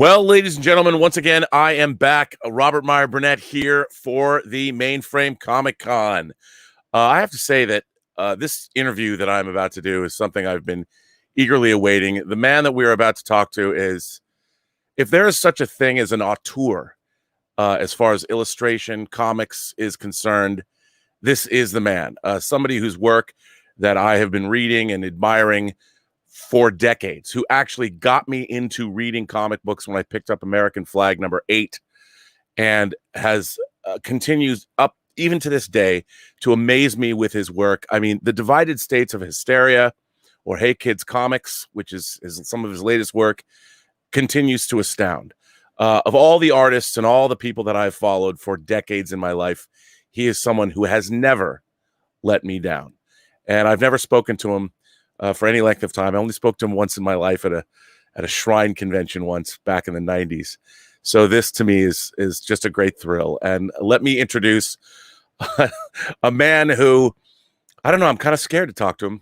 Well, ladies and gentlemen, once again, I am back. Robert Meyer Burnett here for the Mainframe Comic Con. I have to say that this interview that I'm about to do is something I've been eagerly awaiting. The man that we're about to talk to is, if there is such a thing as an auteur, as far as illustration, comics is concerned, this is the man. Somebody whose work that I have been reading and admiring for decades, who actually got me into reading comic books when I picked up American Flag #8, and has continues up even to this day to amaze me with his work. I mean, The Divided States of Hysteria, or Hey Kids Comics, which is some of his latest work, continues to astound. Of all the artists and all the people that I've followed for decades in my life, he is someone who has never let me down. And I've never spoken to him for any length of time. I only spoke to him once in my life at a shrine convention once back in the 90s. So this to me is just a great thrill. And let me introduce a man who, I don't know, I'm kind of scared to talk to him,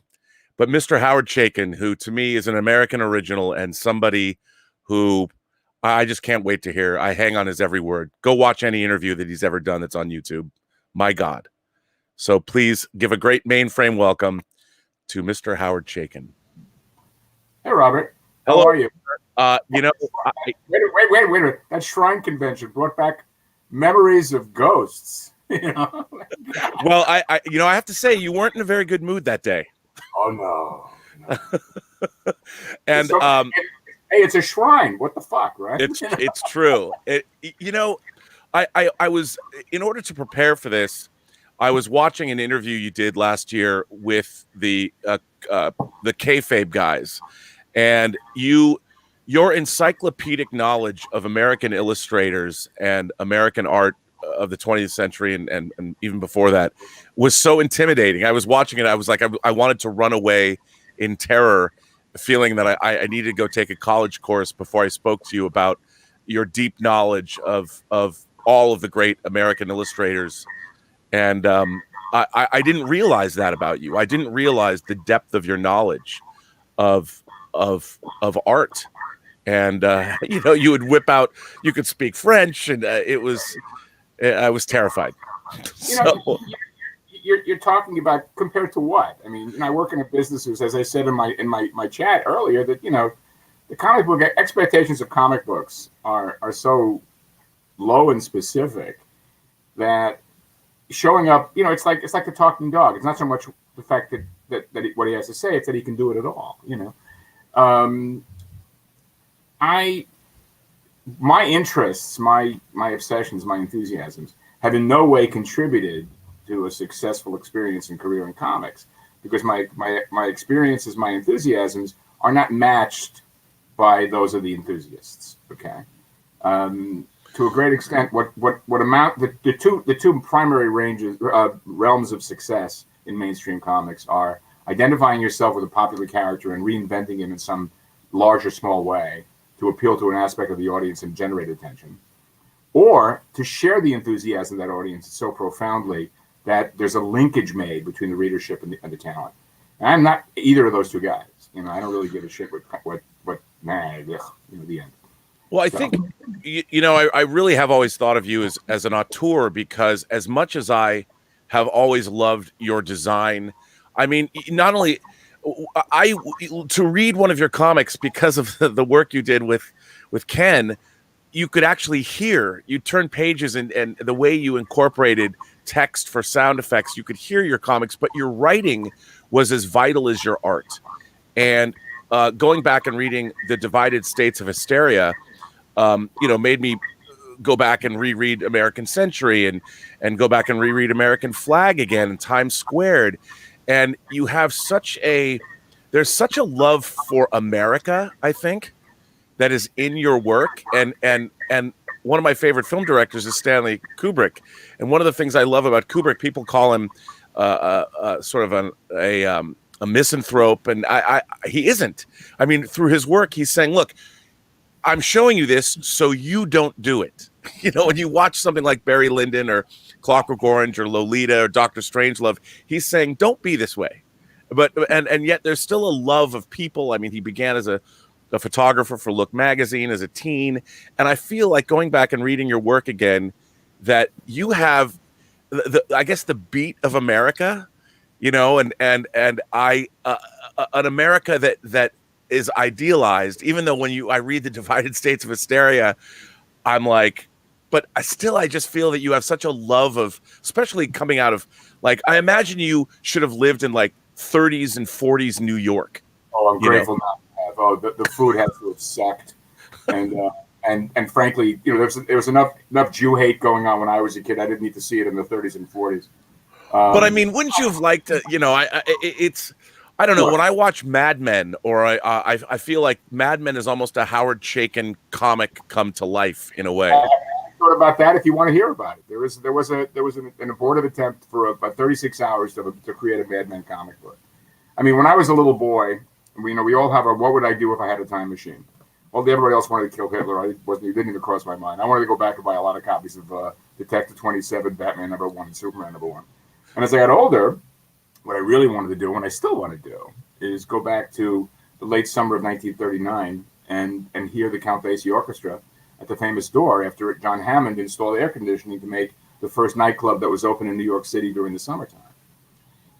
but Mr. Howard Chaykin, who to me is an American original and somebody who I just can't wait to hear. I hang on his every word. Go watch any interview that he's ever done that's on YouTube. My God. So please give a great Mainframe welcome to Mr. Howard Chaykin. Hey, Robert. Hello. How are you? Wait a minute. That shrine convention brought back memories of ghosts. Well, I have to say you weren't in a very good mood that day. Oh no. And hey, it's a shrine. What the fuck, right? It's true. I was, in order to prepare for this, I was watching an interview you did last year with the kayfabe guys, and your encyclopedic knowledge of American illustrators and American art of the 20th century and even before that was so intimidating. I was watching it. I was like, I wanted to run away in terror, feeling that I needed to go take a college course before I spoke to you about your deep knowledge of all of the great American illustrators. And I didn't realize that about you. I didn't realize the depth of your knowledge of art. And you would whip out. You could speak French, and I was terrified. You're talking about compared to what? I mean, I work in a business, as I said in my chat earlier, that the comic book expectations of comic books are so low and specific that showing up, it's like a talking dog. It's not so much the fact that what he has to say; it's that he can do it at all. My interests, my obsessions, my enthusiasms have in no way contributed to a successful experience and career in comics, because my experiences, my enthusiasms are not matched by those of the enthusiasts. Okay. To a great extent, what amount the two primary realms of success in mainstream comics are identifying yourself with a popular character and reinventing him in some large or small way to appeal to an aspect of the audience and generate attention, or to share the enthusiasm of that audience so profoundly that there's a linkage made between the readership and the talent. And I'm not either of those two guys. I don't really give a shit what the end. Well, I think, I really have always thought of you as an auteur, because as much as I have always loved your design, I mean, not only to read one of your comics because of the work you did with Ken, you could actually hear, you turn pages and the way you incorporated text for sound effects, you could hear your comics, but your writing was as vital as your art. And going back and reading The Divided States of Hysteria, made me go back and reread American Century and go back and reread American Flag again and Times Squared. And you have there's such a love for America, I think, that is in your work. And one of my favorite film directors is Stanley Kubrick. And one of the things I love about Kubrick, people call him sort of a misanthrope, and he isn't. I mean, through his work, he's saying, look, I'm showing you this so you don't do it. When you watch something like Barry Lyndon or Clockwork Orange or Lolita or Dr. Strangelove, he's saying, don't be this way. But and yet there's still a love of people. I mean, he began as a a photographer for Look magazine as a teen, and I feel like going back and reading your work again, that you have I guess the beat of America, and an America that is idealized. Even though when I read the Divided States of Hysteria, I'm like, but I just feel that you have such a love of, especially coming out of, like, I imagine you should have lived in like 30s and 40s New York. Oh, I'm grateful not to have. Oh, the food has to have sucked, and and frankly, there was enough Jew hate going on when I was a kid. I didn't need to see it in the 30s and 40s. But I mean, wouldn't you have liked to? It's, I don't know. Sure. When I watch Mad Men, or I feel like Mad Men is almost a Howard Chaykin comic come to life in a way. I thought about that. If you want to hear about it, there was an abortive attempt for about 36 hours to create a Mad Men comic book. I mean, when I was a little boy, we all have a what would I do if I had a time machine? Well, everybody else wanted to kill Hitler. It didn't even cross my mind. I wanted to go back and buy a lot of copies of Detective 27, Batman #1, and Superman #1. And as I got older, what I really wanted to do, and I still want to do, is go back to the late summer of 1939 and hear the Count Basie Orchestra at the famous door after John Hammond installed air conditioning to make the first nightclub that was open in New York City during the summertime.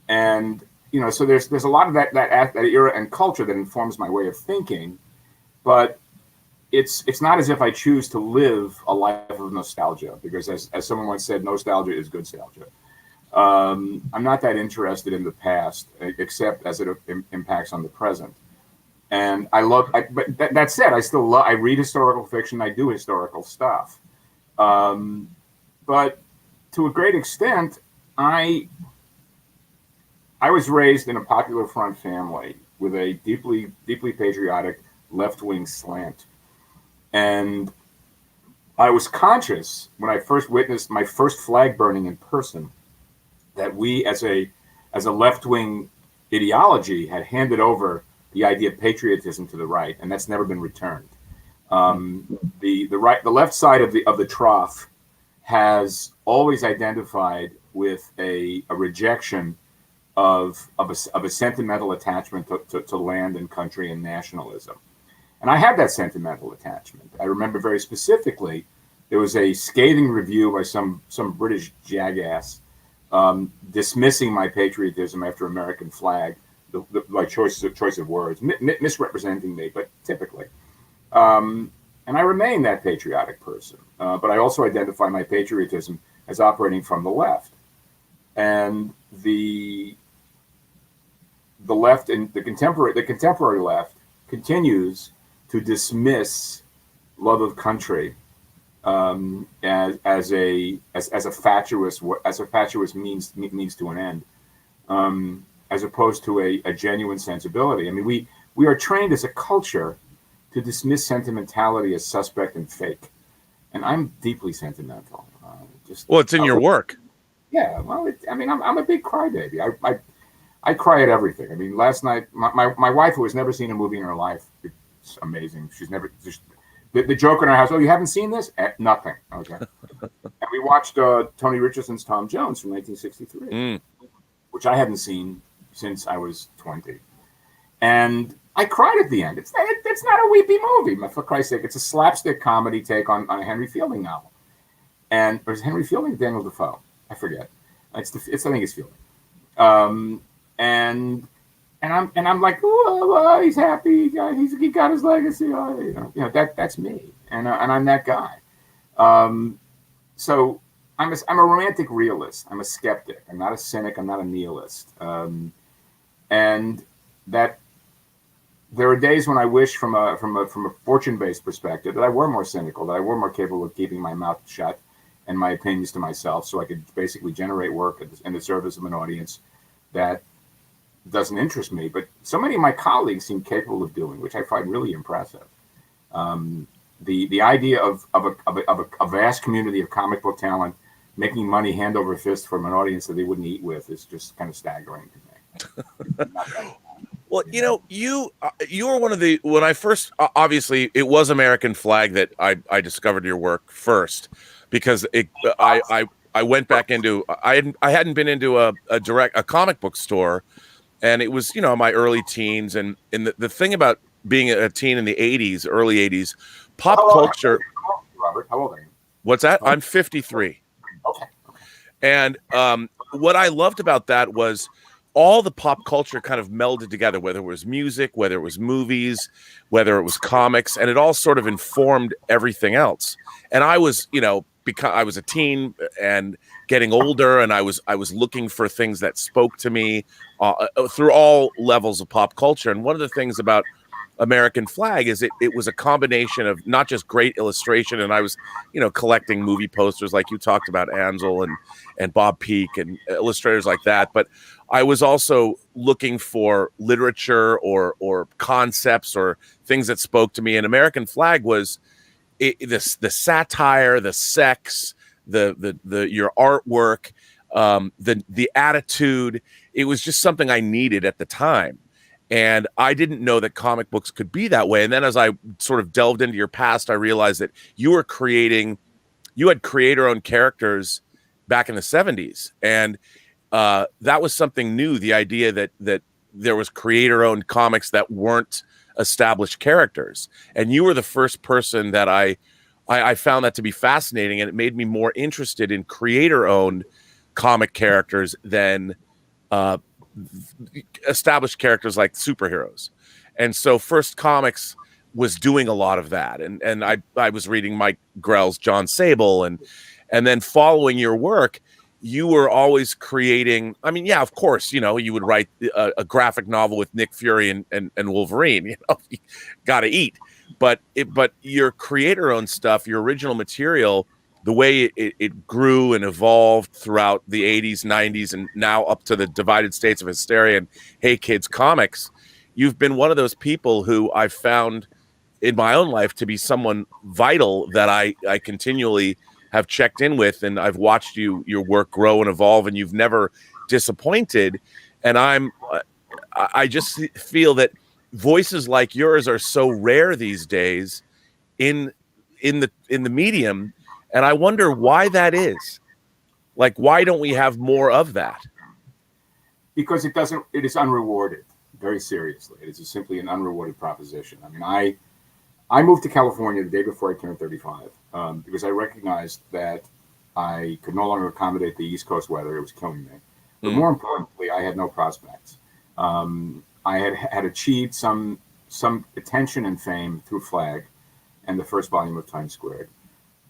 And so there's a lot of that era and culture that informs my way of thinking, but it's not as if I choose to live a life of nostalgia, because as someone once said, nostalgia is good nostalgia. I'm not that interested in the past, except as it impacts on the present. And but that said, I read historical fiction. I do historical stuff. But to a great extent, I was raised in a Popular Front family with a deeply, deeply patriotic left-wing slant. And I was conscious when I first witnessed my first flag burning in person that we, as a left-wing ideology, had handed over the idea of patriotism to the right, and that's never been returned. The left side of the trough has always identified with a rejection of a sentimental attachment to land and country and nationalism. And I had that sentimental attachment. I remember very specifically, there was a scathing review by some British jackass dismissing my patriotism after American flag, my choice of words, misrepresenting me, but typically. And I remain that patriotic person, but I also identify my patriotism as operating from the left. And the left and the contemporary left continues to dismiss love of country as a fatuous means to an end, as opposed to a genuine sensibility. I mean, we are trained as a culture to dismiss sentimentality as suspect and fake, and I'm deeply sentimental. Well, it's in your work. Yeah, well, I'm a big crybaby. I cry at everything. I mean, last night, my wife, who has never seen a movie in her life, it's amazing. She's never the joke in our house. Oh, you haven't seen this? Nothing. Okay. And we watched Tony Richardson's Tom Jones from 1963, which I hadn't seen since I was 20, and I cried at the end. It's not a weepy movie, for Christ's sake. It's a slapstick comedy take on a Henry Fielding novel, or is Henry Fielding or Daniel Defoe? I forget. I think it's Fielding. And I'm like, oh, he's happy. He got his legacy. That's me, and I'm that guy. So I'm a romantic realist. I'm a skeptic. I'm not a cynic. I'm not a nihilist. And that there are days when I wish, from a fortune-based perspective, that I were more cynical, that I were more capable of keeping my mouth shut and my opinions to myself, so I could basically generate work in the service of an audience that doesn't interest me, but so many of my colleagues seem capable of doing, which I find really impressive. The idea of a vast community of comic book talent making money hand over fist from an audience that they wouldn't eat with is just kind of staggering to me. Well, you were one of the, when I first, obviously it was American Flag that I discovered your work first, because I went back into, I hadn't been into a comic book store, and it was, my early teens, and the thing about being a teen in the 80s, early 80s, How pop old are culture. you, Robert? How old are you? What's that? I'm 53. Okay. And what I loved about that was all the pop culture kind of melded together, whether it was music, whether it was movies, whether it was comics, and it all sort of informed everything else. And I was, because I was a teen and getting older, and I was looking for things that spoke to me through all levels of pop culture. And one of the things about American Flag is it was a combination of not just great illustration, and I was collecting movie posters like you talked about, Ansel and Bob Peak and illustrators like that, but I was also looking for literature or concepts or things that spoke to me. And American Flag was the satire, the sex, the your artwork, the attitude. It was just something I needed at the time. And I didn't know that comic books could be that way. And then as I sort of delved into your past, I realized that you had creator-owned characters back in the 70s. And that was something new, the idea that there was creator-owned comics that weren't established characters. And you were the first person that I found that to be fascinating, and it made me more interested in creator-owned comic characters than established characters like superheroes. And so First Comics was doing a lot of that. And I was reading Mike Grell's John Sable, and then following your work, you were always creating. I mean, yeah, of course, you would write a graphic novel with Nick Fury and Wolverine, you got to eat. But your creator-owned stuff, your original material, the way it grew and evolved throughout the 80s, 90s, and now up to the Divided States of Hysteria and Hey Kids Comics, you've been one of those people who I've found in my own life to be someone vital that I continually have checked in with, and I've watched your work grow and evolve, and you've never disappointed. And I just feel that voices like yours are so rare these days in the medium. And I wonder why that is. Like, why don't we have more of that? Because it is unrewarded, very seriously. It is simply an unrewarded proposition. I mean, I moved to California the day before I turned 35 because I recognized that I could no longer accommodate the East Coast weather. It was killing me. But more importantly, I had no prospects. I had achieved some attention and fame through Flag and the first volume of Times Squared.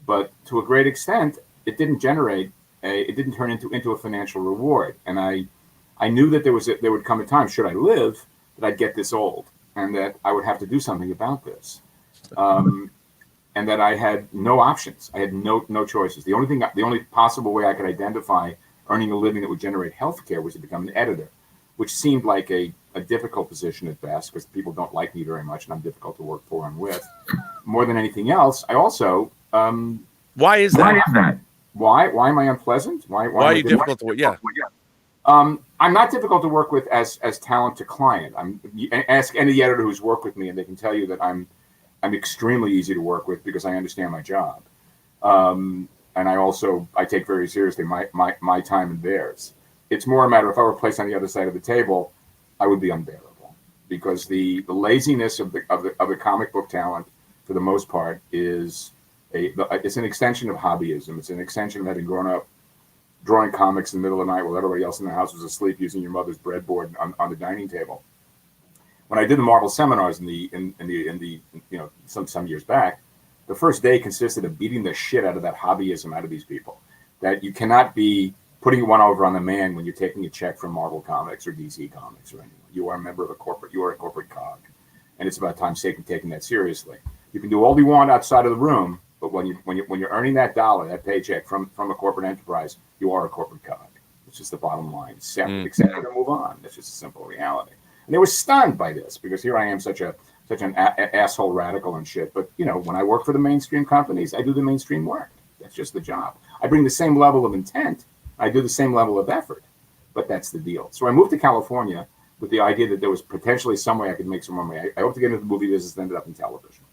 But to a great extent, it didn't turn into a financial reward. And I knew that there would come a time, should I live, that I'd get this old and that I would have to do something about this. And that I had no options. I had no choices. The only possible way I could identify earning a living that would generate health care was to become an editor, which seemed like a difficult position at best because people don't like me very much and I'm difficult to work for and with. More than anything else, I also... Why is that? Why am I unpleasant? Why are you difficult to work? Yeah. I'm not difficult to work with as talent to client. Ask any editor who's worked with me, and they can tell you that I'm extremely easy to work with because I understand my job, and I take very seriously my time and theirs. It's more a matter if I were placed on the other side of the table, I would be unbearable because the laziness of the comic book talent, for the most part, is it's an extension of hobbyism. It's an extension of having grown up drawing comics in the middle of the night while everybody else in the house was asleep, using your mother's breadboard on the dining table. When I did the Marvel seminars some years back, the first day consisted of beating the shit out of that hobbyism out of these people. That you cannot be putting one over on the man when you're taking a check from Marvel Comics or DC Comics or anything. You are a member of you are a corporate cog, and it's about time taking that seriously. You can do all you want outside of the room, but when you're earning that paycheck from a corporate enterprise, you are a corporate cog. It's just the bottom line. Accept it and move on. That's just a simple reality. And they were stunned by this because here I am, such an asshole radical and shit. But when I work for the mainstream companies, I do the mainstream work. That's just the job. I bring the same level of intent. I do the same level of effort. But that's the deal. So I moved to California with the idea that there was potentially some way I could make some more money. I hoped to get into the movie business and ended up in television.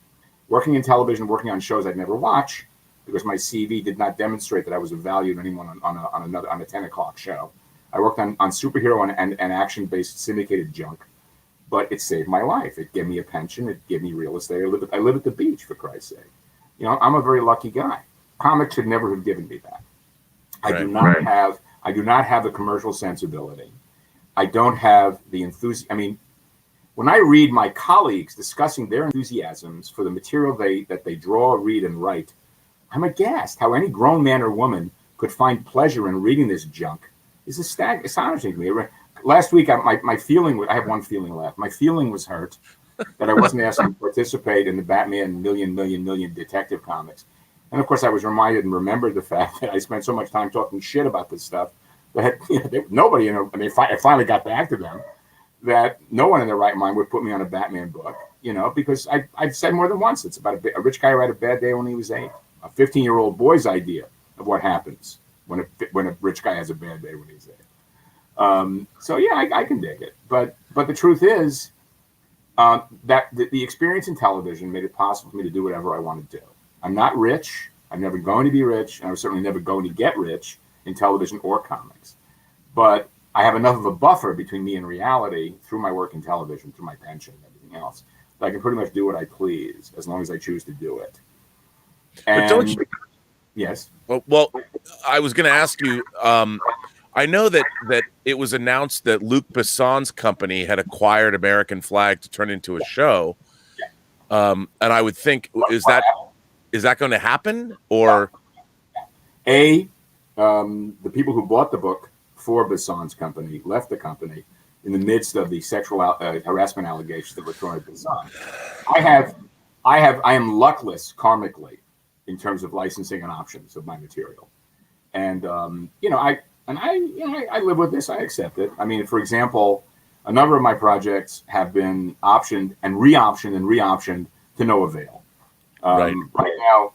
Working in television, working on shows I'd never watch because my CV did not demonstrate that I was of value to anyone on a 10 o'clock show. I worked on superhero and action-based syndicated junk. but it saved my life. It gave me a pension. It gave me real estate. I live at the beach, for Christ's sake. I'm a very lucky guy. Comics should never have given me that. I do not have the commercial sensibility. I don't have the enthusiasm. I mean, when I read my colleagues discussing their enthusiasms for the material that they draw, read, and write, I'm aghast how any grown man or woman could find pleasure in reading this junk. Is astonishing to me. Last week, my feeling, I have one feeling left. My feeling was hurt that I wasn't asked to participate in the Batman million detective comics. And of course, I was reminded and remembered the fact that I spent so much time talking shit about this stuff that nobody, I finally got back to them, that no one in their right mind would put me on a Batman book, because I've said more than once, it's about a rich guy who had a bad day when he was 8, a 15-year-old boy's idea of what happens when a rich guy has a bad day when he's 8. So yeah, I can dig it, but the truth is that the experience in television made it possible for me to do whatever I want to do. I'm not rich. I'm never going to be rich, and I'm certainly never going to get rich in television or comics. But I have enough of a buffer between me and reality through my work in television, through my pension and everything else, that I can pretty much do what I please as long as I choose to do it. And but don't you? Yes. Well, I was going to ask you. I know that it was announced that Luc Besson's company had acquired American Flag to turn into a show, and I would think is that going to happen, or the people who bought the book for Besson's company left the company in the midst of the sexual harassment allegations that were thrown at Besson. I am luckless karmically in terms of licensing and options of my material, and I live with this. I accept it. I mean, for example, a number of my projects have been optioned and re-optioned to no avail. Right now,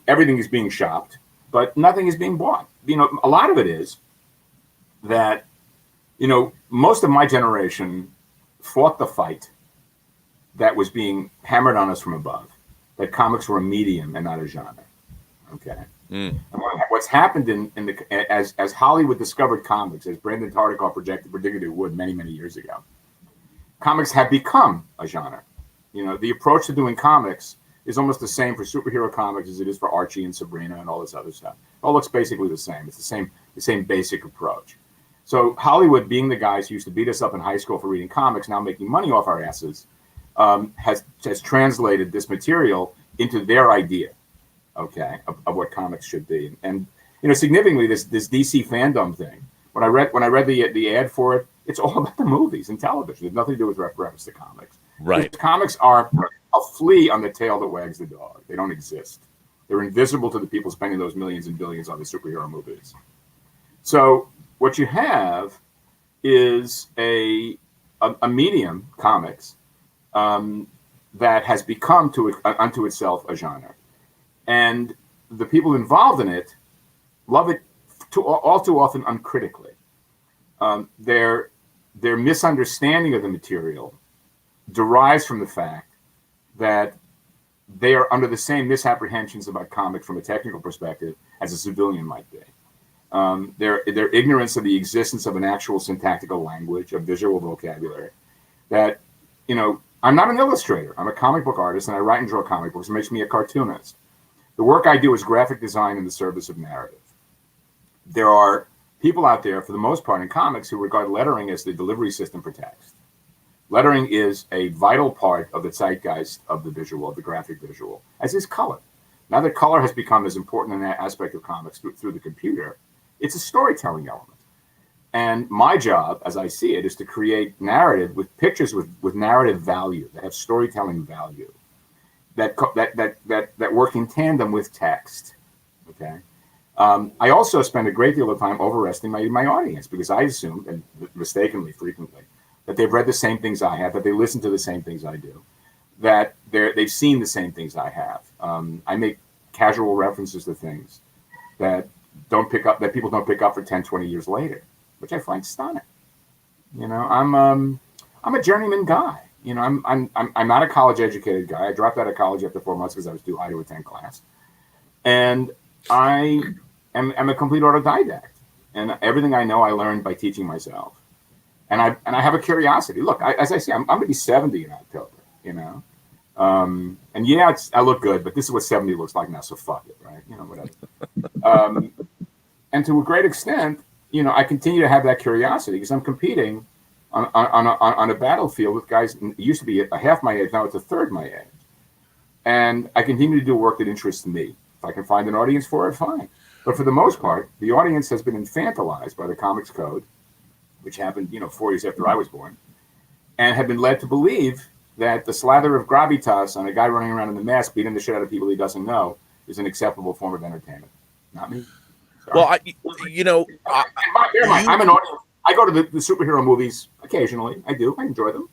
everything is being shopped, but nothing is being bought. A lot of it is that, most of my generation fought the fight that was being hammered on us from above, that comics were a medium and not a genre. Okay. And what's happened as Hollywood discovered comics, as Brandon Tartikoff predicted it would many years ago, comics have become a genre. The approach to doing comics is almost the same for superhero comics as it is for Archie and Sabrina and all this other stuff. It all looks basically the same. It's the same basic approach. So Hollywood, being the guys who used to beat us up in high school for reading comics, now making money off our asses, has translated this material into their idea, okay, of what comics should be. And significantly, this DC fandom thing. When I read the ad for it, it's all about the movies and television. It has nothing to do with reference to comics. Right. Comics are a flea on the tail that wags the dog. They don't exist. They're invisible to the people spending those millions and billions on the superhero movies. So what you have is a medium, comics, that has become unto itself a genre. And the people involved in it love it all too often uncritically. Their misunderstanding of the material derives from the fact that they are under the same misapprehensions about comics from a technical perspective as a civilian might be. Their ignorance of the existence of an actual syntactical language, a visual vocabulary, that, I'm not an illustrator. I'm a comic book artist, and I write and draw comic books. It makes me a cartoonist. The work I do is graphic design in the service of narrative. There are people out there, for the most part, in comics who regard lettering as the delivery system for text. Lettering is a vital part of the zeitgeist of the visual, of the graphic visual, as is color. Now that color has become as important an aspect of comics through the computer, it's a storytelling element. And my job, as I see it, is to create narrative with pictures with narrative value, that have storytelling value, that work in tandem with text. Okay. I also spend a great deal of time overestimating my audience, because I assume, and mistakenly frequently, that they've read the same things I have, that they listen to the same things I do, that they've seen the same things I have. I make casual references to things that people don't pick up for 10, 20 years later, which I find stunning. I'm a journeyman guy. I'm not a college educated guy. I dropped out of college after 4 months because I was too high to attend class, and I am a complete autodidact. And everything I know, I learned by teaching myself. I have a curiosity. Look, as I say, I'm going to be 70 in October. And yeah, I look good, but this is what 70 looks like now. So fuck it, right? Whatever. And to a great extent, I continue to have that curiosity because I'm competing on a battlefield with guys. It used to be a half my age, now it's a third my age. And I continue to do work that interests me. If I can find an audience for it, fine. But for the most part, the audience has been infantilized by the Comics Code, which happened, 4 years after I was born, and have been led to believe that the slather of gravitas on a guy running around in the mask beating the shit out of people he doesn't know is an acceptable form of entertainment. Not me. Sorry. Well, bear in mind, I'm an audience. I go to the superhero movies occasionally. I do. I enjoy them.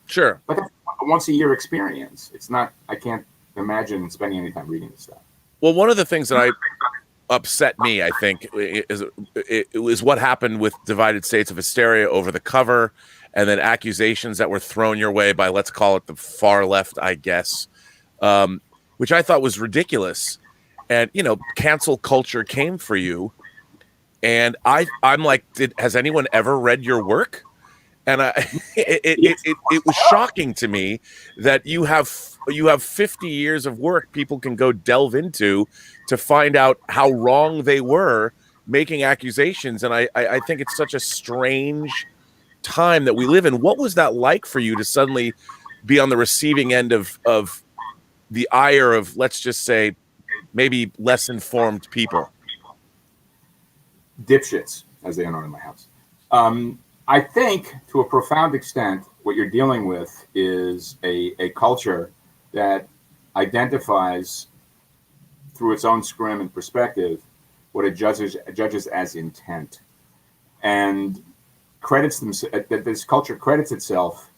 Sure. But that's a once a year experience. It's not. I can't imagine spending any time reading this stuff. Well, one of the things that upset me, I think, is what happened with Divided States of Hysteria over the cover, and then accusations that were thrown your way by, let's call it the far left, I guess, which I thought was ridiculous. And cancel culture came for you, and I'm like, has anyone ever read your work? And it was shocking to me that you have 50 years of work people can go delve into to find out how wrong they were making accusations. And I think it's such a strange time that we live in. What was that like for you to suddenly be on the receiving end of the ire of, let's just say, maybe less informed people? Dipshits, as they are known in my house. I think, to a profound extent, what you're dealing with is a culture that identifies through its own scrim and perspective what it judges as intent, and that this culture credits itself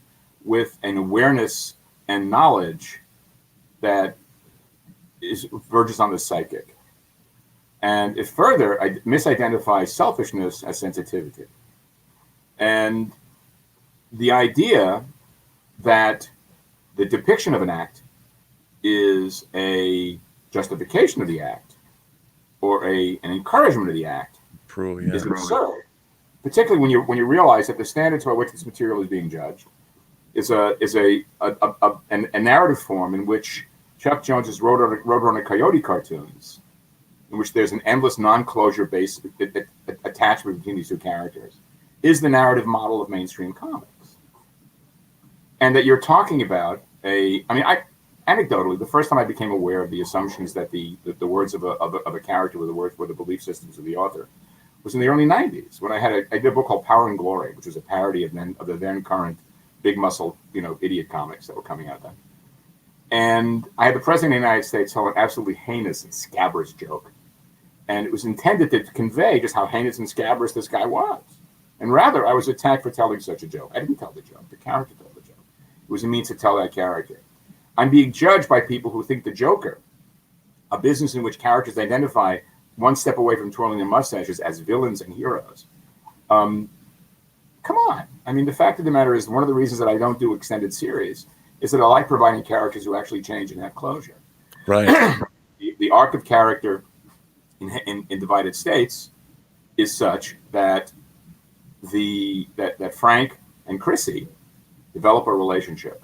with an awareness and knowledge that verges on the psychic, and it further misidentifies selfishness as sensitivity. And the idea that the depiction of an act is a justification of the act or an encouragement of the act is absurd. Particularly when you realize that the standards by which this material is being judged is a narrative form in which Chuck Jones's Roadrunner Coyote cartoons, in which there's an endless non-closure based attachment between these two characters, is the narrative model of mainstream comics. And that you're talking about anecdotally, the first time I became aware of the assumptions that the words of a character were the belief systems of the author was in the early 90s, when I did a book called Power and Glory, which was a parody of the then current big muscle, idiot comics that were coming out then. And I had the President of the United States tell an absolutely heinous and scabrous joke. And it was intended to convey just how heinous and scabrous this guy was. And rather, I was attacked for telling such a joke. I didn't tell the joke. The character told the joke. It was a means to tell that character. I'm being judged by people who think the Joker, a business in which characters identify one step away from twirling their mustaches, as villains and heroes. Come on. I mean, the fact of the matter is, one of the reasons that I don't do extended series is that I like providing characters who actually change and have closure. Right. The arc of character in Divided States is such that that Frank and Chrissy develop a relationship,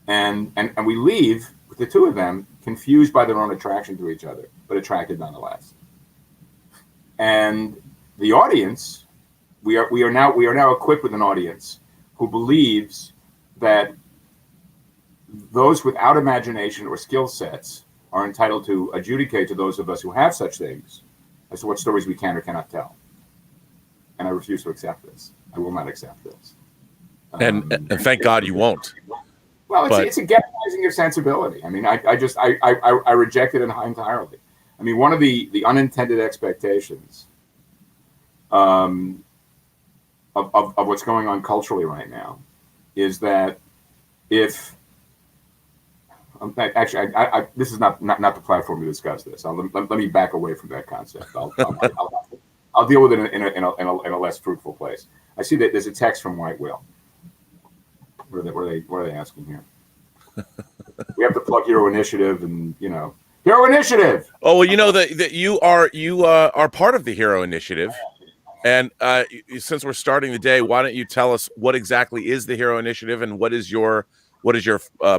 and we leave with the two of them confused by their own attraction to each other, but attracted nonetheless. And the audience, we are now equipped with an audience who believes that those without imagination or skill sets are entitled to adjudicate to those of us who have such things as to what stories we can or cannot tell. And I refuse to accept this. I will not accept this. And thank God you won't. Well, it's a ghettoizing of sensibility. I mean, I reject it entirely. I mean, one of the unintended expectations of what's going on culturally right now is that if actually, this is not the platform to discuss this. Let me back away from that concept. I'll deal with it in a less fruitful place. I see that there's a text from White Will. What are they asking here? We have to plug Hero Initiative and Hero Initiative. Oh well, that you are part of the Hero Initiative. And since we're starting the day, why don't you tell us what exactly is the Hero Initiative and what is your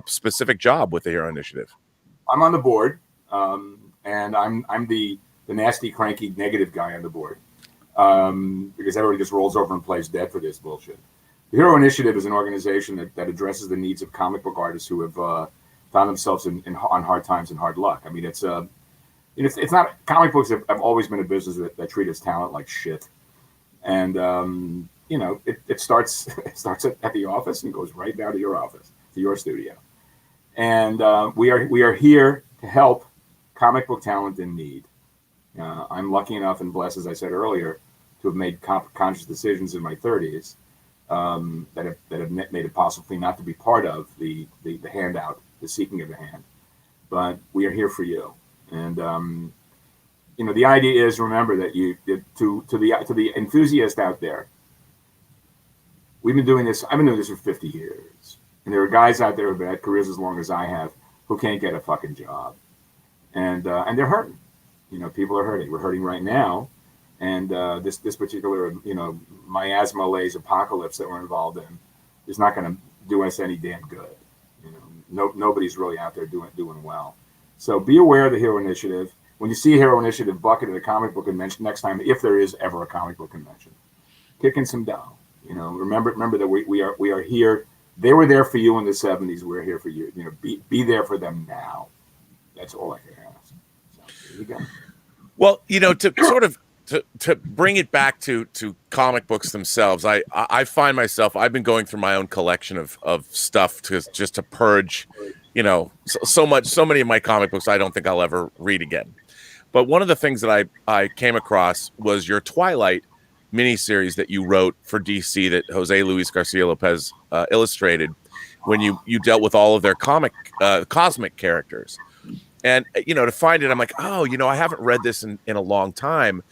specific job with the Hero Initiative? I'm on the board, and I'm the nasty, cranky, negative guy on the board, because everybody just rolls over and plays dead for this bullshit. The Hero Initiative is an organization that addresses the needs of comic book artists who have found themselves on hard times and hard luck. I mean, it's not, comic books have always been a business that treat its talent like shit, and it starts at the office and goes right down to your office, to your studio, and we are here to help comic book talent in need. I'm lucky enough and blessed, as I said earlier, to have made conscious decisions in my 30s that have made it possible for me not to be part of the handout, the seeking of the hand. But we are here for you, and the idea is, remember that to the enthusiast out there, we've been doing this. I've been doing this for 50 years, and there are guys out there who've had careers as long as I have who can't get a fucking job, and they're hurting. People are hurting. We're hurting right now, and this particular miasma-laze apocalypse that we're involved in is not going to do us any damn good. Nobody's really out there doing well. So be aware of the Hero Initiative. When you see a Hero Initiative bucket at a comic book convention next time, if there is ever a comic book convention, kick in some dough. Remember that we are here. They were there for you in the 70s. We're here for you. Be there for them now. That's all I can ask. So here you go. Well, to sort of to bring it back to comic books themselves, I find myself, I've been going through my own collection of stuff just to purge, so many of my comic books I don't think I'll ever read again. But one of the things that I came across was your Twilight miniseries that you wrote for DC that Jose Luis Garcia Lopez illustrated, when you dealt with all of their cosmic characters. And, to find it, I'm like, oh, I haven't read this in a long time.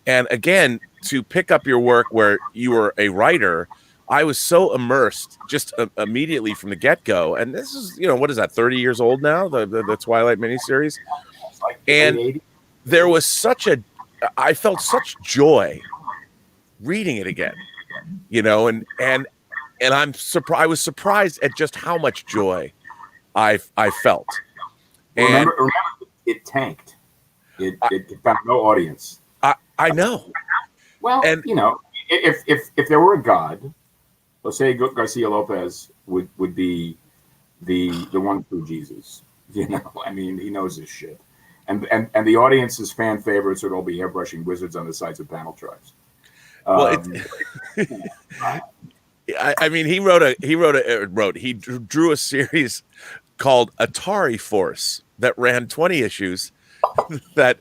And again, to pick up your work where you were a writer, I was so immersed just immediately from the get-go. And this is, what is that, 30 years old now, the Twilight miniseries? And there was I felt such joy reading it again, and I was surprised at just how much joy I felt. And remember, it tanked. It found no audience. I know. Well, and if there were a God, let's say Garcia Lopez would be the one through Jesus. I mean, he knows his shit, and the audience's fan favorites would all be airbrushing wizards on the sides of panel trucks. Well, I mean, he drew a series called Atari Force that ran 20 issues that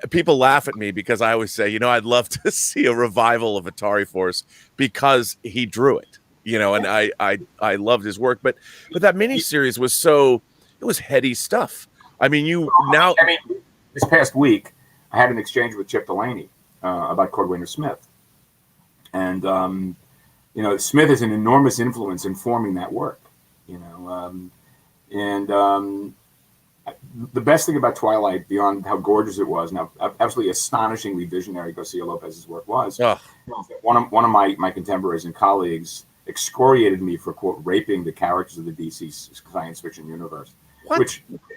people laugh at me because I always say, I'd love to see a revival of Atari Force because he drew it, and I loved his work. But that miniseries was it was heady stuff. I mean, this past week, I had an exchange with Chip Delaney about Cordwainer Smith. And, Smith is an enormous influence in forming that work, the best thing about Twilight, beyond how gorgeous it was, now absolutely astonishingly visionary Garcia Lopez's work was, one of my contemporaries and colleagues excoriated me for, quote, raping the characters of the DC science fiction universe. What? Which, look,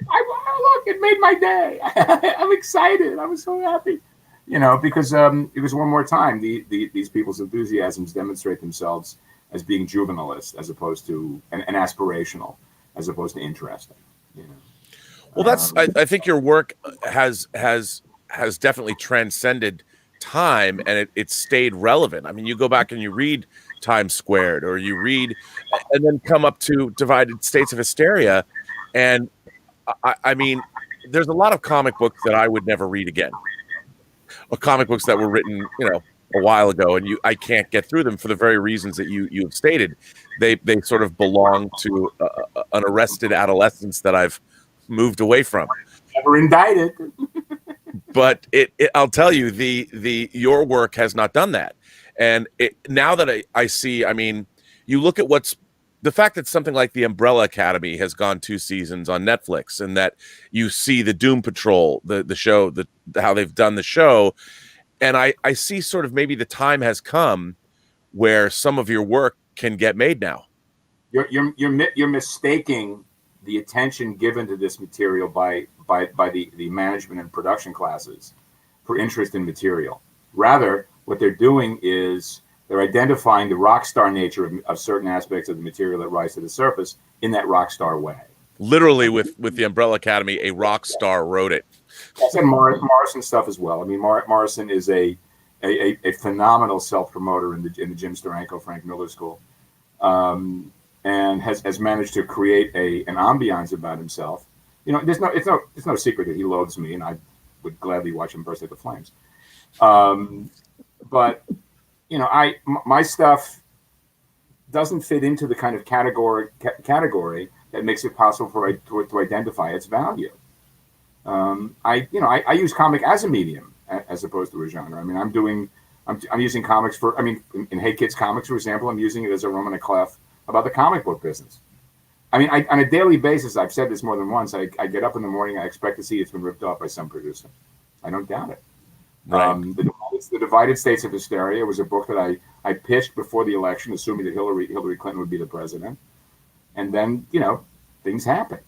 it made my day. I'm excited. I was so happy. Because one more time, these people's enthusiasms demonstrate themselves as being juvenilist, as opposed to and aspirational, as opposed to interesting. Well, I think your work has definitely transcended time, and it stayed relevant. I mean, you go back and you read Times Squared, or you read, and then come up to Divided States of Hysteria, and I mean, there's a lot of comic books that I would never read again. Or comic books that were written, a while ago, and I can't get through them for the very reasons that you have stated. They sort of belong to an arrested adolescence that I've moved away from. Never indicted. But I'll tell you, your work has not done that. And now that I see, I mean, you look at the fact that something like the Umbrella Academy has gone 2 seasons on Netflix, and that you see the Doom Patrol, the show, how they've done the show, and I see sort of maybe the time has come where some of your work can get made now. You're mistaking the attention given to this material by the management and production classes for interest in material. Rather, what they're doing is they're identifying the rock star nature of certain aspects of the material that rise to the surface in that rock star way. Literally, with the Umbrella Academy, a rock star wrote it. And Morrison stuff as well. I mean, Morrison is a phenomenal self-promoter in the Jim Steranko, Frank Miller school, and has managed to create an ambiance about himself. You know, it's no secret that he loathes me, and I would gladly watch him burst into flames. But you know, my stuff doesn't fit into the kind of category that makes it possible to identify its value. I use comic as a medium as opposed to a genre. I mean, I'm using comics in Hey Kids Comics, for example, I'm using it as a Roman clef about the comic book business. I mean, on a daily basis, I've said this more than once, I get up in the morning, I expect to see it's been ripped off by some producer. I don't doubt it. Right. The Divided States of Hysteria was a book that I pitched before the election, assuming that Hillary Clinton would be the president. And then, you know, things happened.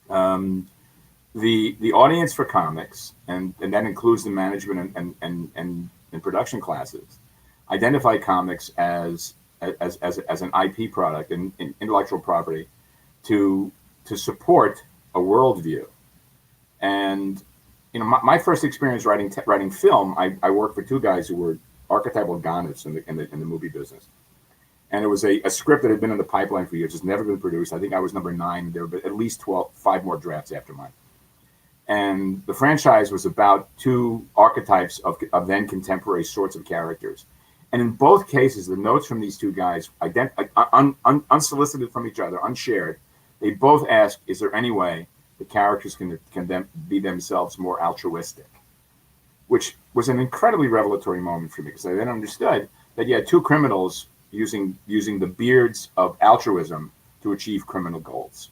The audience for comics, and that includes the management and production classes, identify comics as an IP product and intellectual property to support a worldview. And you know, my first experience writing film, I worked for two guys who were archetypal Ghanists in the movie business. And it was a script that had been in the pipeline for years. It's never been produced. I think I was number 9. There were at least 5 more drafts after mine. And the franchise was about two archetypes of then contemporary sorts of characters. And in both cases, the notes from these two guys, unsolicited from each other, unshared, they both asked, is there any way the characters can be themselves more altruistic? Which was an incredibly revelatory moment for me, because I then understood that you had two criminals using the beards of altruism to achieve criminal goals.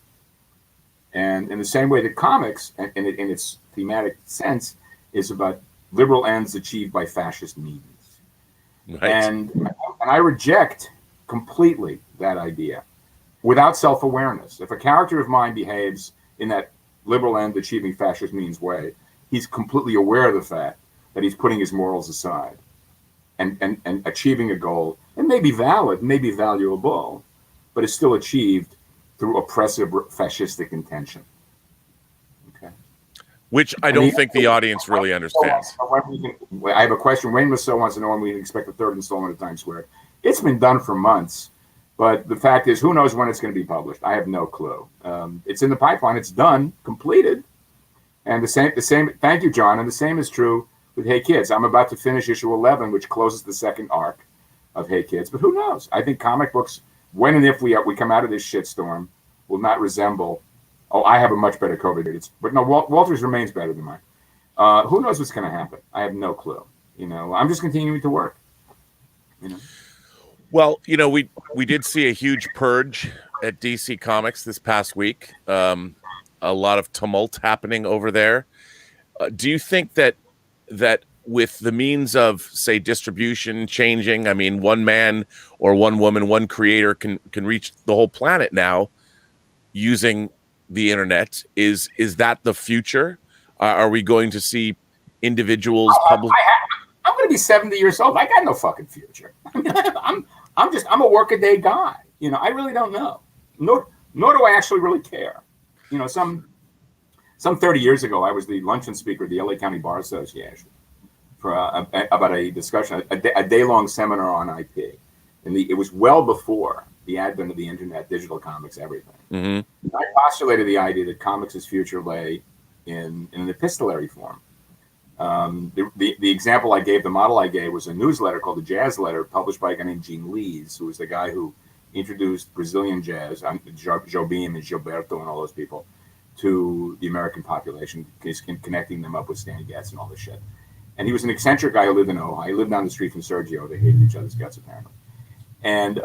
And in the same way that comics, in its thematic sense, is about liberal ends achieved by fascist means. Right. And I reject completely that idea without self-awareness. If a character of mine behaves in that liberal end achieving fascist means way, he's completely aware of the fact that he's putting his morals aside and achieving a goal. It may be valid, may be valuable, but it's still achieved through oppressive fascistic intention. Okay. Which I don't think the audience really understands. I have a question. Wayne Musso wants to know when we can expect the 3rd installment of Times Square. It's been done for months, but the fact is, who knows when it's going to be published? I have no clue. It's in the pipeline. It's done, completed. And the same. Thank you, John. And the same is true with Hey Kids. I'm about to finish issue 11, which closes the 2nd arc of Hey Kids. But who knows? I think comic books, when and if we come out of this shitstorm, will not resemble. Oh, I have a much better COVID. But no, Walter's remains better than mine. Who knows what's going to happen? I have no clue. You know, I'm just continuing to work. You know. Well, you know, we did see a huge purge at DC Comics this past week. A lot of tumult happening over there. Do you think that with the means of, say, distribution changing, I mean, one man or one woman, one creator can reach the whole planet now using the internet? Is that the future? Are we going to see individuals publish? I'm going to be 70 years old. I got no fucking future. I'm a workaday guy. You know, I really don't know. Nor do I actually really care. You know, some 30 years ago, I was the luncheon speaker at the LA County Bar Association for about a discussion, a day-long seminar on IP. And it was well before the advent of the internet, digital comics, everything. Mm-hmm. I postulated the idea that comics' future lay in an epistolary form. The example I gave, the model I gave, was a newsletter called the Jazz Letter, published by a guy named Gene Lees, who was the guy who introduced Brazilian jazz, Jobim and Gilberto and all those people, to the American population, connecting them up with Stan Getz and all this shit. And he was an eccentric guy who lived in Ojai. He lived down the street from Sergio. They hated each other's guts, apparently. And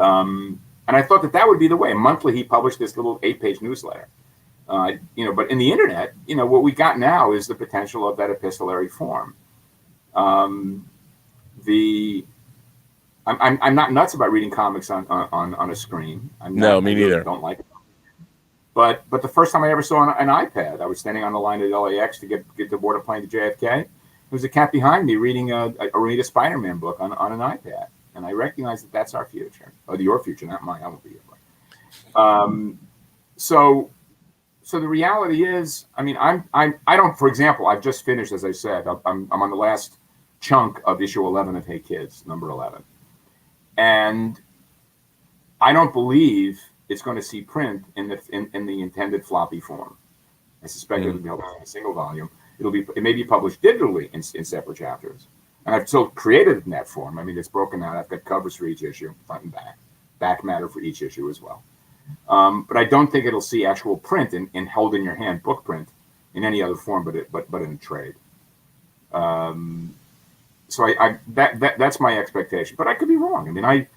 I thought that would be the way. Monthly, he published this little 8-page newsletter. But in the internet, what we got now is the potential of that epistolary form. the I'm not nuts about reading comics on a screen. I'm No, not. I me really neither. don't like it. But the first time I ever saw an iPad, I was standing on the line at LAX to get to board a plane to JFK. There was a cat behind me reading a Spider-Man book on an iPad, and I recognized that that's our future, or your future, not mine. I won't be here. So the reality is, I mean, I don't. For example, I've just finished, as I said, I'm on the last chunk of issue 11 of Hey Kids, number 11, and I don't believe it's going to see print in the intended floppy form. I suspect it'll be published in a single volume. It may be published digitally in separate chapters, and I've still created it in that form. I mean, it's broken out. I've got covers for each issue, front and back matter for each issue as well. But I don't think it'll see actual print in held in your hand book print in any other form, but in a trade. So that's my expectation, but I could be wrong. I mean, I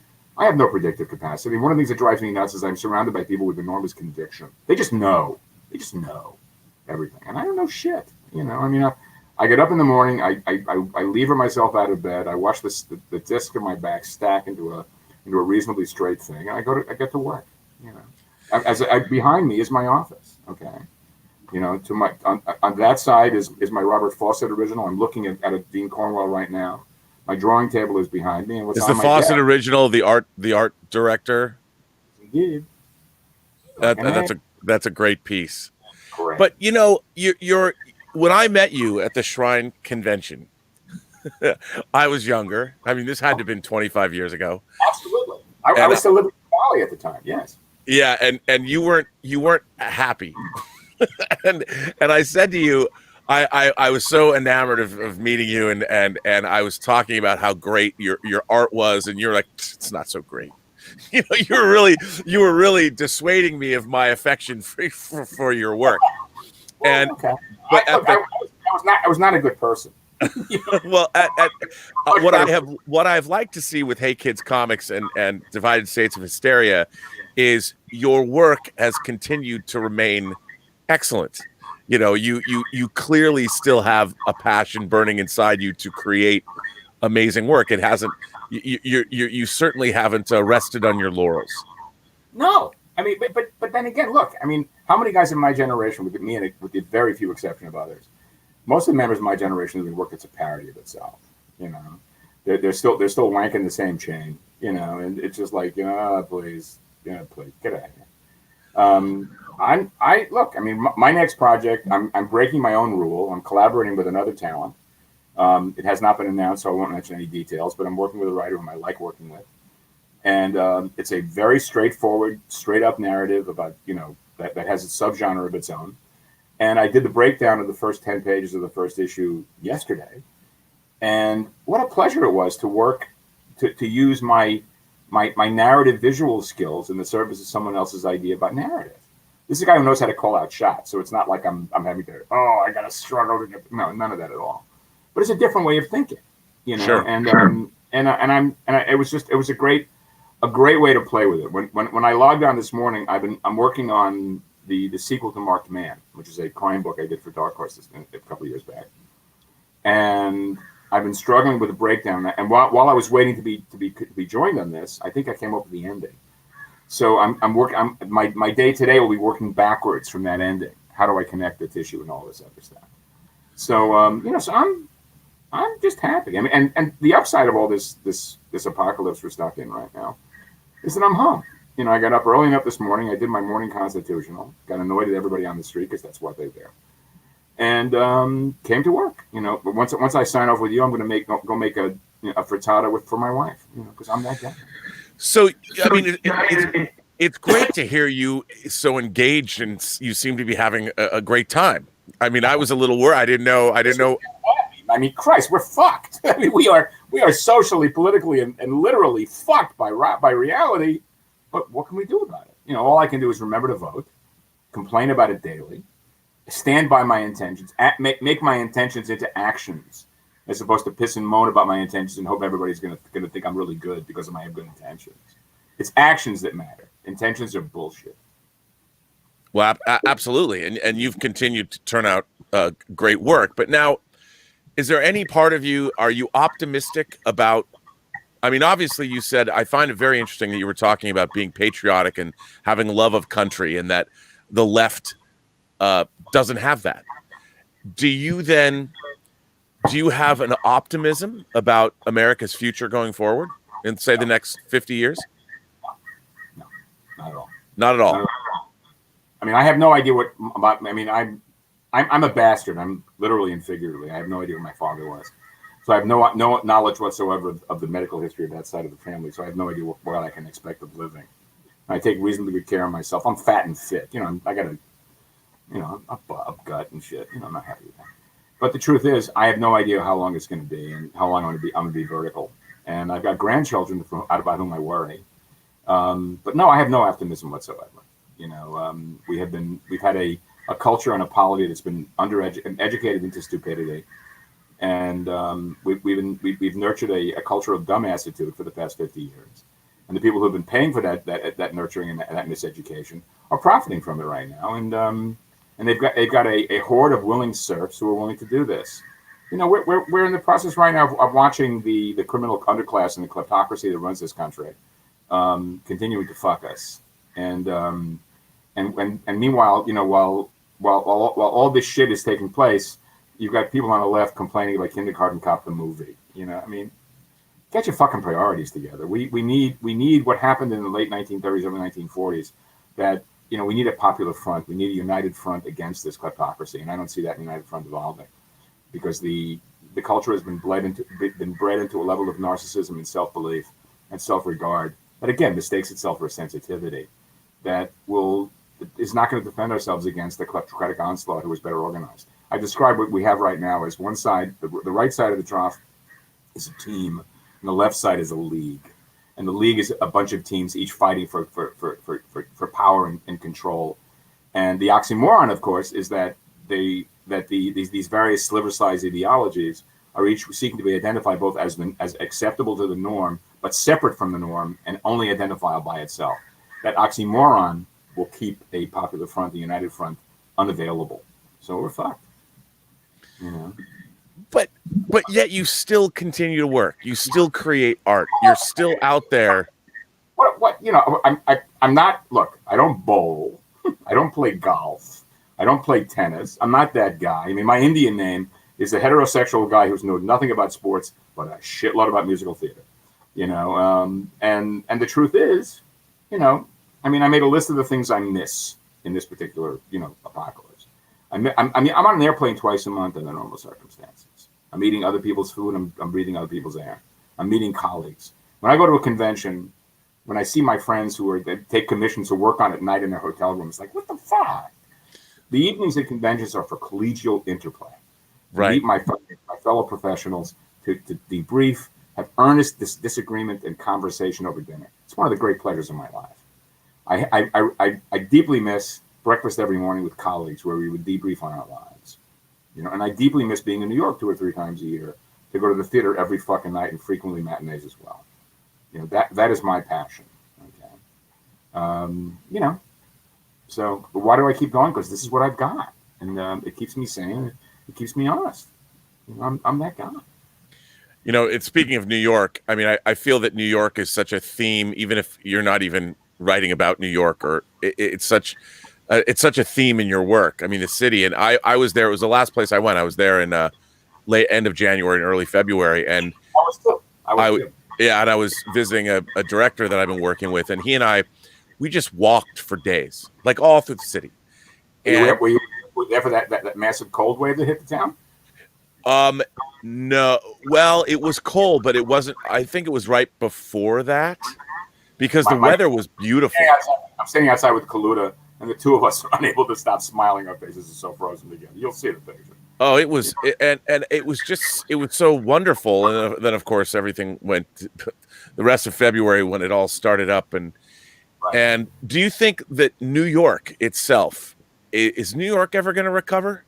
have no predictive capacity. One of the things that drives me nuts is I'm surrounded by people with enormous conviction. They just know everything, and I don't know shit. You know, I mean, I get up in the morning, I lever myself out of bed, I watch the disc of my back stack into a reasonably straight thing, and I get to work. You know, behind me is my office. Okay, you know, to my on that side is my Robert Fawcett original. I'm looking at a Dean Cornwell right now. My drawing table is behind me, and what's Is on the my Fawcett desk? original the art director? Indeed. Like That's a great piece. correct. But you know, you're when I met you at the Shrine Convention, I was younger. I mean, this had to have been 25 years ago. Absolutely. I was still living in the Valley at the time. Yes. Yeah, and you weren't happy. and I said to you, I was so enamored of meeting you, and I was talking about how great your art was, and you're like, it's not so great. You know, you were really dissuading me of my affection for your work. And okay. but I was not a good person. well, what I've liked to see with Hey Kids Comics and Divided States of Hysteria is your work has continued to remain excellent. You know, you clearly still have a passion burning inside you to create amazing work. It hasn't. You certainly haven't rested on your laurels. No, I mean, but then again, look. I mean, how many guys in my generation, with me and with the very few exception of others, most of the members of my generation have work that's a parody of itself. You know, they're still wanking the same chain. You know, and it's just like, please, please get out of here. I look. I mean, my next project, I'm breaking my own rule. I'm collaborating with another talent. It has not been announced, so I won't mention any details. But I'm working with a writer whom I like working with, and it's a very straightforward, straight up narrative about that has a subgenre of its own. And I did the breakdown of the first 10 pages of the first issue yesterday, and what a pleasure it was to work to use my narrative visual skills in the service of someone else's idea about narrative. This is a guy who knows how to call out shots, so it's not like I'm having to I got to struggle to get none of that at all. But it's a different way of thinking, Sure. And it was a great way to play with it. When I logged on this morning, I'm working on the sequel to Marked Man, which is a crime book I did for Dark Horse a couple of years back, and I've been struggling with a breakdown. And while I was waiting to be joined on this, I think I came up with the ending. So my day today will be working backwards from that ending. How do I connect the tissue and all this other stuff? So so I'm just happy. I mean, and the upside of all this apocalypse we're stuck in right now is that I'm home. I got up early enough this morning. I did my morning constitutional. Got annoyed at everybody on the street because that's what they're there, and came to work. But once I sign off with you, I'm going to go make a frittata for my wife. Because I'm that guy. So I mean, it's great to hear you so engaged, and you seem to be having a great time. I mean, I was a little worried. I didn't know. I mean, Christ, we're fucked. I mean, we are socially, politically, and literally fucked by reality. But what can we do about it? All I can do is remember to vote, complain about it daily, stand by my intentions, make my intentions into actions, as opposed to piss and moan about my intentions and hope everybody's gonna think I'm really good because of my good intentions. It's actions that matter. Intentions are bullshit. Well, absolutely, and you've continued to turn out great work. But now, is there any part of you, are you optimistic about, I mean, obviously you said, I find it very interesting that you were talking about being patriotic and having love of country, and that the left doesn't have that. Do you have an optimism about America's future going forward in, say, the next 50 years? No, not at all. Not at all. Not at all. I mean, I have no idea what about. I mean, I'm a bastard. I'm literally and figuratively. I have no idea what my father was. So I have no knowledge whatsoever of the medical history of that side of the family. So I have no idea what I can expect of living. I take reasonably good care of myself. I'm fat and fit. You know, I got a gut and shit. You know, I'm not happy with that. But the truth is, I have no idea how long it's going to be and how long I'm going to be vertical. And I've got grandchildren about whom I worry. But no, I have no optimism whatsoever. You know, we've had a culture and a polity that's been educated into stupidity. And we've nurtured a culture of dumbassitude for the past 50 years. And the people who have been paying for that nurturing and that miseducation are profiting from it right now. And they've got a horde of willing serfs who are willing to do this. You know, we're in the process right now of watching the criminal underclass and the kleptocracy that runs this country continuing to fuck us. And meanwhile, you know, while all this shit is taking place, you've got people on the left complaining about Kindergarten Cop the movie. You know, I mean, get your fucking priorities together. We need what happened in the late 1930s, early 1940s. That, you know, we need a popular front. We need a united front against this kleptocracy, and I don't see that united front evolving, because the culture has been bred into a level of narcissism and self-belief and self-regard that, again, mistakes itself for sensitivity that is not going to defend ourselves against the kleptocratic onslaught who is better organized. I describe what we have right now as one side, the right side of the trough is a team, and the left side is a league. And the league is a bunch of teams, each fighting for power and control. And the oxymoron, of course, is that these various sliver-sized ideologies are each seeking to be identified both as acceptable to the norm, but separate from the norm and only identifiable by itself. That oxymoron will keep a popular front, the united front, unavailable. So we're fucked. You know. But yet you still continue to work. You still create art. You're still out there. What you know? I'm not. Look, I don't bowl. I don't play golf. I don't play tennis. I'm not that guy. I mean, my Indian name is a heterosexual guy who's knows nothing about sports, but a shitload about musical theater. You know, and the truth is, you know, I mean, I made a list of the things I miss in this particular, you know, apocalypse. I'm on an airplane twice a month under normal circumstances. I'm eating other people's food. I'm breathing other people's air. I'm meeting colleagues. When I go to a convention, when I see my friends that take commissions to work on at night in their hotel room, it's like, what the fuck? The evenings at conventions are for collegial interplay. Right. Meet my fellow professionals to debrief, have earnest disagreement and conversation over dinner. It's one of the great pleasures of my life. I deeply miss breakfast every morning with colleagues where we would debrief on our lives. You know, and I deeply miss being in New York 2 or 3 times a year to go to the theater every fucking night and frequently matinees as well. You know, that is my passion. Okay. You know, so but why do I keep going? Because this is what I've got, and it keeps me sane. It keeps me honest. You know, I'm that guy. You know, it's speaking of New York. I mean, I feel that New York is such a theme, even if you're not even writing about New York, or it's such a theme in your work. I mean, the city, and I was there. It was the last place I went. I was there in late end of January and early February, and I was too. Yeah, and I was visiting a director that I've been working with, and he and I, we just walked for days, like all through the city. And were you there for that massive cold wave that hit the town? No. Well, it was cold, but it wasn't. I think it was right before that, because the weather was beautiful. I'm standing outside with Kaluta, and the two of us are unable to stop smiling. Our faces are so frozen together. You'll see the picture. Oh, it was, and it was so wonderful. And then, of course, everything went the rest of February when it all started up. And right. And do you think that New York itself, is New York ever going to recover?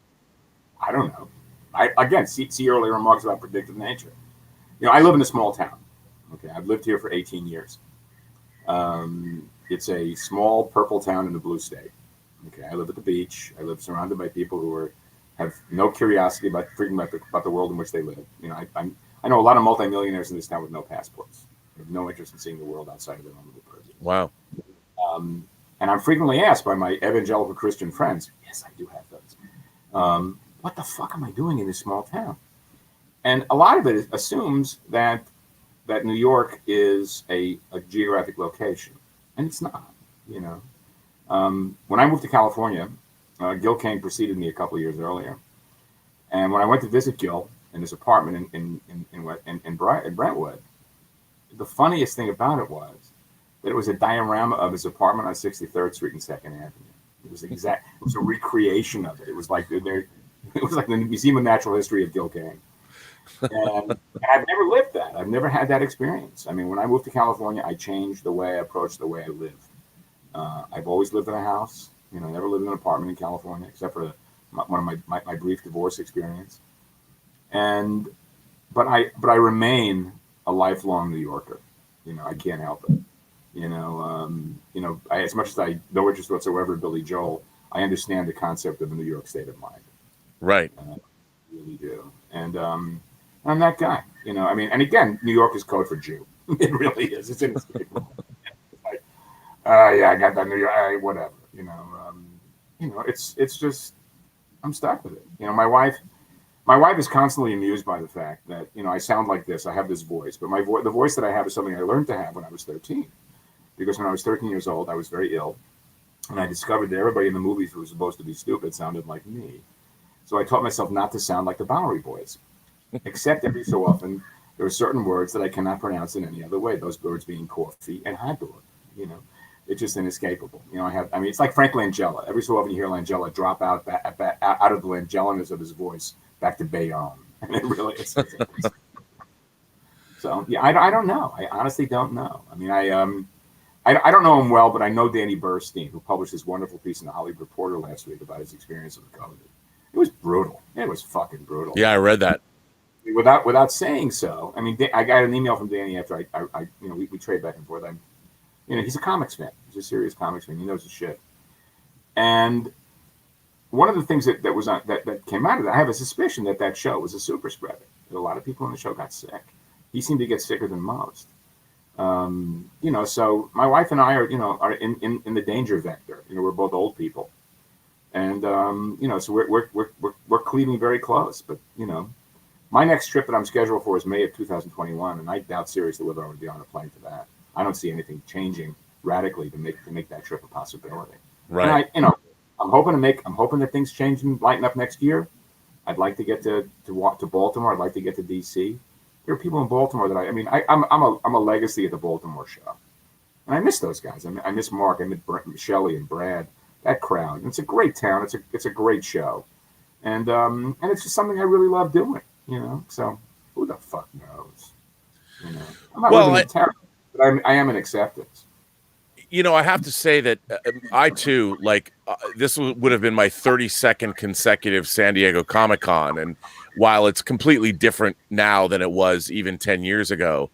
I don't know. I see earlier remarks about predictive nature. You know, I live in a small town. Okay, I've lived here for 18 years. It's a small purple town in the blue state. Okay, I live at the beach. I live surrounded by people who have no curiosity about freaking about the world in which they live. You know, I know a lot of multimillionaires in this town with no passports. They have no interest in seeing the world outside of their own little purview. Wow. And I'm frequently asked by my evangelical Christian friends, yes, I do have those. What the fuck am I doing in this small town? And a lot of it assumes that New York is a geographic location, and it's not. You know, when I moved to California, Gil Kane preceded me a couple of years earlier, and when I went to visit Gil in his apartment in Brentwood, the funniest thing about it was that it was a diorama of his apartment on 63rd Street and 2nd Avenue. It was a recreation of it. It was like the Museum of Natural History of Gil Kane. And I've never lived that. I've never had that experience. I mean, when I moved to California, I changed the way I approach the way I live. I've always lived in a house. You know, never lived in an apartment in California, except for one of my brief divorce experience. But I remain a lifelong New Yorker. You know, I can't help it. You know, as much as I no interest whatsoever in Billy Joel, I understand the concept of a New York state of mind. Right. I really do. And I'm that guy. You know, I mean, and again, New York is code for Jew. It really is. It's inescapable. It's like, yeah, I got that New York, whatever. You know, it's just, I'm stuck with it. You know, my wife is constantly amused by the fact that, you know, I sound like this. I have this voice, but the voice that I have is something I learned to have when I was 13. Because when I was 13 years old, I was very ill, and I discovered that everybody in the movies who was supposed to be stupid sounded like me. So I taught myself not to sound like the Bowery Boys, except every so often there are certain words that I cannot pronounce in any other way. Those words being coffee and hot dog. You know, it's just inescapable. You know, I mean, it's like Frank Langella. Every so often you hear Langella drop out of the Langellaness of his voice back to Bayonne, and it really is. So yeah, I don't know. I honestly don't know. I mean, I don't know him well, but I know Danny Burstein, who published this wonderful piece in the Hollywood Reporter last week about his experience with COVID. It was brutal. It was fucking brutal. Yeah, I read that. Without saying so, I mean, I got an email from Danny after I you know, we trade back and forth. You know, he's a comics fan. He's a serious comics fan. He knows his shit. And one of the things that came out of that, I have a suspicion that show was a super spreader. That a lot of people on the show got sick. He seemed to get sicker than most. You know, so my wife and I are in the danger vector. You know, we're both old people, and you know, so we're cleaving very close. But you know, my next trip that I'm scheduled for is May of 2021, and I doubt seriously whether I'm going to be on a plane for that. I don't see anything changing radically to make that trip a possibility. Right. And I'm hoping that things change and lighten up next year. I'd like to get to walk to Baltimore. I'd like to get to DC. There are people in Baltimore that I'm a legacy of the Baltimore show, and I miss those guys. I miss Mark. I miss Shelley and Brad. That crowd. And it's a great town. It's a great show, and it's just something I really love doing. You know, so who the fuck knows? You know, I'm not living in terror, but I am in acceptance. You know, I have to say that I too, like, this would have been my 32nd consecutive San Diego Comic-Con, and while it's completely different now than it was even 10 years ago,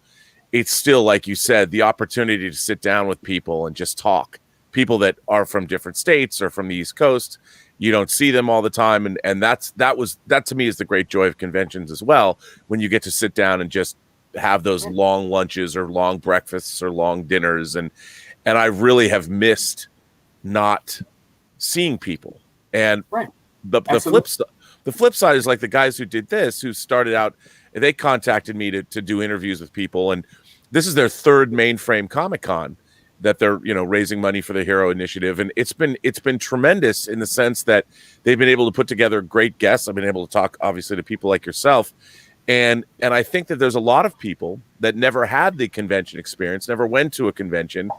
it's still, like you said, the opportunity to sit down with people and just talk. People that are from different states or from the East Coast, you don't see them all the time, and that to me is the great joy of conventions as well, when you get to sit down and just have those long lunches or long breakfasts or long dinners, and I really have missed not seeing people. And the flip side is, like, the guys who did this, who started out, they contacted me to do interviews with people, and this is their third Mainframe Comic-Con that they're, you know, raising money for the Hero Initiative, and it's been tremendous in the sense that they've been able to put together great guests. I've been able to talk, obviously, to people like yourself, and I think that there's a lot of people that never had the convention experience, never went to a convention,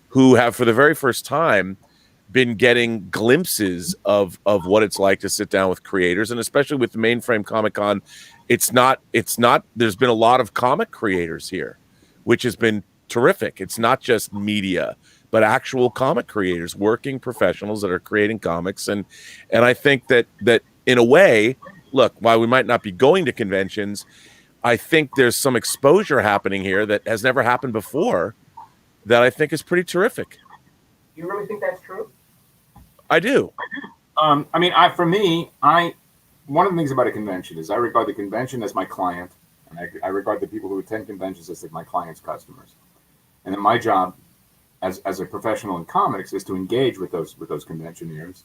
who have, for the very first time, been getting glimpses of what it's like to sit down with creators. And especially with the Mainframe Comic-Con, it's not there's been a lot of comic creators here, which has been terrific. It's not just media, but actual comic creators, working professionals that are creating comics. And I think that in a way, look, while we might not be going to conventions, I think there's some exposure happening here that has never happened before, that I think is pretty terrific. You really think that's true? I do. I mean, for me, one of the things about a convention is I regard the convention as my client, and I regard the people who attend conventions as my clients' customers. And then my job as a professional in comics is to engage with those conventioneers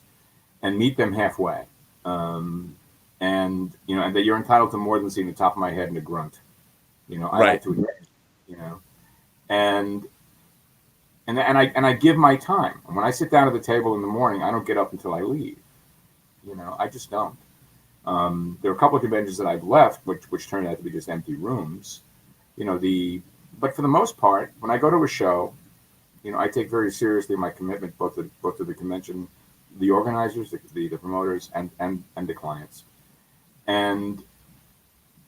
and meet them halfway. And and that you're entitled to more than seeing the top of my head and a grunt. I like to engage. And I give my time. And when I sit down at the table in the morning, I don't get up until I leave. I just don't. There are a couple of conventions that I've left, which turned out to be just empty rooms. But for the most part, when I go to a show, I take very seriously my commitment both to the convention, the organizers, the promoters, and the clients. And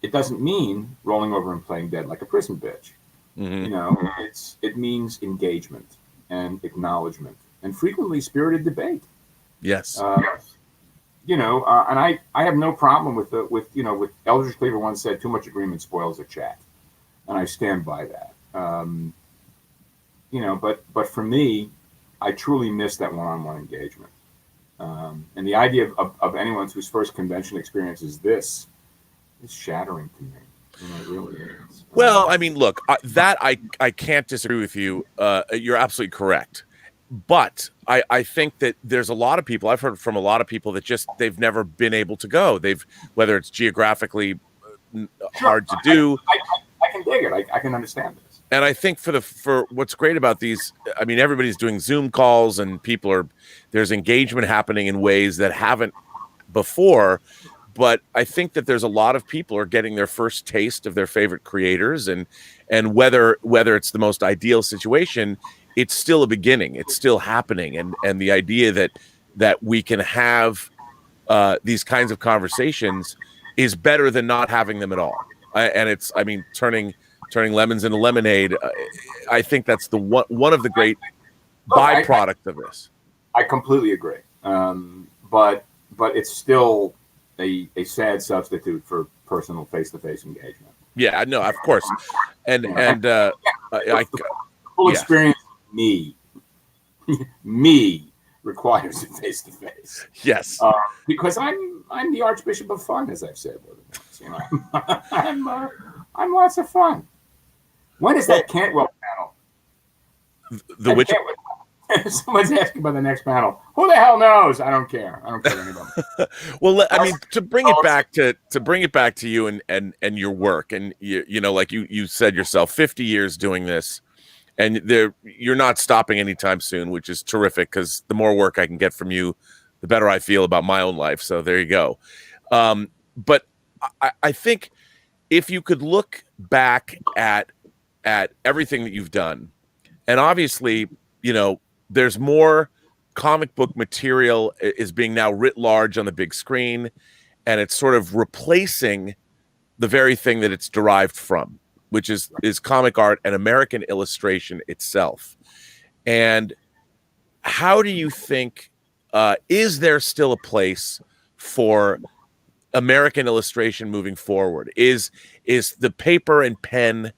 it doesn't mean rolling over and playing dead like a prison bitch. Mm-hmm. It means engagement and acknowledgement and frequently spirited debate. Yes. And I have no problem with Eldridge Cleaver once said, "Too much agreement spoils a chat," and I stand by that. But for me, I truly miss that one-on-one engagement. And the idea of anyone whose first convention experience is this is shattering to me. It really is. Well, I mean, look, that I can't disagree with you. You're absolutely correct. But I think that there's a lot of people, I've heard from a lot of people that they've never been able to go. Whether it's geographically hard to do. I can dig it. I can understand this. And I think for what's great about these, I mean, everybody's doing Zoom calls and there's engagement happening in ways that haven't before. But I think that there's a lot of people are getting their first taste of their favorite creators, and whether it's the most ideal situation, it's still a beginning. It's still happening, and the idea that we can have these kinds of conversations is better than not having them at all. Turning lemons into lemonade. I think that's one of the great byproduct of this. I completely agree, but it's still a sad substitute for personal face-to-face engagement. Yeah, no, of course, and full experience. Me requires a face-to-face. Yes, because I'm the Archbishop of Fun, as I've said. I'm lots of fun. When is that Cantwell panel? Someone's asking about the next panel. Who the hell knows? I don't care. I don't care anybody. Well, I mean, to bring it back to you and your work, and like you said yourself, 50 years doing this, and you're not stopping anytime soon, which is terrific, because the more work I can get from you, the better I feel about my own life. So there you go. But I think if you could look back at everything that you've done, and obviously, there's more comic book material is being now writ large on the big screen, and it's sort of replacing the very thing that it's derived from, which is comic art and American illustration itself. And how do you think, is there still a place for American illustration moving forward? Is the paper and pen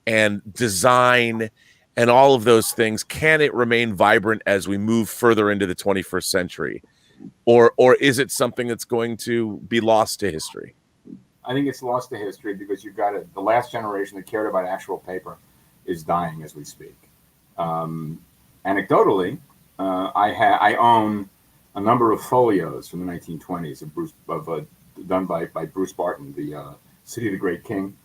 and design and all of those things, can it remain vibrant as we move further into the 21st century? Or is it something that's going to be lost to history? I think it's lost to history because the last generation that cared about actual paper is dying as we speak. Anecdotally, I own a number of folios from the 1920s done by Bruce Barton, the City of the Great King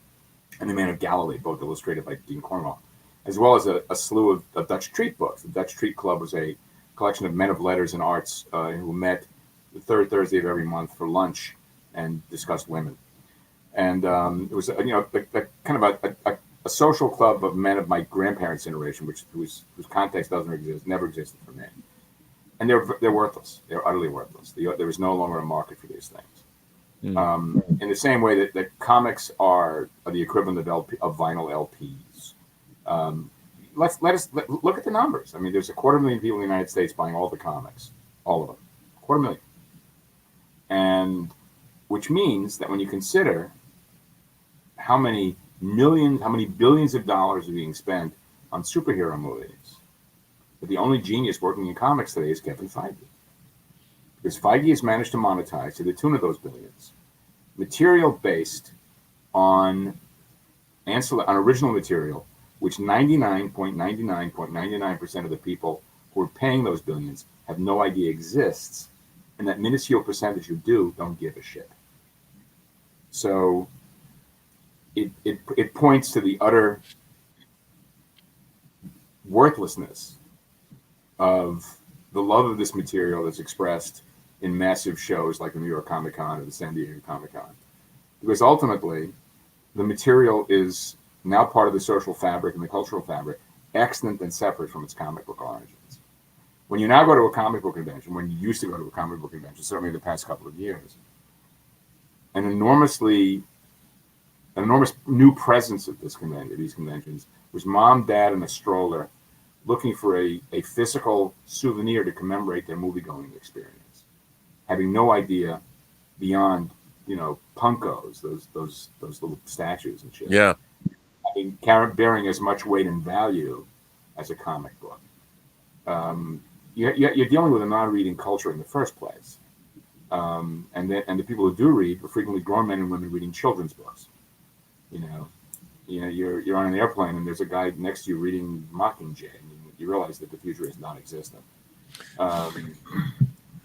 and the Man of Galilee, both illustrated by Dean Cornwell, as well as a slew of Dutch Treat books. The Dutch Treat Club was a collection of men of letters and arts who met the third Thursday of every month for lunch and discussed women. And it was kind of a social club of men of my grandparents' generation, whose context never existed for me. And they're worthless. They're utterly worthless. There is no longer a market for these things. In the same way that comics are the equivalent of vinyl LPs. Let us look at the numbers. I mean, there's 250,000 people in the United States buying all the comics, all of them, 250,000, and which means that when you consider how many billions of dollars are being spent on superhero movies, that the only genius working in comics today is Kevin Feige, because Feige has managed to monetize to the tune of those billions material based on original material, which 99.99.99% of the people who are paying those billions have no idea exists, and that minuscule percentage who do don't give a shit. So it points to the utter worthlessness of the love of this material that's expressed in massive shows like the New York Comic Con or the San Diego Comic Con. Because ultimately, the material is now part of the social fabric and the cultural fabric, extant and separate from its comic book origins. When you now go to a comic book convention, when you used to go to a comic book convention, certainly the past couple of years, an enormous new presence at these conventions was mom, dad, and a stroller looking for a physical souvenir to commemorate their movie-going experience, having no idea beyond, Punkos, those little statues and shit. Yeah. Bearing as much weight and value as a comic book. You're dealing with a non-reading culture in the first place. And the people who do read are frequently grown men and women reading children's books. You're on an airplane and there's a guy next to you reading Mockingjay, and you realize that the future is non-existent. Come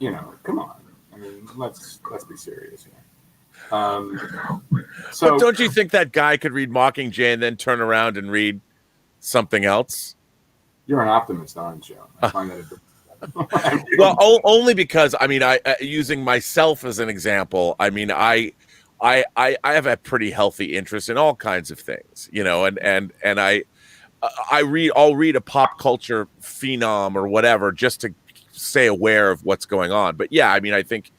on. I mean, let's be serious here. But don't you think that guy could read Mockingjay and then turn around and read something else? You're an optimist, aren't you? I find that well, only because I using myself as an example. I mean, I have a pretty healthy interest in all kinds of things, and I'll read a pop culture phenom or whatever just to stay aware of what's going on. But yeah, I mean, I think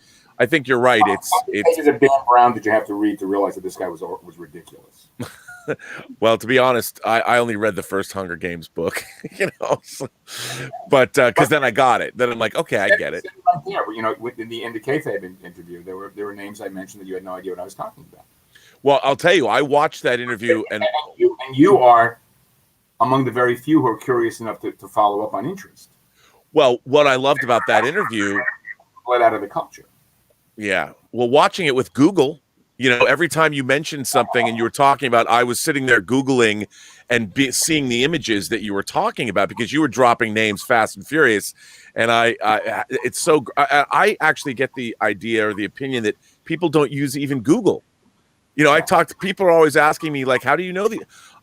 you're right. It's pages of Dan Brown that you have to read to realize that this guy was ridiculous. Well, to be honest, I only read the first Hunger Games book, but because then I got it. Then I'm like, okay, I get it. Right there, but in the kayfabe interview, there were names I mentioned that you had no idea what I was talking about. Well, I'll tell you, I watched that interview, and you are among the very few who are curious enough to follow up on interest. Well, what I loved about that interview, let out of the culture. Yeah. Well, watching it with Google, every time you mentioned something and you were talking about, I was sitting there Googling and seeing the images that you were talking about because you were dropping names fast and furious. And I actually get the idea or the opinion that people don't use even Google. I talk to people are always asking me, like, how do you know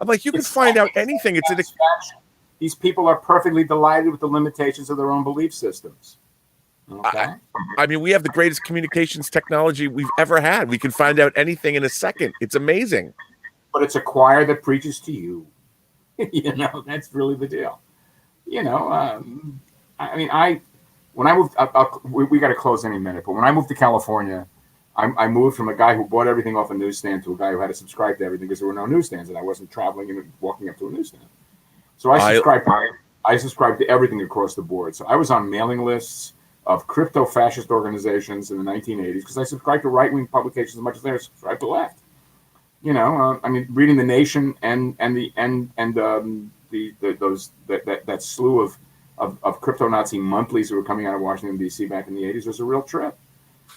I'm like, you can find out anything. These people are perfectly delighted with the limitations of their own belief systems. Okay. I mean, we have the greatest communications technology we've ever had. We can find out anything in a second. It's amazing. But it's a choir that preaches to you. That's really the deal. When I moved, we got to close any minute, but when I moved to California, I moved from a guy who bought everything off a newsstand to a guy who had to subscribe to everything because there were no newsstands and I wasn't traveling and walking up to a newsstand. So I subscribed to everything across the board. So I was on mailing lists of crypto-fascist organizations in the 1980s because I subscribed to right-wing publications as much as they subscribed to left. Reading The Nation and that slew of crypto-Nazi monthlies that were coming out of Washington D.C. back in the 80s was a real trip.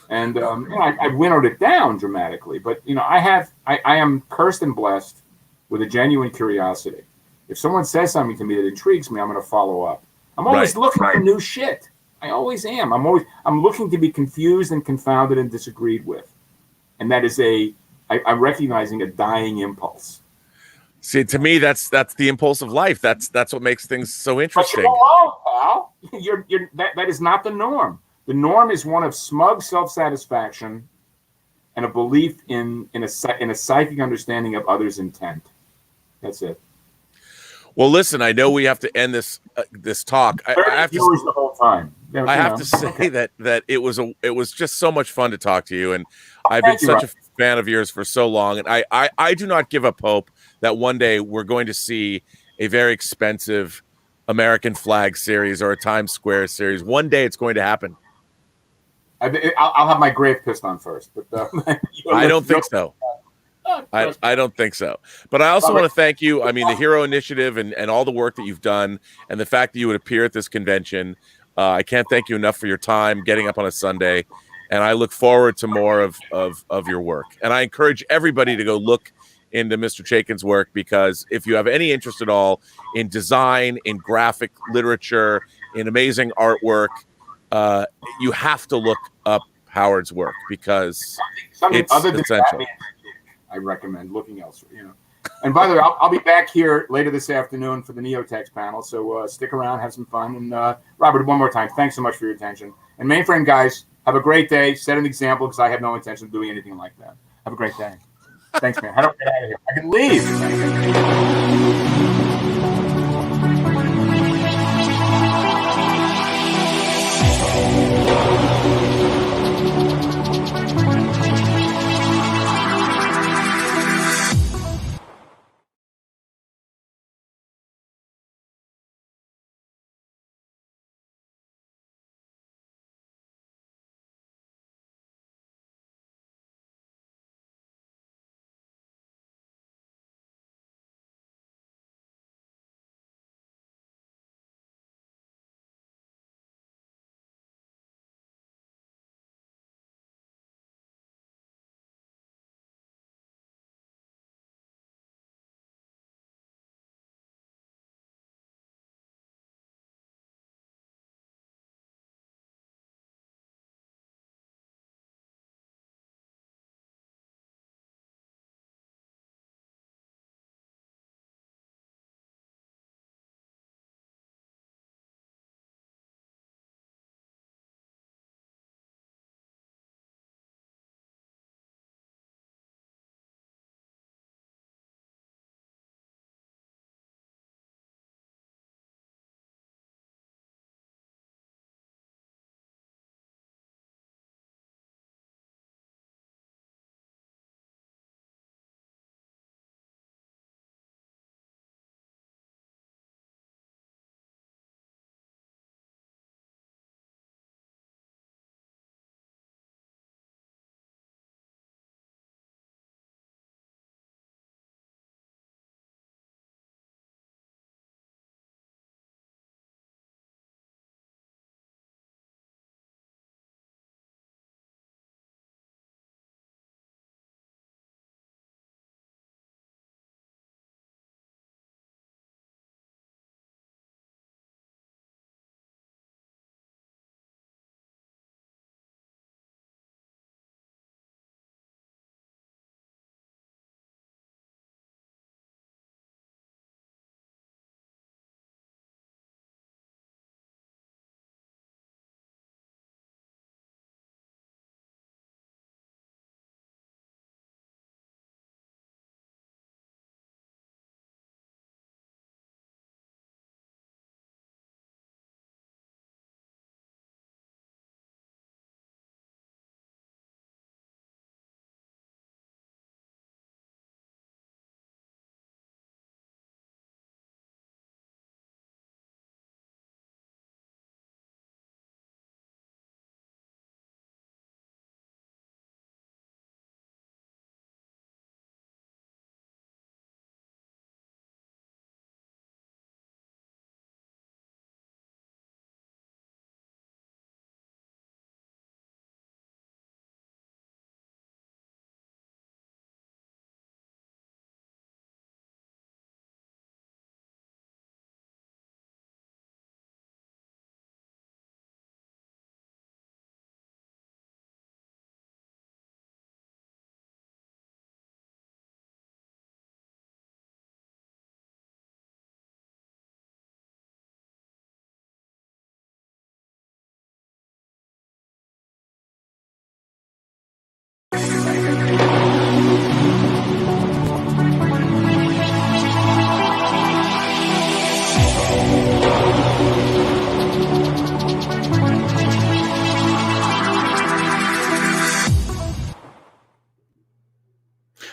And I winnowed it down dramatically, but I am cursed and blessed with a genuine curiosity. If someone says something to me that intrigues me, I'm going to follow up. I'm always looking for new shit. I always am. I'm looking to be confused and confounded and disagreed with. And that is I'm recognizing a dying impulse. See, to me, that's the impulse of life. That's what makes things so interesting. But pal. That is not the norm. The norm is one of smug self-satisfaction and a belief in a psychic understanding of others' intent. That's it. Well, listen, I know we have to end this talk. I have to the whole time. I have to say that it was just so much fun to talk to you, and I've been such a fan of yours for so long, and I do not give up hope that one day we're going to see a very expensive American flag series or a Times Square series. One day it's going to happen. I'll have my grave pissed on first, but I don't think so. I don't think so. But I also want to thank you. I mean, the Hero Initiative and all the work that you've done and the fact that you would appear at this convention. I can't thank you enough for your time, getting up on a Sunday and I look forward to more of your work. And I encourage everybody to go look into Mr. Chaikin's work, because if you have any interest at all in design, in graphic literature, in amazing artwork, you have to look up Howard's work, because something it's other than essential. Batman, I recommend looking elsewhere. And by the way, I'll be back here later this afternoon for the Neotex panel, so stick around, have some fun. And Robert, one more time, thanks so much for your attention. And Mainframe guys, have a great day. Set an example, because I have no intention of doing anything like that. Have a great day. Thanks, man. How do I get out of here? I can leave.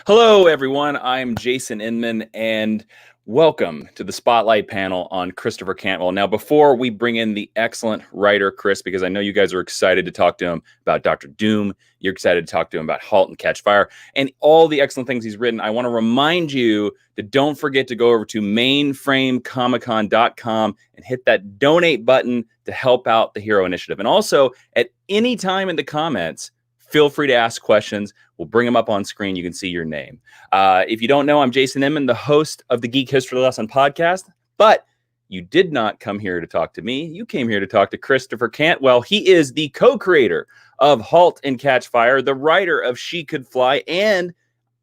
Hello, everyone. I'm Jason Inman, and welcome to the Spotlight panel on Christopher Cantwell. Now, before we bring in the excellent writer, Chris, because I know you guys are excited to talk to him about Dr. Doom, you're excited to talk to him about Halt and Catch Fire, and all the excellent things he's written, I want to remind you to don't forget to go over to mainframecomiccon.com and hit that donate button to help out the Hero Initiative. And also, at any time in the comments, feel free to ask questions. We'll bring them up on screen. You can see your name. If you don't know, I'm Jason Inman, the host of the Geek History Lesson podcast. But you did not come here to talk to me. You came here to talk to Christopher Cantwell. He is the co-creator of Halt and Catch Fire, the writer of She Could Fly, and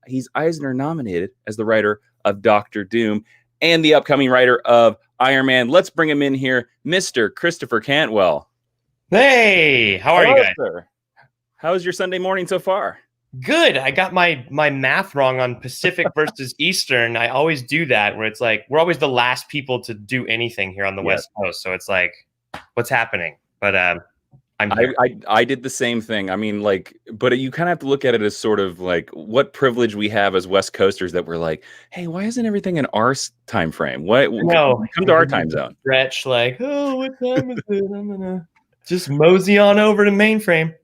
he's Eisner nominated as the writer of Dr. Doom and the upcoming writer of Iron Man. Let's bring him in here, Mr. Christopher Cantwell. Hey, how are you guys? Sir. How's your Sunday morning so far? Good. I got my math wrong on Pacific versus Eastern. I always do that where it's like we're always the last people to do anything here on the West Coast. So it's like, what's happening? But I did the same thing. I mean, like, but you kind of have to look at it as sort of like what privilege we have as West Coasters that we're like, hey, why isn't everything in our time frame? What? No, come to our time zone. Stretch like, oh, what time is it? I'm gonna just mosey on over to Mainframe.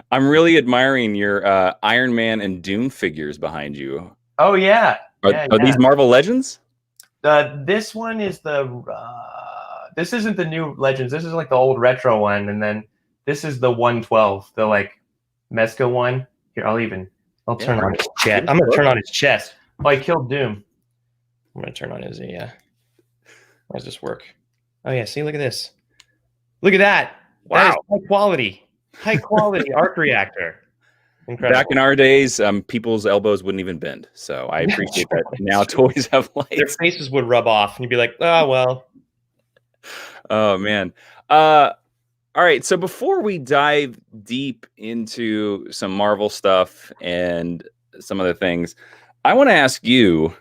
I'm really admiring your Iron Man and Doom figures behind you. Oh yeah. Are these Marvel Legends? This one is this isn't the new Legends. This is like the old retro one, and then this is the 112, the like Mezco one. Here, I'll turn on his chest. I'm gonna turn on his chest. Oh, I killed Doom. I'm gonna turn on his How does this work? Oh yeah, see, look at this. Look at that. Wow. That is high quality arc reactor. Incredible. Back in our days, people's elbows wouldn't even bend. So I appreciate that. Now toys have lights. Their faces would rub off, and you'd be like, "Oh well." Oh man. All right. So before we dive deep into some Marvel stuff and some other things, I want to ask you: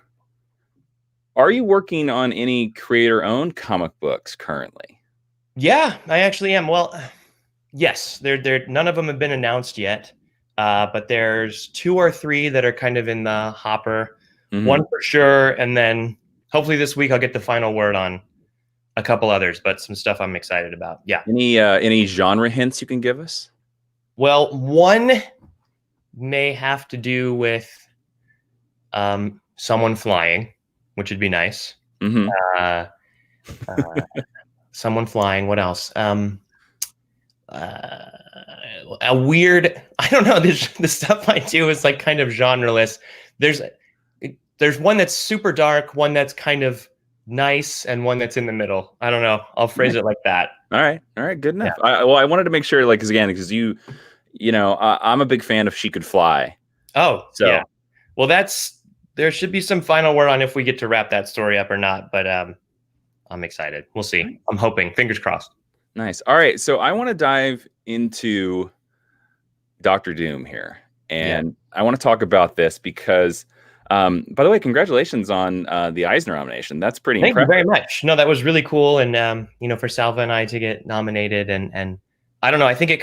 are you working on any creator-owned comic books currently? Yeah, I actually am. Well, yes. None of them have been announced yet. But there's 2 or 3 that are kind of in the hopper. Mm-hmm. One for sure, and then hopefully this week I'll get the final word on a couple others, but some stuff I'm excited about. Yeah. Any genre hints you can give us? Well, one may have to do with someone flying, which would be nice. Mm-hmm. Someone flying. What else? A weird, I don't know, the stuff I do is like kind of genreless. There's one that's super dark, one that's kind of nice, and one that's in the middle. I don't know. I'll phrase it like that. All right. Good enough. Yeah. I wanted to make sure, like, because you know, I'm a big fan of She Could Fly. Oh, so yeah. Well, there should be some final word on if we get to wrap that story up or not, but I'm excited. We'll see. I'm hoping. Fingers crossed. Nice. All right. So I want to dive into Dr. Doom here. And I want to talk about this because, by the way, congratulations on the Eisner nomination. That's pretty impressive. Thank you very much. No, that was really cool. And, for Salva and I to get nominated and I don't know, I think it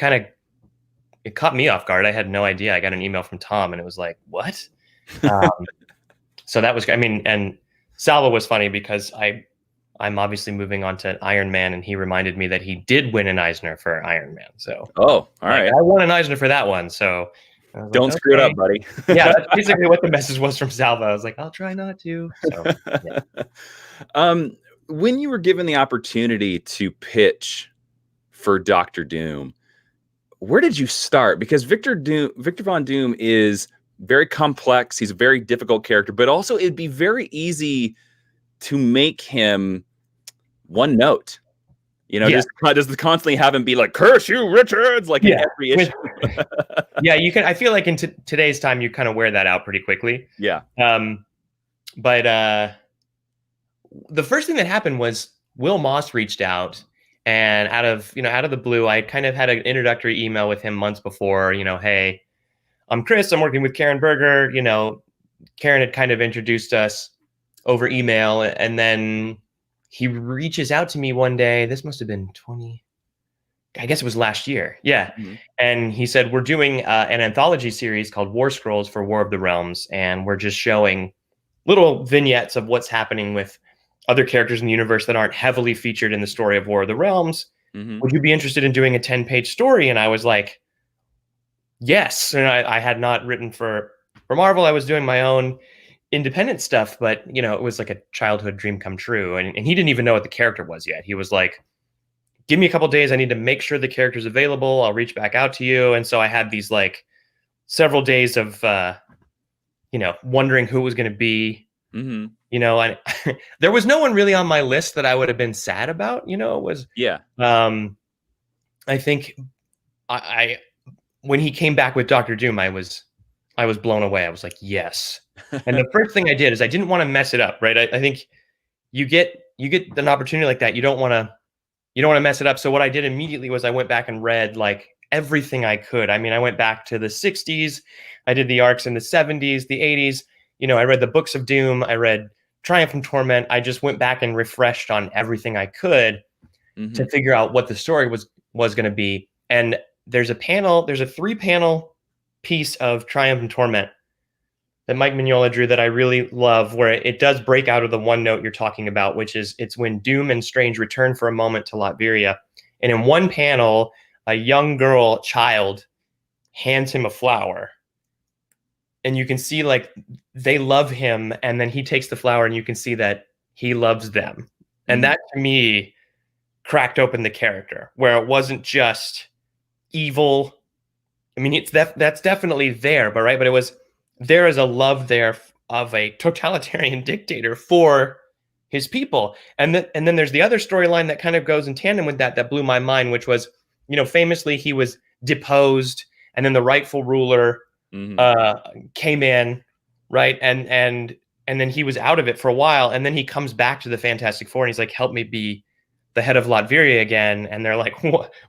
caught me off guard. I had no idea. I got an email from Tom and it was like, what? So that was, and Salva was funny because I'm obviously moving on to Iron Man, and he reminded me that he did win an Eisner for Iron Man. So, all right, I won an Eisner for that one. So, don't screw it up, buddy. Yeah, that's basically what the message was from Salva. I was like, I'll try not to. So, yeah. When you were given the opportunity to pitch for Dr. Doom, where did you start? Because Victor Von Doom is very complex. He's a very difficult character, but also it'd be very easy to make him one note, just constantly have him be like, curse you, Richards, like in every issue. Yeah, you can. I feel like in today's time, you kind of wear that out pretty quickly. Yeah. But the first thing that happened was Will Moss reached out, and out of the blue, I kind of had an introductory email with him months before. Hey, I'm Chris. I'm working with Karen Berger. Karen had kind of introduced us over email, and then he reaches out to me one day. This must have been I guess it was last year. Yeah. Mhm. And he said, we're doing an anthology series called War Scrolls for War of the Realms. And we're just showing little vignettes of what's happening with other characters in the universe that aren't heavily featured in the story of War of the Realms. Mhm. Would you be interested in doing a 10-page story? And I was like, yes. And I had not written for Marvel. I was doing my own independent stuff, but you know, it was like a childhood dream come true. And he didn't even know what the character was yet. He was like, give me a couple days. I need to make sure the character's available. I'll reach back out to you. And so I had these like several days of, you know, wondering who it was going to be, Mhm. you know, and there was no one really on my list that I would have been sad about, you know, it was, Yeah. I think I when he came back with Doctor Doom, I was blown away. I was like, yes. And the first thing I did is I didn't want to mess it up. Right. I think you get an opportunity like that. You don't want to mess it up. So what I did immediately was I went back and read like everything I could. I mean, I went back to the 60s. I did the arcs in the 70s, the 80s. You know, I read the books of Doom. I read Triumph and Torment. I just went back and refreshed on everything I could to figure out what the story was going to be. And there's a 3-panel piece of Triumph and Torment that Mike Mignola drew that I really love, where it does break out of the one note you're talking about, which is it's when Doom and Strange return for a moment to Latveria. And in one panel, a young child hands him a flower. And you can see like they love him, and then he takes the flower and you can see that he loves them. And that to me cracked open the character, where it wasn't just evil. I mean, that's definitely there, but it was there is a love there of a totalitarian dictator for his people. And then there's the other storyline that kind of goes in tandem with that blew my mind, which was, you know, famously he was deposed and then the rightful ruler came in, right? And then he was out of it for a while, and then he comes back to the Fantastic Four and he's like, help me be the head of Latveria again. And they're like,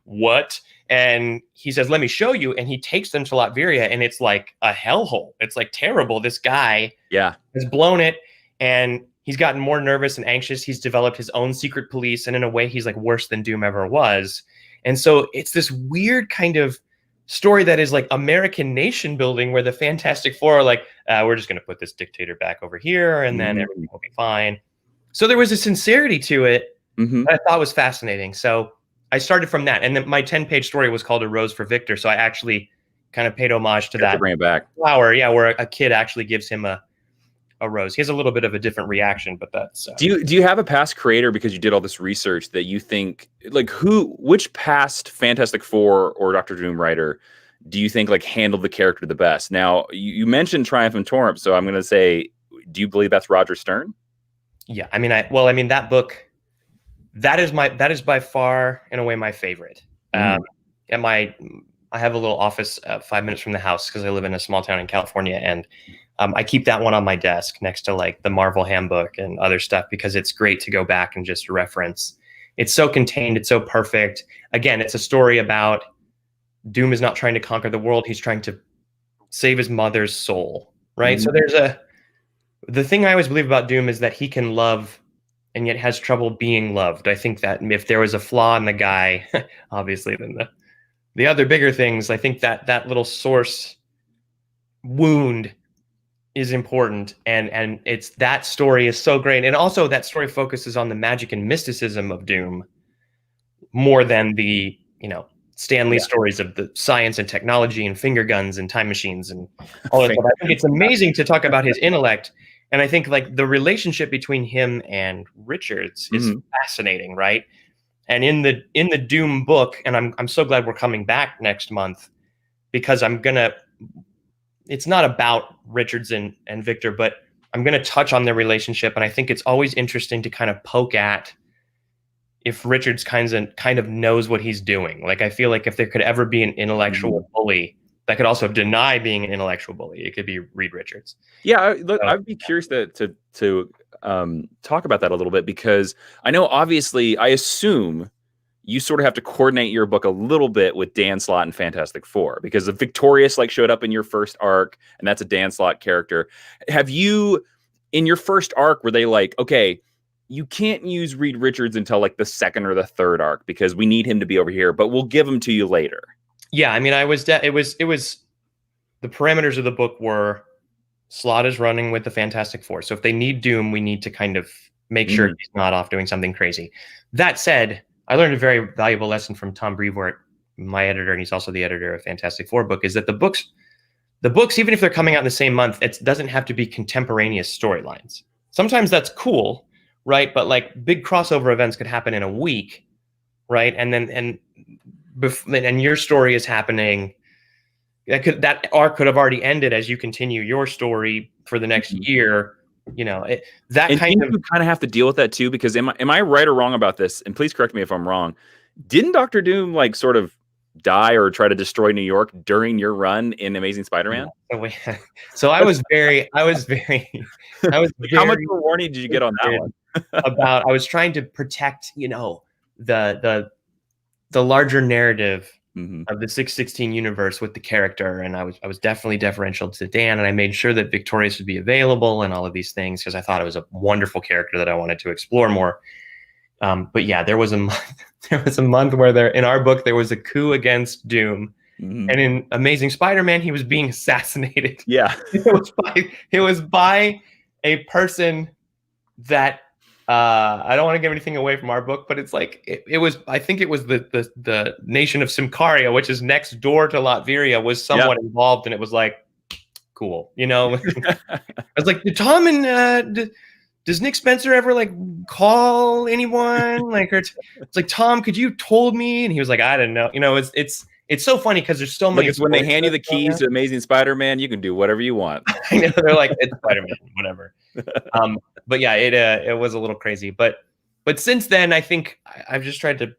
what? And he says, let me show you. And he takes them to Latveria, and it's like a hellhole. It's like terrible. This guy has blown it, and he's gotten more nervous and anxious. He's developed his own secret police, and in a way he's like worse than Doom ever was. And so it's this weird kind of story that is like American nation building, where the Fantastic Four are like, we're just going to put this dictator back over here, and then everything will be fine. So there was a sincerity to it that I thought was fascinating. So I started from that, and then my 10-page story was called A Rose for Victor. So I actually kind of paid homage to that. To bring it back. Flower, yeah, where a kid actually gives him a rose. He has a little bit of a different reaction, but that's. Do you have a past creator, because you did all this research, that you think like which past Fantastic Four or Doctor Doom writer do you think like handled the character the best? Now you mentioned Triumph and Torment, so I'm going to say, do you believe that's Roger Stern? Yeah, I mean, that book. That is by far, in a way, my favorite. I have a little office 5 minutes from the house because I live in a small town in California, and I keep that one on my desk next to like the Marvel Handbook and other stuff, because it's great to go back and just reference. It's so contained. It's so perfect. Again, it's a story about Doom is not trying to conquer the world. He's trying to save his mother's soul, right? So the thing I always believe about Doom is that he can love and yet has trouble being loved. I think that if there was a flaw in the guy, obviously, then the other bigger things, I think that little source wound is important. And it's that story is so great. And also that story focuses on the magic and mysticism of Doom more than the, you know, Stan Lee stories of the science and technology and finger guns and time machines and all that stuff. I think it's amazing to talk about his intellect. And I think like the relationship between him and Richards is fascinating, right? And in the Doom book, and I'm so glad we're coming back next month, because it's not about Richards and Victor, but I'm gonna touch on their relationship. And I think it's always interesting to kind of poke at if Richards kind of knows what he's doing. Like I feel like if there could ever be an intellectual bully that could also deny being an intellectual bully, it could be Reed Richards. Yeah, I'd be curious to talk about that a little bit, because I know, obviously, I assume you sort of have to coordinate your book a little bit with Dan Slott and Fantastic Four, because the Victorious like showed up in your first arc, and that's a Dan Slott character. Have you, in your first arc, were they like, okay, you can't use Reed Richards until like the second or the third arc because we need him to be over here, but we'll give him to you later. Yeah, I mean, it was the parameters of the book were Slott is running with the Fantastic Four. So if they need Doom, we need to kind of make sure he's not off doing something crazy. That said, I learned a very valuable lesson from Tom Brevoort, my editor, and he's also the editor of Fantastic Four book, is that the books, even if they're coming out in the same month, it doesn't have to be contemporaneous storylines. Sometimes that's cool, right? But like big crossover events could happen in a week, right? And your story is happening. That arc could have already ended as you continue your story for the next year. You know, you kind of have to deal with that too, because am I right or wrong about this? And please correct me if I'm wrong. Didn't Dr. Doom like sort of die or try to destroy New York during your run in Amazing Spider-Man? So I was very how much warning did you get on that one? I was trying to protect, the larger narrative of the 616 universe with the character, and I was definitely deferential to Dan, and I made sure that Victorious would be available and all of these things because I thought it was a wonderful character that I wanted to explore more. But yeah, there was a month where in our book there was a coup against Doom, and in Amazing Spider-Man he was being assassinated. Yeah, it was by a person that I don't want to give anything away from our book, but it's like it was. I think it was the nation of Simcaria, which is next door to Latveria, was somewhat involved, and it was like cool, I was like, did Tom and does Nick Spencer ever like call anyone? Like, or it's like, Tom, could you told me? And he was like, I don't know. It's so funny because there's so many. It's when they hand you the keys to Amazing Spider-Man, you can do whatever you want. I know, they're like, it's Spider-Man, whatever. But yeah, it was a little crazy. But since then, I think I've just tried to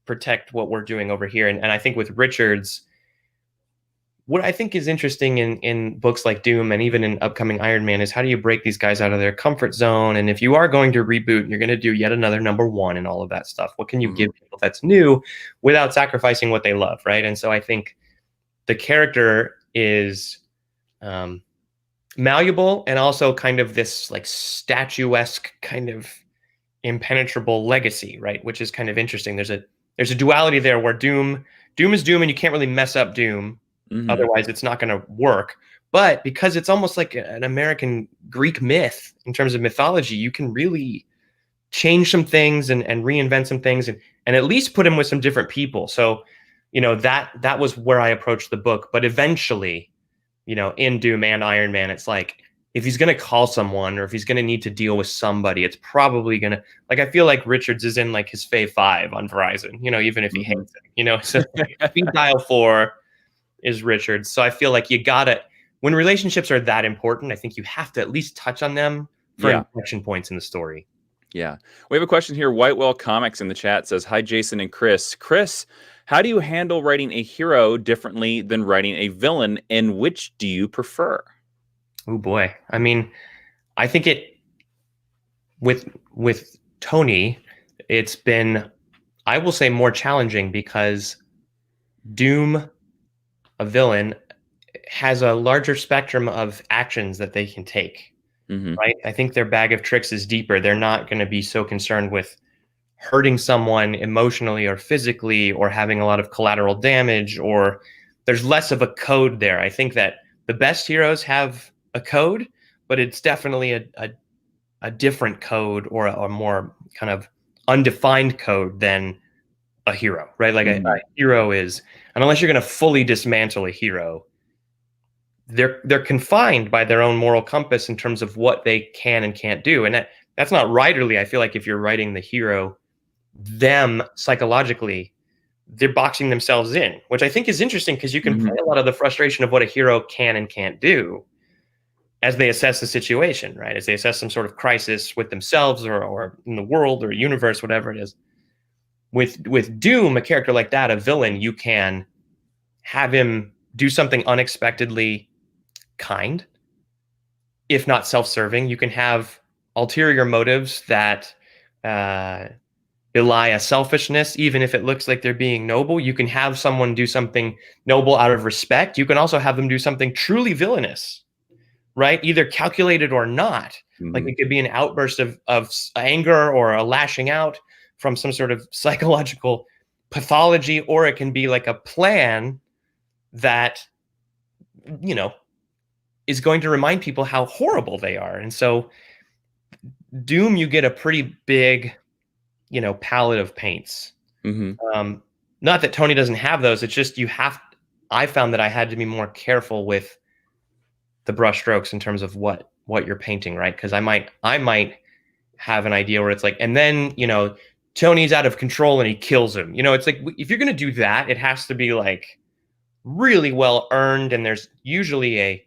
protect what we're doing over here. And I think with Richards, what I think is interesting in books like Doom and even in upcoming Iron Man is how do you break these guys out of their comfort zone? And if you are going to reboot, you're going to do yet another #1 and all of that stuff. What can you give people that's new without sacrificing what they love, right? And so I think the character is malleable and also kind of this like statuesque kind of impenetrable legacy, right? Which is kind of interesting. There's a duality there where Doom is Doom and you can't really mess up Doom. Otherwise, it's not going to work. But because it's almost like an American Greek myth in terms of mythology, you can really change some things and reinvent some things and at least put him with some different people. So, that was where I approached the book. But eventually, in Doom and Iron Man, it's like if he's going to call someone or if he's going to need to deal with somebody, it's probably going to I feel like Richards is in like his Fave 5 on Verizon, even if he hates it, so if he dial 4 is Richards. So I feel like you gotta, when relationships are that important, I think you have to at least touch on them for inflection points in the story. Yeah. We have a question here. Whitewell Comics in the chat says, hi, Jason and Chris. Chris, how do you handle writing a hero differently than writing a villain, and which do you prefer? Oh boy. I mean, I think with Tony, it's been, I will say, more challenging because Doom, a villain, has a larger spectrum of actions that they can take, right? I think their bag of tricks is deeper. They're not going to be so concerned with hurting someone emotionally or physically or having a lot of collateral damage, or there's less of a code there. I think that the best heroes have a code, but it's definitely a different code or a more kind of undefined code than a hero, right? Like a hero is, and unless you're going to fully dismantle a hero, they're confined by their own moral compass in terms of what they can and can't do. And that's not writerly. I feel like if you're writing the hero, them psychologically, they're boxing themselves in, which I think is interesting because you can play a lot of the frustration of what a hero can and can't do as they assess the situation, right? As they assess some sort of crisis with themselves or in the world or universe, whatever it is. With Doom, a character like that, a villain, you can have him do something unexpectedly kind, if not self-serving. You can have ulterior motives that belie a selfishness, even if it looks like they're being noble. You can have someone do something noble out of respect. You can also have them do something truly villainous, right? Either calculated or not. Like it could be an outburst of anger or a lashing out from some sort of psychological pathology, or it can be like a plan that, you know, is going to remind people how horrible they are. And so Doom, you get a pretty big, you know, palette of paints. Not that Tony doesn't have those. It's just I found that I had to be more careful with the brush strokes in terms of what you're painting, right? Because I might have an idea where it's like, and then, you know, Tony's out of control and he kills him. You know, it's like, if you're going to do that, it has to be like really well earned. And there's usually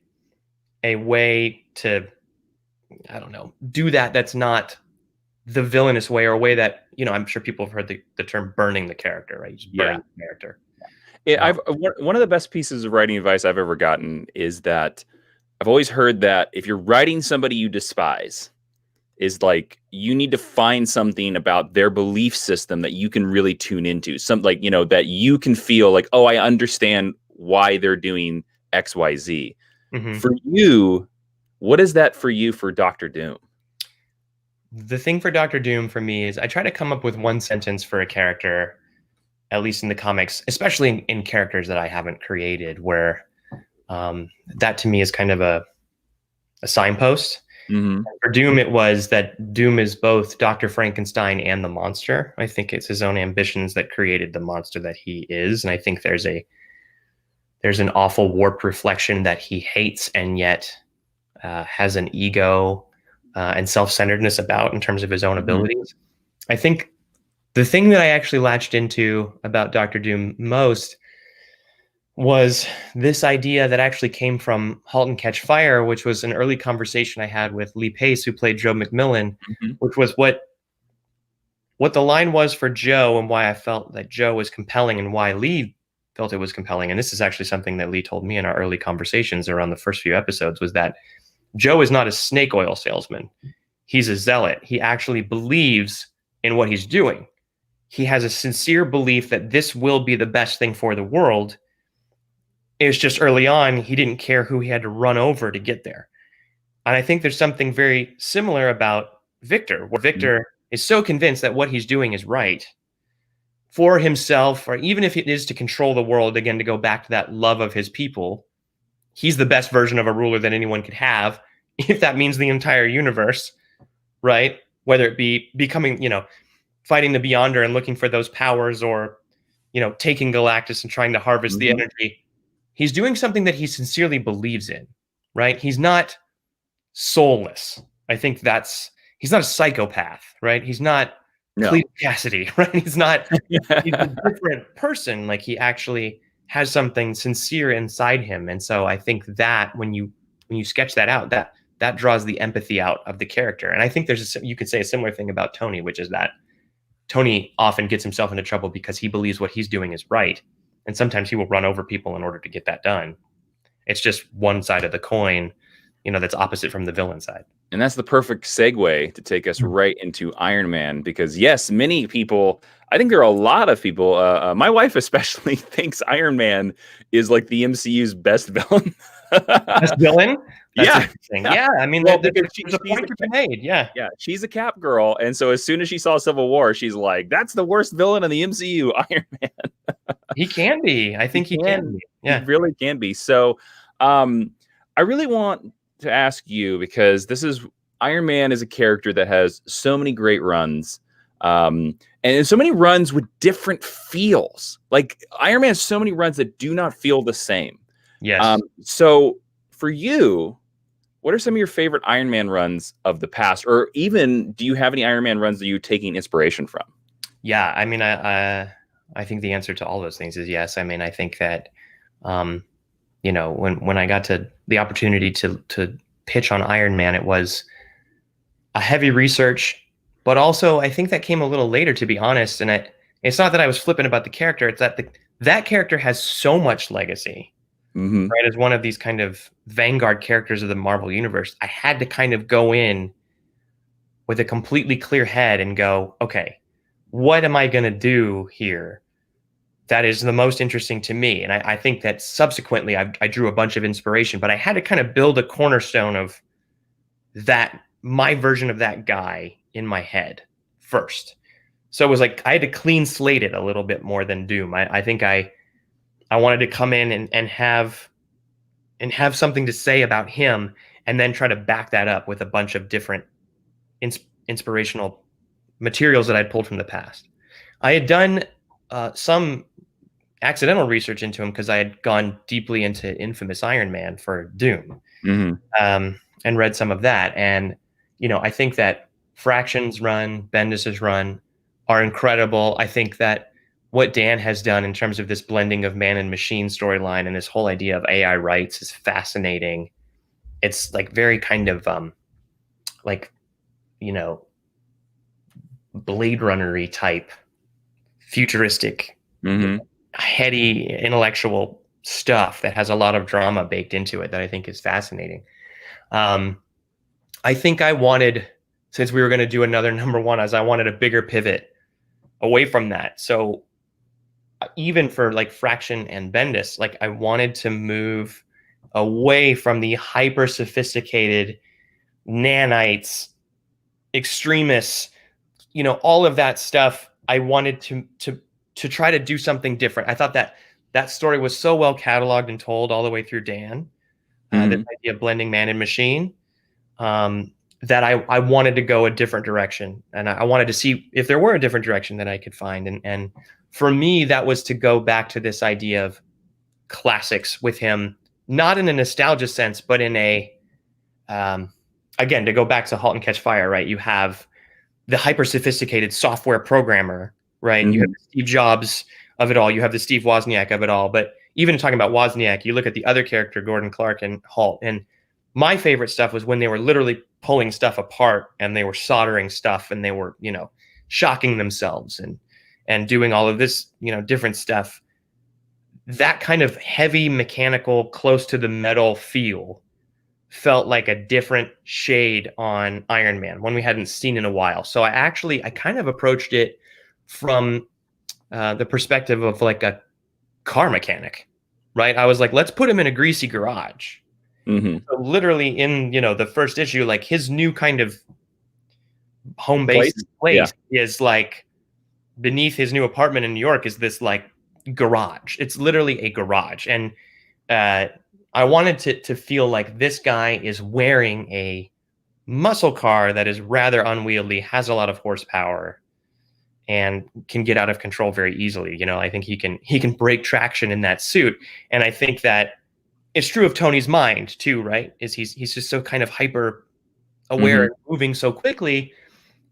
a way to, I don't know, do that. That's not the villainous way, or a way that, you know, I'm sure people have heard the term burning the character, right? Just burning the character. One of the best pieces of writing advice I've ever gotten is that I've always heard that if you're writing somebody you despise, is like, you need to find something about their belief system that you can really tune into. Some, like, you know, that you can feel like, oh, I understand why they're doing X, Y, Z. For you, what is that for you for Dr. Doom? The thing for Dr. Doom for me is I try to come up with one sentence for a character, at least in the comics, especially in characters that I haven't created, where that to me is kind of a signpost. For Doom, it was that Doom is both Dr. Frankenstein and the monster. I think it's his own ambitions that created the monster that he is. And I think there's an awful warped reflection that he hates and yet has an ego and self-centeredness about in terms of his own abilities. I think the thing that I actually latched into about Dr. Doom most was this idea that actually came from *Halt and Catch Fire*, which was an early conversation I had with Lee Pace, who played Joe McMillan, which was what the line was for Joe, and why I felt that Joe was compelling, and why Lee felt it was compelling. And this is actually something that Lee told me in our early conversations around the first few episodes, was that Joe is not a snake oil salesman. He's a zealot. He actually believes in what he's doing. He has a sincere belief that this will be the best thing for the world. It's just early on, he didn't care who he had to run over to get there. And I think there's something very similar about Victor, where Victor is so convinced that what he's doing is right for himself, or even if it is to control the world, again, to go back to that love of his people. He's the best version of a ruler that anyone could have, if that means the entire universe, right? Whether it be becoming, you know, fighting the Beyonder and looking for those powers, or, you know, taking Galactus and trying to harvest the energy. He's doing something that he sincerely believes in, right? He's not soulless. I think he's not a psychopath, right? He's not Cleo Cassidy, right? He's he's a different person. Like, he actually has something sincere inside him. And so I think that when you sketch that out, that draws the empathy out of the character. And I think you could say a similar thing about Tony, which is that Tony often gets himself into trouble because he believes what he's doing is right. And sometimes he will run over people in order to get that done. It's just one side of the coin, you know, that's opposite from the villain side. And that's the perfect segue to take us right into Iron Man, because yes, many people, I think there are a lot of people, my wife especially, thinks Iron Man is like the MCU's best villain. Best villain? Yeah. Yeah. I mean, Well, there's a point to be made. Yeah. Yeah. She's a Cap girl. And so as soon as she saw Civil War, she's like, that's the worst villain in the MCU, Iron Man. He can be. I think he can be. Yeah. He really can be. So I really want to ask you, because Iron Man is a character that has so many great runs. And so many runs with different feels. Like, Iron Man has so many runs that do not feel the same. Yes. So for you, what are some of your favorite Iron Man runs of the past? Or even, do you have any Iron Man runs that you're taking inspiration from? Yeah, I mean, I think the answer to all those things is yes. I mean, I think that, you know, when I got to the opportunity to pitch on Iron Man, it was a heavy research, but also I think that came a little later, to be honest. And it's not that I was flippant about the character. It's that that character has so much legacy. Right, as one of these kind of vanguard characters of the Marvel Universe, I had to kind of go in with a completely clear head and go, okay, what am I going to do here that is the most interesting to me? And I think that subsequently I drew a bunch of inspiration, but I had to kind of build a cornerstone of that my version of that guy in my head first. So it was like I had to clean slate it a little bit more than Doom. I think I wanted to come in and have something to say about him, and then try to back that up with a bunch of different inspirational materials that I'd pulled from the past. I had done some accidental research into him because I had gone deeply into Infamous Iron Man for Doom, and read some of that. And I think that Fraction's run, Bendis's run are incredible. I think that what Dan has done in terms of this blending of man and machine storyline and this whole idea of AI rights is fascinating. It's like very kind of like Blade Runner-y type futuristic, heady intellectual stuff that has a lot of drama baked into it that I think is fascinating. I think I wanted, since we were going to do another #1, I wanted a bigger pivot away from that. So even for like Fraction and Bendis, like I wanted to move away from the hyper sophisticated nanites, extremists, all of that stuff. I wanted to try to do something different. I thought that story was so well cataloged and told all the way through Dan, this idea of blending man and machine, that I wanted to go a different direction. And I wanted to see if there were a different direction that I could find. And for me, that was to go back to this idea of classics with him, not in a nostalgia sense, but in a, again, to go back to Halt and Catch Fire, right? You have the hyper sophisticated software programmer, right? You have the Steve Jobs of it all. You have the Steve Wozniak of it all. But even talking about Wozniak, you look at the other character, Gordon Clark and Halt. And my favorite stuff was when they were literally pulling stuff apart and they were soldering stuff and they were, shocking themselves and doing all of this, different stuff. That kind of heavy mechanical, close to the metal feel felt like a different shade on Iron Man, one we hadn't seen in a while. So I kind of approached it from the perspective of like a car mechanic, right? I was like, let's put him in a greasy garage. So literally in, the first issue, like his new kind of home base place is like beneath his new apartment in New York is this like garage. It's literally a garage. And I wanted to feel like this guy is wearing a muscle car that is rather unwieldy, has a lot of horsepower, and can get out of control very easily. I think he can break traction in that suit. And I think that it's true of Tony's mind too, right? Is he's just so kind of hyper aware and moving so quickly.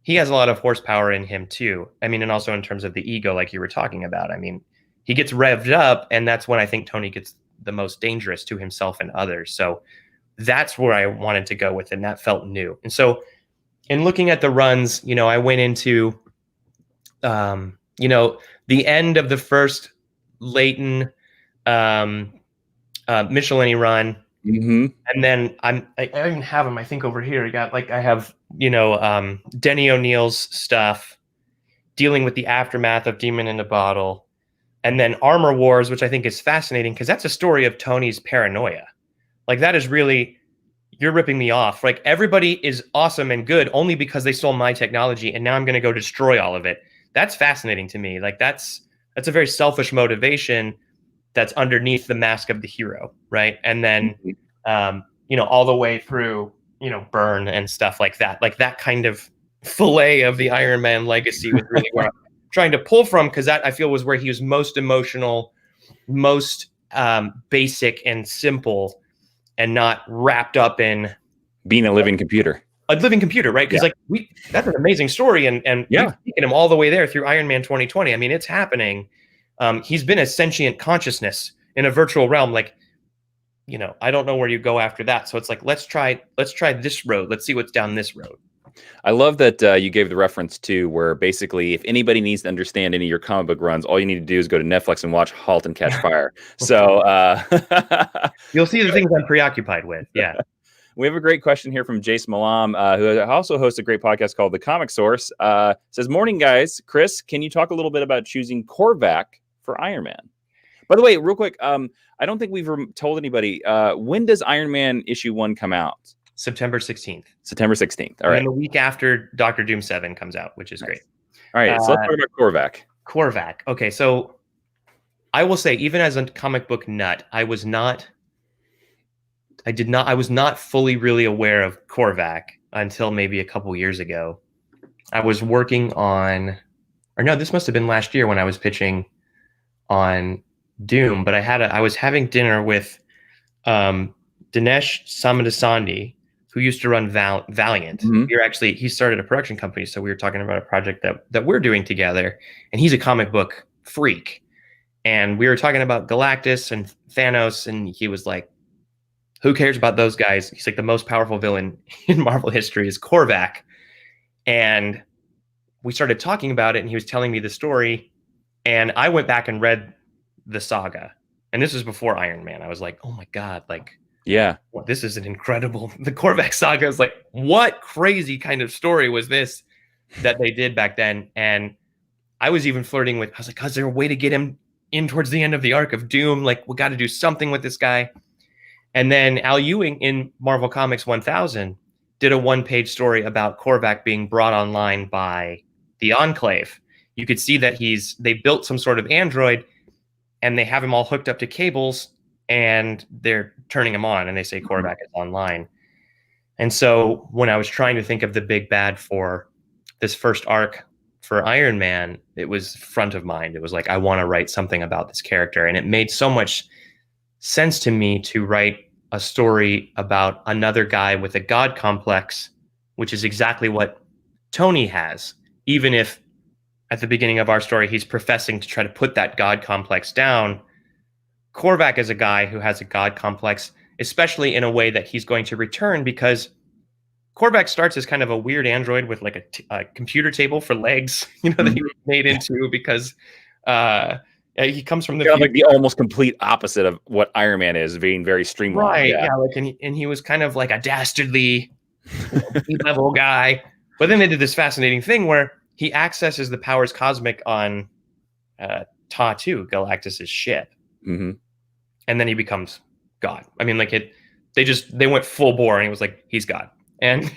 He has a lot of horsepower in him too. I mean, and also in terms of the ego, like you were talking about. I mean, he gets revved up, and that's when I think Tony gets the most dangerous to himself and others. So that's where I wanted to go with it, and that felt new. And so in looking at the runs, I went into, the end of the first Leighton Michelin run. And then I even have them, I think, over here. I have, Denny O'Neill's stuff dealing with the aftermath of Demon in a Bottle. And then Armor Wars, which I think is fascinating because that's a story of Tony's paranoia. Like that is really, you're ripping me off. Like everybody is awesome and good only because they stole my technology, and now I'm going to go destroy all of it. That's fascinating to me. Like that's a very selfish motivation that's underneath the mask of the hero, right? And then, all the way through, Burn and stuff like that. Like that kind of fillet of the Iron Man legacy was really where I'm trying to pull from, because that I feel was where he was most emotional, most basic and simple, and not wrapped up in being a living computer. A living computer, right? Because that's an amazing story, and we've taken him all the way there through Iron Man 2020. I mean, it's happening. He's been a sentient consciousness in a virtual realm. Like, I don't know where you go after that. So it's like, let's try this road. Let's see what's down this road. I love that you gave the reference to where basically if anybody needs to understand any of your comic book runs, all you need to do is go to Netflix and watch Halt and Catch Fire. So you'll see the things I'm preoccupied with. Yeah. We have a great question here from Jace Malam, who also hosts a great podcast called The Comic Source. Says, morning, guys. Chris, can you talk a little bit about choosing Korvac for Iron Man? By the way, real quick, I don't think we've told anybody, when does Iron Man issue 1 come out? September 16th. September 16th. All And right. then the week after Doctor Doom 7 comes out, which is great. All right. So let's talk about Korvac. Korvac. Okay, so I will say, even as a comic book nut, I was not fully really aware of Korvac until maybe a couple years ago. I was working on, or no, this must have been last year when I was pitching on Doom, but I was having dinner with Dinesh Samadasandi, who used to run Valiant. Mhm. He started a production company, so we were talking about a project that we're doing together, and he's a comic book freak. And we were talking about Galactus and Thanos, and he was like, who cares about those guys? He's like, the most powerful villain in Marvel history is Korvac. And we started talking about it, and he was telling me the story, and I went back and read the saga. And this was before Iron Man. I was like, oh my God, like, Yeah. well, this is an incredible, the Korvac saga is like, what crazy kind of story was this that they did back then? And I was even flirting with, I was like, is there a way to get him in towards the end of the arc of Doom? Like, we got to do something with this guy. And then Al Ewing in Marvel Comics 1000 did a one-page story about Korvac being brought online by the Enclave. You could see that they built some sort of android, and they have him all hooked up to cables, and they're turning him on, and they say Korvac is online. And so when I was trying to think of the big bad for this first arc for Iron Man, it was front of mind. It was like, I want to write something about this character. And it made so much sense to me to write a story about another guy with a god complex, which is exactly what Tony has, even if at the beginning of our story he's professing to try to put that god complex down. Korvac is a guy who has a god complex, especially in a way that he's going to return, because Korvac starts as kind of a weird android with like a computer table for legs, that he was made into because he comes from the kind of like the almost complete opposite of what Iron Man is, being very streamlined. Right. Yeah. Like, and he was kind of like a dastardly level guy. But then they did this fascinating thing where he accesses the powers cosmic on Ta-2, Galactus's ship. Mm-hmm. And then he becomes God. I mean, like they went full bore, and he was like, he's God. And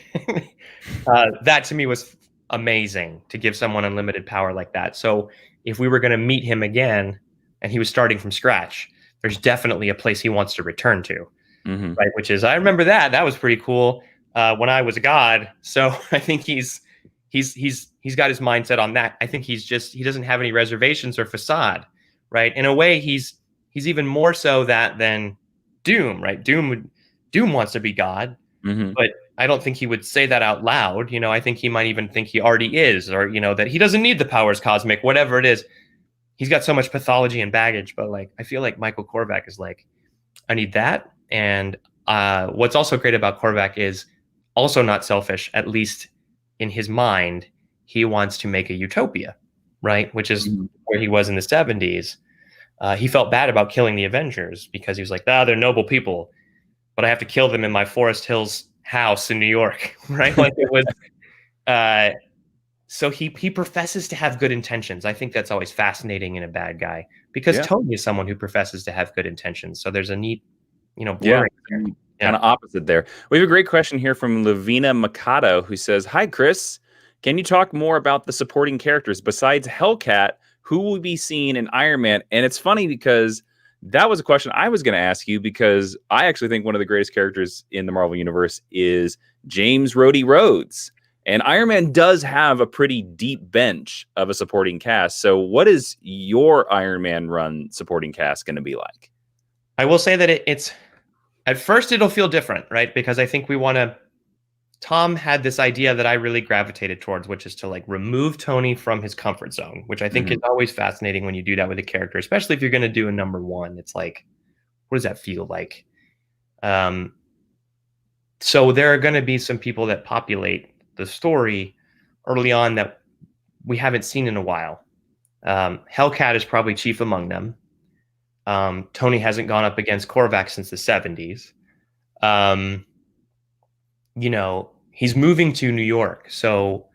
that to me was amazing, to give someone unlimited power like that. So if we were going to meet him again and he was starting from scratch, there's definitely a place he wants to return to, right? Which is, I remember that was pretty cool when I was a god. So I think he's got his mindset on that. I think he doesn't have any reservations or facade, right? In a way, he's even more so that than Doom, right? Doom wants to be God, but I don't think he would say that out loud. I think he might even think he already is, or, that he doesn't need the powers cosmic, whatever it is. He's got so much pathology and baggage, but like, I feel like Michael Korvac is like, I need that. And what's also great about Korvac is also not selfish, at least in his mind. He wants to make a utopia, right? Which is where he was in the 70s. He felt bad about killing the Avengers because he was like, they're noble people, but I have to kill them in my Forest Hills house in New York, right? Like it was. So he professes to have good intentions. I think that's always fascinating in a bad guy, because Tony is someone who professes to have good intentions. So there's a neat, blurring there. Kind of opposite there. We have a great question here from Lavina Mikado, who says, "Hi, Chris. Can you talk more about the supporting characters besides Hellcat? Who will be seen in Iron Man?" And it's funny because that was a question I was going to ask you, because I actually think one of the greatest characters in the Marvel Universe is James Rhodey Rhodes. And Iron Man does have a pretty deep bench of a supporting cast. So what is your Iron Man run supporting cast going to be like? I will say that it's at first it'll feel different, right? Because I think Tom had this idea that I really gravitated towards, which is to like remove Tony from his comfort zone, which I think is always fascinating when you do that with a character, especially if you're going to do a number one. It's like, what does that feel like? So there are going to be some people that populate the story early on that we haven't seen in a while. Hellcat is probably chief among them. Tony hasn't gone up against Korvac since the 70s. He's moving to New York, so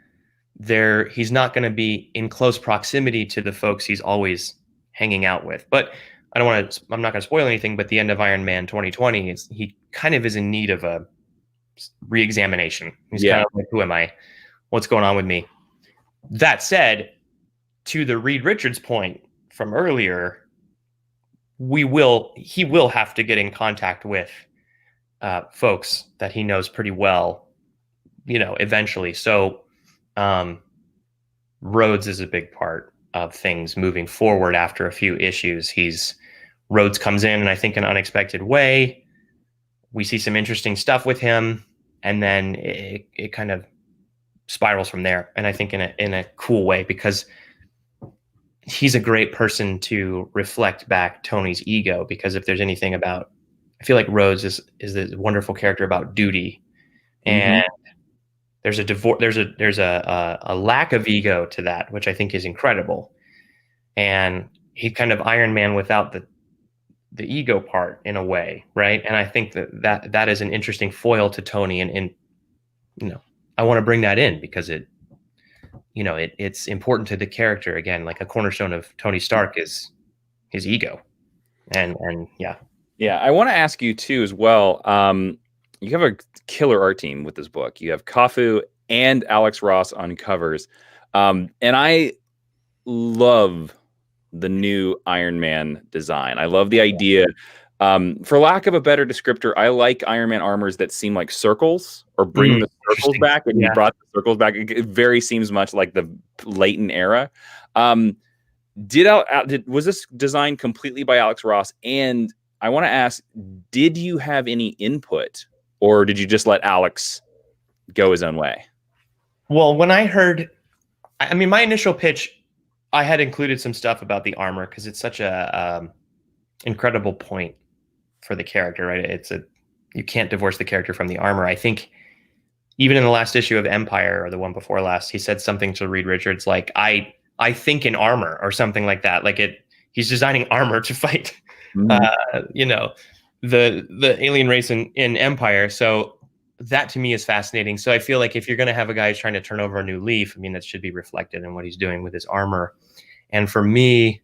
he's not going to be in close proximity to the folks he's always hanging out with. But I'm not going to spoil anything, but the end of Iron Man 2020, he kind of is in need of a re-examination. He's kind of like, who am I? What's going on with me? That said, to the Reed Richards point from earlier, he will have to get in contact with folks that he knows pretty well, eventually. So Rhodes is a big part of things moving forward after a few issues. Rhodes comes in I think, an unexpected way. We see some interesting stuff with him, and then it kind of spirals from there. And I think in a cool way, because he's a great person to reflect back Tony's ego. Because if there's anything about, I feel like Rhodes is this wonderful character about duty, and there's a lack of ego to that, which I think is incredible. And he's kind of Iron Man without the ego part, in a way, right? And I think that is an interesting foil to Tony, and I want to bring that in because it's important to the character. Again, like a cornerstone of Tony Stark is his ego, and yeah. I want to ask you too as well. You have a killer art team with this book. You have Kafu and Alex Ross on covers, and I love the new Iron Man design. I love the idea. For lack of a better descriptor, I like Iron Man armors that seem like circles, or bring the circles back. And you brought the circles back. It very seems much like the Leighton era. Was this designed completely by Alex Ross? And I want to ask, did you have any input, or did you just let Alex go his own way? Well, when I heard, my initial pitch, I had included some stuff about the armor because it's such a incredible point for the character, right? You can't divorce the character from the armor. I think even in the last issue of Empire, or the one before last, he said something to Reed Richards like, I think in armor, or something like that. Like he's designing armor to fight, the alien race in Empire. So that to me is fascinating. So I feel like if you're going to have a guy who's trying to turn over a new leaf, that should be reflected in what he's doing with his armor. And for me,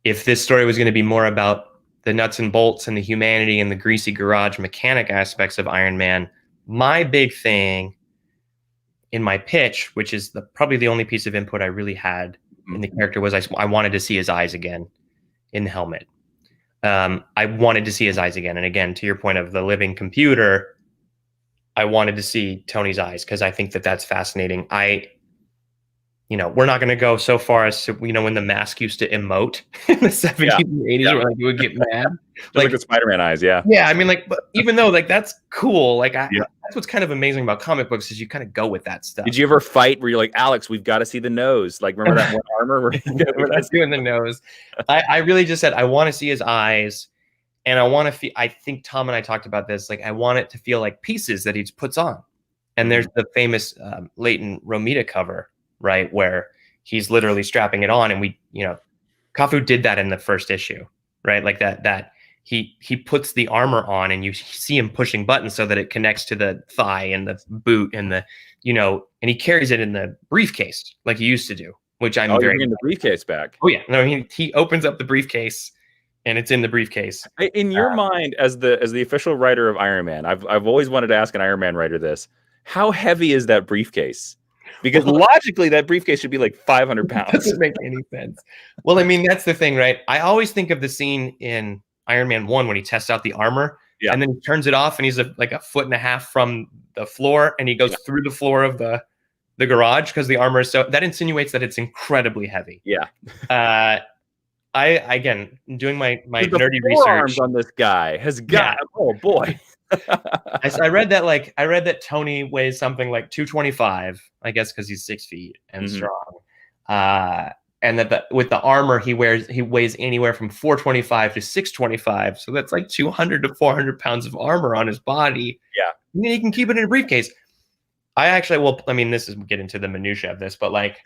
if this story was going to be more about the nuts and bolts and the humanity and the greasy garage mechanic aspects of Iron Man, my big thing in my pitch, which is probably the only piece of input I really had in the character, was I wanted to see his eyes again in the helmet. I wanted to see his eyes again. And again, to your point of the living computer, I wanted to see Tony's eyes because I think that's fascinating. We're not going to go so far as to, when the mask used to emote in the 70s and 80s, where you would get mad. Like the Spider-Man eyes, yeah. Yeah, but even though that's cool, that's what's kind of amazing about comic books, is you kind of go with that stuff. Did you ever fight where you're like, Alex, we've got to see the nose? Like, remember that one armor? We're not doing the nose. I really just said, I want to see his eyes. And I want to feel, I think Tom and I talked about this, like I want it to feel like pieces that he puts on. And there's the famous Leighton Romita cover, right, where he's literally strapping it on. And Kafu did that in the first issue, right? Like that he puts the armor on, and you see him pushing buttons so that it connects to the thigh and the boot and and he carries it in the briefcase like he used to do, which I'm very. Bringing the briefcase back. Oh yeah, no, he opens up the briefcase. And it's in the briefcase. In your mind, as the official writer of Iron Man, I've always wanted to ask an Iron Man writer this: how heavy is that briefcase? Because logically, that briefcase should be like 500 pounds. Doesn't make any sense. Well, that's the thing, right? I always think of the scene in Iron Man 1 when he tests out the armor, and then he turns it off, and he's like a foot and a half from the floor, and he goes through the floor of the garage because the armor is so. That insinuates that it's incredibly heavy. Yeah. Again, doing my nerdy research on this guy has got. Oh boy. I read that Tony weighs something like 225, I guess, because he's 6 feet and strong. And that with the armor he weighs anywhere from 425 to 625. So that's like 200 to 400 pounds of armor on his body. Yeah. And he can keep it in a briefcase. This is get into the minutia of this, but like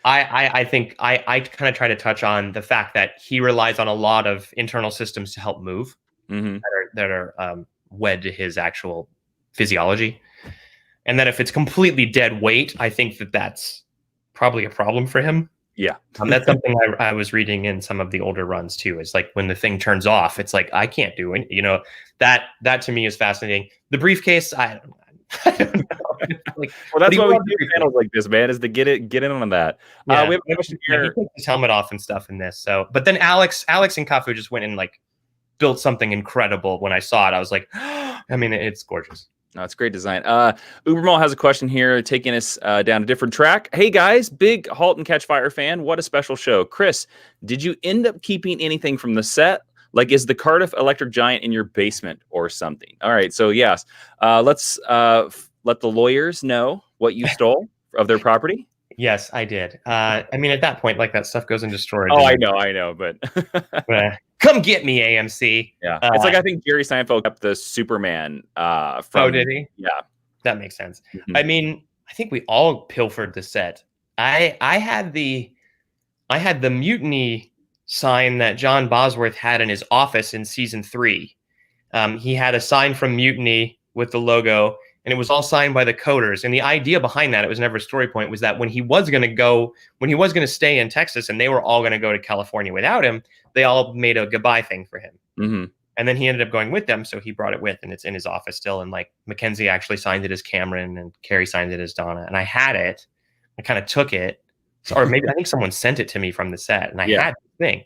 I think I kind of try to touch on the fact that he relies on a lot of internal systems to help move that are wed to his actual physiology. And that if it's completely dead weight, I think that's probably a problem for him. Yeah. That's something I was reading in some of the older runs too. Is like when the thing turns off, it's like I can't do it. That to me is fascinating. The briefcase, I don't know. Like, Well, that's why we want do channels like this, man, is to get in on that. Yeah, we have a question he here. took his helmet off and stuff in this. So, but then Alex and Kafu just went and like built something incredible. When I saw it, I was like, I mean, it's gorgeous. No, it's great design. Ubermall has a question here, taking us down a different track. Hey guys, big Halt and Catch Fire fan. What a special show. Chris, did you end up keeping anything from the set? Like, is the Cardiff Electric Giant in your basement or something? All right, so yes, let's let the lawyers know what you stole of their property. Yes, I did. I mean, at that point, like that stuff goes into storage. Oh, I know, but come get me, AMC. Yeah, it's like I think Jerry Seinfeld kept the Superman. From, oh, did he? Yeah, that makes sense. Mm-hmm. I mean, I think we all pilfered the set. I had the mutiny sign that John Bosworth had in his office in season 3. He had a sign from Mutiny with the logo, and it was all signed by the coders. And the idea behind that, it was never a story point, was that when he was going to stay in Texas and they were all going to go to California without him, they all made a goodbye thing for him. Mm-hmm. And then he ended up going with them, so he brought it with, and it's in his office still. And like Mackenzie actually signed it as Cameron, and Carrie signed it as Donna. And I had it. I kind of took it, or maybe I think someone sent it to me from the set, and I had the thing.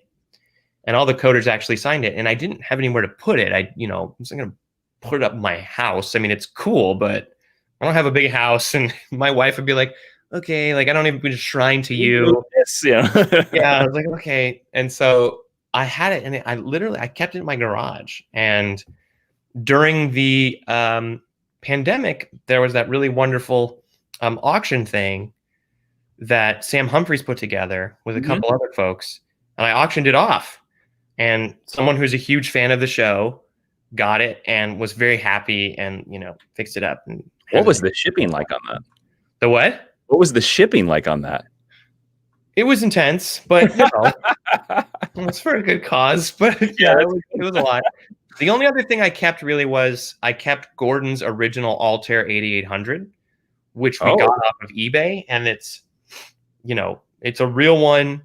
And all the coders actually signed it, and I didn't have anywhere to put it. I wasn't going to put it up in my house. I mean, it's cool, but I don't have a big house, and my wife would be like, okay, like I don't even put a shrine to you. Yeah. Yeah, I was like, okay. And so I had it, and I kept it in my garage. And during the pandemic, there was that really wonderful auction thing that Sam Humphries put together with a couple other folks, and I auctioned it off. And someone who's a huge fan of the show got it and was very happy, and fixed it up. And what was the shipping like on that? The what? What was the shipping like on that? It was intense, but it's for a good cause. But yeah, it was a lot. The only other thing I kept really was I kept Gordon's original Altair 8800, which we got off of eBay, and it's a real one.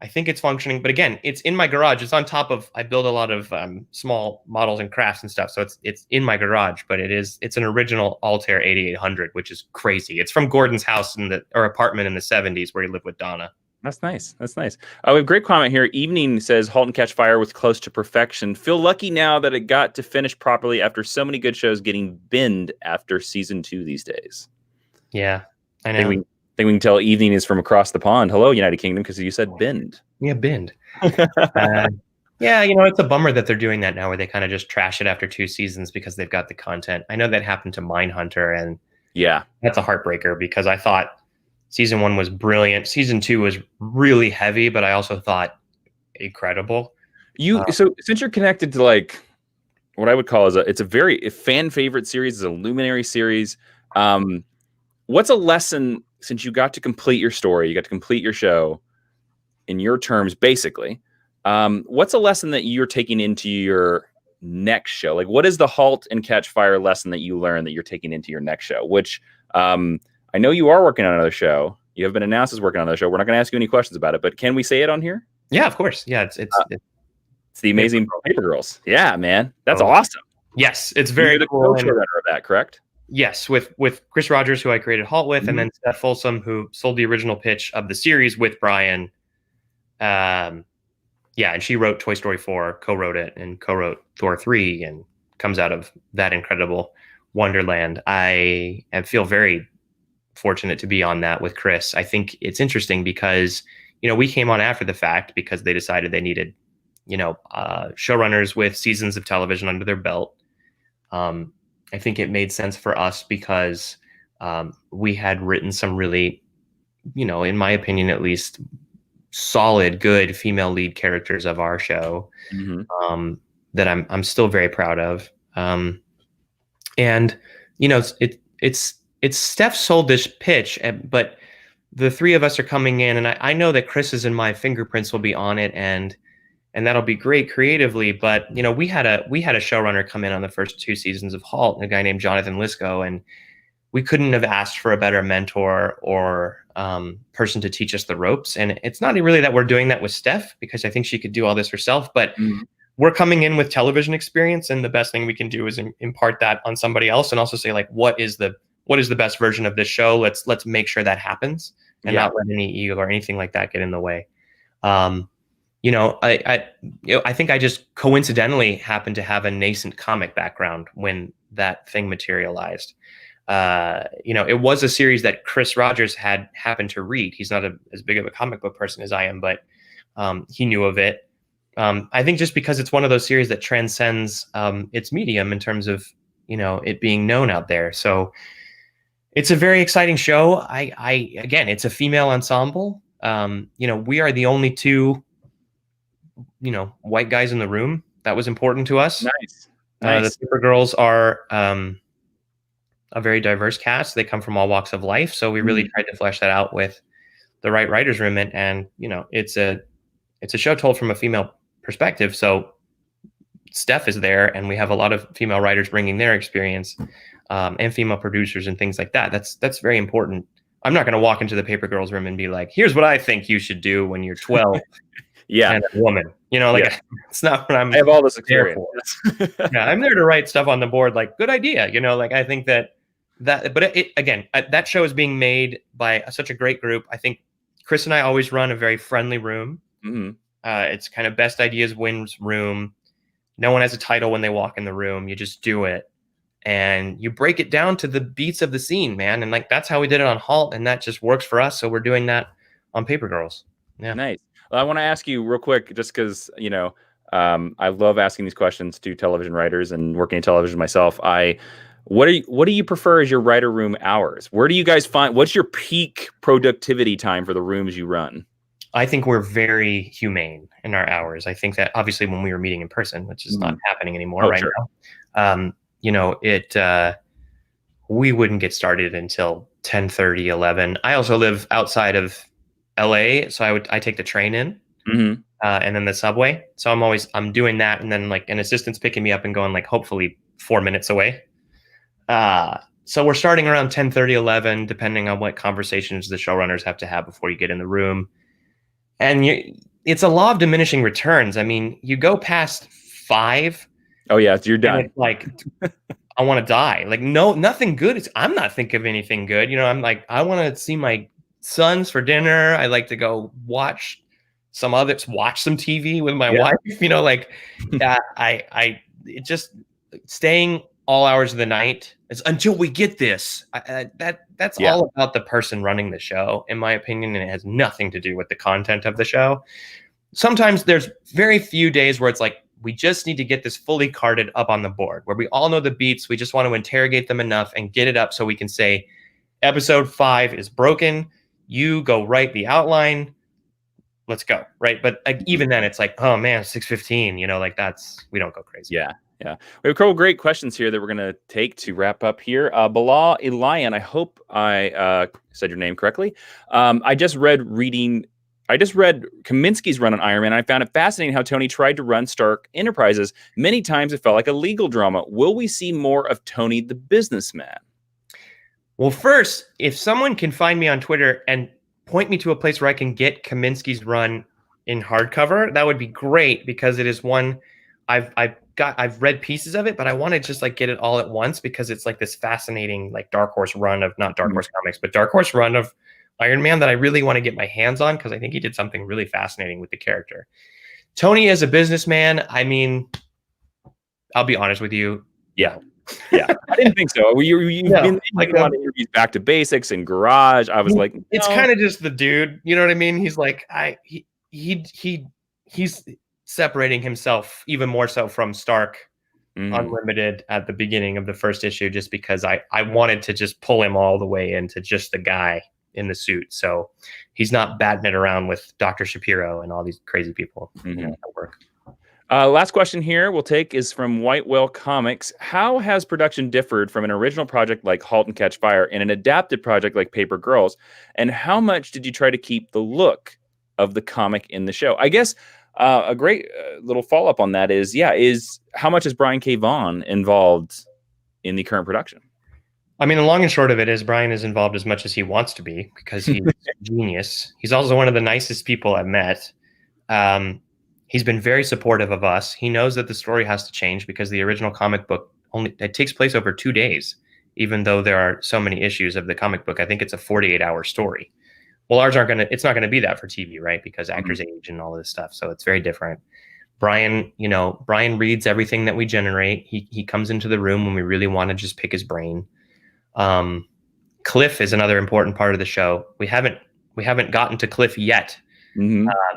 I think it's functioning, but again, it's in my garage. It's on top of, I build a lot of small models and crafts and stuff. So it's in my garage, but it's an original Altair 8800, which is crazy. It's from Gordon's house or apartment in the 70s where he lived with Donna. That's nice. That's nice. We have a great comment here. Evening says, Halt and Catch Fire was close to perfection. Feel lucky now that it got to finish properly after so many good shows getting binned after season 2 these days. Yeah, I know. I think we can tell Evening is from across the pond. Hello, United Kingdom, because you said binned. Yeah, binned. Yeah, it's a bummer that they're doing that now, where they kind of just trash it after 2 seasons because they've got the content. I know that happened to Mindhunter, and yeah, that's a heartbreaker because I thought season 1 was brilliant. Season 2 was really heavy, but I also thought incredible. So since you're connected to like what I would call it's a very fan favorite series, it's a luminary series. What's a lesson, since you got to complete your story, you got to complete your show in your terms, basically, what's a lesson that you're taking into your next show? Like, what is the Halt and Catch Fire lesson that you learned that you're taking into your next show? Which I know you are working on another show. You have been announced as working on another show. We're not going to ask you any questions about it, but can we say it on here? Yeah, of course. Yeah, it's the Amazing Paper Girls. Yeah, man, that's awesome. Yes, it's very cool. You're the co-showrunner of that, correct? Yes, with Chris Rogers, who I created Halt with, and then Steph Folsom, who sold the original pitch of the series with Brian. And she wrote Toy Story 4, co-wrote it, and co-wrote Thor 3, and comes out of that incredible Wonderland. I feel very fortunate to be on that with Chris. I think it's interesting because, we came on after the fact because they decided they needed, showrunners with seasons of television under their belt. I think it made sense for us because we had written some really, in my opinion, at least, solid, good female lead characters of our show that I'm still very proud of. And it's Steph sold this pitch, but the 3 of us are coming in, and I know that Chris's and my fingerprints will be on it, and that'll be great creatively. But we had a showrunner come in on the first 2 seasons of Halt, a guy named Jonathan Lisco, and we couldn't have asked for a better mentor or person to teach us the ropes. And it's not really that we're doing that with Steph, because I think she could do all this herself, but we're coming in with television experience, and the best thing we can do is impart that on somebody else, and also say, like, what is the best version of this show? Let's make sure that happens, and not let any ego or anything like that get in the way. You know, I think I just coincidentally happened to have a nascent comic background when that thing materialized. You know, it was a series that Chris Rogers had happened to read. He's not as big of a comic book person as I am, but he knew of it. I think just because it's one of those series that transcends its medium in terms of, you know, it being known out there. So it's a very exciting show. Again, it's a female ensemble. You know, we are the only two, you know, white guys in the room. That was important to us. Nice. The Super Girls are a very diverse cast. They come from all walks of life. So we really tried to flesh that out with the right writers' room. And you know, it's a show told from a female perspective. So Steph is there, and we have a lot of female writers bringing their experience, and female producers and things like that. That's very important. I'm not going to walk into the Paper Girls room and be like, here's what I think you should do when you're 12 and a woman. You know, like, it's not what I have all this experience. Yeah, I'm there to write stuff on the board, like, good idea. You know, like, I think that, but again, that show is being made by such a great group. I think Chris and I always run a very friendly room. It's kind of best ideas wins room. No one has a title when they walk in the room. You just do it, and you break it down to the beats of the scene, man. And like, that's how we did it on Halt, and that just works for us. So we're doing that on Paper Girls. Yeah. Nice. Well, I want to ask you real quick, just because, you know, I love asking these questions to television writers, and working in television myself. What do you prefer as your writer room hours? Where do you guys find, what's your peak productivity time for the rooms you run? I think we're very humane in our hours. I think that obviously when we were meeting in person, which is not happening anymore now, you know, we wouldn't get started until 10:30, 11. I also live outside of LA, so I take the train in, and then the subway. So I'm doing that, and then like an assistant's picking me up and going, like, hopefully 4 minutes away. So we're starting around 10:30, 11, depending on what conversations the showrunners have to have before you get in the room. And it's a law of diminishing returns. I mean, you go past 5. Oh yeah, you're done. It's like, I want to die. Like, no, nothing good. I'm not thinking of anything good. You know, I'm like, I want to see my sons for dinner. I like to go watch some TV with my wife. You know, like, it just staying all hours of the night is until we get this. That's all about the person running the show, in my opinion, and it has nothing to do with the content of the show. Sometimes there's very few days where it's like, we just need to get this fully carded up on the board, where we all know the beats. We just want to interrogate them enough and get it up so we can say, episode 5 is broken. You go write the outline. Let's go. Right. But even then it's like, oh man, 6:15, you know, like we don't go crazy. Yeah. We have a couple great questions here that we're going to take to wrap up here. Bilal Elian, I hope I said your name correctly. I just read Kaminsky's run on Iron Man. I found it fascinating how Tony tried to run Stark Enterprises. Many times it felt like a legal drama. Will we see more of Tony the businessman? Well, first, if someone can find me on Twitter and point me to a place where I can get Kaminsky's run in hardcover, that would be great, because it is one I've read pieces of it, but I want to just like get it all at once, because it's like this fascinating, like Dark Horse run of, not Dark Horse Comics, but Dark Horse run of Iron Man that I really want to get my hands on, because I think he did something really fascinating with the character. Tony as a businessman, I mean, I'll be honest with you. Yeah. I didn't think so. You've been like a lot of interviews, Back to Basics and Garage. I was like, no. It's kind of just the dude. You know what I mean? He's like, he's separating himself even more so from Stark Unlimited at the beginning of the first issue, just because I wanted to just pull him all the way into just the guy in the suit. So he's not batting it around with Dr. Shapiro and all these crazy people. You know, at work. Last question here we'll take is from White Whale Comics. How has production differed from an original project like Halt and Catch Fire and an adapted project like Paper Girls? And how much did you try to keep the look of the comic in the show? I guess a great little follow-up on that is how much is Brian K. Vaughan involved in the current production? I mean, the long and short of it is Brian is involved as much as he wants to be because he's a genius. He's also one of the nicest people I've met. He's been very supportive of us. He knows that the story has to change because the original comic book it takes place over 2 days, even though there are so many issues of the comic book. I think it's a 48-hour story. Well, it's not gonna be that for TV, right? Because actors age and all this stuff. So it's very different. Brian reads everything that we generate. He comes into the room when we really want to just pick his brain. Cliff is another important part of the show. We haven't gotten to Cliff yet,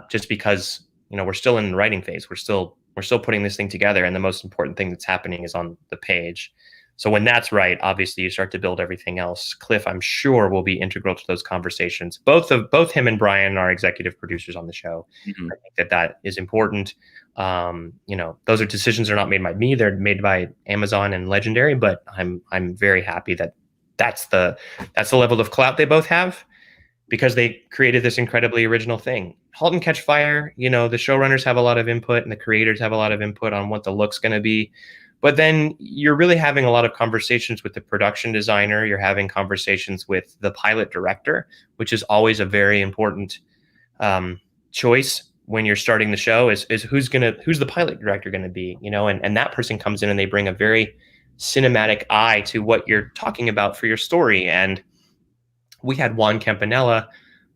just because we're still in the writing phase. We're still putting this thing together, and the most important thing that's happening is on the page. So when that's right, obviously you start to build everything else. Cliff, I'm sure, will be integral to those conversations. Both him and Brian are executive producers on the show. I think that is important. Those are decisions that are not made by me; they're made by Amazon and Legendary. But I'm very happy that that's the level of clout they both have, because they created this incredibly original thing. Halt and Catch Fire, the showrunners have a lot of input and the creators have a lot of input on what the look's going to be. But then you're really having a lot of conversations with the production designer. You're having conversations with the pilot director, which is always a very important choice when you're starting the show. Is who's the pilot director going to be? And that person comes in and they bring a very cinematic eye to what you're talking about for your story. And we had Juan Campanella,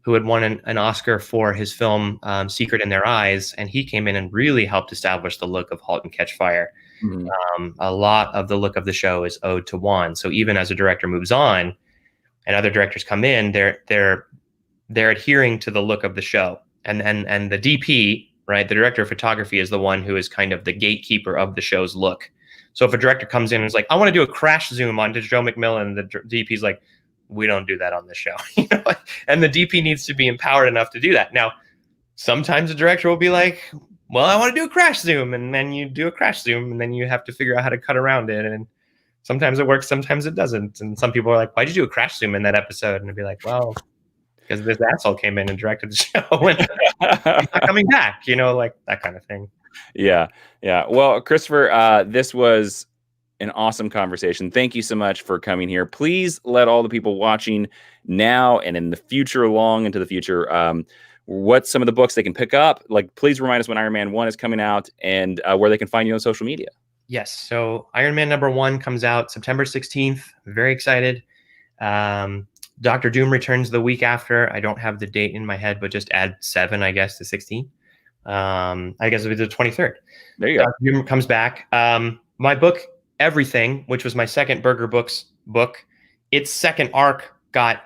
who had won an Oscar for his film Secret in Their Eyes, and he came in and really helped establish the look of Halt and Catch Fire. A lot of the look of the show is owed to Juan. So even as a director moves on and other directors come in, they're adhering to the look of the show. And the DP, right, the director of photography, is the one who is kind of the gatekeeper of the show's look. So if a director comes in and is like, I want to do a crash zoom onto Joe McMillan, the DP's like, we don't do that on the show. And the DP needs to be empowered enough to do that. Now, sometimes a director will be like, well, I want to do a crash zoom, and then you do a crash zoom, and then you have to figure out how to cut around it. And sometimes it works, sometimes it doesn't. And some people are like, why'd you do a crash zoom in that episode? And I'd be like, well, because this asshole came in and directed the show and he's not coming back, like that kind of thing. Yeah. Well, Christopher, this was an awesome conversation. Thank you so much for coming here. Please let all the people watching now and in the future, long into the future, what's some of the books they can pick up. Like, please remind us when Iron Man 1 is coming out and where they can find you on social media. Yes. So Iron Man #1 comes out September 16th. I'm very excited. Dr. Doom returns the week after. I don't have the date in my head, but just add 7, I guess, to 16. I guess it'll be the 23rd. There you go. Dr. Doom comes back. My book, Everything, which was my second Burger Books book, its second arc got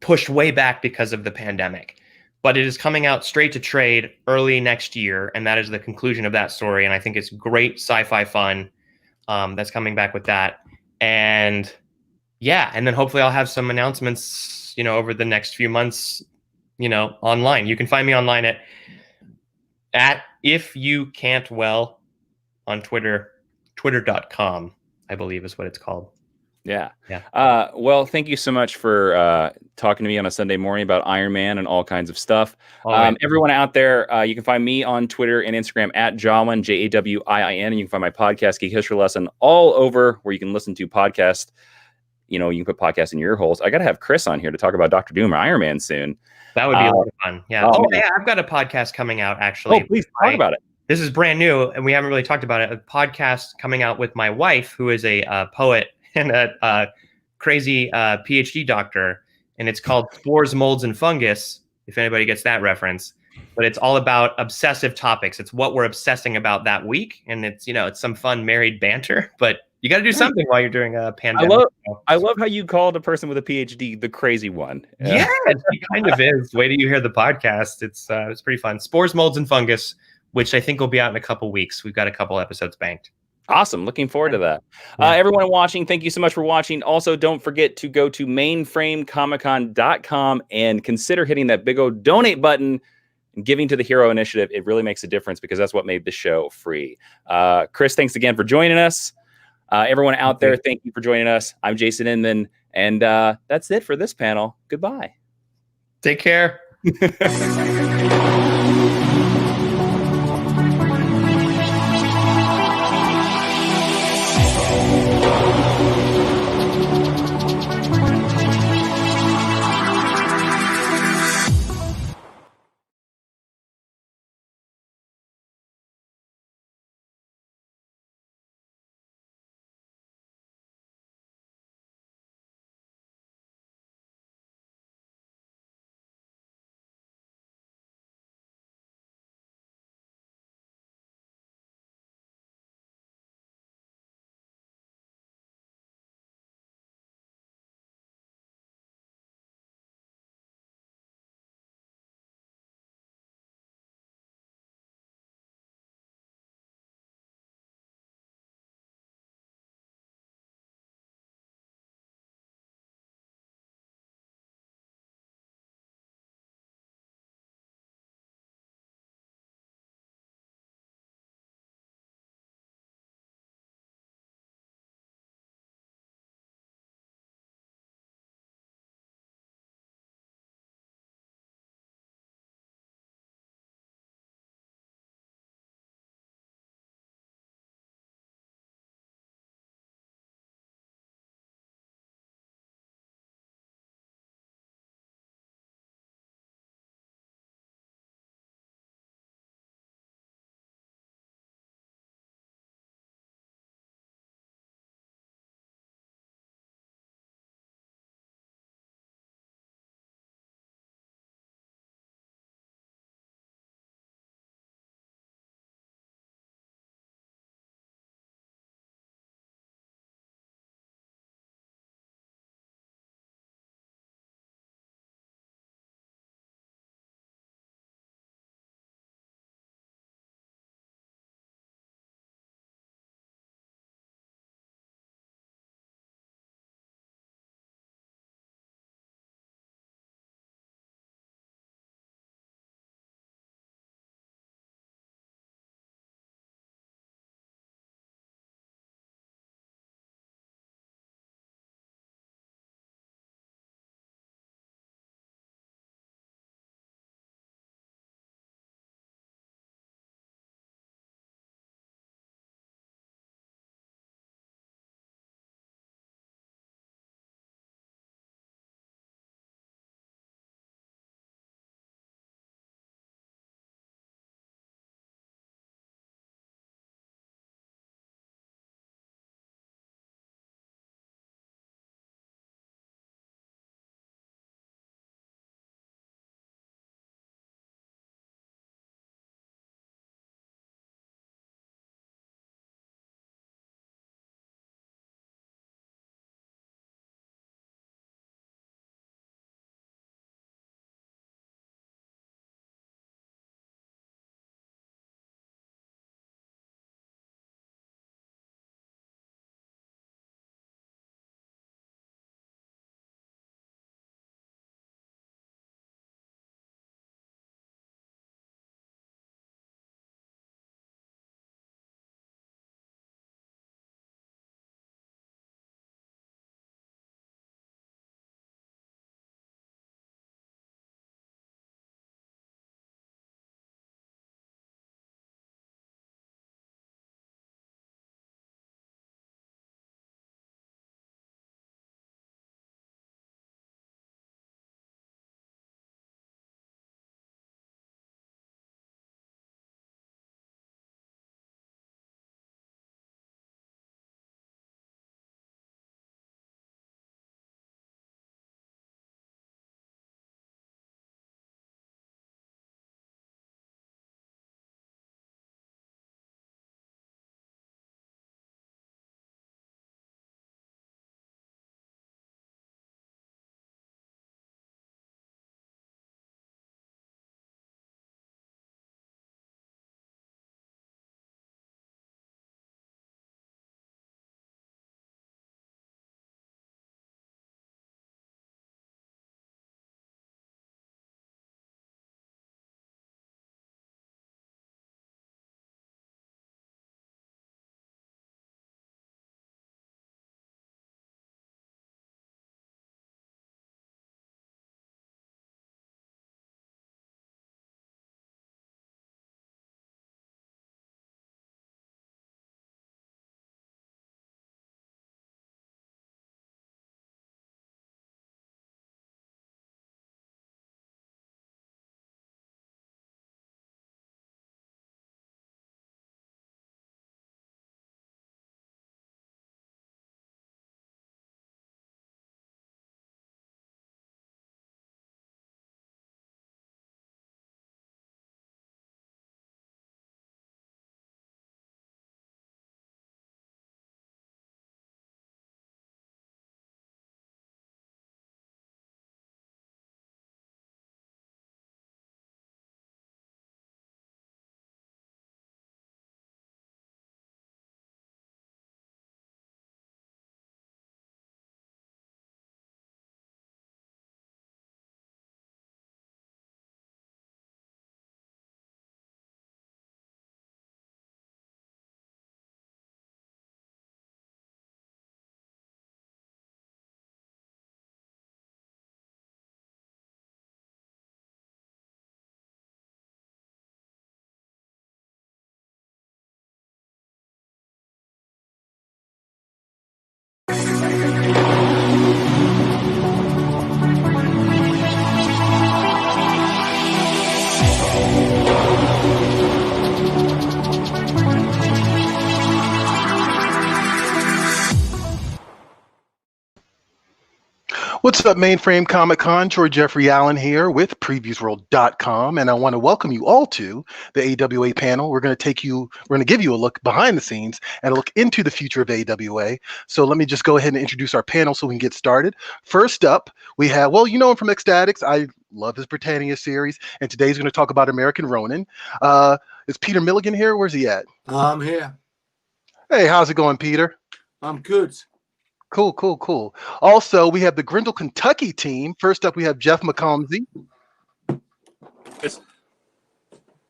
pushed way back because of the pandemic. But it is coming out straight to trade early next year, and that is the conclusion of that story. And I think it's great sci-fi fun that's coming back with that. And yeah, and then hopefully I'll have some announcements, over the next few months, online. You can find me online at If You Can't Well on Twitter. Twitter.com, I believe is what it's called. Yeah. Well, thank you so much for talking to me on a Sunday morning about Iron Man and all kinds of stuff. Everyone out there, you can find me on Twitter and Instagram at Jawin, Jawiin, and you can find my podcast, Geek History Lesson, all over where you can listen to podcasts. You can put podcasts in your ear holes. I got to have Chris on here to talk about Dr. Doom or Iron Man soon. That would be a lot of fun. Yeah. Yeah, I've got a podcast coming out, actually. Oh, please talk about it. This is brand new, and we haven't really talked about it. A podcast coming out with my wife, who is a poet and a crazy PhD doctor, and it's called Spores, Molds, and Fungus, if anybody gets that reference. But it's all about obsessive topics. It's what we're obsessing about that week, and it's it's some fun married banter, but you got to do something while you're doing a pandemic. I love how you called a person with a PhD the crazy one. Yeah, it kind of is. Wait till you hear the podcast. It's pretty fun. Spores, Molds, and Fungus, which I think will be out in a couple weeks. We've got a couple episodes banked. Awesome. Looking forward to that. Everyone watching, thank you so much for watching. Also, don't forget to go to mainframecomiccon.com and consider hitting that big old donate button and giving to the Hero Initiative. It really makes a difference because that's what made the show free. Chris, thanks again for joining us. Everyone out there, thank you for joining us. I'm Jason Inman, and that's it for this panel. Goodbye. Take care. What's up, Mainframe Comic Con? Troy Jeffrey Allen here with PreviewsWorld.com, and I want to welcome you all to the AWA panel. We're going to give you a look behind the scenes and a look into the future of AWA. So let me just go ahead and introduce our panel so we can get started. First up, we have, well, you know him from Ecstatics. I love his Britannia series, and today he's going to talk about American Ronin. Is Peter Milligan here? Where's he at? I'm here. Hey, how's it going, Peter? I'm good. Cool. Also, we have the Grindle, Kentucky team. First up, we have Jeff McComsey.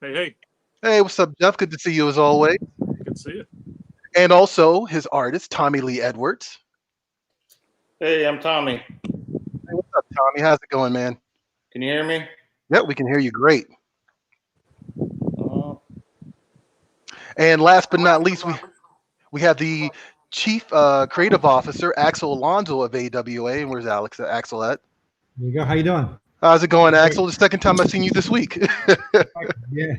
Hey. Hey, what's up, Jeff? Good to see you as always. Good to see you. And also his artist, Tommy Lee Edwards. Hey, I'm Tommy. Hey, what's up, Tommy? How's it going, man? Can you hear me? Yep, we can hear you great. And last but not least, we have the Chief Creative Officer, Axel Alonso of AWA. And where's Axel at? There you go. How you doing? How's it going, Axel? The second time I've seen you this week. Yeah.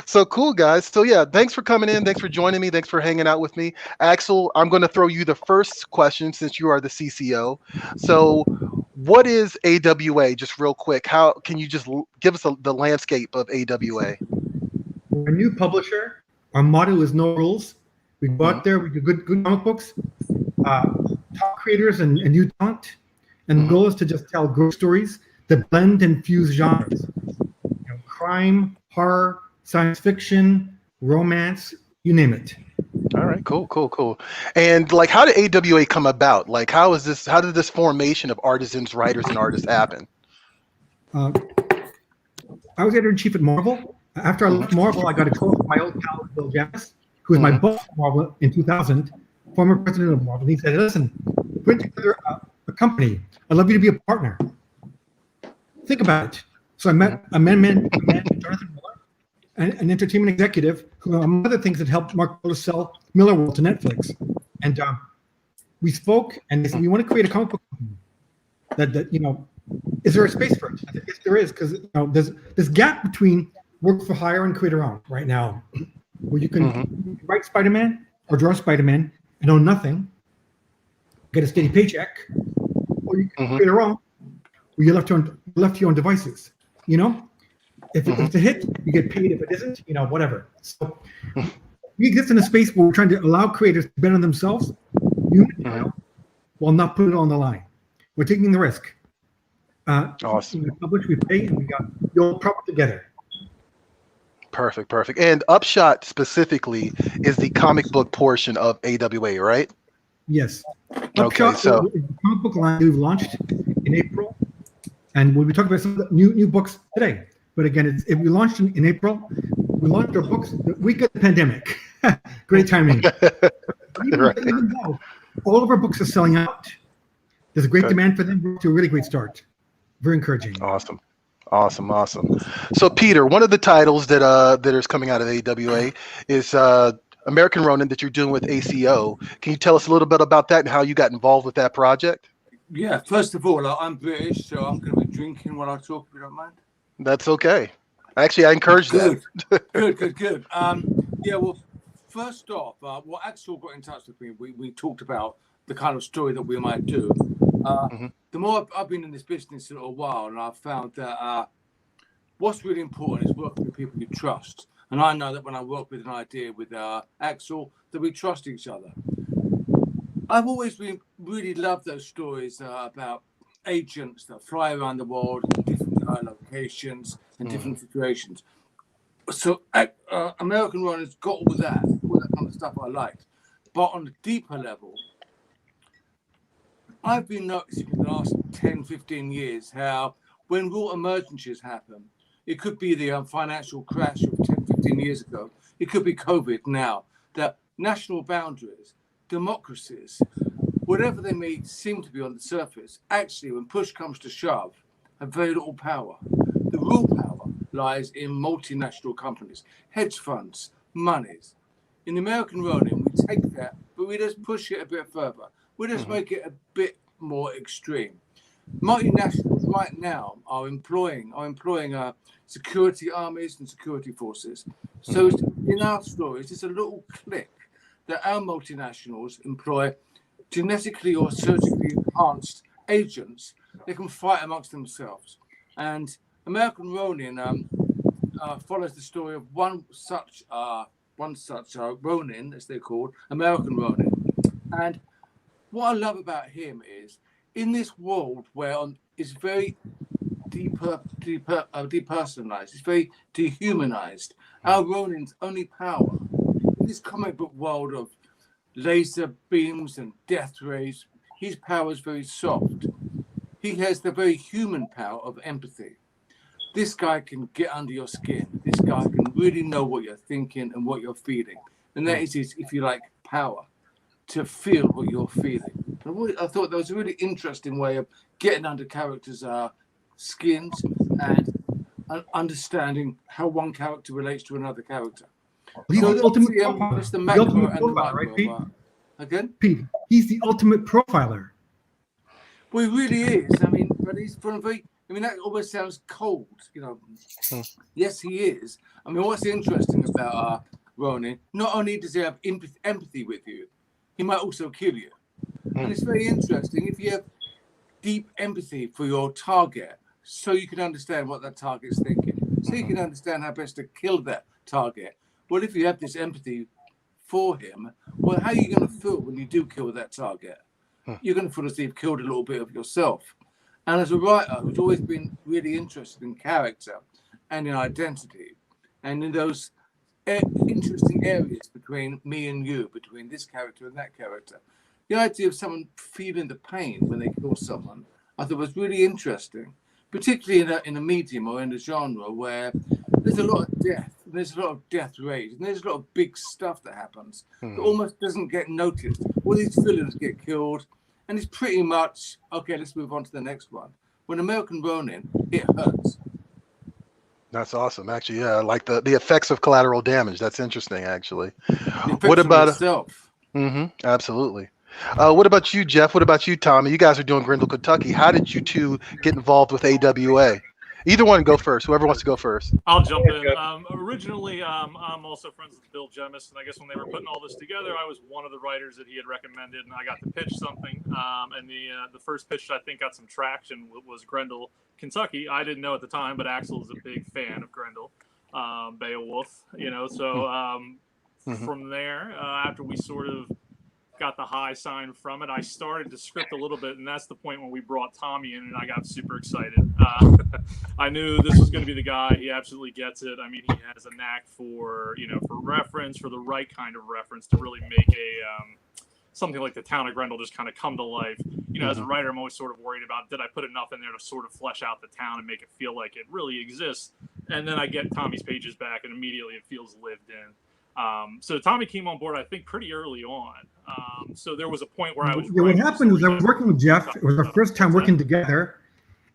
So cool, guys. So yeah, thanks for coming in. Thanks for joining me. Thanks for hanging out with me. Axel, I'm going to throw you the first question since you are the CCO. So what is AWA? Just real quick. How can you just give us the landscape of AWA? We're a new publisher. Our motto is no rules. We go out there, we do good comic books, top creators and new talent. And the goal is to just tell good stories that blend and fuse genres. Crime, horror, science fiction, romance, you name it. All right, cool. And like, how did AWA come about? Like, how did this formation of artisans, writers, and artists happen? I was editor-in-chief at Marvel. After I left Marvel, I got a call from my old pal, Bill Janis, who was my boss at Marvel in 2000, former president of Marvel. He said, listen, put together a company. I'd love you to be a partner. Think about it. So I met a man, Jonathan Miller, an entertainment executive, who among other things that helped Mark Miller sell Miller World to Netflix. And we spoke, and they said, we want to create a comic book company that is there a space for it? I said, yes, there is, because there's this gap between work for hire and creator own right now, where you can write Spider-Man or draw Spider-Man and own nothing, get a steady paycheck, or you can creator own, where you're left to your own devices. If it's a hit, you get paid. If it isn't, whatever. So we exist in a space where we're trying to allow creators to bet on themselves, while not putting it on the line. We're taking the risk. Awesome. We publish, we pay, and we got the old problem together. Perfect. And Upshot specifically is the comic book portion of AWA, right? Yes. Okay, Upshot so is the comic book line we've launched in April, and we'll be talking about some of the new books today. But again, we launched in April. We launched our books the week of the pandemic. Great timing. Even though all of our books are selling out, there's a great demand for them. We're to a really great start. Very encouraging. Awesome. So Peter, one of the titles that is coming out of AWA is American Ronin that you're doing with ACO. Can you tell us a little bit about that and how you got involved with that project? Yeah, first of all, I'm British, so I'm going to be drinking while I talk, if you don't mind. That's okay. Actually, I encourage that. Good. Yeah, well, first off, well, Axel got in touch with me. We talked about the kind of story that we might do. The more I've been in this business a little while, and I've found that what's really important is working with people you trust. And I know that when I work with an idea with Axel, that we trust each other. I've always really loved those stories about agents that fly around the world in different locations and different situations. So American Ronin's got all that kind of stuff I liked. But on a deeper level, I've been noticing in the last 10, 15 years how when real emergencies happen, it could be the financial crash of 10, 15 years ago. It could be COVID now. That national boundaries, democracies, whatever they may seem to be on the surface, actually, when push comes to shove, have very little power. The real power lies in multinational companies, hedge funds, monies. In the American Ronin, we take that, but we just push it a bit further. We just make it a bit more extreme. Multinationals right now are employing security armies and security forces. So in our stories, it's a little clique that our multinationals employ genetically or surgically enhanced agents, they can fight amongst themselves. And American Ronin follows the story of one such Ronin, as they're called, American Ronin. And what I love about him is, in this world where it's very depersonalized, it's very dehumanized, our Ronin's only power, in this comic book world of laser beams and death rays, his power is very soft. He has the very human power of empathy. This guy can get under your skin. This guy can really know what you're thinking and what you're feeling. And that is his, if you like, power, to feel what you're feeling. And I thought that was a really interesting way of getting under characters' skins and understanding how one character relates to another character. He's So the ultimate that's the profiler. The macro ultimate and the profiler, right, Pete? micro. Again? Pete, he's the ultimate profiler. Well, he really is. I mean, but he's from a very, I mean, that almost sounds cold, you know. Yes, he is. I mean, what's interesting about Ronin, not only does he have empathy with you, he might also kill you. And it's very interesting if you have deep empathy for your target, so you can understand what that target's thinking, so you can understand how best to kill that target. Well, if you have this empathy for him, well, how are you going to feel when you do kill that target? You're going to feel as if you've killed a little bit of yourself. And as a writer who's always been really interested in character and in identity, and in those interesting areas between me and you, between this character and that character, the idea of someone feeling the pain when they kill someone, I thought was really interesting, particularly in a medium or in a genre where there's a lot of death, there's a lot of death rays, and there's a lot of big stuff that happens that almost doesn't get noticed. All these villains get killed, and it's pretty much, okay, let's move on to the next one. When American Ronin, it hurts. That's awesome. Actually, yeah, I like the effects of collateral damage. That's interesting, actually. The What effects on about yourself? Absolutely. What about you, Jeff? What about you, Tommy? You guys are doing Grindle, Kentucky. How did you two get involved with AWA? Either one go first. Whoever wants to go first. I'll jump in. Originally, I'm also friends with Bill Jemis, and I guess when they were putting all this together, I was one of the writers that he had recommended, and I got to pitch something. And the first pitch that I think got some traction was Grendel, Kentucky. I didn't know at the time, but Axel is a big fan of Grendel, Beowulf, you know. So from there, after we sort of got the high sign from it, I started to script a little bit, and that's the point when we brought Tommy in, and I got super excited. I knew this was going to be the guy. He absolutely gets it. I mean, he has a knack for, you know, for reference, for the right kind of reference to really make a something like the town of Grendel just kind of come to life. You know, as a writer, I'm always sort of worried about, did I put enough in there to sort of flesh out the town and make it feel like it really exists? And then I get Tommy's pages back, and immediately it feels lived in. So Tommy came on board, I think, pretty early on. So there was a point where I was. Yeah, what happened was I was working with Jeff. It was our first time working together,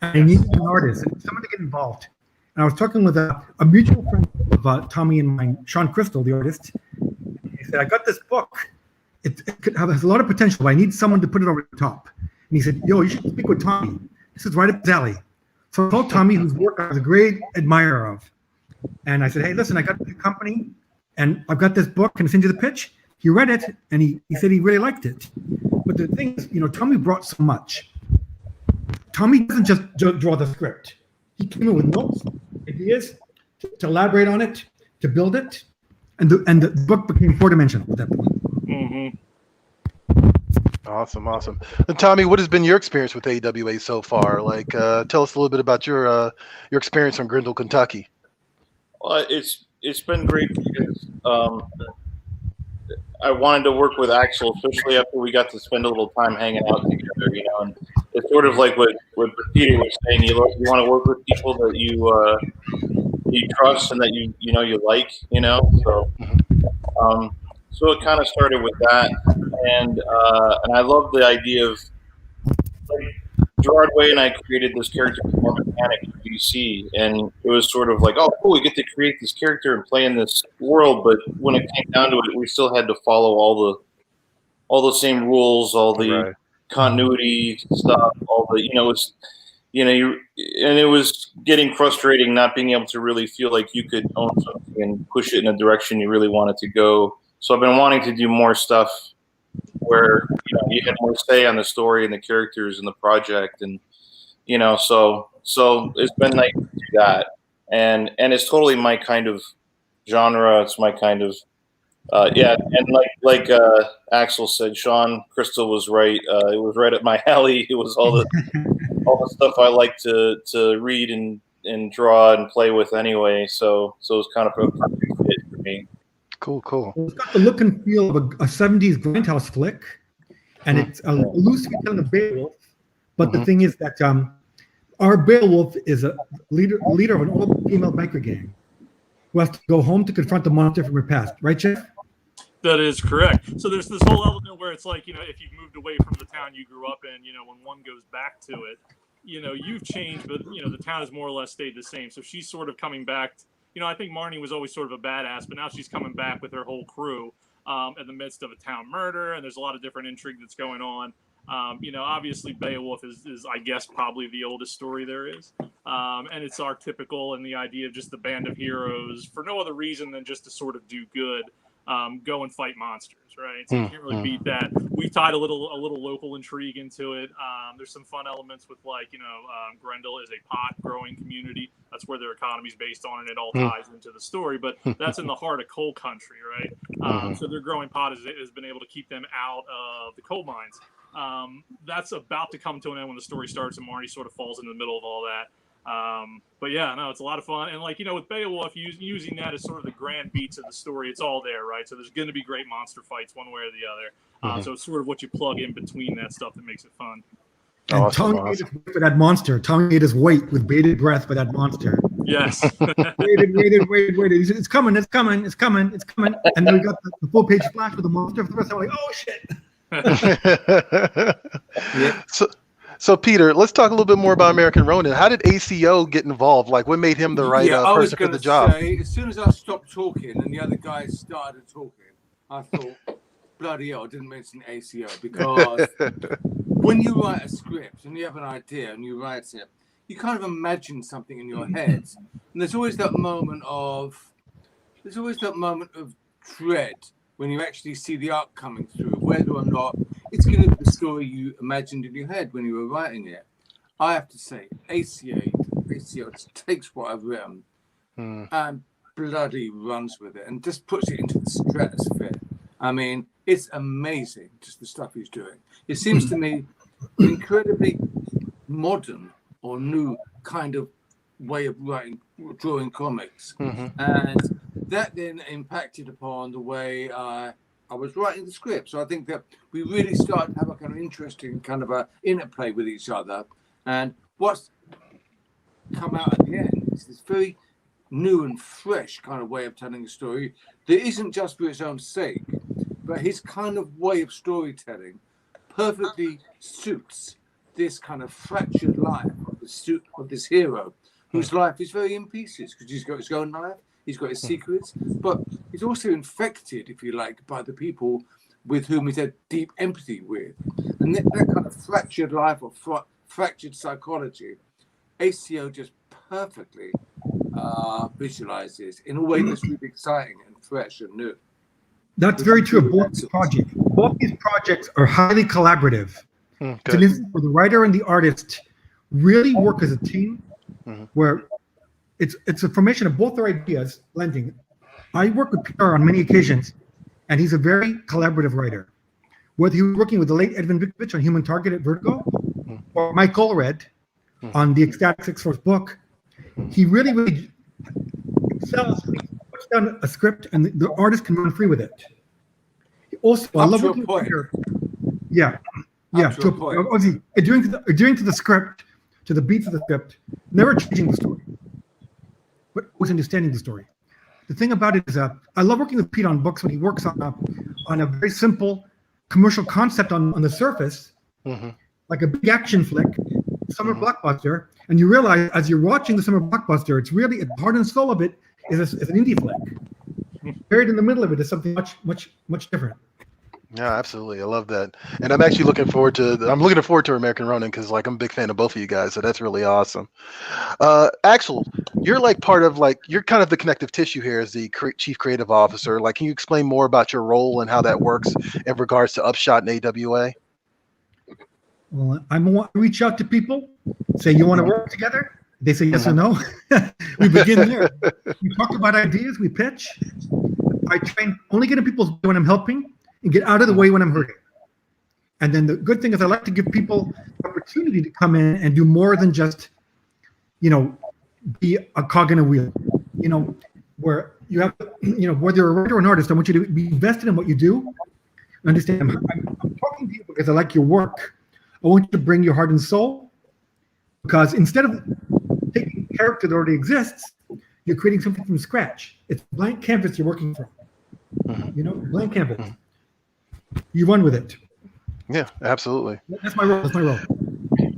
and I needed an artist and someone to get involved. And I was talking with a mutual friend of Tommy and mine, Sean Crystal, the artist. He said, "I got this book. It has a lot of potential, but I need someone to put it over the top." And he said, "Yo, you should speak with Tommy. This is right up his alley." So I told Tommy, whose work I was a great admirer of, and I said, "Hey, listen, I got the company, and I've got this book. Can I send you the pitch?" He read it, and he said he really liked it. But the thing is, you know, Tommy brought so much. Tommy doesn't just draw the script. He came in with notes, ideas, to elaborate on it, to build it, and the book became four-dimensional at that point. Awesome. And Tommy, what has been your experience with AWA so far? Like, tell us a little bit about your experience on Grindle, Kentucky. Well, it's been great because I wanted to work with Axel, especially after we got to spend a little time hanging out together, you know. And it's sort of like what Peter was saying. You want to work with people that you trust and that you know you like, you know. So so it kind of started with that, and I love the idea of, like, Gerard Way and I created this character called Mechanic in DC, and it was sort of like, oh, cool, we get to create this character and play in this world, but when it came down to it, we still had to follow all the same rules, all the continuity stuff, all the, it's, and it was getting frustrating not being able to really feel like you could own something and push it in a direction you really wanted to go. So I've been wanting to do more stuff where you had more say on the story and the characters and the project, and so it's been nice to do that, and it's totally my kind of genre. It's my kind of yeah, and like Axel said, Sean Crystal was right. It was right up my alley. It was all the stuff I like to read and draw and play with anyway. So it's kind of a perfect fit for me. Cool. It's got the look and feel of a 70s grindhouse flick, and it's a loose retelling of Beowulf. But the thing is that our Beowulf is a leader of an all-female biker gang who has to go home to confront the monster from her past. Right, Jeff? That is correct. So there's this whole element where it's like, if you've moved away from the town you grew up in, when one goes back to it, you've changed, but, the town has more or less stayed the same. So she's sort of coming back. I think Marnie was always sort of a badass, but now she's coming back with her whole crew in the midst of a town murder, and there's a lot of different intrigue that's going on. Obviously Beowulf is, I guess, probably the oldest story there is. And it's archetypical in the idea of just the band of heroes for no other reason than just to sort of do good. Go and fight monsters, right? So you can't really beat that. We tied a little local intrigue into it. There's some fun elements with Grendel is a pot growing community. That's where their economy's based on, and it all ties into the story. But that's in the heart of coal country, right? So their growing pot has been able to keep them out of the coal mines. That's about to come to an end when the story starts, and Marnie sort of falls in the middle of all that. But yeah, no, it's a lot of fun. And with Beowulf, using that as sort of the grand beats of the story, it's all there, right? So there's going to be great monster fights one way or the other. So it's sort of what you plug in between that stuff that makes it fun. And Tommy ate his weight for that monster. Tommy ate his weight with bated breath for that monster. Yes. waited. He said, it's coming. And then we got the full page splash with the monster. For the rest, I'm like, oh, shit. So Peter, let's talk a little bit more about American Ronin. How did ACO get involved? What made him the right person for the job? Say, as soon as I stopped talking and the other guys started talking, I thought, bloody hell, I didn't mention ACO, because when you write a script and you have an idea and you write it, you kind of imagine something in your head, and there's always that moment of dread when you actually see the art coming through, whether or not it's going to be the story you imagined in your head when you were writing it. I have to say, ACO takes what I've written and bloody runs with it and just puts it into the stratosphere. I mean, it's amazing, just the stuff he's doing. It seems to me an incredibly modern or new kind of way of drawing comics. And that then impacted upon the way I was writing the script. So I think that we really started to have a kind of interesting kind of a interplay with each other. And what's come out at the end is this very new and fresh kind of way of telling a story that isn't just for its own sake, but his kind of way of storytelling perfectly suits this kind of fractured life of this hero, whose life is very in pieces because he's got his own life. He's got his secrets, but he's also infected, if you like, by the people with whom he's had deep empathy with. And that kind of fractured life or fractured psychology, ACO just perfectly visualizes in a way that's really exciting and fresh and new. That's very true of both these projects. Both these projects are highly collaborative. For the writer and the artist really work as a team, where it's a formation of both their ideas blending. I work with Peter on many occasions, and he's a very collaborative writer. Whether he was working with the late Edvin Vikovich on Human Target at Vertigo, or Mike Allred on the Ecstatic Six-Source book, he really excels. He puts down a script, and the artist can run free with it. Also, I love working with Peter. Adhering to the script, to the beats of the script, never changing the story, but always understanding the story. The thing about it is, I love working with Pete on books when he works on a very simple commercial concept on the surface, like a big action flick, summer blockbuster, and you realize as you're watching the summer blockbuster, it's really the heart and soul of it is an indie flick. Buried in the middle of it is something much different. Yeah, absolutely. I love that. And I'm actually looking forward to American Ronin because like I'm a big fan of both of you guys. So that's really awesome. Axel, you're like part of like you're kind of the connective tissue here as the chief creative officer. Like, can you explain more about your role and how that works in regards to Upshot and AWA? Well, I reach out to people, say, you want to work together? They say yes or no. We begin there. We talk about ideas, we pitch. I try and only get in people's way when I'm helping and get out of the way when I'm hurting. And then the good thing is I like to give people the opportunity to come in and do more than just, be a cog in a wheel, where you have, whether you're a writer or an artist, I want you to be invested in what you do. Understand, I'm talking to you because I like your work. I want you to bring your heart and soul, because instead of taking a character that already exists, you're creating something from scratch. It's a blank canvas you're working from. Blank canvas. You run with it. Yeah, absolutely. That's my role.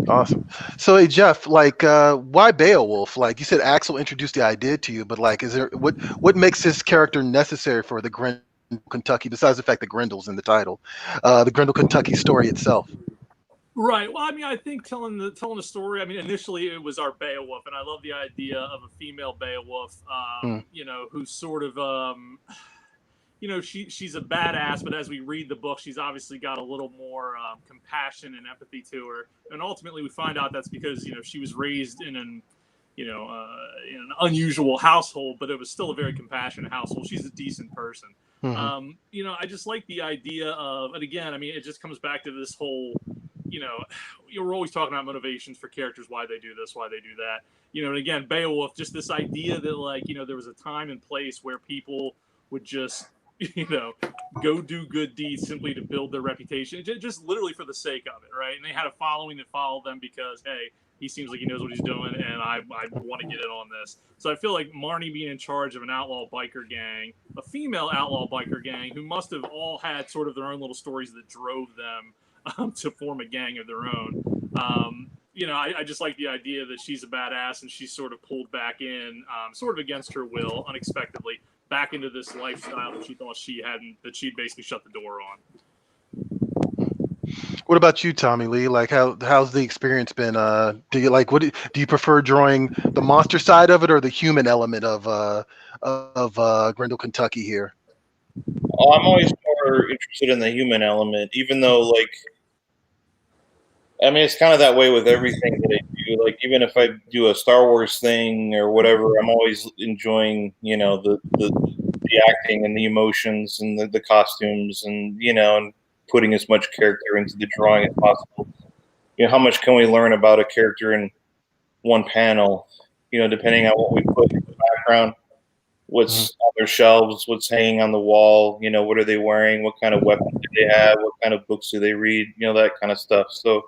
Awesome. So, hey, Jeff, like, why Beowulf? Like, you said Axel introduced the idea to you, but like, is there what makes this character necessary for the Grendel Kentucky, besides the fact that Grendel's in the title, the Grendel Kentucky story itself? Right. Well, I mean, I think telling the story. I mean, initially it was our Beowulf, and I love the idea of a female Beowulf. Who's sort of, she's a badass, but as we read the book, she's obviously got a little more compassion and empathy to her. And ultimately, we find out that's because she was raised in an in an unusual household, but it was still a very compassionate household. She's a decent person. I just like the idea of, and again, I mean, it just comes back to this whole. We're always talking about motivations for characters, why they do this, why they do that. And again, Beowulf, just this idea that like, there was a time and place where people would just, go do good deeds simply to build their reputation, just literally for the sake of it, right? And they had a following that followed them because, hey, he seems like he knows what he's doing, and I want to get in on this. So I feel like Marnie being in charge of an outlaw biker gang, a female outlaw biker gang, who must have all had sort of their own little stories that drove them to form a gang of their own. I just like the idea that she's a badass and she's sort of pulled back in, sort of against her will, unexpectedly, back into this lifestyle that she thought that she'd basically shut the door on. What about you, Tommy Lee? Like, how's the experience been? Do you prefer drawing the monster side of it or the human element of Grendel Kentucky here? I'm always more interested in the human element, even though, it's kind of that way with everything that I do. Like, even if I do a Star Wars thing or whatever, I'm always enjoying, the acting and the emotions and the costumes and, and putting as much character into the drawing as possible. How much can we learn about a character in one panel, depending on what we put in the background, what's on their shelves, what's hanging on the wall, what are they wearing, what kind of weapons do they have, what kind of books do they read, that kind of stuff. So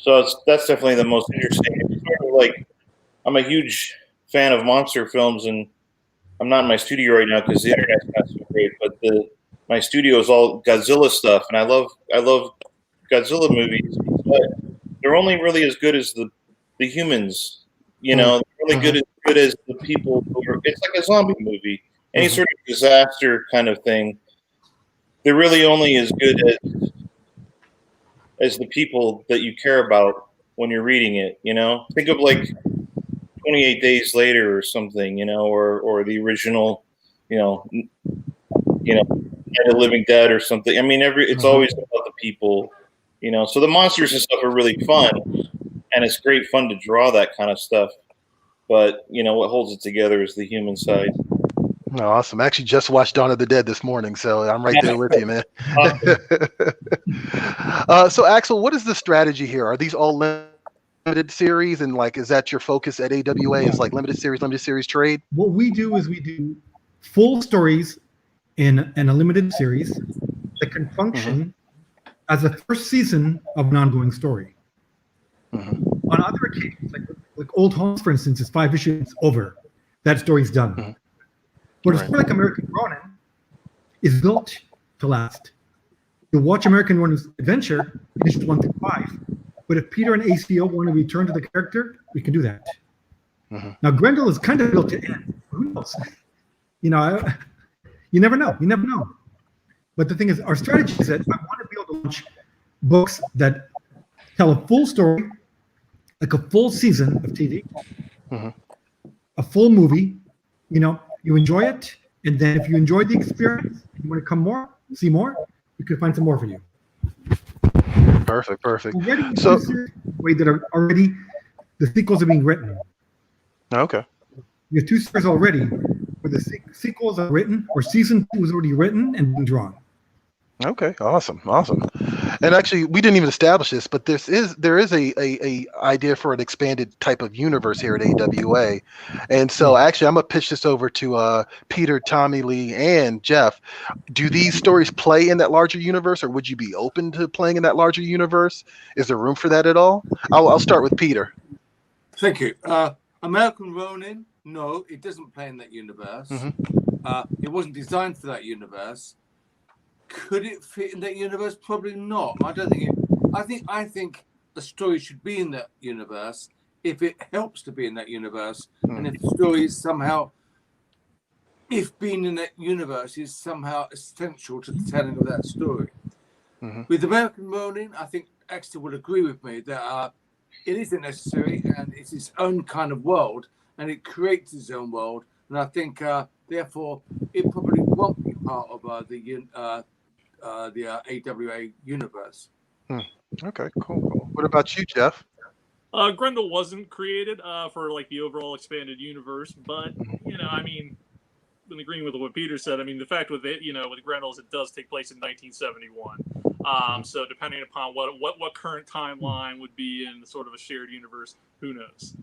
that's definitely the most interesting. It's sort of like, I'm a huge fan of monster films, and I'm not in my studio right now because the internet's not so great, but my studio is all Godzilla stuff, and I love Godzilla movies, but they're only really as good as the humans. They're only as good as the people it's like a zombie movie. Any sort of disaster kind of thing, they're really only as good as the people that you care about when you're reading it. Think of like 28 Days Later or something, or the original, Night of the Living Dead or something. I mean, it's always about the people, So the monsters and stuff are really fun, and it's great fun to draw that kind of stuff. But what holds it together is the human side. Oh, awesome! I actually just watched Dawn of the Dead this morning, so I'm right there with you, man. So, Axel, what is the strategy here? Are these all limited series, and like, is that your focus at AWA? Is like limited series trade? What we do is we do full stories in a limited series that can function as a first season of an ongoing story. On other occasions, like Old Homes, for instance, is 5 issues, it's over. That story's done. But a story like American Ronin is built to last. You watch American Ronin's adventure, issues 1 through 5. But if Peter and ACO want to return to the character, we can do that. Now, Grendel is kind of built to end. Who knows? You never know. But the thing is, our strategy is that I want to be able to launch books that tell a full story, like a full season of TV, a full movie. You know, you enjoy it, and then if you enjoy the experience, you want to come more, see more, we could find some more for you. Perfect. Already, So, way that are already the sequels are being written. okay. We have 2 series already where the sequels are written, or season 2 is already written and being drawn. Okay, awesome. And actually, we didn't even establish this, but there is a idea for an expanded type of universe here at AWA, and so actually, I'm gonna pitch this over to Peter, Tommy Lee, and Jeff. Do these stories play in that larger universe, or would you be open to playing in that larger universe? Is there room for that at all? I'll start with Peter. Thank you. American Ronin, no, it doesn't play in that universe. It wasn't designed for that universe. Could it fit in that universe? Probably not. I don't think it. I think a story should be in that universe if it helps to be in that universe, and if the story is somehow, if being in that universe is somehow essential to the telling of that story. With American Ronin, I think Exeter would agree with me that it isn't necessary, and it's its own kind of world, and it creates its own world, and I think therefore it probably won't be part of the AWA universe. Okay, cool. What about you, Jeff? Grendel wasn't created for like the overall expanded universe, but you know, I mean, in agreeing with what Peter said, I mean, the fact with it, you know, with Grendel is it does take place in 1971. So depending upon what current timeline would be in sort of a shared universe, who knows?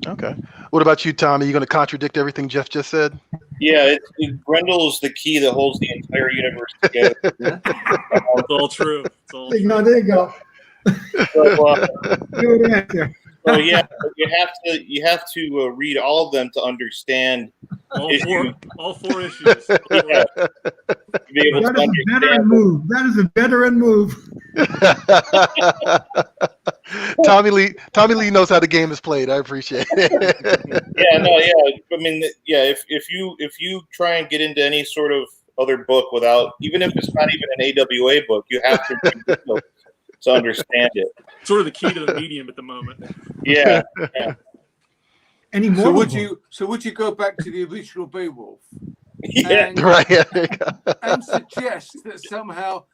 Okay. What about you, Tom? Are you going to contradict everything Jeff just said? Yeah, Grendel's the key that holds the entire universe together. It's all true. It's all true. No, there you go. So yeah, you have to read all of them to understand all four issues. Yeah. To be able That is a veteran move. That is a veteran move. Tommy Lee knows how the game is played. I appreciate it. I mean, if you try and get into any sort of other book without, even if it's not even an AWA book, you have to read the book to understand it. Sort of the key to the medium at the moment. Yeah. Any more? So would you go back to the original Beowulf? Yeah, and suggest that somehow,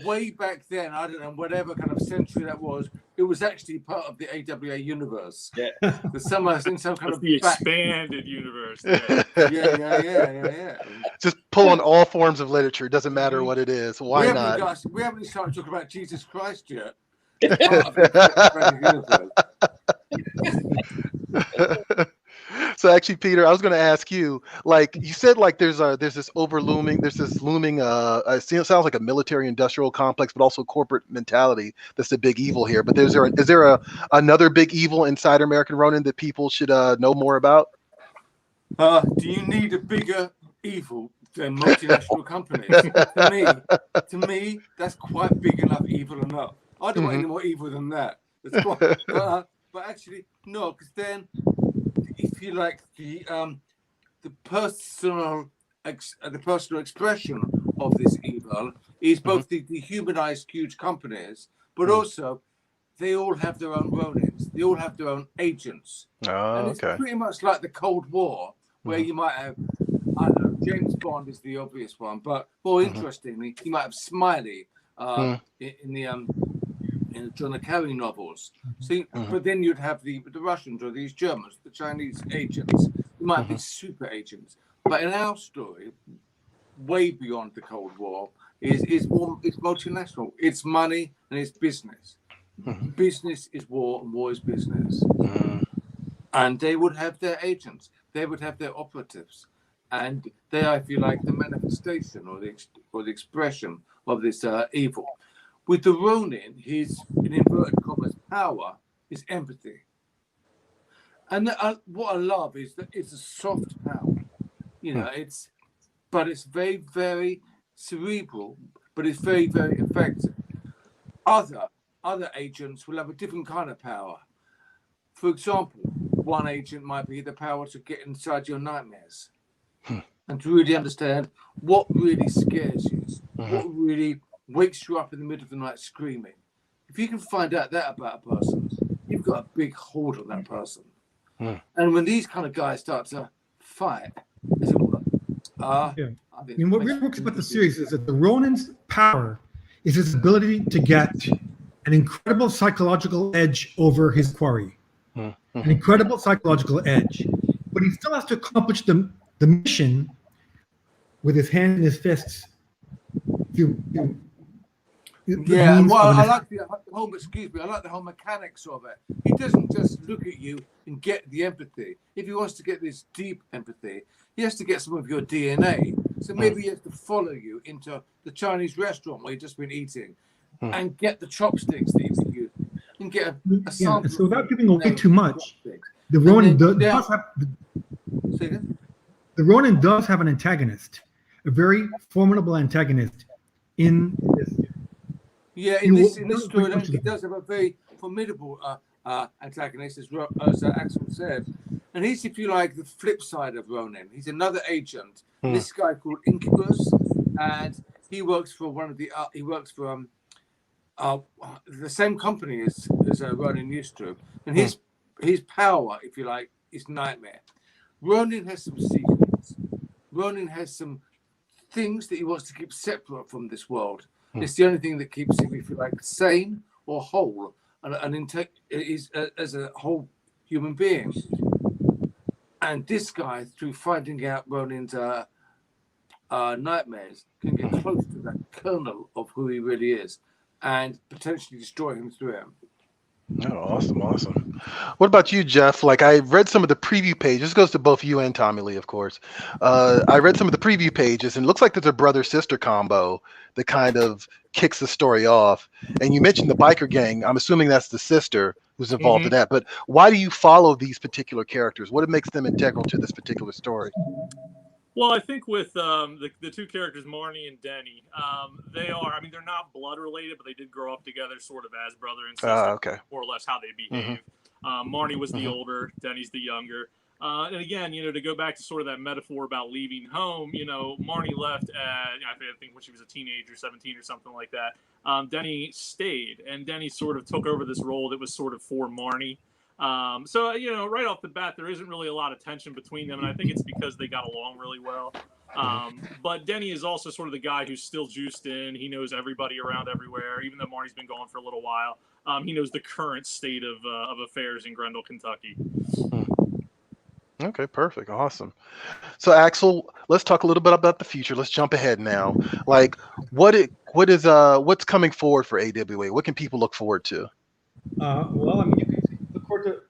way back then, I don't know, whatever kind of century that was, it was actually part of the AWA universe. Yeah. Somehow in some kind of the expanded universe. Yeah. Just pull on all forms of literature. It doesn't matter what it is. Why not? We haven't started talking about Jesus Christ yet. It's part of the universe. So actually, Peter, I was going to ask you, like you said, like there's this looming, it sounds like a military-industrial complex, but also corporate mentality that's the big evil here. But is there another big evil inside American Ronin that people should know more about? Do you need a bigger evil than multinational companies? To me, that's quite big enough evil enough. I don't want any more evil than that. That's quite, but actually, no, because then, if you like, the personal expression of this evil is both the humanized huge companies, but also they all have their own Ronins. They all have their own agents. And it's pretty much like the Cold War, where you might have, I don't know, James Bond is the obvious one, but more interestingly, you might have Smiley in the John le Carré novels. See, but then you'd have the Russians or these Germans, the Chinese agents, who might be super agents. But in our story, way beyond the Cold War, it's multinational. It's money and it's business. Business is war and war is business. And they would have their agents. They would have their operatives. And they are, if you like, the manifestation or the expression of this evil. With the Ronin, his, in inverted commas, power is empathy. And what I love is that it's a soft power. You know, it's very, very cerebral, but it's very, very effective. Other agents will have a different kind of power. For example, one agent might be the power to get inside your nightmares. and to really understand what really scares you, what really wakes you up in the middle of the night screaming. If you can find out that about a person, you've got a big hold on that person. And when these kind of guys start to fight, it's I mean, what really works about the series is that the Ronin's power is his ability to get an incredible psychological edge over his quarry. An incredible psychological edge. But he still has to accomplish the mission with his hands and his fists. Yeah, well, I like the whole, excuse me, I like the whole mechanics of it. He doesn't just look at you and get the empathy. If he wants to get this deep empathy, he has to get some of your DNA. So maybe he has to follow you into the Chinese restaurant where you've just been eating and get the chopsticks that you've used and get a sample. So without giving away too much, the Ronin does have the Ronin does have an antagonist, a very formidable antagonist in this. Yeah, in this story, he does have a very formidable antagonist, as Axel said. And he's, if you like, the flip side of Ronin. He's another agent. This guy called Incubus, and he works for one of the. He works for the same company as Ronin used to. And his power, if you like, is nightmare. Ronin has some secrets. Ronin has some things that he wants to keep separate from this world. It's the only thing that keeps him, if you like, sane or whole, as a whole human being. And this guy, through finding out Ronin's nightmares, can get close to that kernel of who he really is and potentially destroy him through him. Oh, awesome. What about you, Jeff? Like, I read some of the preview pages. This goes to both you and Tommy Lee, of course. I read some of the preview pages, and it looks like there's a brother-sister combo that kind of kicks the story off. And you mentioned the biker gang. I'm assuming that's the sister who's involved in that. But why do you follow these particular characters? What makes them integral to this particular story? Well, I think with the two characters, Marnie and Denny, they are, I mean, they're not blood related, but they did grow up together sort of as brother and sister, more or less how they behave. Marnie was the older, Denny's the younger. And again, to go back to sort of that metaphor about leaving home, Marnie left at, I think when she was a teenager, 17 or something like that. Denny stayed, and Denny sort of took over this role that was sort of for Marnie. So, right off the bat, there isn't really a lot of tension between them, and I think it's because they got along really well. But Denny is also sort of the guy who's still juiced in. He knows everybody around everywhere, even though Marnie's been gone for a little while. He knows the current state of affairs in Grendel, Kentucky. Okay, perfect. Awesome. So, Axel, let's talk a little bit about the future. Let's jump ahead now. Like, what's coming forward for AWA? What can people look forward to? Well, I mean, you can look forward to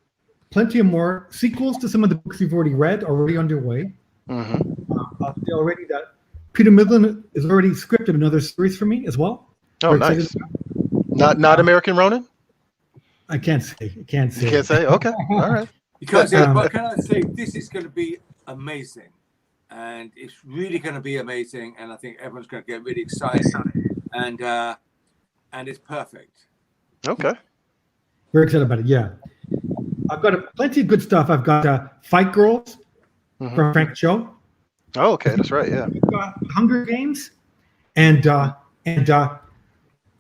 plenty of more sequels to some of the books you've already read, already underway. Already that Peter Midland has already scripted another series for me as well. Oh, nice. Not American Ronin? I can't say. You can't say? Okay. All right. Because, but can I say, this is going to be amazing. And it's really going to be amazing. And I think everyone's going to get really excited. And it's perfect. Okay. Very excited about it, yeah. I've got plenty of good stuff. I've got Fight Girls from Frank Cho. Oh, okay. That's right, yeah. We've got Hunger Games and The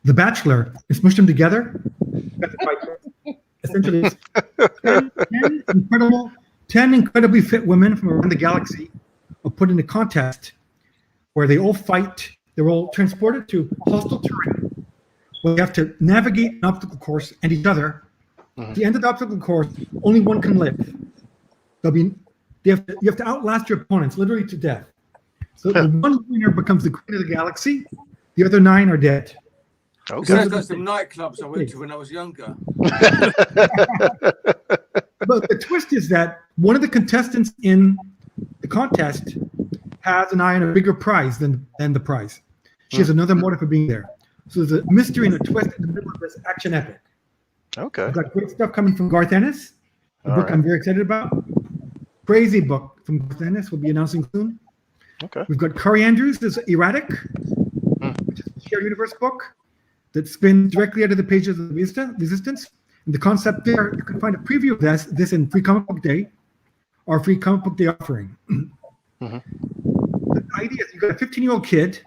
Bachelor. And smushed them together. Got the Fight Girls. Essentially, it's 10 incredibly fit women from around the galaxy are put in a contest where they all fight. They're all transported to hostile terrain where they have to navigate an obstacle course and each other. At the end of the obstacle course, only one can live. You have to outlast your opponents, literally to death. So the one winner becomes the queen of the galaxy. The other 9 are dead. Okay. So that's some nightclubs I went to when I was younger. But the twist is that one of the contestants in the contest has an eye on a bigger prize than the prize. She has another motive for being there. So there's a mystery and a twist in the middle of this action epic. Okay. We've got great stuff coming from Garth Ennis, a book I'm very excited about. Crazy book from Garth Ennis we'll be announcing soon. Okay. We've got Curry Andrews' Erratic, which is a shared universe book that spins directly out of the pages of Resistance. And the concept there, you can find a preview of this in Free Comic Book Day, our Free Comic Book Day offering. the idea is you got a 15-year-old kid,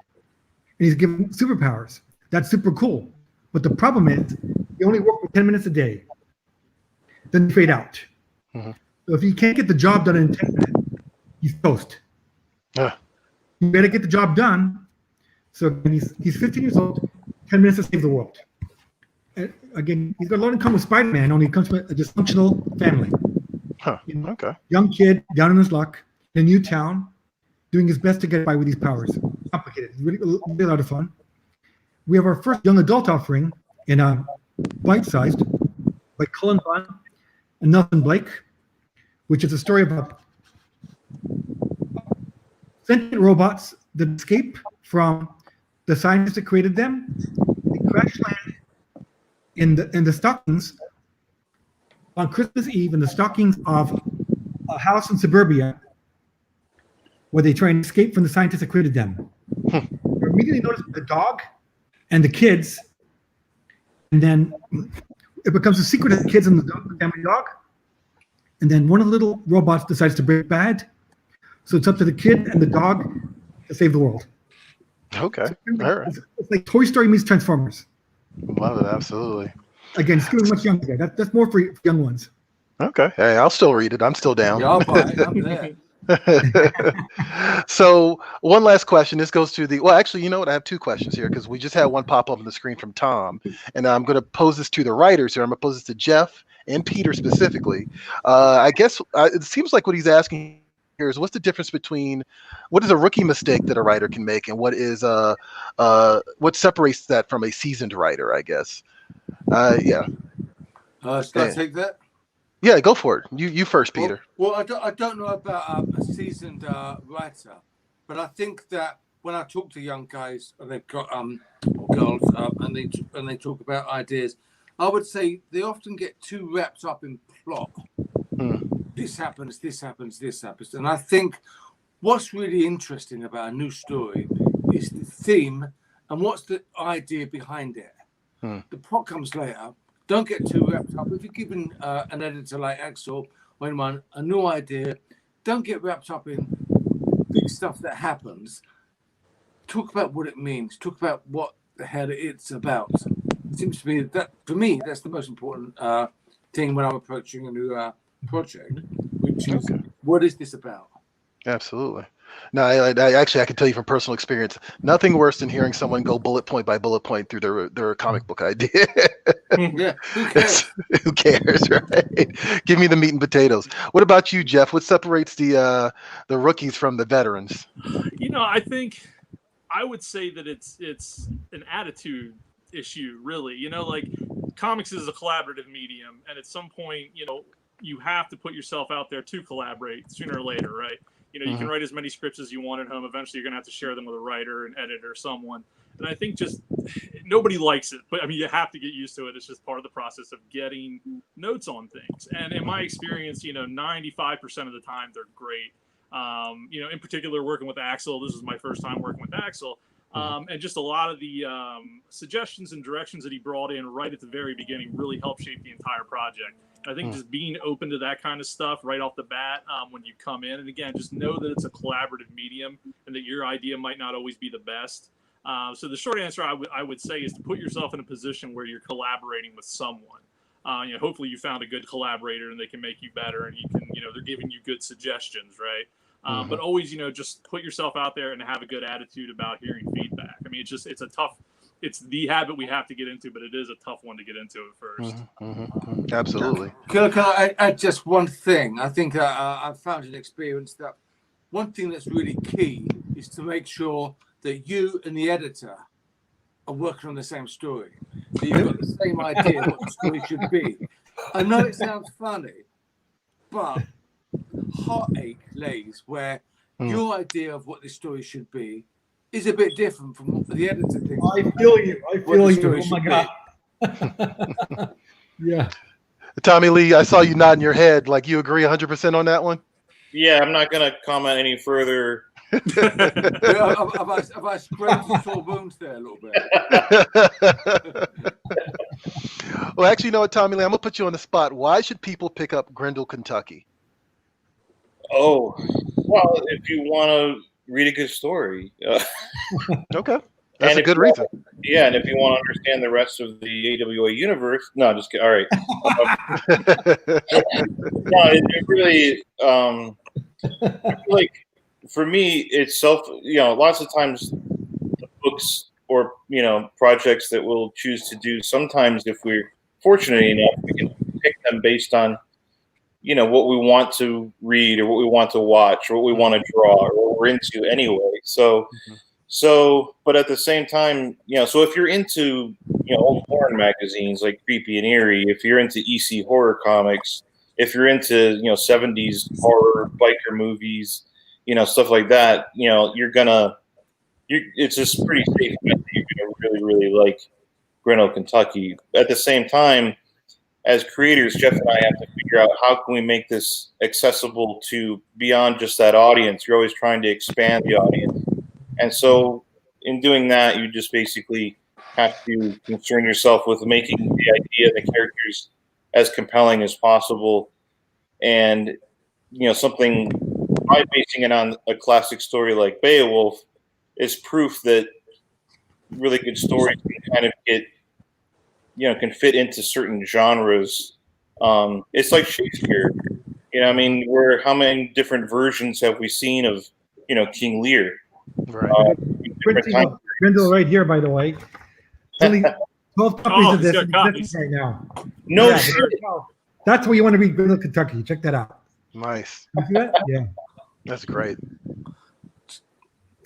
and he's given superpowers. That's super cool. But the problem is, you only work for 10 minutes a day. Then you fade out. Mhm. So if you can't get the job done in 10 minutes, he's toast. Yeah. You better get the job done. So again, he's 15 years old, 10 minutes to save the world. And again, he's got a lot in common with Spider-Man, only he comes from a dysfunctional family. Huh. You know, Okay. young kid, down in his luck, in a new town, doing his best to get by with these powers. Complicated. It's really a lot of fun. We have our first young adult offering in a bite-sized by Cullen Bunn and Nelson Blake, which is a story about sentient robots that escape from the scientists that created them. They crash land in the stockings on Christmas Eve in the stockings of a house in suburbia where they try and escape from the scientists that created them. They're immediately noticed by the dog and the kids, and then it becomes a secret of the kids and the family dog. And then one of the little robots decides to break bad, so it's up to the kid and the dog to save the world. Okay. So All right. it's like Toy Story meets Transformers. Love it. Absolutely. Again, skewing much younger. That's more for young ones. Okay. Hey, I'll still read it. I'm still down. Yeah, I'll buy it. I'm there. So one last question. This goes to the, well, actually, you know what? I have two questions here because we just had one pop up on the screen from Tom, and I'm going to pose this to the writers here. I'm going to pose this to Jeff and Peter specifically. I guess it seems like what he's asking here is what's the difference between what is a rookie mistake that a writer can make and what is what separates that from a seasoned writer, I guess. Yeah. Should I take that? Yeah, go for it. You first, Peter. Well, I don't know about a seasoned writer, but I think that when I talk to young guys and they've got or girls and they talk about ideas, I would say they often get too wrapped up in plot. This happens, this happens, this happens, and I think what's really interesting about a new story is the theme and what's the idea behind it. The plot comes later. Don't get too wrapped up. If you're giving an editor like Axel or anyone a new idea, don't get wrapped up in big stuff that happens. Talk about what it means. Talk about what the hell it's about. It seems to be that, for me, that's the most important thing when I'm approaching a new project, which is, what is this about? Absolutely. No, I actually I can tell you from personal experience, nothing worse than hearing someone go bullet point by bullet point through their comic book idea. Yeah, who cares? Who cares, right? Give me the meat and potatoes. What about you, Jeff? What separates the rookies from the veterans? You know, I think I would say that it's an attitude issue, really. You know, like comics is a collaborative medium, and at some point, you know, you have to put yourself out there to collaborate sooner or later, right? You know, you can write as many scripts as you want at home. Eventually, you're going to have to share them with a writer, an editor, someone. And I think just nobody likes it. But, I mean, you have to get used to it. It's just part of the process of getting notes on things. And in my experience, you know, 95% of the time, they're great. You know, in particular, working with Axel, this is my first time working with Axel. And just a lot of the suggestions and directions that he brought in right at the very beginning really helped shape the entire project. I think just being open to that kind of stuff right off the bat when you come in, and again, just know that it's a collaborative medium and that your idea might not always be the best. So the short answer I would say is to put yourself in a position where you're collaborating with someone. You know, hopefully you found a good collaborator and they can make you better, and you can, you know, they're giving you good suggestions, right? But always, you know, just put yourself out there and have a good attitude about hearing feedback. I mean, it's the habit we have to get into, but it is a tough one to get into at first. Absolutely. Can I add just one thing? I think I've found an experience that one thing that's really key is to make sure that you and the editor are working on the same story. That you've got the same idea of what the story should be. I know it sounds funny, but heartache lays where your idea of what this story should be is a bit different from what the editor thinks. I feel you. Oh my God. Yeah. Tommy Lee, I saw you nodding your head. Like you agree 100% on that one? Yeah, I'm not going to comment any further. Have I scraped the sore wounds there a little bit? Well, actually, you know what, Tommy Lee? I'm going to put you on the spot. Why should people pick up Grendel, Kentucky? Oh, well, if you want to read a good story. Okay, that's And a good reason. Yeah, and if you want to understand the rest of the AWA universe, no, just kidding. All right. No, it really. I feel like for me, it's lots of times books or projects that we'll choose to do. Sometimes, if we're fortunate enough, we can pick them based on what we want to read or what we want to watch or what we want to draw or what we're into anyway. So, but at the same time, so if you're into, old porn magazines like Creepy and Eerie, if you're into EC horror comics, if you're into, 70s horror biker movies, stuff like that, it's just pretty safe bet that you're going to really, really like Grinnell, Kentucky. At the same time, as creators, Jeff and I have to figure out how can we make this accessible to beyond just that audience. You're always trying to expand the audience. And so in doing that, you just basically have to concern yourself with making the idea and the characters as compelling as possible. And, something by basing it on a classic story like Beowulf is proof that really good stories can kind of get, can fit into certain genres. It's like Shakespeare. I mean, how many different versions have we seen of, King Lear? Right. Grindle right here, by the way. Only 12 copies of this got copies right now. No Yeah, shit. that's where you want to read Grindle, Kentucky. Check that out. Nice. You see that? Yeah. That's great.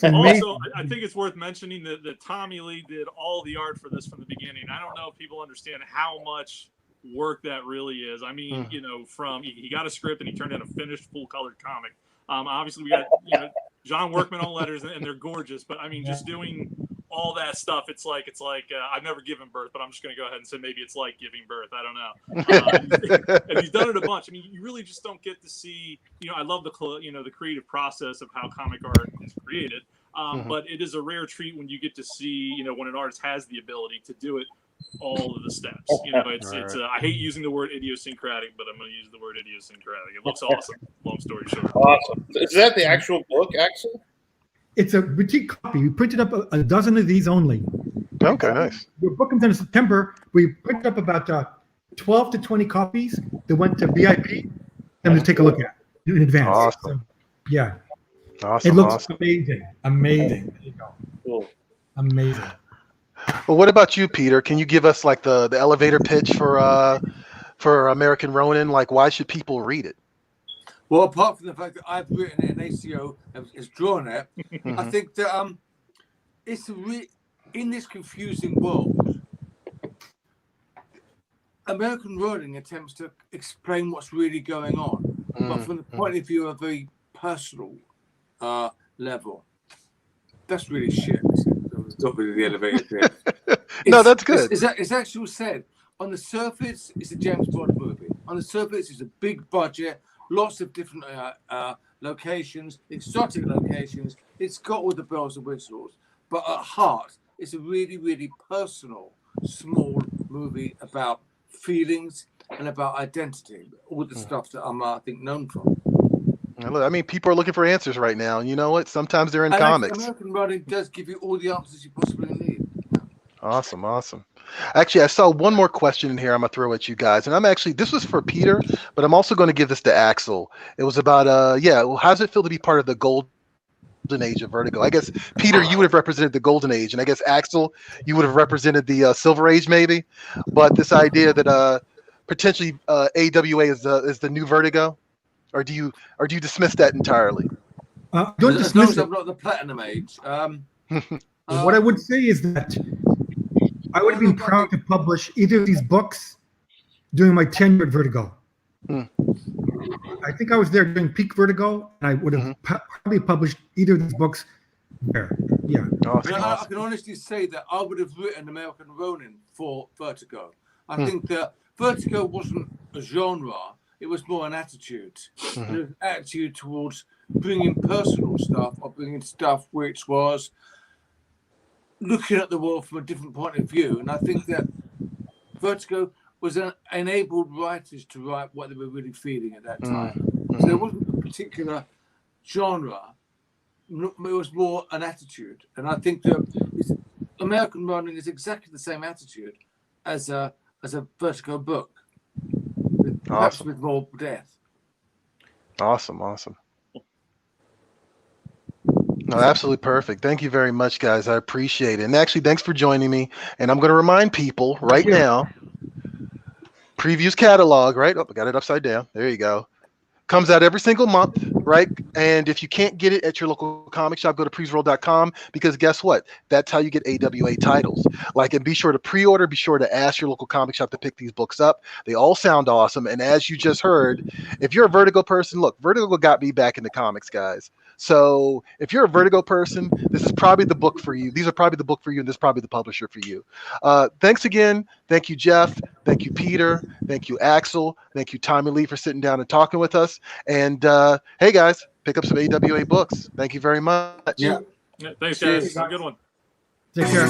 Also, I think it's worth mentioning that Tommy Lee did all the art for this from the beginning. I don't know if people understand how much work that really is. I mean, from he got a script and he turned in a finished full colored comic. Obviously, we got John Workman on letters, and they're gorgeous. But I mean, just doing all that stuff, it's like I've never given birth, but I'm just going to go ahead and say maybe it's like giving birth. I don't know. And he's done it a bunch. I mean, you really just don't get to see. I love the creative process of how comic art is created. But it is a rare treat when you get to see when an artist has the ability to do it. All of the steps. It's I hate using the word idiosyncratic, but I'm going to use the word idiosyncratic. It looks awesome. Long story short. Awesome. Is that the actual book, Axel? It's a boutique copy. We printed up a dozen of these only. Okay, nice. We're booking them in September. We printed up about 12 to 20 copies that went to VIP and to take a look at in advance. Awesome. So, yeah. Awesome. It looks amazing. Amazing. There you go. Cool. Amazing. Well, what about you, Peter? Can you give us like the elevator pitch for American Ronin? Like, why should people read it? Well, apart from the fact that I've written it and ACO has drawn it, I think that it's in this confusing world, American Ronin attempts to explain what's really going on, but from the point of view of a very personal level. That's really shit. It's not really the elevator pitch. No, that's good. It's actually said on the surface, it's a James Bond movie. On the surface, it's a big budget. Lots of different locations, exotic locations. It's got all the bells and whistles. But at heart, it's a really, really personal, small movie about feelings and about identity. All the stuff that I'm, I think, known for. I mean, people are looking for answers right now. And you know what? Sometimes they're in comics. American Running does give you all the answers you possibly need. Awesome. Actually, I saw one more question in here I'm going to throw at you guys. And this was for Peter, but I'm also going to give this to Axel. It was about, how does it feel to be part of the golden age of Vertigo? I guess, Peter, you would have represented the golden age. And I guess, Axel, you would have represented the silver age, maybe. But this idea that potentially AWA is the new Vertigo, or do you dismiss that entirely? Don't dismiss it. I'm not the platinum age. What I would say is that I would have been proud to publish either of these books during my tenure at Vertigo. I think I was there during peak Vertigo, and I would have probably published either of these books there. Yeah. Awesome. I can honestly say that I would have written American Ronin for Vertigo. I think that Vertigo wasn't a genre. It was more an attitude. An attitude towards bringing personal stuff or bringing stuff which was looking at the world from a different point of view. And I think that Vertigo was enabled writers to write what they were really feeling at that time. So there wasn't a particular genre It was more an attitude, and I think that American running is exactly the same attitude as a Vertigo book, perhaps Awesome. with more depth. Awesome. No, absolutely perfect. Thank you very much, guys. I appreciate it. And actually, thanks for joining me. And I'm going to remind people right now, Previews catalog, right? Oh, I got it upside down. There you go. Comes out every single month, right? And if you can't get it at your local comic shop, go to previews.com, because guess what? That's how you get AWA titles. Like, and be sure to pre-order, be sure to ask your local comic shop to pick these books up. They all sound awesome. And as you just heard, if you're a Vertigo person, look, Vertigo got me back into comics, guys. So if you're a Vertigo person, this is probably the book for you. These are probably the book for you, and this is probably the publisher for you. Thanks again. Thank you, Jeff. Thank you, Peter. Thank you, Axel. Thank you, Tommy Lee, for sitting down and talking with us. And hey, guys, pick up some AWA books. Thank you very much. Yeah. Yeah, thanks, Cheers. guys. Have a good one. Take care.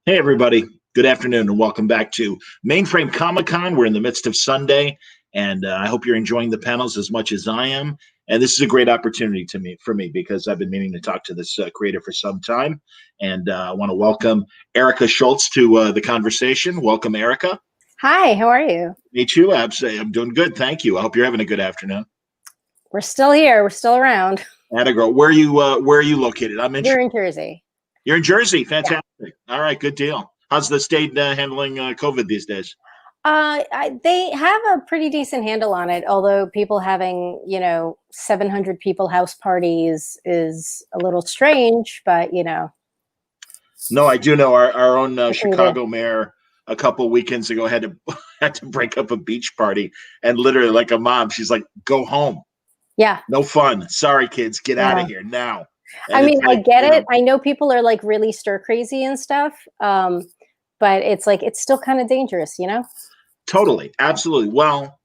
Hey, everybody. Good afternoon and welcome back to Mainframe Comic-Con. We're in the midst of Sunday, and I hope you're enjoying the panels as much as I am. And this is a great opportunity for me because I've been meaning to talk to this creator for some time. And I want to welcome Erica Schultz to the conversation. Welcome, Erica. Hi, how are you? Me too. I'm doing good. Thank you. I hope you're having a good afternoon. We're still here. We're still around. Atta girl. Where are you located? We're in Jersey. You're in Jersey. Fantastic. Yeah. All right. Good deal. How's the state handling COVID these days? They have a pretty decent handle on it, although people having, 700 people house parties is a little strange, but, No, I do know our own Chicago mayor a couple weekends ago had to break up a beach party, and literally like a mom, she's like, go home. Yeah. No fun. Sorry, kids, get out of here now. And I mean, I get it. I know people are like really stir crazy and stuff. But it's like, it's still kind of dangerous, Totally. Absolutely. Well,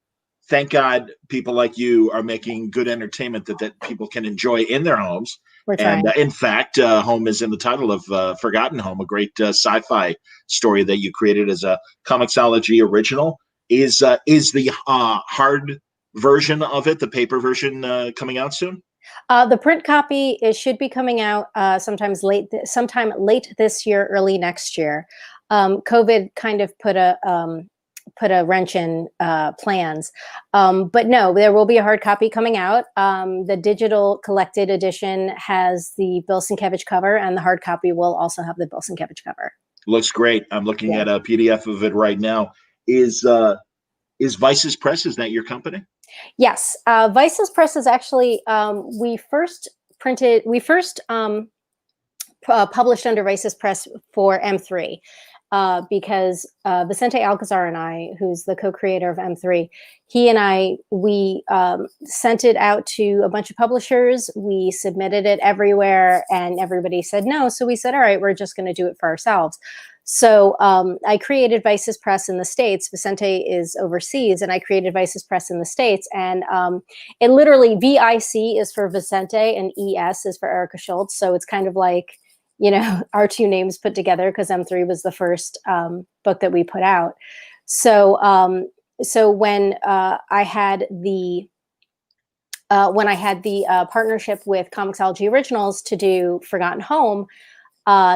thank God people like you are making good entertainment that people can enjoy in their homes. We're trying. And in fact, Home is in the title of Forgotten Home, a great sci-fi story that you created as a Comixology original. Is the hard version of it, the paper version, coming out soon? The print copy should be coming out sometime late this year, early next year. COVID kind of put a wrench in plans, but no, there will be a hard copy coming out. The digital collected edition has the Bill Sienkiewicz cover, and the hard copy will also have the Bill Sienkiewicz cover. Looks great. I'm looking at a PDF of it right now. Is Vice's Press, is that your company? Yes, Vice's Press is actually we first published under Vice's Press for M3 because Vicente Alcazar and I, who's the co-creator of M3, he and we sent it out to a bunch of publishers. We submitted it everywhere, and everybody said no. So we said, all right, we're just going to do it for ourselves. So I created Vice's Press in the States. Vicente is overseas, and I created Vice's Press in the States. And it literally, VIC is for Vicente and ES is for Erica Schultz. So it's kind of like, our two names put together because M3 was the first book that we put out. So when I had the partnership with Comixology Originals to do Forgotten Home,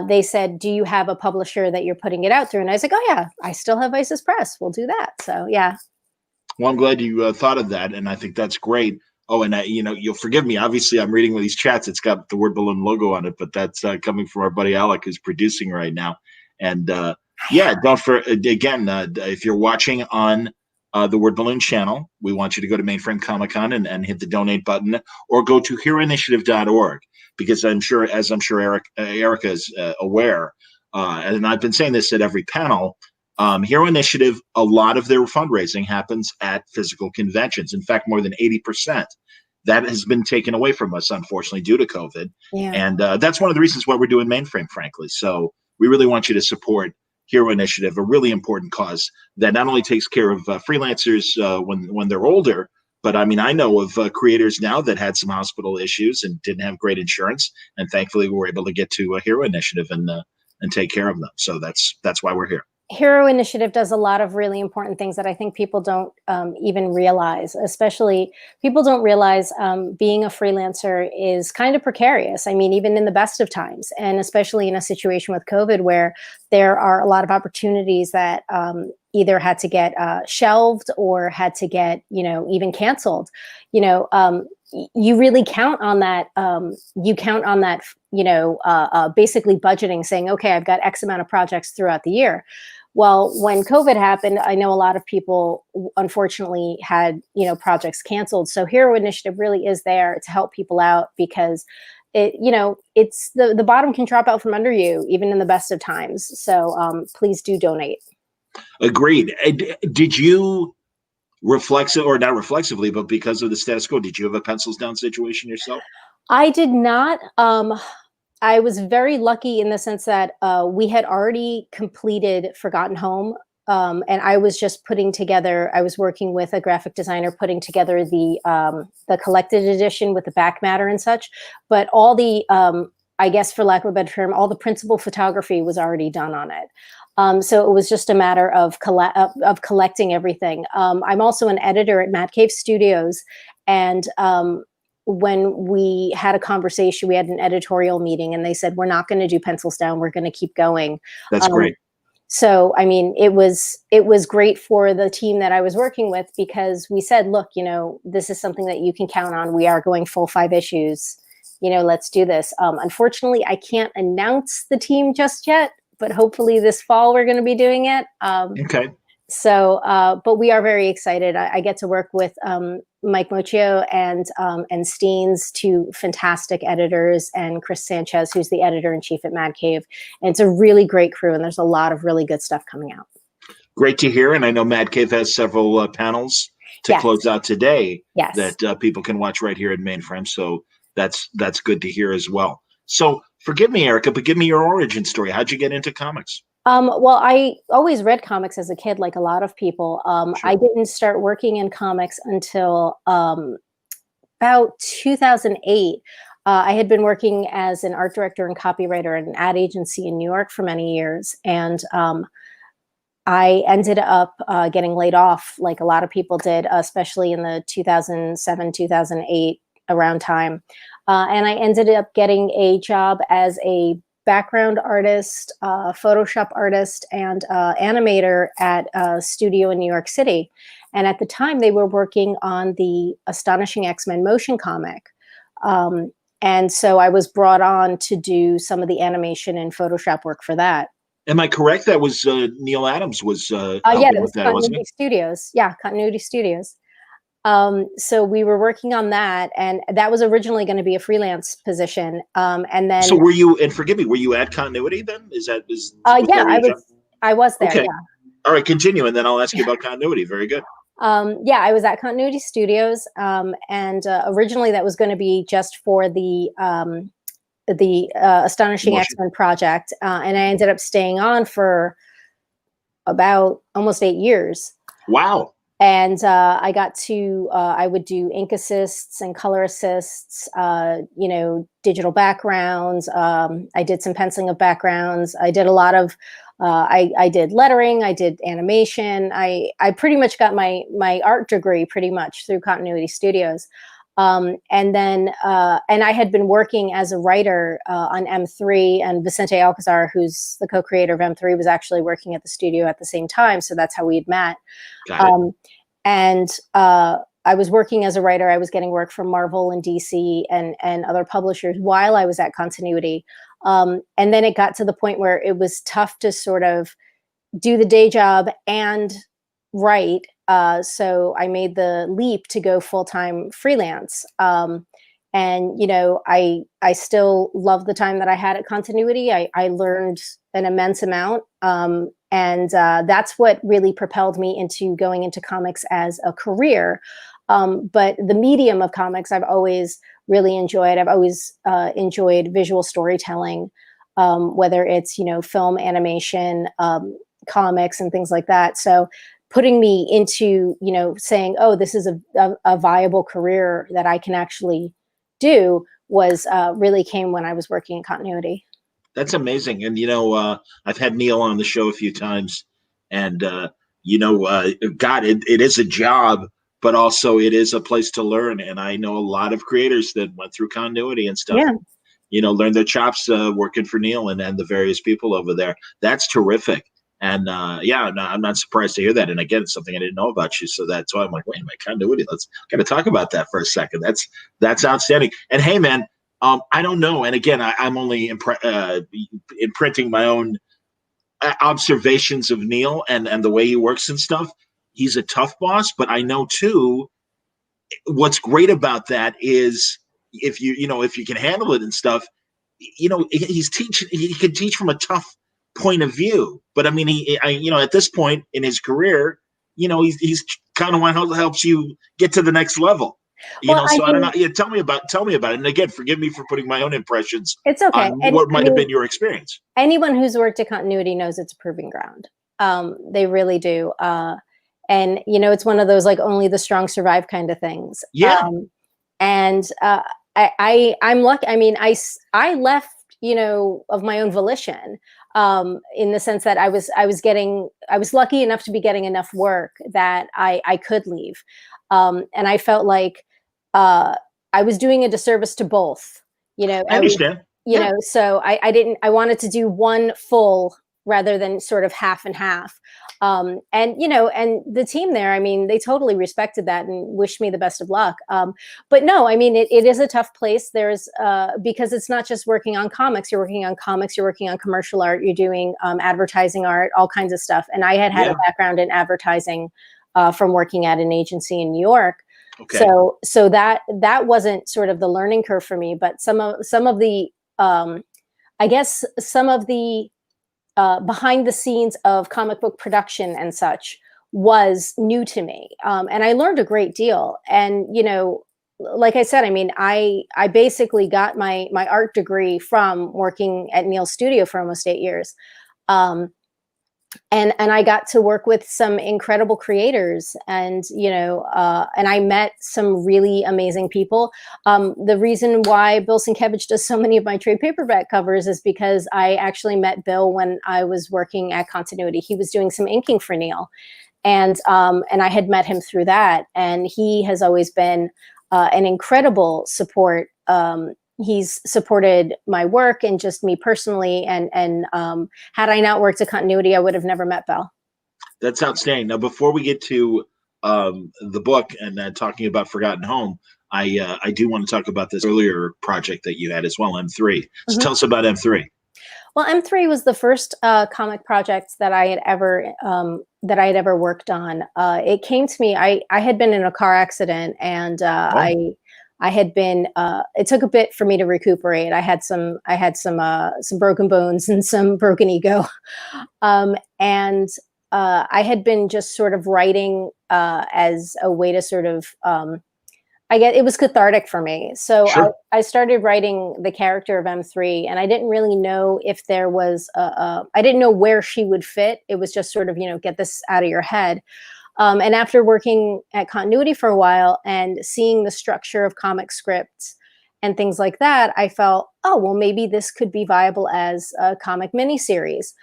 they said, do you have a publisher that you're putting it out through? And I was like, oh yeah, I still have Vice's Press. We'll do that. So yeah. Well, I'm glad you thought of that, and I think that's great. Oh, and you'll forgive me. Obviously, I'm reading one of these chats. It's got the Word Balloon logo on it, but that's coming from our buddy Alec, who's producing right now. And yeah, if you're watching on the Word Balloon channel, we want you to go to Mainframe Comic-Con and hit the donate button, or go to heroinitiative.org, because I'm sure Erica is aware, and I've been saying this at every panel. Hero Initiative, a lot of their fundraising happens at physical conventions. In fact, more than 80%. That has been taken away from us, unfortunately, due to COVID. Yeah. And that's one of the reasons why we're doing Mainframe, frankly. So we really want you to support Hero Initiative, a really important cause that not only takes care of freelancers when they're older, but I mean, I know of creators now that had some hospital issues and didn't have great insurance, and thankfully we were able to get to a Hero Initiative and take care of them. So that's why we're here. Hero Initiative does a lot of really important things that I think people don't even realize. Especially people don't realize being a freelancer is kind of precarious. I mean, even in the best of times, and especially in a situation with COVID where there are a lot of opportunities that either had to get shelved or had to get, even canceled. You really count on that. Basically budgeting, saying, okay, I've got X amount of projects throughout the year. Well, when COVID happened, I know a lot of people unfortunately had, projects canceled. So Hero Initiative really is there to help people out, because it's the bottom can drop out from under you, even in the best of times. So please do donate. Agreed. Did you not reflexively, but because of the status quo, did you have a pencils down situation yourself? I did not. I was very lucky in the sense that we had already completed Forgotten Home, and I was just I was working with a graphic designer putting together the collected edition with the back matter and such. But all the I guess for lack of a better term, all the principal photography was already done on it. So it was just a matter of collecting everything. I'm also an editor at Mad Cave Studios, and when we had a conversation, we had an editorial meeting, and they said, we're not going to do pencils down, we're going to keep going. That's great. So, I mean, it was great for the team that I was working with, because we said, look, you know, this is something that you can count on. We are going full 5 issues. You know, let's do this. Unfortunately, I can't announce the team just yet, but hopefully this fall we're going to be doing it. Okay. So, but we are very excited. I get to work with Mike Mochio and Steens, 2 fantastic editors, and Chris Sanchez, who's the editor-in-chief at Mad Cave. And it's a really great crew, and there's a lot of really good stuff coming out. Great to hear. And I know Mad Cave has several panels to close out today that people can watch right here at Mainframe. So that's good to hear as well. So forgive me, Erica, but give me your origin story. How'd you get into comics? Well, I always read comics as a kid, like a lot of people. Sure. I didn't start working in comics until about 2008. I had been working as an art director and copywriter at an ad agency in New York for many years. And I ended up getting laid off, like a lot of people did, especially in the 2007, 2008 around time. And I ended up getting a job as a background artist, Photoshop artist, and animator at a studio in New York City. And at the time, they were working on the Astonishing X-Men motion comic. And so I was brought on to do some of the animation and Photoshop work for that. Am I correct? That was Neil Adams was Yeah, helping that was with that, wasn't Continuity it? Studios. Yeah, Continuity Studios. So we were working on that, and that was originally going to be a freelance position. And then, So were you? And forgive me, were you at Continuity then? yeah, I was there. Okay. Yeah. All right, continue, and then I'll ask you about Continuity. Very good. Yeah, I was at Continuity Studios, and originally that was going to be just for the Astonishing X-Men project, and I ended up staying on for about almost 8 years. Wow. And I got to, I would do ink assists and color assists, you know, digital backgrounds. I did some penciling of backgrounds. I did a lot of, I did lettering, I did animation. I pretty much got my art degree pretty much through Continuity Studios. And then, and I had been working as a writer on M3, and Vicente Alcazar, who's the co-creator of M3, was actually working at the studio at the same time. So that's how we had met. And I was working as a writer. I was getting work from Marvel and DC and other publishers while I was at Continuity. And then it got to the point where it was tough to sort of do the day job and write. So I made the leap to go full-time freelance. And, you know, I still love the time that I had at Continuity. I learned an immense amount. And that's what really propelled me into going into comics as a career. But the medium of comics, I've always really enjoyed. I've always enjoyed visual storytelling, whether it's, you know, film, animation, comics, and things like that. So putting me into, you know, saying, oh, this is a viable career that I can actually do was really came when I was working in Continuity. That's amazing. And, you know, I've had Neil on the show a few times, and, you know, God, it is a job, but also it is a place to learn. And I know a lot of creators that went through Continuity and stuff, you know, learned their chops working for Neil and the various people over there. That's terrific. And yeah, no, I'm not surprised to hear that. And again, it's something I didn't know about you. So that's why I'm like, wait a minute, Continuity. Let's got to talk about that for a second. That's outstanding. And hey, man, I don't know. And again, I'm only imprinting my own observations of Neil and the way he works and stuff. He's a tough boss, but I know too, what's great about that is if you can handle it and stuff, you know, he can teach from a tough point of view. But I mean, you know, at this point in his career, you know, he's kind of one who helps you get to the next level. You know, so I don't know. Yeah, tell me about it. And again, forgive me for putting my own impressions. It's okay. On what might have been your experience. Anyone who's worked at Continuity knows it's a proving ground. They really do. And you know, it's one of those like only the strong survive kind of things. Yeah. And I'm lucky. I mean, I left of my own volition, in the sense that I was lucky enough to be getting enough work that I could leave. And I felt like I was doing a disservice to both, I understand. So I wanted to do one full rather than sort of half and half. And the team there, I mean, they totally respected that and wished me the best of luck. But no, I mean, it is a tough place. There's because it's not just working on comics. You're working on comics. You're working on commercial art. You're doing advertising art, all kinds of stuff. And I had a background in advertising from working at an agency in New York. Okay. So that wasn't sort of the learning curve for me, but some of the I guess some of the behind the scenes of comic book production and such was new to me. And I learned a great deal. And, like I said, I mean, I basically got my art degree from working at Neil's studio for almost 8 years. And I got to work with some incredible creators, and and I met some really amazing people. The reason why Bill Sienkiewicz does so many of my trade paperback covers is because I actually met Bill when I was working at Continuity. He was doing some inking for Neil, and I had met him through that. And he has always been an incredible support. He's supported my work and just me personally. And had I not worked at Continuity, I would have never met Bill. That's outstanding. Now, before we get to the book and talking about Forgotten Home, I do want to talk about this earlier project that you had as well, M3. So tell us about M3. Well, M3 was the first comic project that I had ever worked on. It came to me. I had been in a car accident, and I had been. It took a bit for me to recuperate. I had some broken bones and some broken ego, and I had been just sort of writing as a way to sort of. I get it was cathartic for me. So I started writing the character of M3, and I didn't really know if there was I didn't know where she would fit. It was just sort of get this out of your head. And after working at Continuity for a while and seeing the structure of comic scripts and things like that, I felt, oh, well, maybe this could be viable as a comic miniseries.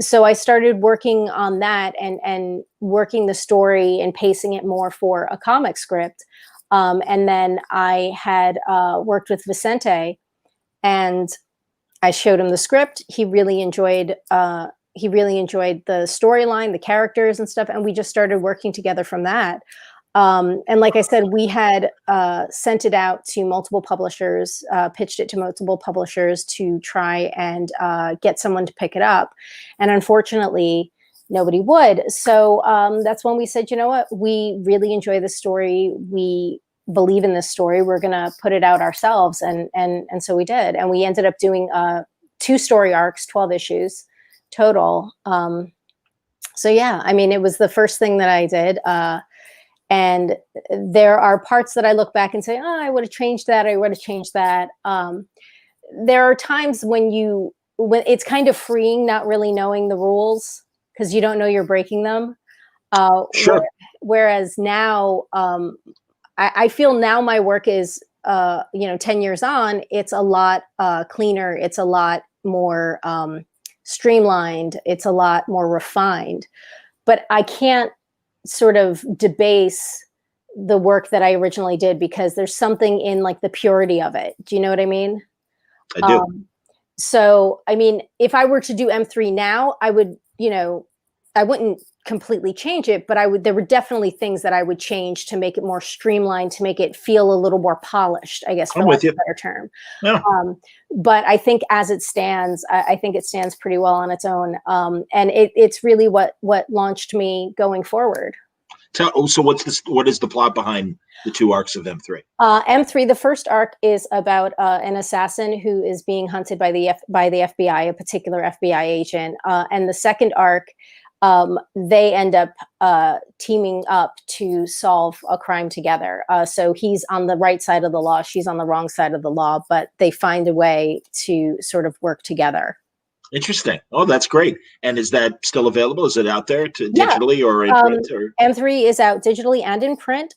So I started working on that and working the story and pacing it more for a comic script. And then I had worked with Vicente, and I showed him the script. He really enjoyed the storyline, the characters and stuff. And we just started working together from that. And like I said, we had sent it out to multiple publishers, pitched it to multiple publishers to try and get someone to pick it up. And unfortunately, nobody would. So that's when we said, you know what, we really enjoy this story. We believe in this story. We're going to put it out ourselves. And so we did. And we ended up doing 2 story arcs, 12 issues total. So yeah, I mean, it was the first thing that I did. And there are parts that I look back and say, oh, I would have changed that. I would have changed that. There are times when it's kind of freeing, not really knowing the rules because you don't know you're breaking them. Whereas now, I feel now my work is, 10 years on, it's a lot cleaner. It's a lot more streamlined. It's a lot more refined. But I can't sort of debase the work that I originally did because there's something in like the purity of it. Do you know what I mean? I do. So, I mean, if I were to do M3 now, I would, I wouldn't completely change it, but there were definitely things that I would change to make it more streamlined, to make it feel a little more polished, I guess, for lack of a better term. Yeah. But I think as it stands, I think it stands pretty well on its own. And it's really what launched me going forward. So what is the plot behind the 2 arcs of M3? M3, the first arc is about an assassin who is being hunted by the FBI, a particular FBI agent. And the second arc, they end up teaming up to solve a crime together. So he's on the right side of the law, she's on the wrong side of the law, but they find a way to sort of work together. Interesting. Oh, that's great. And is that still available? Is it out there Yeah. digitally or in print? Or? M3 is out digitally and in print.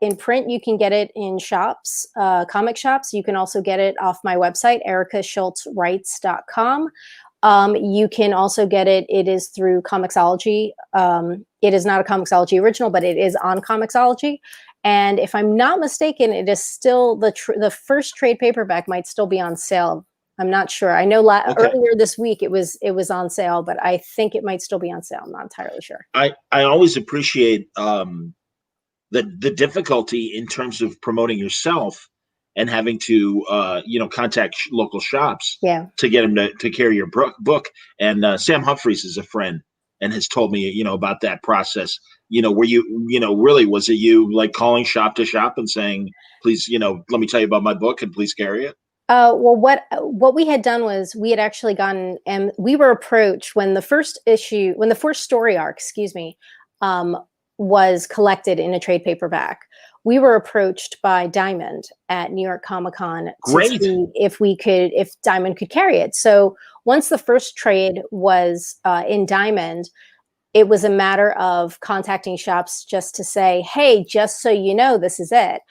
In print, you can get it in shops, comic shops. You can also get it off my website, ericaschultzwrites.com. You can also get it. It is through Comixology. It is not a Comixology original, but it is on Comixology. And if I'm not mistaken, it is still the first trade paperback might still be on sale. I'm not sure. I know earlier this week it was on sale, but I think it might still be on sale. I'm not entirely sure. I always appreciate the difficulty in terms of promoting yourself and having to contact local shops to get them to carry your book. And Sam Humphreys is a friend and has told me about that process. Were you really, was it you like calling shop to shop and saying, please, let me tell you about my book and please carry it? Well, what we had done was we had actually gotten, and we were approached when the first story arc, was collected in a trade paperback. We were approached by Diamond at New York Comic Con to see if Diamond could carry it. So once the first trade was in Diamond, it was a matter of contacting shops just to say, hey, just so you know, this is it.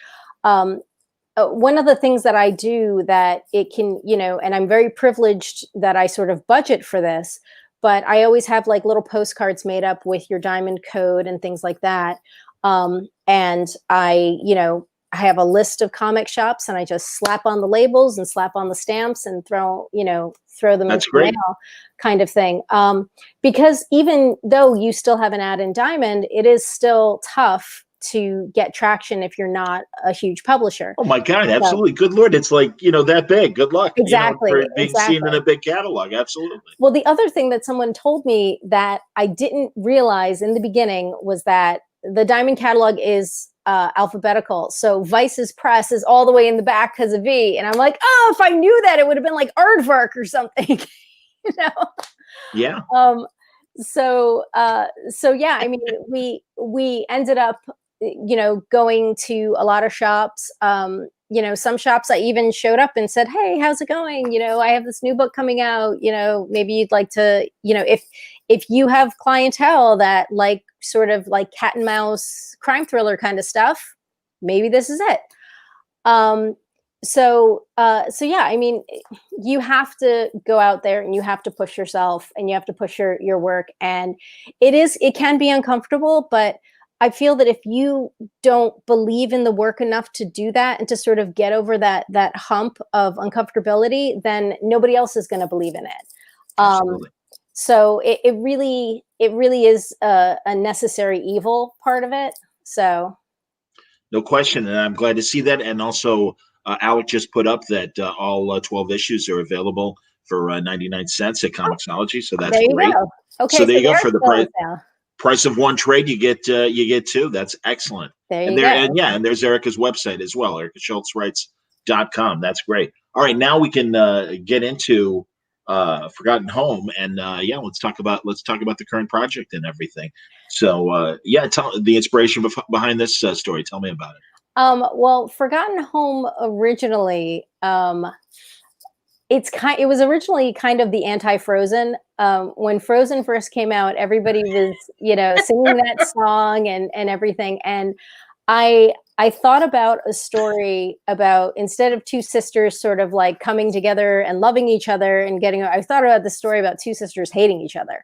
One of the things that I do that it can, and I'm very privileged that I sort of budget for this, but I always have like little postcards made up with your Diamond code and things like that. And I have a list of comic shops and I just slap on the labels and slap on the stamps and throw them into the mail kind of thing. Because even though you still have an ad in Diamond, it is still tough to get traction if you're not a huge publisher. Oh my God, absolutely. Good Lord. It's like, that big. Good luck. Exactly. For being seen in a big catalog. Absolutely. Well, the other thing that someone told me that I didn't realize in the beginning was that the Diamond catalog is alphabetical. So Vice's press is all the way in the back because of V. And I'm like, oh, if I knew that, it would have been like Aardvark or something, Yeah. So yeah, I mean, we ended up, going to a lot of shops. Some shops I even showed up and said, hey, how's it going? I have this new book coming out, maybe you'd like to, if you have clientele that like sort of like cat and mouse crime thriller kind of stuff, maybe this is it. So yeah, I mean, you have to go out there and you have to push yourself and you have to push your work. And it can be uncomfortable, but I feel that if you don't believe in the work enough to do that and to sort of get over that hump of uncomfortability, then nobody else is going to believe in it. So it really is a necessary evil part of it. So no question. And I'm glad to see that. And also, Alec just put up that all 12 issues are available for 99 cents at Comixology. So that's great. Go. Okay, so there you go. For the price of one trade, you get two. That's excellent. There you go. And there's Erica's website as well, ericaschultzwrites.com. That's great. All right, now we can get into Forgotten Home, and let's talk about the current project and everything. So tell the inspiration behind this story. Tell me about it. Well, Forgotten Home originally, it was originally kind of the anti-Frozen. When Frozen first came out, everybody was, singing that song and everything. And I thought about a story about, instead of two sisters sort of like coming together and loving each other and I thought about the story about two sisters hating each other.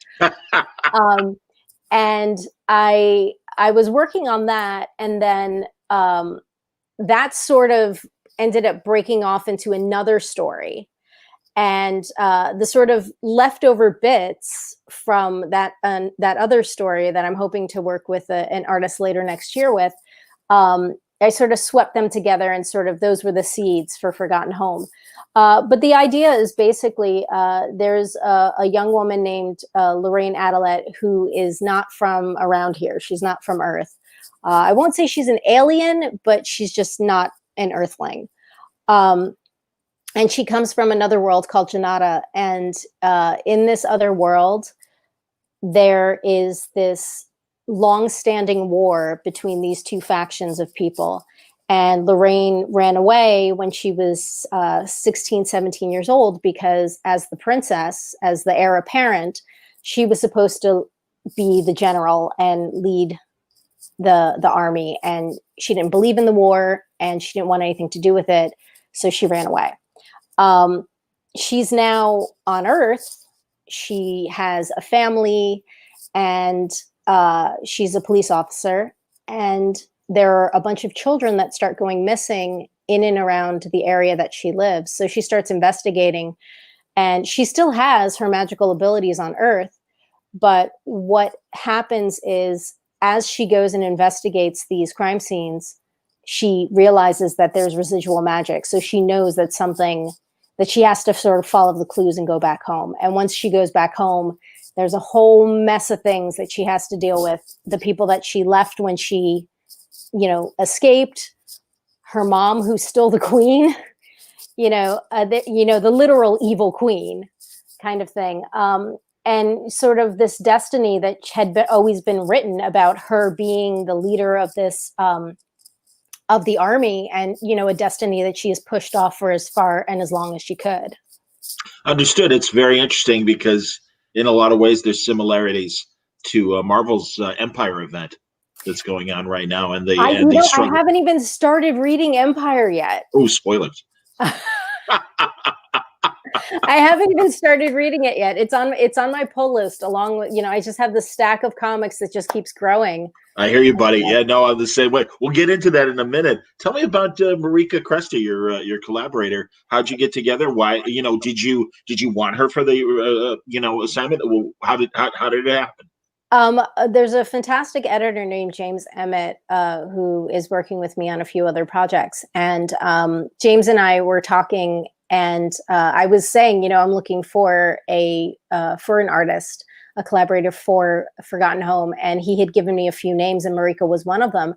And I was working on that, and then that sort of ended up breaking off into another story. And the sort of leftover bits from that other story that I'm hoping to work with an artist later next year with, I sort of swept them together, and sort of those were the seeds for Forgotten Home. But the idea is basically there's a young woman named Lorraine Adelet who is not from around here. She's not from Earth. I won't say she's an alien, but she's just not an Earthling. And she comes from another world called Janata. And in this other world, there is this long-standing war between these two factions of people. And Lorraine ran away when she was 16, 17 years old, because as the princess, as the heir apparent, she was supposed to be the general and lead the army. And she didn't believe in the war, and she didn't want anything to do with it. So she ran away. She's now on Earth. She has a family, and she's a police officer. And there are a bunch of children that start going missing in and around the area that she lives. So she starts investigating, and she still has her magical abilities on Earth. But what happens is, as she goes and investigates these crime scenes, she realizes that there's residual magic. So she knows that she has to sort of follow the clues and go back home. And once she goes back home, there's a whole mess of things that she has to deal with. The people that she left when she, escaped, her mom, who's still the queen, the literal evil queen kind of thing. And sort of this destiny that had always been written about her being the leader of this, of the army, and, a destiny that she has pushed off for as far and as long as she could. Understood. It's very interesting because in a lot of ways there's similarities to Marvel's Empire event that's going on right now, and I haven't even started reading Empire yet. Oh, spoilers! I haven't even started reading it yet. It's on my pull list, along with, I just have this stack of comics that just keeps growing. I hear you, buddy. Yeah, no, I'm the same way. We'll get into that in a minute. Tell me about Marika Cresta, your collaborator. How'd you get together? Why, did you want her for the assignment? How did it happen? There's a fantastic editor named James Emmett, who is working with me on a few other projects. And James and I were talking, and I was saying, I'm looking for an artist, a collaborator for Forgotten Home. And he had given me a few names, and Marika was one of them.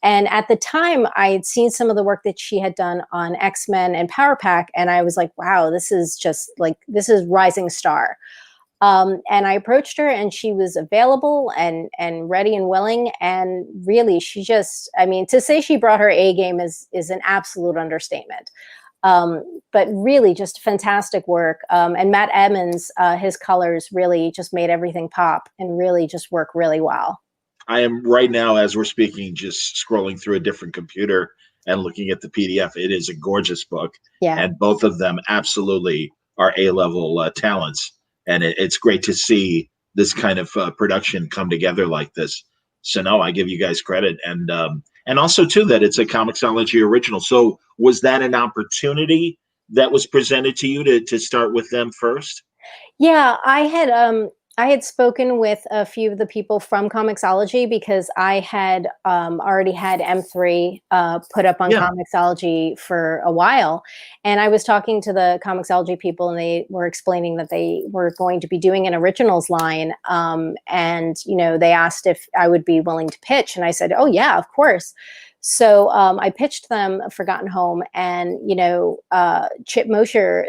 And at the time, I had seen some of the work that she had done on X-Men and Power Pack. And I was like, wow, this is rising star. And I approached her, and she was available and ready and willing. And really, to say she brought her A game is an absolute understatement. But really just fantastic work. And Matt Emmons, his colors really just made everything pop and really just work really well. I am right now, as we're speaking, just scrolling through a different computer and looking at the PDF. It is a gorgeous book. Yeah. And both of them absolutely are A-level talents. And it's great to see this kind of production come together like this. So no, I give you guys credit. And also, too, that it's a Comixology original. So was that an opportunity that was presented to you to start with them first? Yeah, I had spoken with a few of the people from Comixology, because I had already had M3 put up on Comixology for a while. And I was talking to the Comixology people, and they were explaining that they were going to be doing an originals line. And, they asked if I would be willing to pitch. And I said, oh, yeah, of course. So I pitched them Forgotten Home, and, Chip Mosher,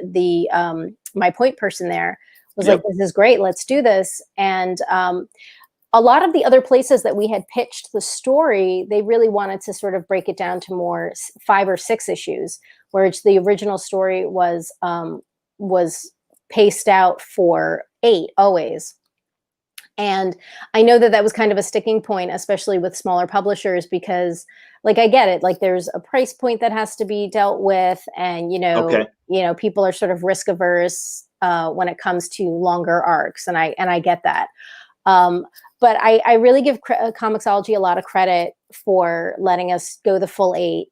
my point person there, was like, this is great, let's do this. And a lot of the other places that we had pitched the story, they really wanted to sort of break it down to more 5 or 6 issues, whereas the original story was paced out for 8 always. And I know that was kind of a sticking point, especially with smaller publishers, because I get it, there's a price point that has to be dealt with, and people are sort of risk averse when it comes to longer arcs, and I get that. But I really give Comixology a lot of credit for letting us go the full 8,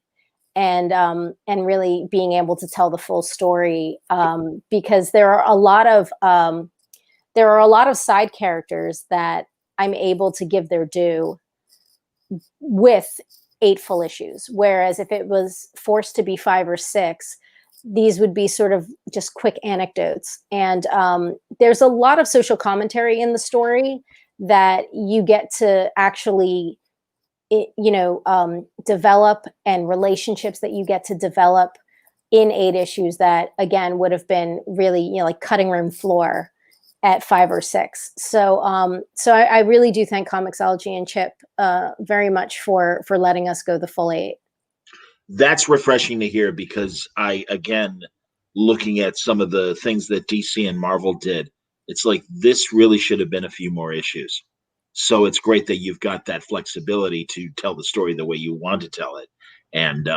and really being able to tell the full story, because there are a lot of side characters that I'm able to give their due with 8 full issues, whereas if it was forced to be 5 or 6, these would be sort of just quick anecdotes. And there's a lot of social commentary in the story that you get to actually, develop, and relationships that you get to develop in 8 issues that, again, would have been really, cutting room floor at 5 or 6. So I really do thank Comixology and Chip very much for letting us go the full 8. that's refreshing to hear, because again, looking at some of the things that DC and Marvel did, it's like this really should have been a few more issues. So it's great that you've got that flexibility to tell the story the way you want to tell it. And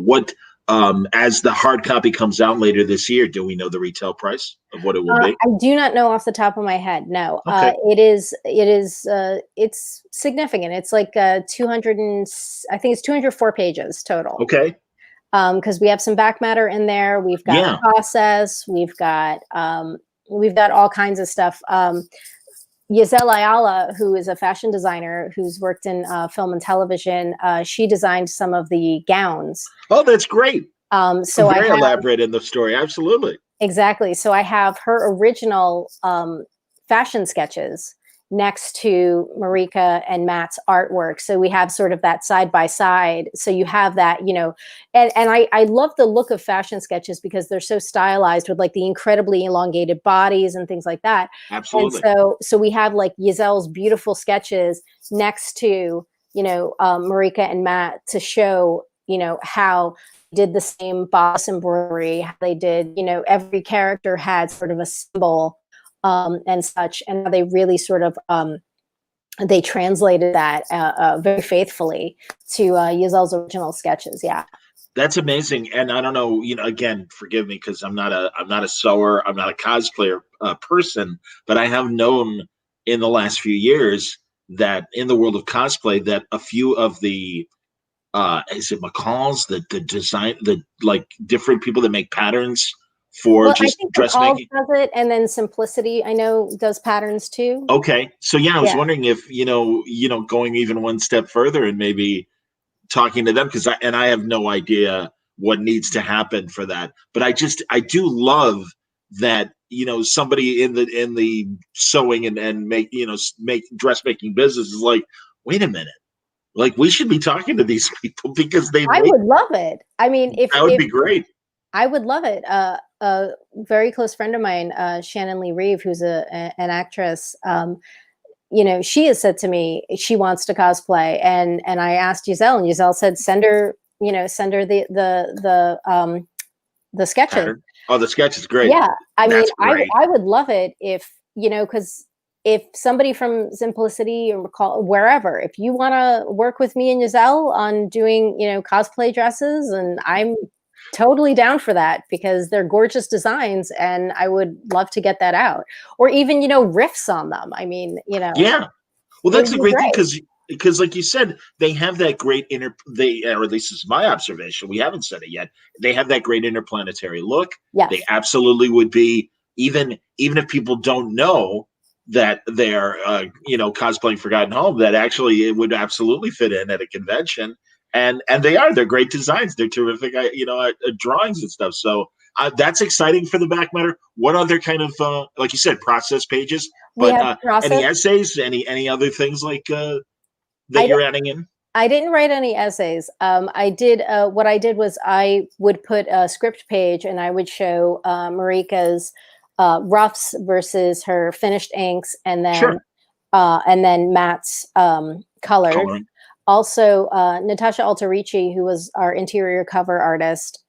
what as the hard copy comes out later this year, do we know the retail price of what it will be? I do not know off the top of my head. No, Okay. it's significant. It's like 200 and I think it's 204 pages total. Okay. Because we have some back matter in there. We've got process. We've got all kinds of stuff. Giselle Ayala, who is a fashion designer who's worked in film and television, she designed some of the gowns. Oh, that's great. So very elaborate in the story. Absolutely. Exactly. So I have her original fashion sketches next to Marika and Matt's artwork. So we have sort of that side by side. So you have that, and I love the look of fashion sketches because they're so stylized with like the incredibly elongated bodies and things like that. Absolutely. And so we have like Giselle's beautiful sketches next to, Marika and Matt to show, how did the same boss embroidery, how they did, every character had sort of a symbol and such, and they really sort of they translated that very faithfully to Giselle's original sketches. Yeah, that's amazing. And I don't know, again, forgive me because I'm not a sewer, I'm not a cosplayer person, but I have known in the last few years that in the world of cosplay that a few of the is it McCall's, the design, the like different people that make patterns for just dressmaking does it, and then Simplicity I know does patterns too. Okay, so I was wondering if going even one step further and maybe talking to them, because I have no idea what needs to happen for that, but I do love that somebody in the sewing and make dressmaking business is like, wait a minute, like we should be talking to these people because I would love it. I mean, that would be great. I would love it. A very close friend of mine, Shannon Lee Reeve, who's an actress, she has said to me she wants to cosplay, and I asked Giselle, and Giselle said send her the sketches. Pattern. Oh, the sketch is great. Yeah, I mean, I would love it if because if somebody from Simplicity or wherever, if you want to work with me and Giselle on doing cosplay dresses, and I'm totally down for that because they're gorgeous designs and I would love to get that out, or even riffs on them. I mean, yeah, well, that's a great thing because like you said, they have that great or at least it's my observation, we haven't said it yet, they have that great interplanetary look. Yes. They absolutely would be, even if people don't know that they're cosplaying Forgotten Home, that actually it would absolutely fit in at a convention. And they're great designs. They're terrific, drawings and stuff. So that's exciting for the back matter. What other kind of, like you said, process pages? But any essays, any other things like that you're adding in? I didn't write any essays. I did. What I did was I would put a script page, and I would show Marika's roughs versus her finished inks, and then Matt's colored. Also, Natasha Alterici, who was our interior cover artist,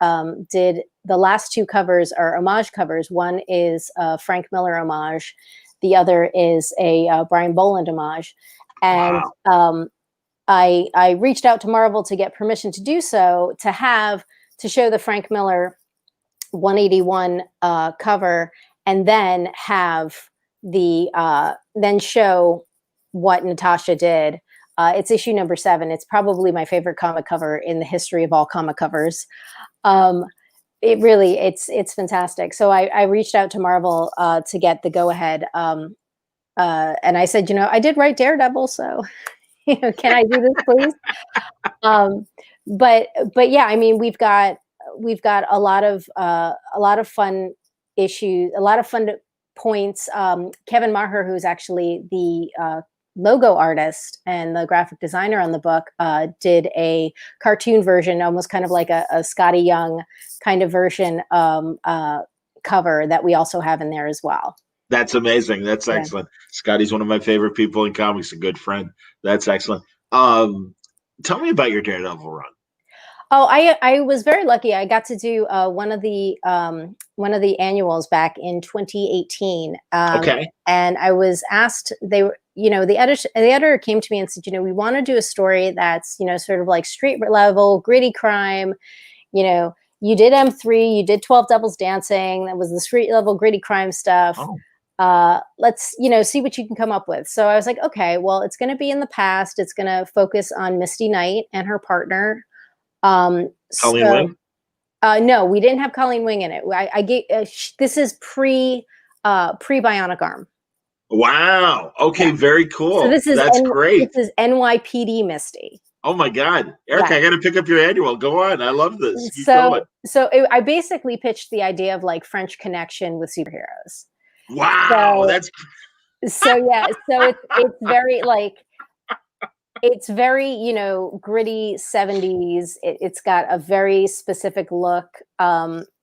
did the last two covers are homage covers. One is a Frank Miller homage. The other is a Brian Boland homage. And I reached out to Marvel to get permission to do so, to show the Frank Miller 181 cover, and then then show what Natasha did. It's issue number 7. It's probably my favorite comic cover in the history of all comic covers. It's fantastic. So I reached out to Marvel to get the go ahead. And I said, I did write Daredevil, so can I do this, please? But yeah, I mean, we've got a lot of fun issues, a lot of fun points. Kevin Maher, who's actually the logo artist and the graphic designer on the book, did a cartoon version, almost kind of like a Scotty Young kind of version cover that we also have in there as well. That's amazing. That's excellent. Scotty's one of my favorite people in comics, a good friend. That's excellent. Tell me about your Daredevil run. Oh, I was very lucky. I got to do one of the annuals back in 2018. Okay. And I was asked. They were, the editor came to me and said, we want to do a story that's, sort of like street level, gritty crime. You did M3, you did 12 Devils Dancing. That was the street level, gritty crime stuff. Oh. Let's, see what you can come up with. So I was like, okay, well, it's going to be in the past. It's going to focus on Misty Knight and her partner. Colleen Wing? No, we didn't have Colleen Wing in it. I gave this is pre Bionic Arm. Wow. Okay, very cool. So That's great. This is NYPD Misty. Oh my God, Eric, Right. I got to pick up your annual. Go on. I love this. Keep So going. I basically pitched the idea of like French Connection with superheroes. Wow, that's yeah. So it's very like. It's very, gritty 70s. It's got a very specific look. Marcio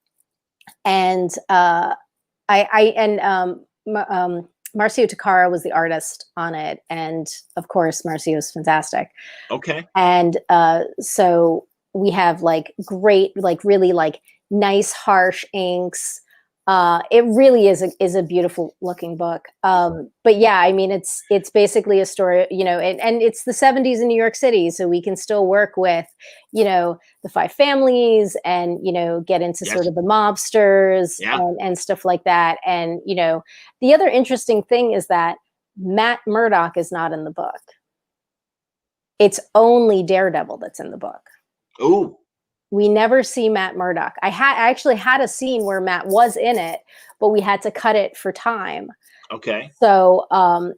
Takara was the artist on it. And of course, Marcio is fantastic. Okay. And so we have like great, like really like nice, harsh inks. It really is a beautiful looking book. But yeah, I mean, it's basically a story, and it's the 70s in New York City. So we can still work with, the five families and, get into sort of the mobsters and stuff like that. And, the other interesting thing is that Matt Murdock is not in the book. It's only Daredevil that's in the book. Oh. We never see Matt Murdock. I actually had a scene where Matt was in it, but we had to cut it for time. Okay. So,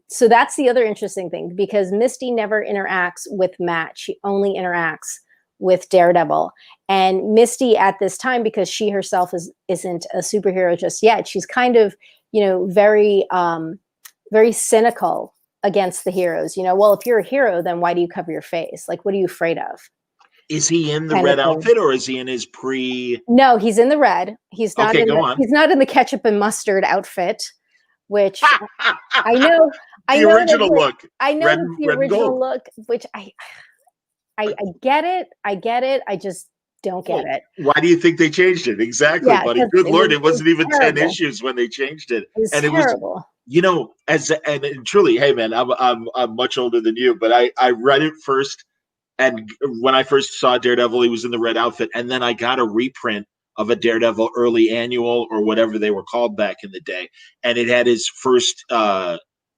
so that's the other interesting thing, because Misty never interacts with Matt. She only interacts with Daredevil. And Misty at this time, because she herself isn't a superhero just yet, she's kind of, very, very cynical against the heroes. Well, if you're a hero, then why do you cover your face? Like, what are you afraid of? Is he in the red outfit, or is he in his pre? No, he's in the red. He's not he's not in the ketchup and mustard outfit, which I know The original look. I know Red, that's the red and original gold. look, which I get it. I get it. I just don't get it. Why do you think they changed it? Exactly, Yeah, buddy. 'cause Good Lord, was it wasn't even terrible. 10 issues when they changed it. It was And terrible. it was, and truly, hey man, I'm much older than you, but I read it first. And when I first saw Daredevil, he was in the red outfit. And then I got a reprint of a Daredevil early annual or whatever they were called back in the day. And it had his first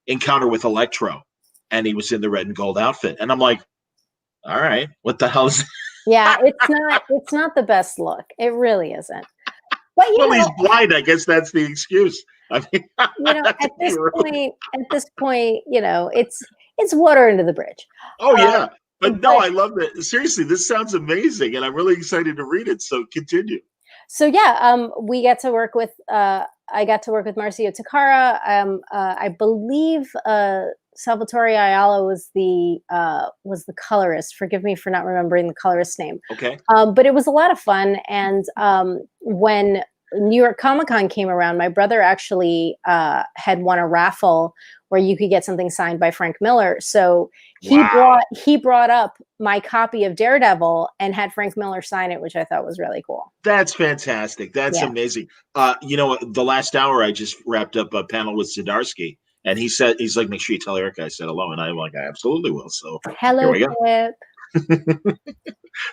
encounter with Electro. And he was in the red and gold outfit. And I'm like, all right, what the hell is that? Yeah, it's not the best look. It really isn't. But He's blind. I guess that's the excuse. I mean, at this point, it's water under the bridge. Oh yeah. But no, I love it. Seriously, this sounds amazing, and I'm really excited to read it. So continue. So yeah, we get to work with. I got to work with Marcio Takara. I believe Salvatore Ayala was the colorist. Forgive me for not remembering the colorist's name. Okay. But it was a lot of fun, and when New York Comic Con came around, my brother actually had won a raffle where you could get something signed by Frank Miller. So he brought up my copy of Daredevil and had Frank Miller sign it, which I thought was really cool. That's fantastic. That's amazing. The last hour I just wrapped up a panel with Zdarsky, and he's like, make sure you tell Eric I said hello, and I'm like, I absolutely will. So hello, here we go.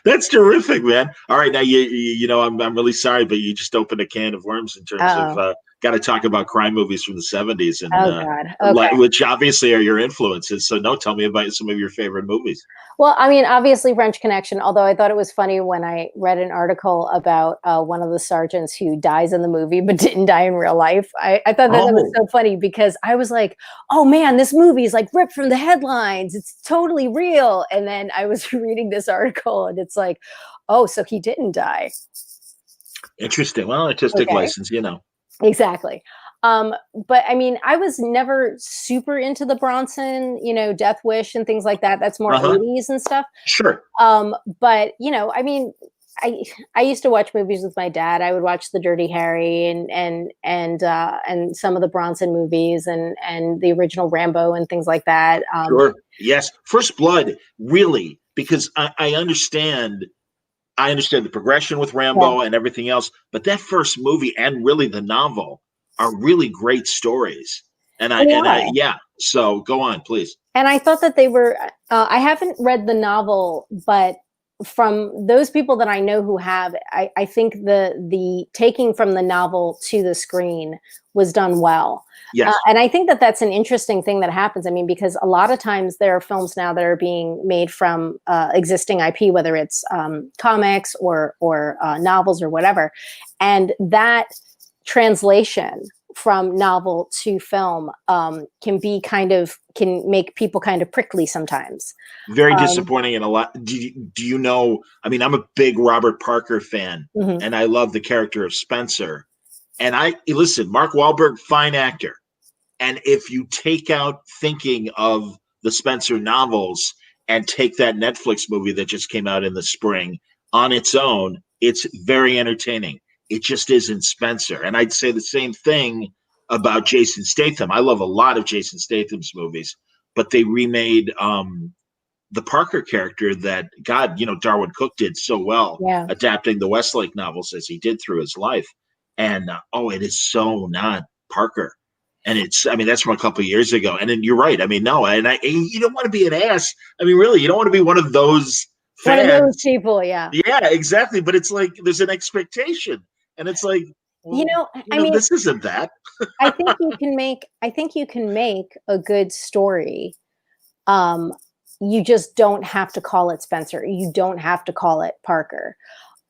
That's terrific, man. All right, now I'm really sorry, but you just opened a can of worms in terms of got to talk about crime movies from the 70s, and God. Okay. which obviously are your influences. So no, tell me about some of your favorite movies. Well, I mean, obviously French Connection, although I thought it was funny when I read an article about one of the sergeants who dies in the movie but didn't die in real life. I thought that was so funny, because I was like, oh man, this movie is like ripped from the headlines. It's totally real. And then I was reading this article and it's like, oh, so he didn't die. Interesting. Well, artistic license, Exactly. But I mean, I was never super into the Bronson, Death Wish and things like that. That's more 80s and stuff. Sure. But I mean, I used to watch movies with my dad. I would watch The Dirty Harry and some of the Bronson movies and the original Rambo and things like that. Sure. Yes. First Blood, really, because I understand I understand the progression with Rambo and everything else, but that first movie and really the novel are really great stories. Yeah. So go on, please. And I thought that they were. I haven't read the novel, but from those people that I know who have, I think the taking from the novel to the screen was done well. Yes. And I think that that's an interesting thing that happens. I mean, because a lot of times there are films now that are being made from existing IP, whether it's comics or novels or whatever, and that translation from novel to film can make people kind of prickly sometimes. Very disappointing in a lot. Do you know? I mean, I'm a big Robert Parker fan, and I love the character of Spencer. And listen, Mark Wahlberg, fine actor. And if you take out thinking of the Spencer novels and take that Netflix movie that just came out in the spring on its own, it's very entertaining. It just isn't Spencer. And I'd say the same thing about Jason Statham. I love a lot of Jason Statham's movies, but they remade the Parker character that, God, Darwin Cook did so well adapting the Westlake novels as he did through his life. And, it is so not Parker. And that's from a couple of years ago. And then you're right. I mean, no, and you don't want to be an ass. I mean, really, you don't want to be one of those fans. One of those people, yeah. Yeah, exactly. But it's like there's an expectation. And it's like, this isn't that. I think you can make a good story. You just don't have to call it Spencer. You don't have to call it Parker.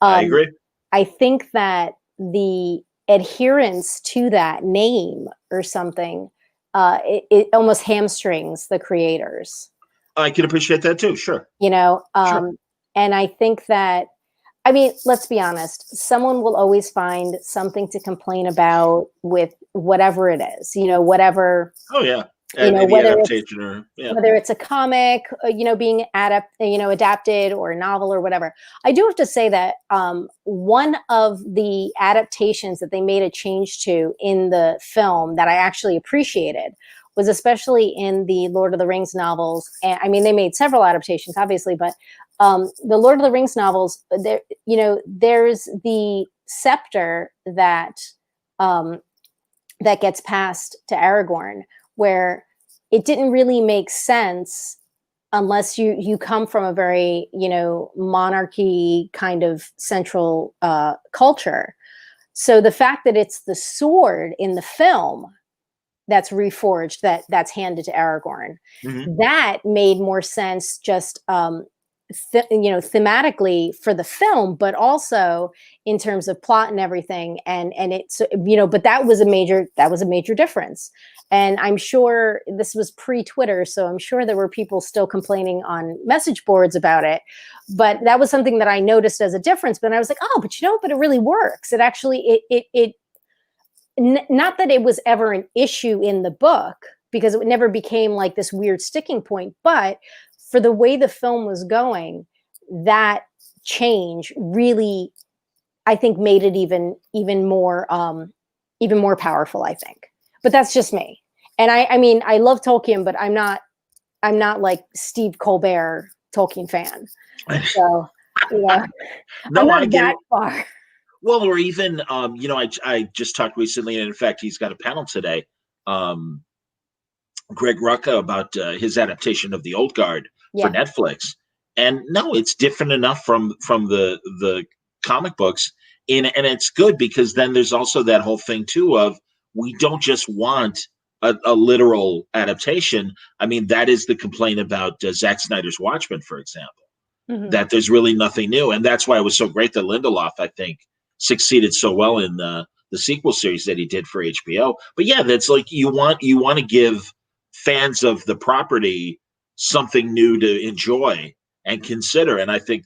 I agree. I think that the adherence to that name or something, it almost hamstrings the creators. I can appreciate that too. Sure. Sure. And I think that, I mean, let's be honest, someone will always find something to complain about with whatever it is, whatever. Oh yeah. Whether it's a comic, being adapted or a novel or whatever. I do have to say that one of the adaptations that they made a change to in the film that I actually appreciated was especially in the Lord of the Rings novels. And I mean, they made several adaptations, obviously, but the Lord of the Rings novels, there's the scepter that gets passed to Aragorn, where it didn't really make sense unless you come from a very, monarchy kind of central culture. So the fact that it's the sword in the film that's reforged, that's handed to Aragorn, that made more sense just thematically for the film, but also in terms of plot and everything. And it's, but that was a major difference. And I'm sure this was pre-Twitter, so I'm sure there were people still complaining on message boards about it. But that was something that I noticed as a difference. But I was like, but it really works. It actually, not that it was ever an issue in the book, because it never became like this weird sticking point, but for the way the film was going, that change really, I think, made it even more powerful, I think. But that's just me. And I mean, I love Tolkien, but I'm not like Steve Colbert Tolkien fan. So, no, I'm not that far. Well, or even, I just talked recently, and in fact, he's got a panel today, Greg Rucka, about his adaptation of The Old Guard for Netflix. And no, it's different enough from the comic books, and it's good because then there's also that whole thing too of, we don't just want a literal adaptation. I mean, that is the complaint about Zack Snyder's Watchmen, for example, that there's really nothing new. And that's why it was so great that Lindelof, I think, succeeded so well in the sequel series that he did for HBO. But yeah, that's like, you want to give fans of the property something new to enjoy and consider. And I think,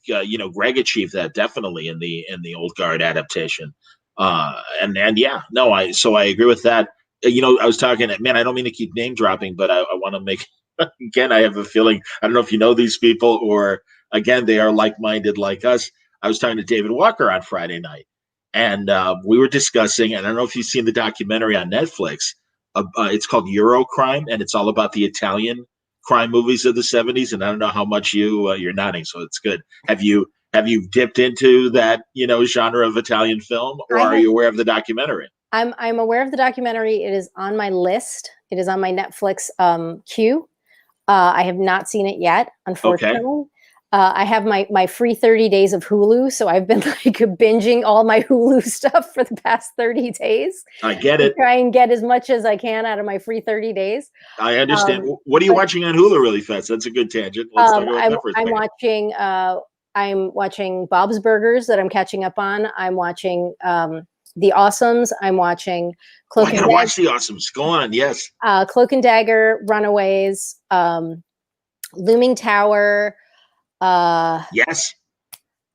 Greg achieved that definitely in the Old Guard adaptation. I agree with that. I was talking, man, I don't mean to keep name dropping, but I want to make, again, I have a feeling, I don't know if you know these people, or again, they are like-minded like us. I was talking to David Walker on Friday night, and we were discussing, and I don't know if you've seen the documentary on Netflix. It's called Eurocrime, and it's all about the Italian crime movies of the 70s. And I don't know how much you're nodding, so it's good. Have you Have you dipped into that, genre of Italian film, or are you aware of the documentary? I'm aware of the documentary. It is on my list. It is on my Netflix queue. I have not seen it yet, unfortunately. Okay. I have my free 30 days of Hulu, so I've been like binging all my Hulu stuff for the past 30 days. I get it. Try and get as much as I can out of my free 30 days. I understand. What are you watching on Hulu really fast? That's a good tangent. Let's talk about that for a second. I'm watching Bob's Burgers that I'm catching up on. I'm watching The Awesomes. I'm watching I gotta watch The Awesomes. Go on, yes. Cloak and Dagger, Runaways, Looming Tower. Yes.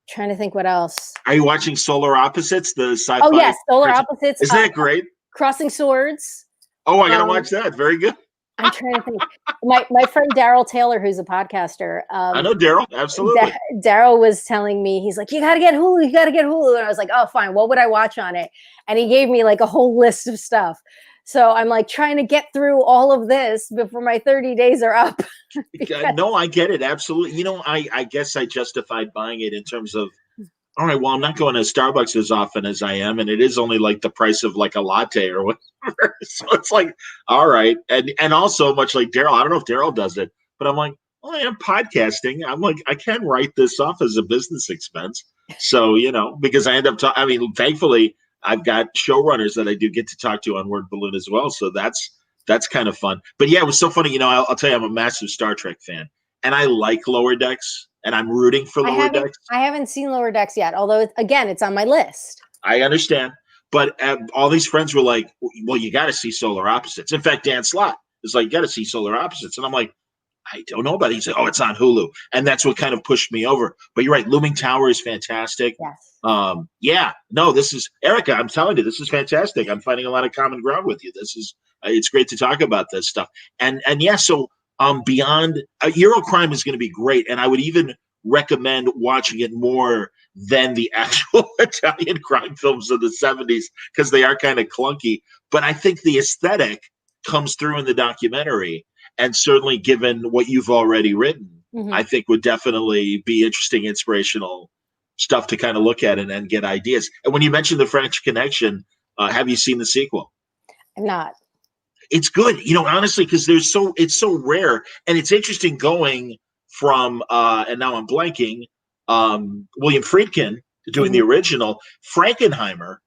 Trying to think what else. Are you watching Solar Opposites, the sci-fi? Oh yes, Solar Opposites. Isn't that great? Crossing Swords. Oh, I gotta watch that. Very good. I'm trying to think. My friend Daryl Taylor, who's a podcaster. I know Daryl, absolutely. Daryl was telling me, he's like, you got to get Hulu. You got to get Hulu. And I was like, oh, fine. What would I watch on it? And he gave me like a whole list of stuff. So I'm like trying to get through all of this before my 30 days are up. No, I get it. Absolutely. I guess I justified buying it in terms of, all right, well, I'm not going to Starbucks as often as I am, and it is only like the price of like a latte or whatever. So it's like, all right. And also much like Daryl, I don't know if Daryl does it, but I'm like, well, I am podcasting. I'm like, I can write this off as a business expense. So, because I end up thankfully, I've got showrunners that I do get to talk to on Word Balloon as well. So that's kind of fun. But yeah, it was so funny. I'll tell you, I'm a massive Star Trek fan, and I like Lower Decks. And I'm rooting for Lower Decks. I haven't seen Lower Decks yet, although, again, it's on my list. I understand. But all these friends were like, well, you got to see Solar Opposites. In fact, Dan Slott is like, you got to see Solar Opposites. And I'm like, I don't know about it. He said, oh, it's on Hulu. And that's what kind of pushed me over. But you're right. Looming Tower is fantastic. Yes. This is, Erica, I'm telling you, this is fantastic. I'm finding a lot of common ground with you. This is, it's great to talk about this stuff. And yeah, so beyond Eurocrime is going to be great, and I would even recommend watching it more than the actual Italian crime films of the 70s because they are kind of clunky. But I think the aesthetic comes through in the documentary, and certainly given what you've already written, I think would definitely be interesting, inspirational stuff to kind of look at and get ideas. And when you mentioned the French Connection, have you seen the sequel? I'm not. It's good, honestly, because it's so rare, and it's interesting going from and now I'm blanking, William Friedkin doing the original. Frankenheimer,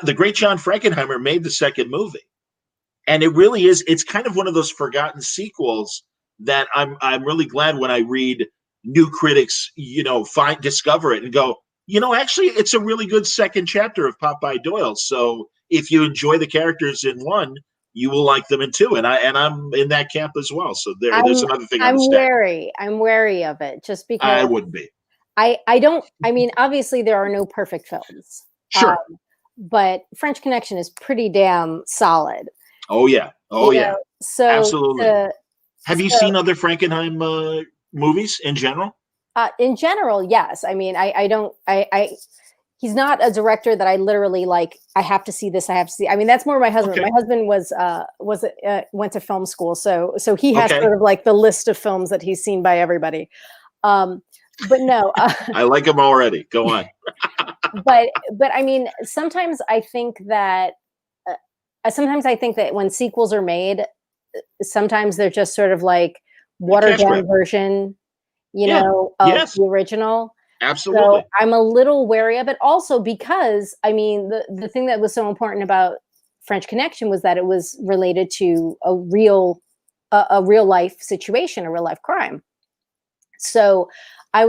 the great John Frankenheimer made the second movie, and it really is. It's kind of one of those forgotten sequels that I'm really glad when I read new critics, discover it and go, actually, it's a really good second chapter of Popeye Doyle. So if you enjoy the characters in one, you will like them in two, and I'm in that camp as well. So there's another thing. I'm wary of it, just because I wouldn't be. I don't. I mean, obviously there are no perfect films. Sure. But French Connection is pretty damn solid. Oh yeah. So absolutely. Have you seen other Frankenheim movies in general? In general, yes. I mean, I don't. He's not a director that I literally like. I have to see this. I have to see. I mean, that's more my husband. Okay. My husband went to film school, so he has sort of like the list of films that he's seen by everybody. But no, I like him already. Go on. but I mean, sometimes I think that when sequels are made, sometimes they're just sort of like watered down version, of the original. Absolutely. So I'm a little wary of it also because, I mean, the thing that was so important about French Connection was that it was related to a real life situation, a real life crime. So I'm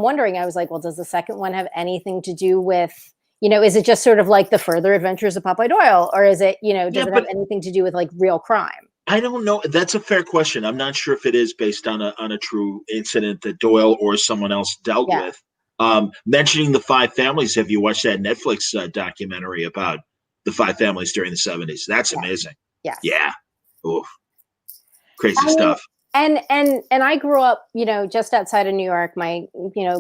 wondering, I was like, well, does the second one have anything to do with, is it just sort of like the further adventures of Popeye Doyle, or is it, does it have anything to do with like real crime? I don't know. That's a fair question. I'm not sure if it is based on a true incident that Doyle or someone else dealt with. Mentioning the Five Families, have you watched that Netflix documentary about the Five Families during the 70s? That's amazing. Yes. Yeah. Oof. Crazy stuff. And I grew up, just outside of New York. My,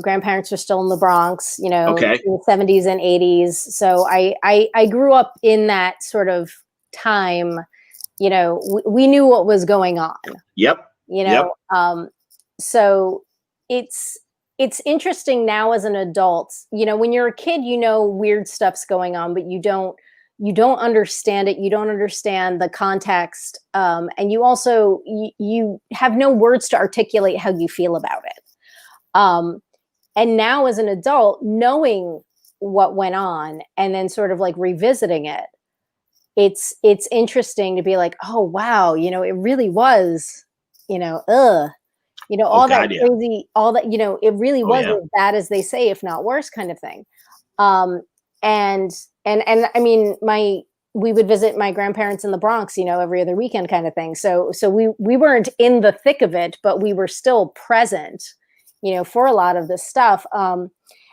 grandparents are still in the Bronx, in the 70s and 80s. So I grew up in that sort of time. We knew what was going on. Yep. So it's interesting now as an adult. When you're a kid, weird stuff's going on, but you don't understand it. You don't understand the context, and you also you have no words to articulate how you feel about it. And now as an adult, knowing what went on and then sort of like revisiting it, it's interesting to be like, oh wow, it really was, all that crazy, all that, it really was as bad as they say, if not worse, kind of thing. And I mean, we would visit my grandparents in the Bronx, every other weekend kind of thing. So we weren't in the thick of it, but we were still present, for a lot of this stuff. And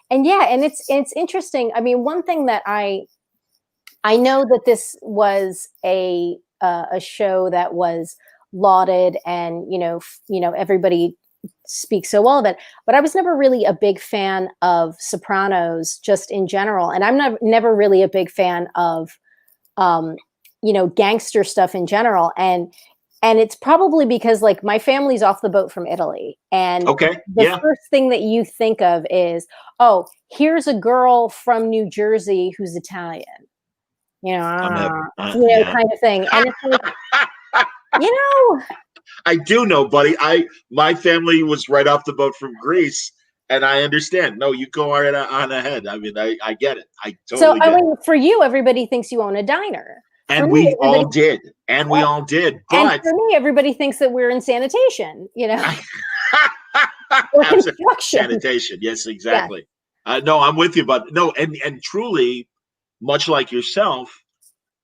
it's interesting. I mean, one thing that I know that this was a show that was lauded, and everybody speaks so well of it, but I was never really a big fan of Sopranos just in general, and I'm never really a big fan of gangster stuff in general, and it's probably because like my family's off the boat from Italy, and the first thing that you think of is, oh, here's a girl from New Jersey who's Italian, kind of thing. And it's like, I do know, buddy. My family was right off the boat from Greece, and I understand. No, you go right on ahead. I mean, I get it. I totally get it. For you, everybody thinks you own a diner. And we all did. And we all did. But and for me, everybody thinks that we're in sanitation, or construction. Sanitation. Yes, exactly. Yeah. No, I'm with you, but no, and truly, much like yourself,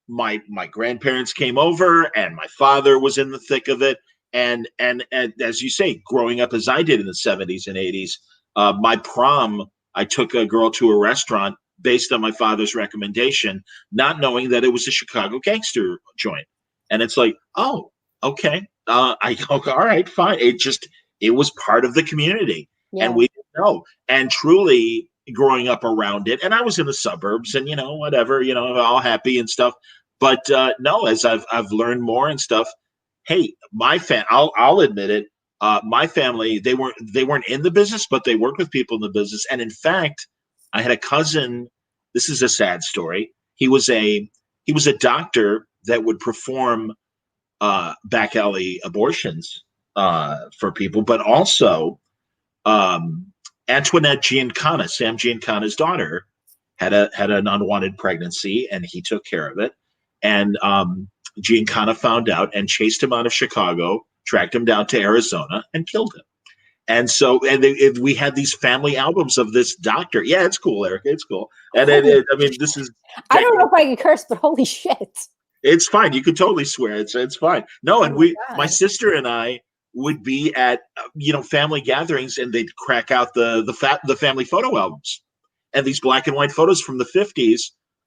my grandparents came over, and my father was in the thick of it. And as you say, growing up as I did in the 70s and 80s, my prom, I took a girl to a restaurant based on my father's recommendation, not knowing that it was a Chicago gangster joint. And it's like, oh, okay. All right, fine. It was part of the community. Yeah. And we didn't know. And truly growing up around it, and I was in the suburbs and, whatever, all happy and stuff. But no, as I've learned more and stuff, hey, I'll admit it. My family, they weren't in the business, but they worked with people in the business. And in fact, I had a cousin. This is a sad story. He was a doctor that would perform back alley abortions for people, but also Antoinette Giancana, Sam Giancana's daughter, had an unwanted pregnancy, and he took care of it. And Giancana found out and chased him out of Chicago, tracked him down to Arizona, and killed him. And so, we had these family albums of this doctor. Yeah, it's cool, Erica. It's cool. And I mean, this is. I don't know if I can curse, but holy shit! It's fine. You could totally swear. It's fine. No, and my sister and I would be at family gatherings, and they'd crack out the family photo albums, and these black and white photos from the 50s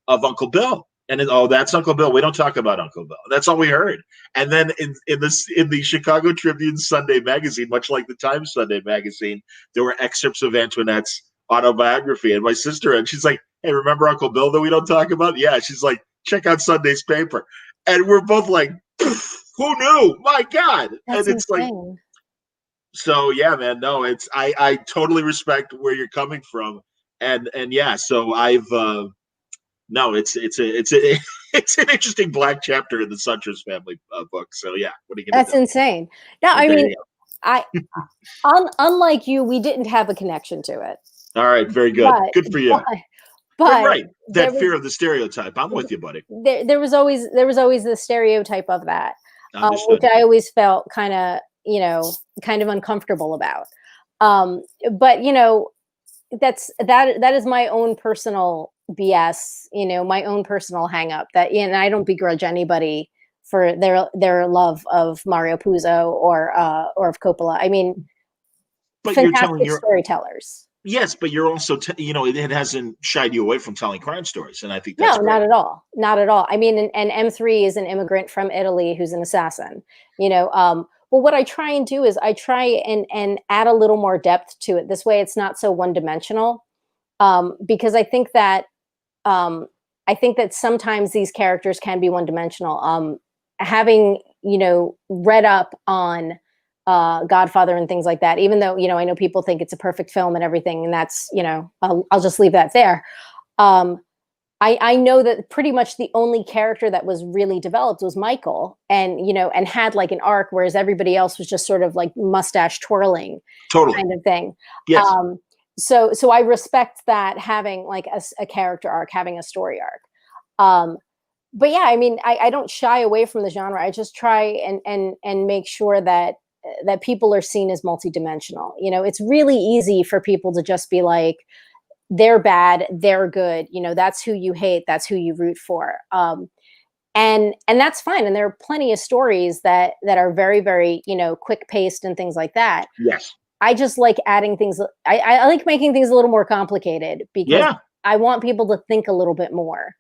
of Uncle Bill. And that's Uncle Bill. We don't talk about Uncle Bill. That's all we heard. And then in the Chicago Tribune Sunday magazine, much like the Times Sunday magazine, there were excerpts of Antoinette's autobiography. And my sister, and she's like, "Hey, remember Uncle Bill that we don't talk about?" Yeah. She's like, "Check out Sunday's paper." And we're both like, "Who knew? My God!" That's and it's insane. like, so yeah, man. No, I totally respect where you're coming from, and yeah. So I've. No, it's an interesting black chapter in the Suntress family book. So yeah, what are you gonna do? That's insane. No, I mean, unlike you, we didn't have a connection to it. All right, very good. Good for you. But right, that fear of the stereotype. I'm with you, buddy. There was always the stereotype of that, which I always felt kind of uncomfortable about. But that is my own personal BS, my own personal hang up that, and I don't begrudge anybody for their love of Mario Puzo or of Coppola. I mean, but fantastic storytellers. Yes, but you're also, it hasn't shied you away from telling crime stories, and I think that's great. Not at all, not at all. I mean, and M3 is an immigrant from Italy who's an assassin. Well, what I try and do is I try and add a little more depth to it. This way, it's not so one-dimensional, because I think that sometimes these characters can be one-dimensional. Having read up on Godfather and things like that, even though, I know people think it's a perfect film and everything, and that's, I'll just leave that there. I know that pretty much the only character that was really developed was Michael, and and had like an arc, whereas everybody else was just sort of like mustache twirling Totally. kind of thing. Yes. So I respect that, having like a character arc, having a story arc. But yeah, I mean, I don't shy away from the genre. I just try and make sure that people are seen as multidimensional. It's really easy for people to just be like, they're bad, they're good. That's who you hate, that's who you root for. And that's fine. And there are plenty of stories that are very, very, quick paced and things like that. Yes. I just like adding things. I like making things a little more complicated, because I want people to think a little bit more.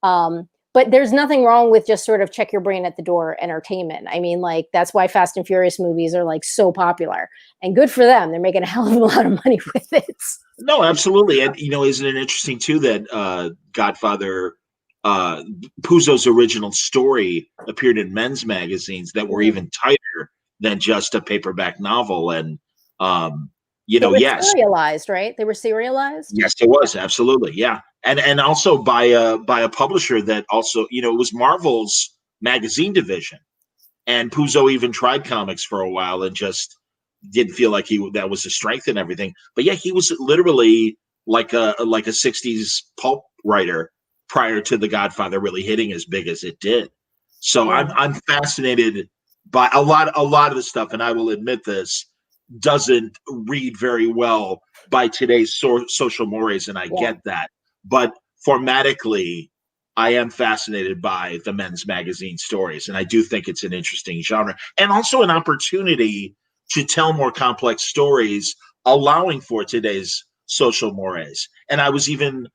But there's nothing wrong with just sort of check your brain at the door entertainment. I mean, like, that's why Fast and Furious movies are like so popular, and good for them. They're making a hell of a lot of money with it. No, absolutely. And, isn't it interesting too that Godfather, Puzo's original story appeared in men's magazines that were even tighter than just a paperback novel. And, they were yes. serialized, right? They were serialized? Yes, it was. Absolutely. Yeah. And also by a publisher that also, it was Marvel's magazine division. And Puzo even tried comics for a while and just didn't feel like that was his strength and everything. But yeah, he was literally like a 60s pulp writer prior to The Godfather really hitting as big as it did. So I'm fascinated by a lot of the stuff, and I will admit this doesn't read very well by today's social mores, and I get that. But formatically, I am fascinated by the men's magazine stories, and I do think it's an interesting genre, and also an opportunity to tell more complex stories, allowing for today's social mores. And I was even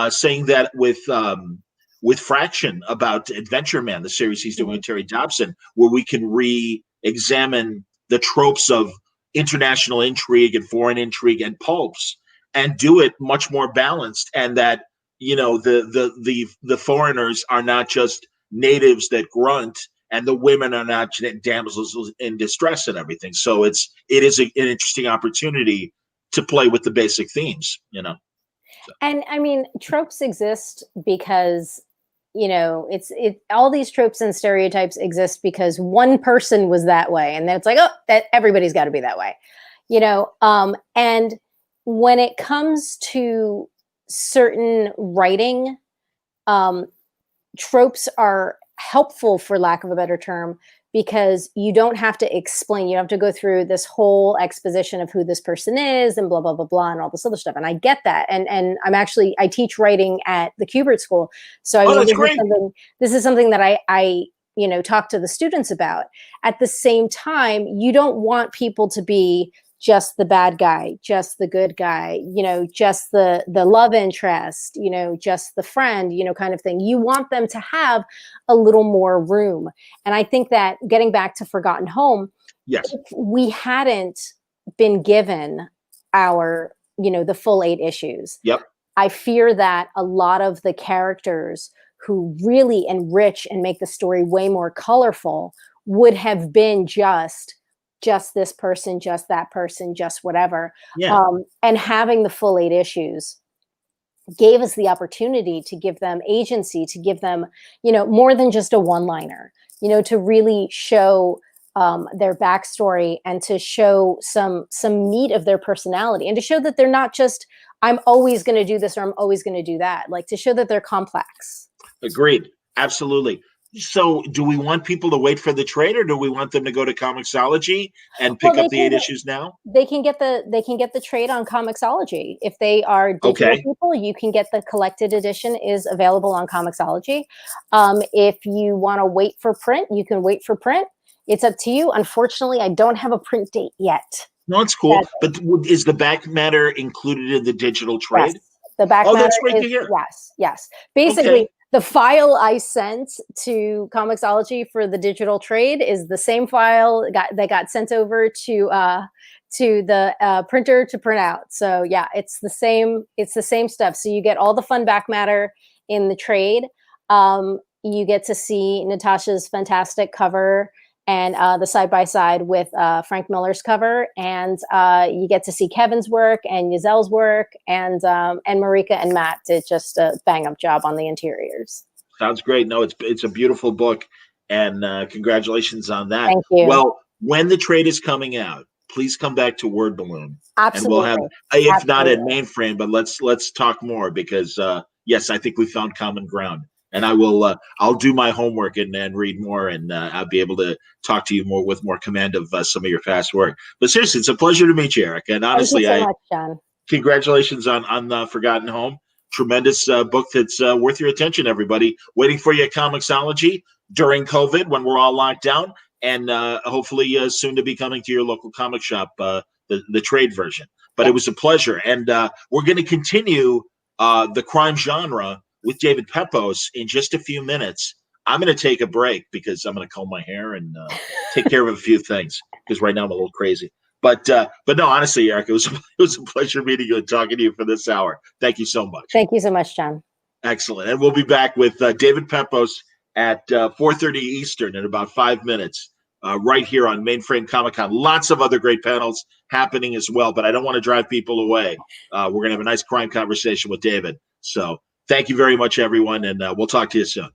saying that with Fraction about Adventure Man, the series he's doing with Terry Dobson, where we can re-examine the tropes of international intrigue and foreign intrigue and pulps, and do it much more balanced, and that the foreigners are not just natives that grunt, and the women are not damsels in distress and everything. So it is an interesting opportunity to play with the basic themes, So. And I mean, tropes exist because all these tropes and stereotypes exist because one person was that way, and then it's like, oh, that everybody's got to be that way, and when it comes to certain writing, tropes are helpful, for lack of a better term, because you don't have to explain. You don't have to go through this whole exposition of who this person is and blah, blah, blah, blah, and all this other stuff. And I get that. And I teach writing at the Kubert School. So I mean, this is something that I talk to the students about. At the same time, you don't want people to be just the bad guy, just the good guy, just the love interest, just the friend, kind of thing. You want them to have a little more room. And I think that, getting back to Forgotten Home, yes, if we hadn't been given our, the full 8 issues, I fear that a lot of the characters who really enrich and make the story way more colorful would have been just this person, just that person, just whatever. And having the full 8 issues gave us the opportunity to give them agency, to give them, more than just a one-liner, to really show their backstory, and to show some meat of their personality, and to show that they're not just, I'm always going to do this or I'm always going to do that. Like, to show that they're complex. Agreed. Absolutely. So do we want people to wait for the trade, or do we want them to go to Comixology and pick up the 8 issues now? They can get the trade on Comixology. If they are digital people, you can get the collected edition, is available on Comixology. If you want to wait for print, you can wait for print. It's up to you. Unfortunately, I don't have a print date yet. No, it's cool. But is the back matter included in the digital trade? Yes. The back matter that's great to hear. Yes. Basically, the file I sent to Comixology for the digital trade is the same file that got sent over to the printer to print out. So yeah, it's the same stuff. So you get all the fun back matter in the trade. You get to see Natasha's fantastic cover and the side by side with Frank Miller's cover, and you get to see Kevin's work and Yazel's work, and Marika and Matt did just a bang up job on the interiors. Sounds great. No, it's a beautiful book, and congratulations on that. Thank you. Well, when the trade is coming out, please come back to Word Balloon, Absolutely. and we'll have, if not at Absolutely. Mainframe, but let's talk more because yes, I think we found common ground, and I will I'll do my homework and read more, and I'll be able to talk to you more with more command of some of your past work. But seriously, it's a pleasure to meet you, Eric, and honestly, Thank you so much, John. Congratulations on Forgotten Home. Tremendous book that's worth your attention, everybody. Waiting for you at Comixology during COVID when we're all locked down, and hopefully soon to be coming to your local comic shop, the trade version. But it was a pleasure, and we're going to continue the crime genre with David Pepos in just a few minutes. I'm going to take a break because I'm going to comb my hair and take care of a few things because right now I'm a little crazy. But no, honestly, Eric, it was a pleasure meeting you and talking to you for this hour. Thank you so much. Thank you so much, John. Excellent. And we'll be back with David Pepos at 4:30 Eastern in about 5 minutes, right here on Mainframe Comic Con. Lots of other great panels happening as well, but I don't want to drive people away. We're going to have a nice crime conversation with David. So thank you very much, everyone, and we'll talk to you soon.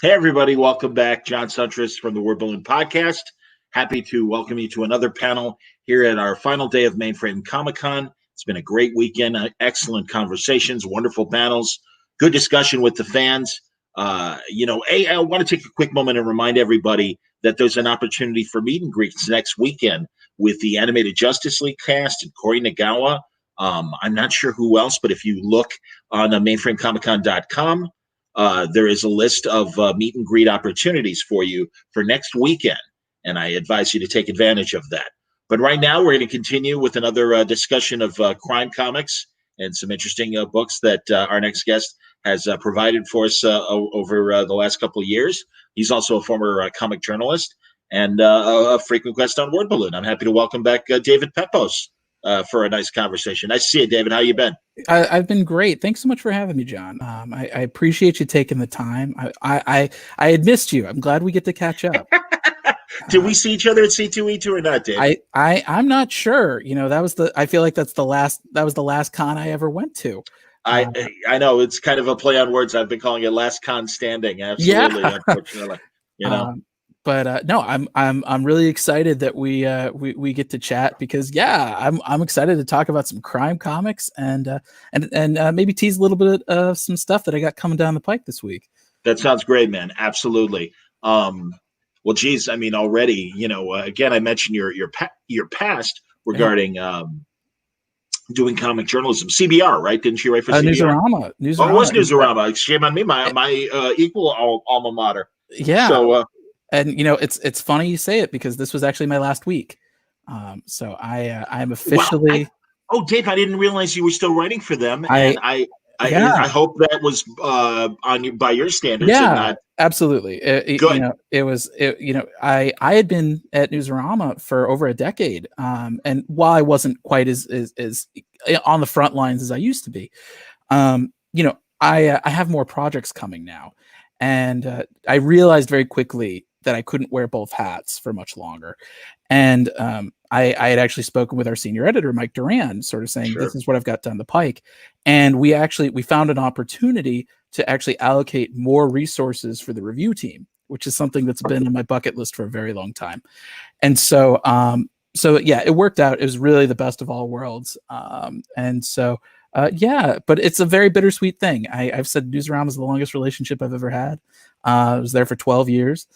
Hey, everybody. Welcome back. John Suntress from the Word Balloon Podcast. Happy to welcome you to another panel here at our final day of Mainframe Comic-Con. It's been a great weekend. Excellent conversations, wonderful panels, good discussion with the fans. I want to take a quick moment and remind everybody that there's an opportunity for meet and greets next weekend with the Animated Justice League cast and Corey Nagawa. I'm not sure who else, but if you look on mainframecomiccon.com, there is a list of meet and greet opportunities for you for next weekend, and I advise you to take advantage of that. But right now, we're going to continue with another discussion of crime comics and some interesting books that our next guest has provided for us over the last couple of years. He's also a former comic journalist and a frequent guest on Word Balloon. I'm happy to welcome back David Pepos for a nice conversation. Nice to see you, David. How you been? I've been great. Thanks so much for having me, John. I appreciate you taking the time. I had missed you. I'm glad we get to catch up. Did we see each other at C2E2 or not, Dave? I'm not sure. I feel like that was the last con I ever went to. I know it's kind of a play on words. I've been calling it last con standing. Absolutely, yeah. Unfortunately. No, I'm really excited that we get to chat because I'm excited to talk about some crime comics and maybe tease a little bit of some stuff that I got coming down the pike this week. That sounds great, man. Absolutely. Well, geez, I mean, already, again, I mentioned your past regarding doing comic journalism. CBR, right? Didn't you write for CBR? Newsarama. Oh, it was Newsarama. Shame on me. My equal alma mater. Yeah. So, and it's funny you say it because this was actually my last week. So I'm officially. Wow. Dave, I didn't realize you were still writing for them, and I hope that was by your standards. Yeah, and not... absolutely. Good. I had been at Newsarama for over a decade, and while I wasn't quite as on the front lines as I used to be, I have more projects coming now, and I realized very quickly that I couldn't wear both hats for much longer, and I had actually spoken with our senior editor, Mike Duran, sort of saying, This is what I've got down the pike. And we found an opportunity to actually allocate more resources for the review team, which is something that's been on my bucket list for a very long time. And so, it worked out. It was really the best of all worlds. But it's a very bittersweet thing. I've said Newsarama is the longest relationship I've ever had. I was there for 12 years.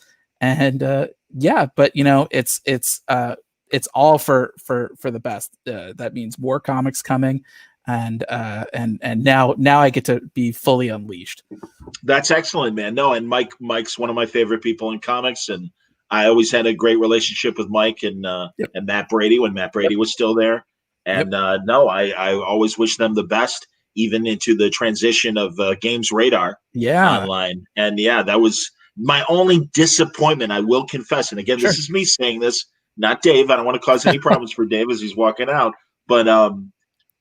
And but it's all for the best. That means more comics coming, and now I get to be fully unleashed. That's excellent, man. No, and Mike's one of my favorite people in comics, and I always had a great relationship with Mike and Matt Brady when Matt Brady was still there. And I always wish them the best, even into the transition of Games Radar online. And that was my only disappointment, I will confess. And again, this is me saying this, not Dave. I don't want to cause any problems for Dave as he's walking out. But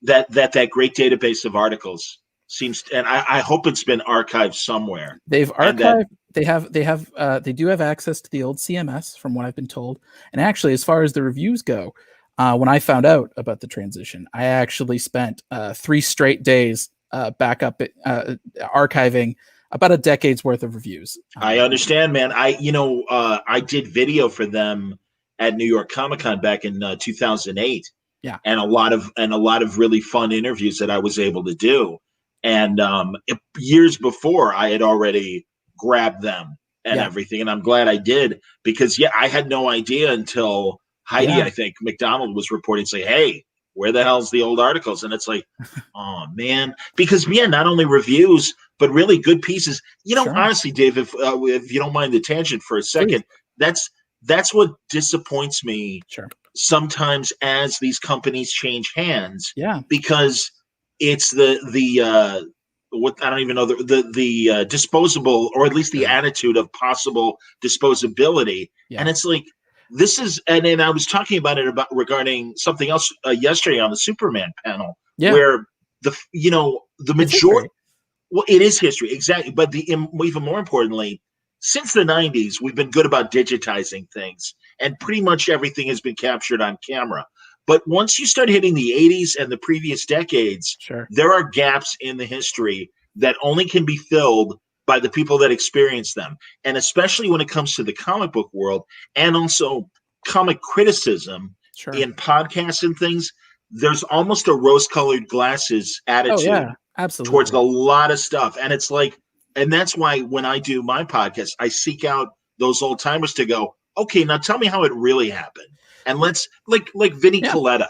that great database of articles seems, and I hope it's been archived somewhere. They've archived. They do have access to the old CMS, from what I've been told. And actually, as far as the reviews go, when I found out about the transition, I actually spent 3 straight days back up archiving about a decade's worth of reviews. I understand, man. I did video for them at New York Comic Con back in 2008. Yeah, and a lot of really fun interviews that I was able to do. And years before, I had already grabbed them and everything, and I'm glad I did because I had no idea until Heidi, I think McDonald was reporting, say, "Hey, where the hell's the old articles?" And it's like, oh man, because not only reviews but really good pieces. Honestly, Dave, if you don't mind the tangent for a second, that's what disappoints me sometimes as these companies change hands. Yeah, because it's the what I don't even know the disposable, or at least the attitude of possible disposability, and it's like. This is, and then I was talking about it regarding something else yesterday on the Superman panel, where the majority, it is history, exactly. But even more importantly, since the 90s, we've been good about digitizing things, and pretty much everything has been captured on camera. But once you start hitting the 80s and the previous decades, there are gaps in the history that only can be filled by the people that experience them. And especially when it comes to the comic book world and also comic criticism in podcasts and things, there's almost a rose-colored glasses attitude towards a lot of stuff. And it's like, and that's why when I do my podcast, I seek out those old timers to go, okay, now tell me how it really happened. And let's like Vinnie Coletta,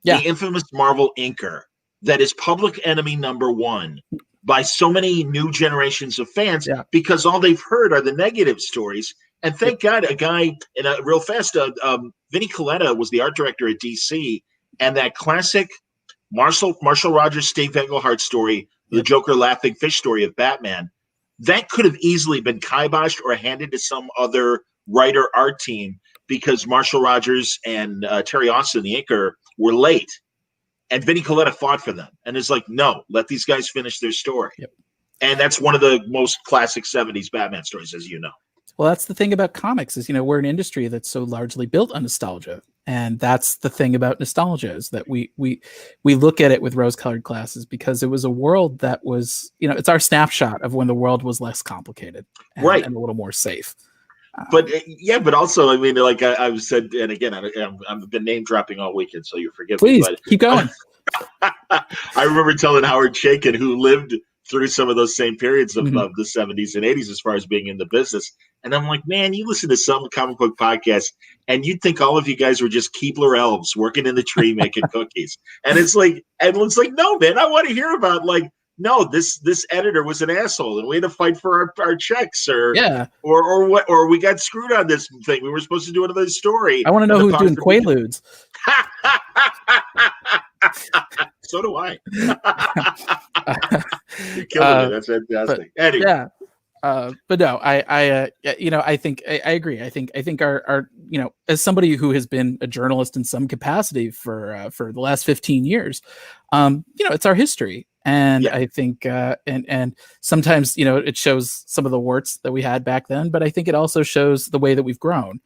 the infamous Marvel inker that is public enemy #1 by so many new generations of fans because all they've heard are the negative stories. And thank God, a guy in a real fast, Vinnie Coletta was the art director at DC, and that classic Marshall Rogers, Steve Englehart story, the Joker laughing fish story of Batman, that could have easily been kiboshed or handed to some other writer art team because Marshall Rogers and Terry Austin, the inker, were late. And Vinnie Coletta fought for them. And it's like, no, let these guys finish their story. And that's one of the most classic 70s Batman stories, as you know. Well, that's the thing about comics is, we're an industry that's so largely built on nostalgia. And that's the thing about nostalgia is that we look at it with rose-colored glasses because it was a world that was, it's our snapshot of when the world was less complicated and a little more safe. But but also, I mean, like I've said, and again, I've been name dropping all weekend, so you forgive me. Please keep going. I remember telling Howard Chaykin, who lived through some of those same periods of the 70s and 80s as far as being in the business. And I'm like, man, you listen to some comic book podcasts and you'd think all of you guys were just Keebler elves working in the tree making cookies. And it's like, everyone's like, no, man, I want to hear about no, this editor was an asshole and we had to fight for our checks or what, or we got screwed on this thing. We were supposed to do another story. I want to know who's doing Quaaludes. So do I. You're killing me. That's fantastic. Anyway. But no, I think I agree. I think our as somebody who has been a journalist in some capacity for the last 15 years, it's our history. And I think, and sometimes, it shows some of the warts that we had back then, but I think it also shows the way that we've grown.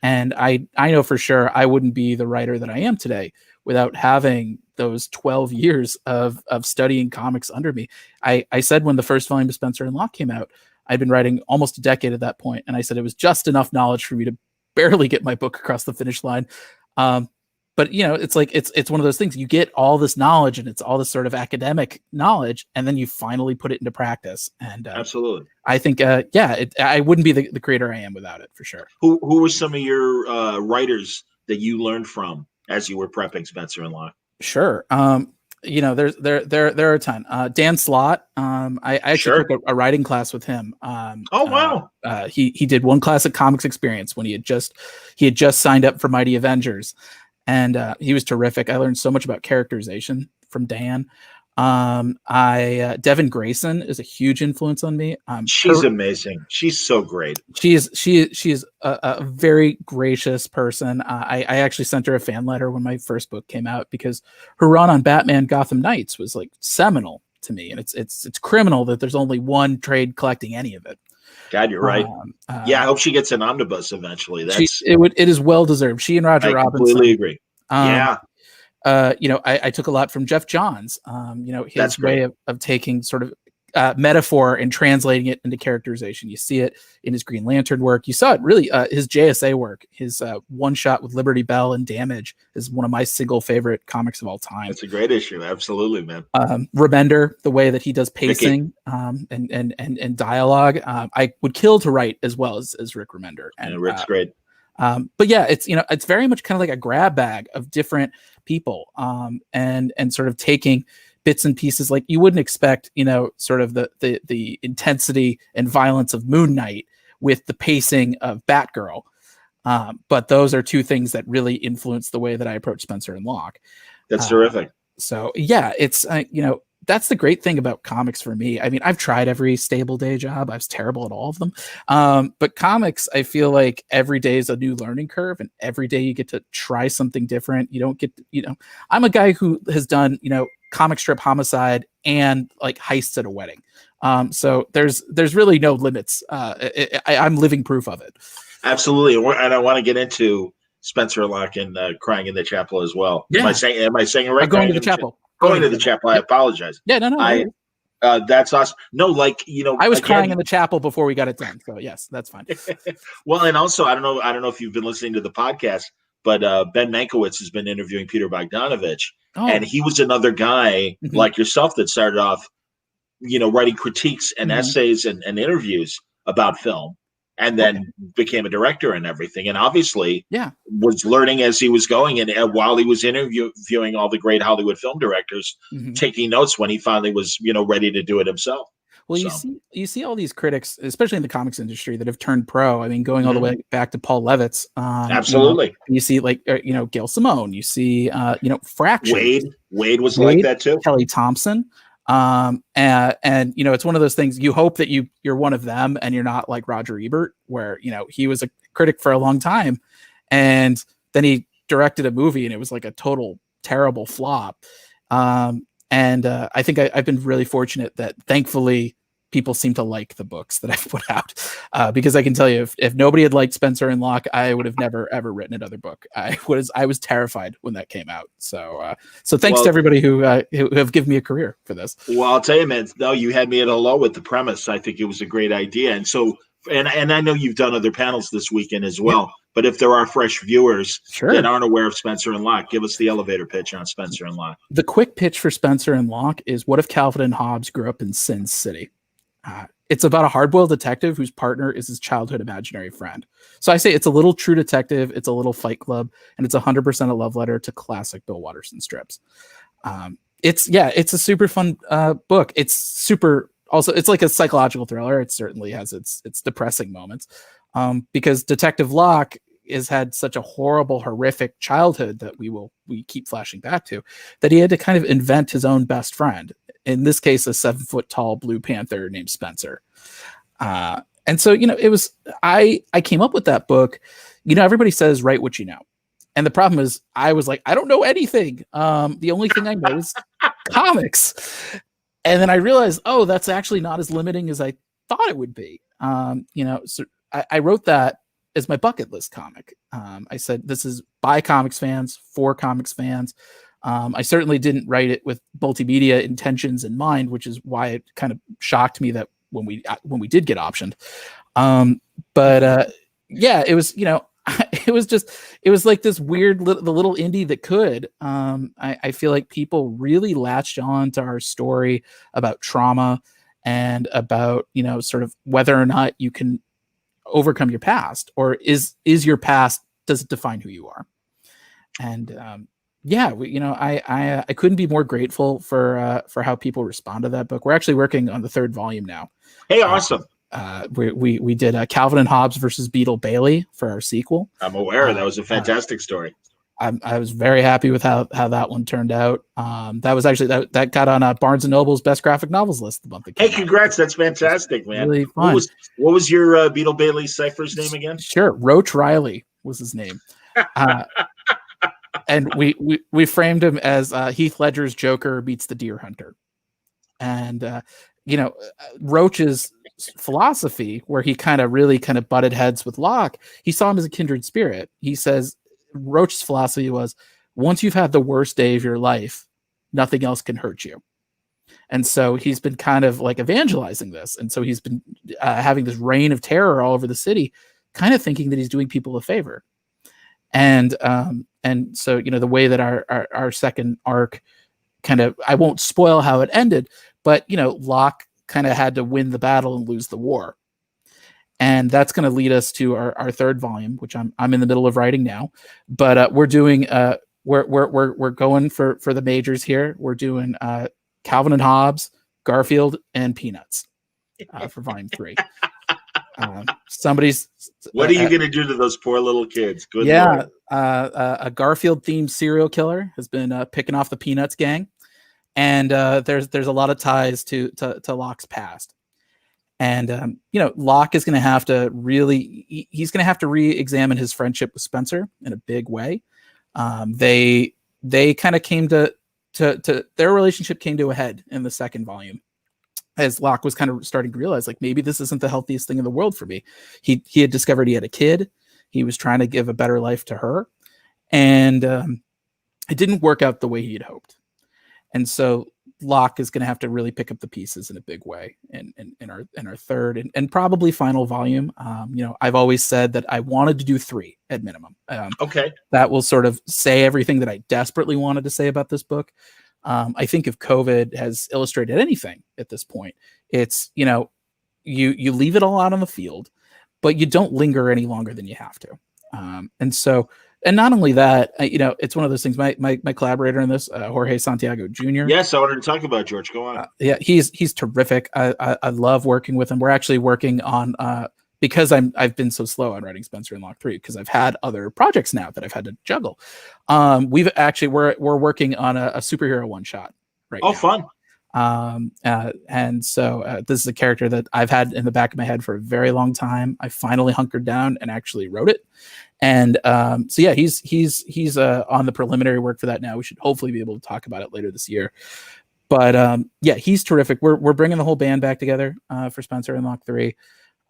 And I know for sure I wouldn't be the writer that I am today without having those 12 years of studying comics under me. I said when the first volume of Spencer and Locke came out, I'd been writing almost a decade at that point, and I said it was just enough knowledge for me to barely get my book across the finish line. But it's like it's one of those things. You get all this knowledge, and it's all this sort of academic knowledge, and then you finally put it into practice. And absolutely, I think I wouldn't be the creator I am without it for sure. Who were some of your writers that you learned from as you were prepping Spencer and Locke? Sure. There are a ton. Dan Slott. I actually took a writing class with him. Oh wow. He did One Classic Comics Experience when he had just signed up for Mighty Avengers, and he was terrific. I learned so much about characterization from Dan. Devin Grayson is a huge influence on me. She's amazing. She's so great. She is a very gracious person. I actually sent her a fan letter when my first book came out because her run on Batman Gotham Knights was like seminal to me, and it's criminal that there's only one trade collecting any of it. God, you're right. I hope she gets an omnibus eventually. It is well deserved. She and Roger Robinson. I completely agree. I took a lot from Jeff Johns. His way of taking sort of metaphor and translating it into characterization. You see it in his Green Lantern work. You saw it really his JSA work. His one shot with Liberty Bell and Damage is one of my single favorite comics of all time. It's a great issue, absolutely, man. Remender, the way that he does pacing and dialogue. I would kill to write as well as Rick Remender. And Rick's great. But yeah, it's very much kind of like a grab bag of different people, and sort of taking bits and pieces. Like you wouldn't expect, sort of the intensity and violence of Moon Knight with the pacing of Batgirl. But those are two things that really influence the way that I approach Spencer and Locke. That's terrific. So yeah, it's that's the great thing about comics for me. I mean, I've tried every stable day job. I was terrible at all of them. But comics, I feel like every day is a new learning curve, and every day you get to try something different. You don't get, I'm a guy who has done, comic strip homicide and like heists at a wedding. So there's really no limits. I'm living proof of it. Absolutely. And I want to get into Spencer Locke and Crying in the Chapel as well. Yeah. Am I saying it right? Going to the chapel. Going to the chapel. I apologize. Yeah, no. That's awesome. No, like, I was again, crying in the chapel before we got it done. So yes, that's fine. well, and also I don't know if you've been listening to the podcast, but Ben Mankiewicz has been interviewing Peter Bogdanovich, and he was another guy like yourself that started off, writing critiques and essays and interviews about film, and then became a director and everything, and obviously was learning as he was going, and while he was interviewing all the great Hollywood film directors, taking notes when he finally was ready to do it himself. Well, you see all these critics, especially in the comics industry, that have turned pro. I mean, going all the way back to Paul Levitz. Absolutely. You see, like, Gail Simone. You see, Fractured. Wade was like that too. Kelly Thompson. And it's one of those things. You hope that you're one of them, and you're not like Roger Ebert, where he was a critic for a long time, and then he directed a movie, and it was like a total terrible flop. And I think I've been really fortunate that thankfully people seem to like the books that I've put out, because I can tell you, if nobody had liked Spencer and Locke, I would have never ever written another book. I was terrified when that came out. So thanks to everybody who have given me a career for this. Well, I'll tell you, man. No, you had me at hello with the premise. I think it was a great idea, and so. And I know you've done other panels this weekend as well, but if there are fresh viewers that aren't aware of Spencer and Locke, give us the elevator pitch on Spencer and Locke. The quick pitch for Spencer and Locke is, what if Calvin and Hobbes grew up in Sin City? It's about a hard-boiled detective whose partner is his childhood imaginary friend. So I say it's a little True Detective, it's a little Fight Club, and it's 100% a love letter to classic Bill Watterson strips. It's a super fun book. It's super... Also, it's like a psychological thriller. It certainly has its depressing moments, because Detective Locke has had such a horrible, horrific childhood that we keep flashing back to, that he had to kind of invent his own best friend. In this case, a 7-foot-tall blue panther named Spencer. And so, it was I came up with that book. Everybody says write what you know, and the problem is I was like, I don't know anything. The only thing I know is comics. And then I realized, that's actually not as limiting as I thought it would be. So I wrote that as my bucket list comic. I said, this is by comics fans, for comics fans. I certainly didn't write it with multimedia intentions in mind, which is why it kind of shocked me that when we did get optioned. It was, it was like this weird the little indie that could. I feel like people really latched on to our story about trauma and about, sort of whether or not you can overcome your past, or is your past, does it define who you are? And I couldn't be more grateful for how people respond to that book. We're actually working on the 3rd volume now. Hey, awesome. We did Calvin and Hobbes versus Beetle Bailey for our sequel. I'm aware that was a fantastic story. I was very happy with how that one turned out. That was actually that got on Barnes and Noble's best graphic novels list the month that came Hey, congrats! That's fantastic, man. Really fun. What was your Beetle Bailey cipher's name again? Sure, Roach Riley was his name. And we framed him as Heath Ledger's Joker meets the Deer Hunter. And Roach's philosophy, where he really butted heads with Locke, he saw him as a kindred spirit. He says Roach's philosophy was, once you've had the worst day of your life, nothing else can hurt you. And so he's been kind of like evangelizing this. And so he's been having this reign of terror all over the city, kind of thinking that he's doing people a favor. And so, the way that our second arc I won't spoil how it ended, but, Locke kind of had to win the battle and lose the war. And that's going to lead us to our 3rd volume, which I'm in the middle of writing now, but we're doing, we're going for the majors here. We're doing Calvin and Hobbes, Garfield, and Peanuts for volume 3. What are you going to do to those poor little kids? Good Lord. Lord. A Garfield themed serial killer has been picking off the Peanuts gang. And there's a lot of ties to Locke's past. And, Locke is going to have to he's going to have to re-examine his friendship with Spencer in a big way. They kind of came to their relationship came to a head in the 2nd volume, as Locke was kind of starting to realize, like, maybe this isn't the healthiest thing in the world for me. He had discovered he had a kid. He was trying to give a better life to her. And it didn't work out the way he had hoped. And so Locke is going to have to really pick up the pieces in a big way in our third and probably final volume. I've always said that I wanted to do 3 at minimum. Okay. That will sort of say everything that I desperately wanted to say about this book. I think if COVID has illustrated anything at this point, it's, you leave it all out on the field, but you don't linger any longer than you have to. And not only that, it's one of those things. My collaborator in this, Jorge Santiago Jr. Yes, I wanted to talk about George. Go on. Yeah, he's terrific. I love working with him. We're actually working on because I've been so slow on writing Spencer and Locke 3 because I've had other projects now that I've had to juggle. We're working on a superhero one shot right now. Oh, fun. And so this is a character that I've had in the back of my head for a very long time. I finally hunkered down and actually wrote it. And so yeah, he's on the preliminary work for that now. We should hopefully be able to talk about it later this year. But yeah, he's terrific. We're bringing the whole band back together for Spencer and Locke 3.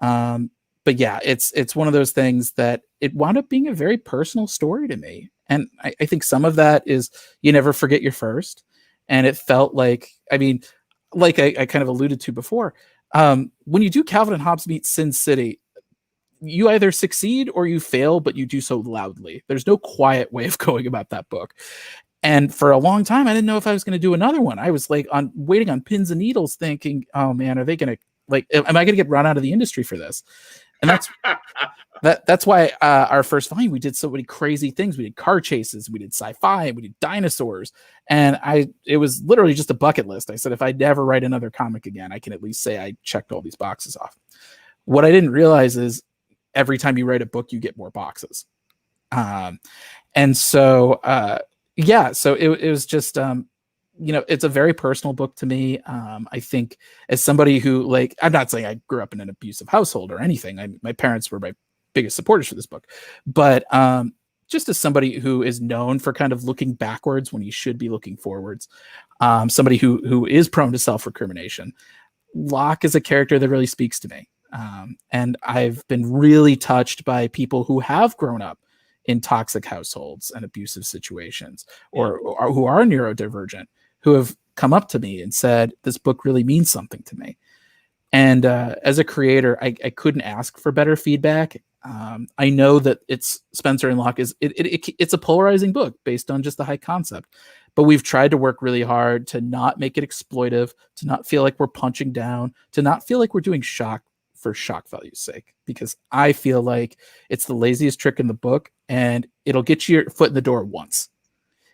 But yeah, it's one of those things that it wound up being a very personal story to me. And I think some of that is you never forget your first. And it felt like, I kind of alluded to before, when you do Calvin and Hobbes meet Sin City, you either succeed or you fail, but you do so loudly. There's no quiet way of going about that book. And for a long time, I didn't know if I was going to do another one. I was waiting on pins and needles thinking, oh man, are they going to am I going to get run out of the industry for this? And that's why our first volume, we did so many crazy things. We did car chases, we did sci-fi, we did dinosaurs. And it was literally just a bucket list. I said, if I never write another comic again, I can at least say I checked all these boxes off. What I didn't realize is every time you write a book, you get more boxes. And so, so it was just, it's a very personal book to me. I think as somebody who I'm not saying I grew up in an abusive household or anything. My parents were my biggest supporters for this book, but just as somebody who is known for kind of looking backwards when he should be looking forwards, somebody who is prone to self-recrimination, Locke is a character that really speaks to me. And I've been really touched by people who have grown up in toxic households and abusive situations, or who are neurodivergent, who have come up to me and said, this book really means something to me. And as a creator, I couldn't ask for better feedback. I know that it's Spencer and Locke it's a polarizing book based on just the high concept, but we've tried to work really hard to not make it exploitive, to not feel like we're punching down, to not feel like we're doing shock for shock value's sake, because I feel like it's the laziest trick in the book and it'll get you your foot in the door once.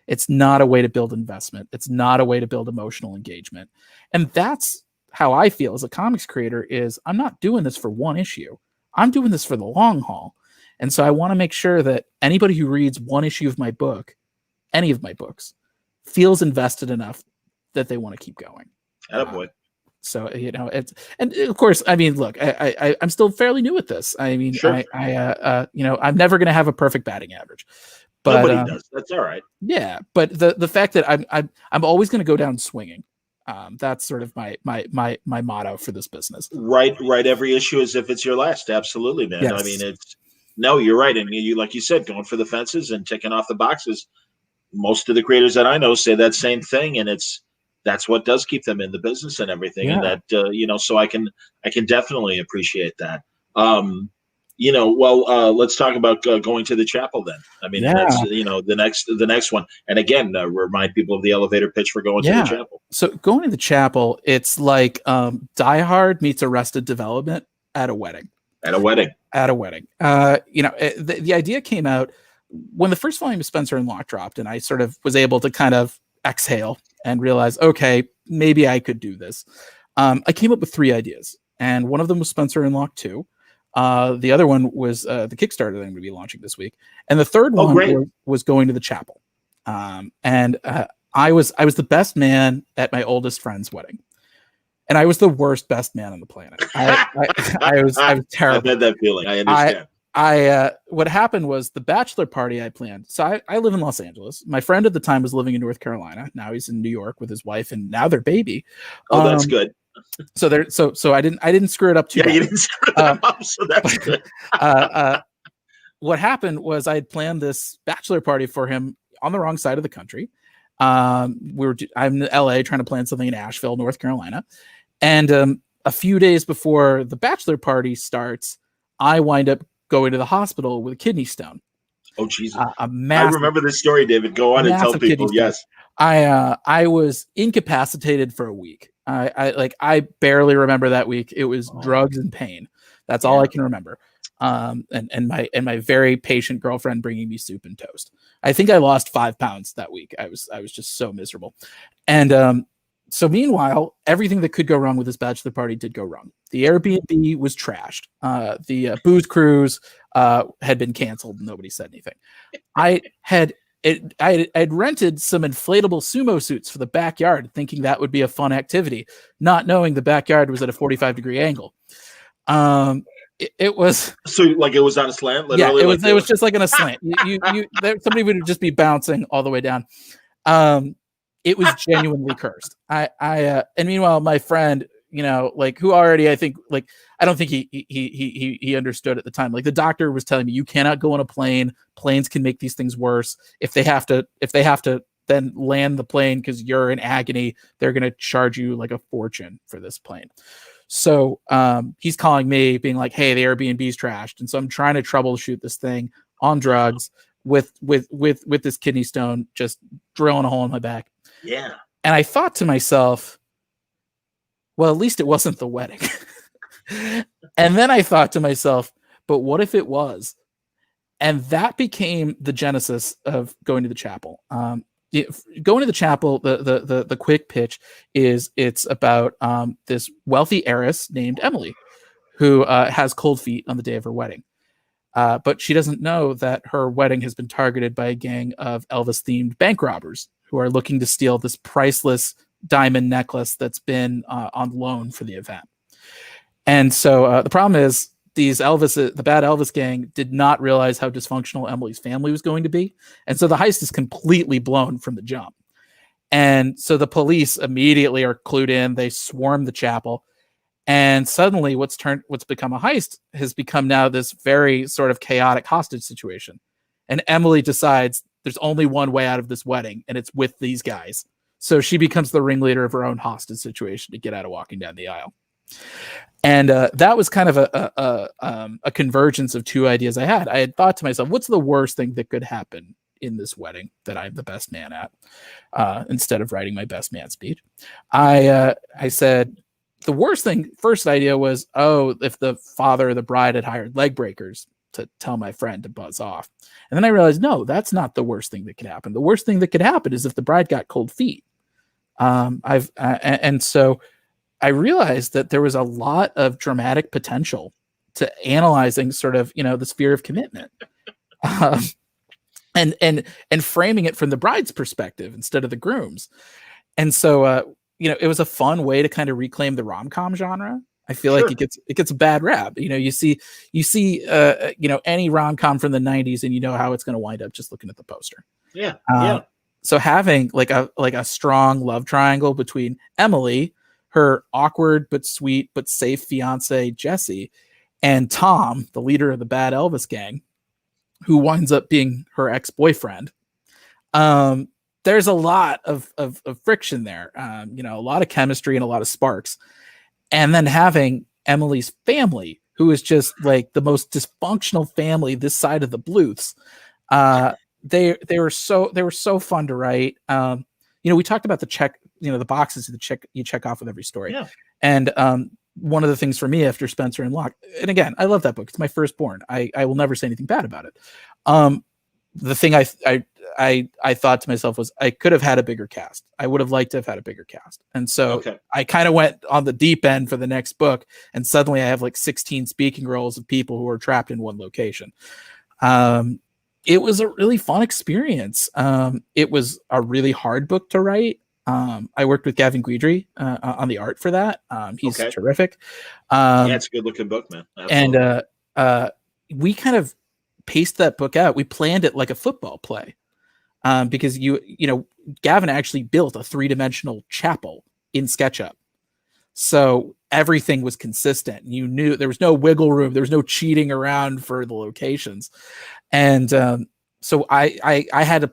It's not a way to build investment. It's not a way to build emotional engagement. And that's how I feel as a comics creator is I'm not doing this for one issue. I'm doing this for the long haul. And so I want to make sure that anybody who reads one issue of my book, any of my books, feels invested enough that they want to keep going. Attaboy. So, it's, and of course, I mean, look, I'm still fairly new at this. I mean, sure. I'm never going to have a perfect batting average, but nobody does. That's all right. Yeah. But the fact that I'm always going to go down swinging. That's sort of my motto for this business. Write every issue as if it's your last. Absolutely, man. Yes. I mean, you're right. I mean, you, like you said, going for the fences and ticking off the boxes. Most of the creators that I know say that same thing, and that's what does keep them in the business and everything. Yeah. And that, so I can definitely appreciate that. Let's talk about going to the chapel then. I mean, that's, the next one. And again, remind people of the elevator pitch for going to the chapel. So going to the chapel, it's like Die Hard meets Arrested Development at a wedding. At a wedding. The idea came out when the first volume of Spencer and Locke dropped, and I sort of was able to kind of exhale and realize, okay, maybe I could do this. I came up with 3 ideas, and one of them was Spencer and Locke 2. The other one was the Kickstarter that I'm going to be launching this week, and the third one was going to the chapel. I was the best man at my oldest friend's wedding, and I was the worst best man on the planet. I was terrible. I've had that feeling. I understand. What happened was the bachelor party I planned. So I live in Los Angeles. My friend at the time was living in North Carolina. Now he's in New York with his wife and now their baby. Oh, that's good. So I didn't screw it up too bad. You didn't screw it up, so that's good. What happened was I had planned this bachelor party for him on the wrong side of the country. I'm in LA trying to plan something in Asheville, North Carolina. And a few days before the bachelor party starts, I wind up going to the hospital with a kidney stone. Oh, Jesus. A I massive, remember this story, David. Go on and tell massive kidney people. stone. Yes. I was incapacitated for a week. I barely remember that week. It was drugs and pain. That's all I can remember. And my very patient girlfriend bringing me soup and toast. I think I lost 5 pounds that week. I was just so miserable. And so meanwhile, everything that could go wrong with this bachelor party did go wrong. The Airbnb was trashed. The booze cruise had been canceled. Nobody said anything. I had rented some inflatable sumo suits for the backyard, thinking that would be a fun activity, not knowing the backyard was at a 45-degree angle. It was so like it was on a slant. Literally, yeah, it was just like on a slant. Somebody would just be bouncing all the way down. It was genuinely cursed. And meanwhile, my friend, like who already, I think, like, I don't think he understood at the time. Like the doctor was telling me, you cannot go on a plane. Planes can make these things worse. If they have to then land the plane because you're in agony, they're going to charge you like a fortune for this plane. So he's calling me being like, hey, the Airbnb's trashed. And so I'm trying to troubleshoot this thing on drugs with this kidney stone, just drilling a hole in my back. Yeah. And I thought to myself, well, at least it wasn't the wedding. And then I thought to myself, but what if it was? And that became the genesis of going to the chapel. Going to the chapel, the quick pitch is it's about this wealthy heiress named Emily, who has cold feet on the day of her wedding. But she doesn't know that her wedding has been targeted by a gang of Elvis-themed bank robbers who are looking to steal this priceless diamond necklace that's been on loan for the event. And so the problem is the bad Elvis gang did not realize how dysfunctional Emily's family was going to be. And so the heist is completely blown from the jump. And so the police immediately are clued in. They swarm the chapel. And suddenly what's become a heist has become now this very sort of chaotic hostage situation. And Emily decides there's only one way out of this wedding, and it's with these guys. So she becomes the ringleader of her own hostage situation to get out of walking down the aisle. And that was kind of a convergence of two ideas I had. I had thought to myself, what's the worst thing that could happen in this wedding that I'm the best man at? Instead of writing my best man speech, I said, the worst thing, first idea was, if the father of the bride had hired leg breakers to tell my friend to buzz off. And then I realized, no, that's not the worst thing that could happen. The worst thing that could happen is if the bride got cold feet. And so I realized that there was a lot of dramatic potential to analyzing sort of, the sphere of commitment. And framing it from the bride's perspective instead of the groom's. And so, it was a fun way to kind of reclaim the rom-com genre. I feel like it gets a bad rap. You see, any rom-com from the 90s and you know how it's going to wind up just looking at the poster. Yeah. So having like a strong love triangle between Emily, her awkward but sweet but safe fiance Jesse, and Tom, the leader of the bad Elvis gang, who winds up being her ex-boyfriend. There's a lot of friction there, a lot of chemistry and a lot of sparks. And then having Emily's family, who is just like the most dysfunctional family this side of the Bluths. They were so fun to write. We talked about the boxes that you check off with every story. Yeah. And one of the things for me after Spencer and Locke, and again, I love that book. It's my firstborn. I will never say anything bad about it. The thing I thought to myself was I could have had a bigger cast. I would have liked to have had a bigger cast. And so I kind of went on the deep end for the next book. And suddenly I have like 16 speaking roles of people who are trapped in one location. It was a really fun experience. It was a really hard book to write. I worked with Gavin Guidry on the art for that. He's terrific. It's a good looking book, man. Absolutely. And we kind of paced that book out. We planned it like a football play. Because Gavin actually built a 3-dimensional chapel in SketchUp. So everything was consistent. You knew there was no wiggle room. There was no cheating around for the locations. And so I had to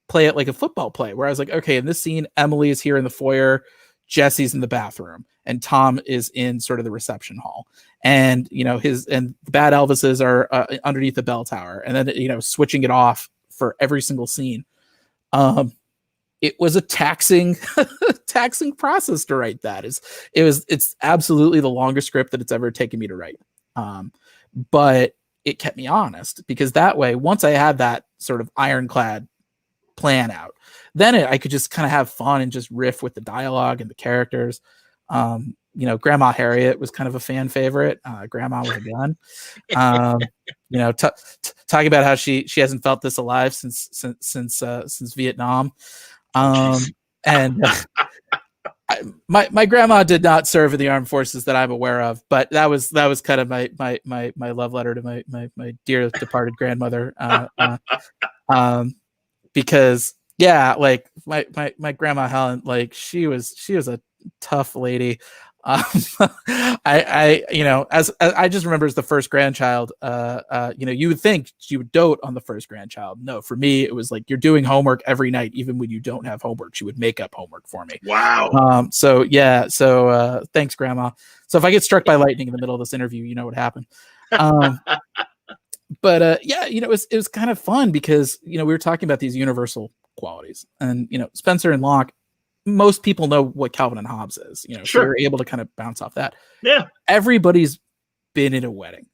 play it like a football play, where I was like, okay, in this scene, Emily is here in the foyer, Jesse's in the bathroom, and Tom is in sort of the reception hall. And, you know, the bad Elvises are underneath the bell tower, and then, you know, switching it off for every single scene. It was a taxing process to write that. It's absolutely the longest script that it's ever taken me to write. But it kept me honest, because that way, once I had that sort of ironclad plan out, then I could just kind of have fun and just riff with the dialogue and the characters. You know, Grandma Harriet was kind of a fan favorite. Grandma with a gun. You know, talking about how she hasn't felt this alive since Vietnam. And my grandma did not serve in the armed forces that I'm aware of, but that was kind of my love letter to my dear departed grandmother. Because yeah, like my grandma Helen, like she was a tough lady. I you know, as I just remember as the first grandchild, you know, you would think she would dote on the first grandchild. No, for me, it was like, you're doing homework every night, even when you don't have homework. She would make up homework for me. Wow. So yeah. So thanks, Grandma. So if I get struck by lightning in the middle of this interview, you know what happened. But yeah, you know, it was kind of fun, because, you know, we were talking about these universal qualities, and, you know, Spencer and Locke, most people know what Calvin and Hobbes is, you know, Sure. so you're able to kind of bounce off that. Yeah. Everybody's been in a wedding,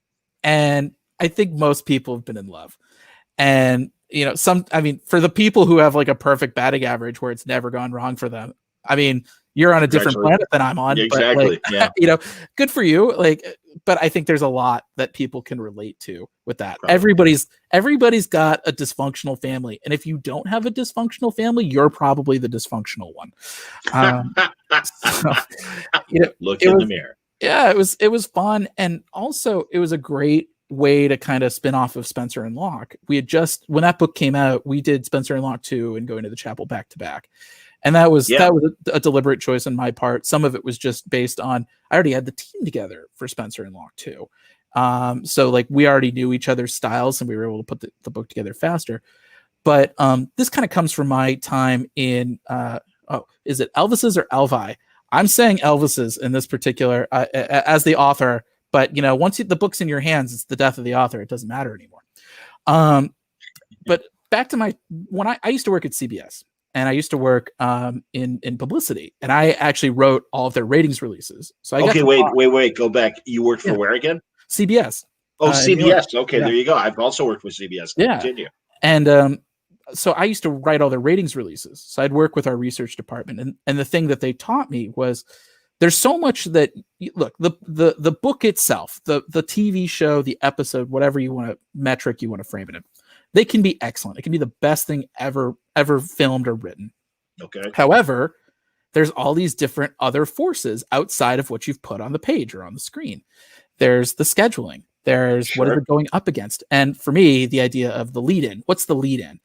and I think most people have been in love. And, you know, I mean, for the people who have like a perfect batting average where it's never gone wrong for them, I mean, you're on a different planet than I'm on. Yeah, but, exactly. like, Yeah. You know, good for you. Like, but I think there's a lot that people can relate to with that. Probably. Everybody's got a dysfunctional family, and if you don't have a dysfunctional family, you're probably the dysfunctional one. So, you know, Look in the mirror. Yeah, it was fun, and also it was a great way to kind of spin off of Spencer and Locke. We had just, when that book came out, we did Spencer and Locke 2 and Going to the Chapel back to back. And that was a deliberate choice on my part. Some of it was just based on, I already had the team together for Spencer and Locke 2. So like, we already knew each other's styles, and we were able to put the book together faster. But this kind of comes from my time in, is it Elvises or Elvi? I'm saying Elvises in this particular, as the author, but, you know, once the book's in your hands, it's the death of the author. It doesn't matter anymore. But back to when I used to work at CBS. And I used to work in publicity, and I actually wrote all of their ratings releases. So wait, go back. You worked for where again? CBS. Oh, CBS. Okay, yeah. There you go. I've also worked with CBS. Yeah. Continue. And so I used to write all their ratings releases. So I'd work with our research department, and the thing that they taught me was, there's so much that, look, the book itself, the TV show, the episode, whatever you want to metric you want to frame it in, they can be excellent. It can be the best thing ever filmed or written. Okay. However, there's all these different other forces outside of what you've put on the page or on the screen. There's the scheduling. There's what is it going up against? And for me, the idea of the lead-in. What's the lead-in?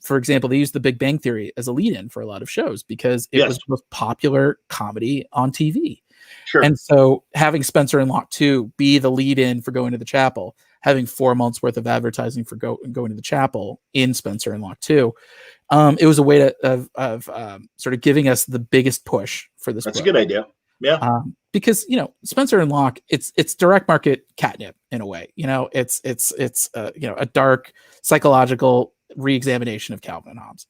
For example, they use The Big Bang Theory as a lead-in for a lot of shows, because it was the most popular comedy on TV. Sure. And so having Spencer and Locke 2 be the lead-in for Going to the Chapel, having 4 months worth of advertising for Going to the Chapel in Spencer and Locke 2, it was a way of sort of giving us the biggest push for this. That's book. a good idea. Yeah. Because, you know, Spencer and Locke, it's direct market catnip in a way. You know, it's you know, a dark psychological re-examination of Calvin and Hobbes.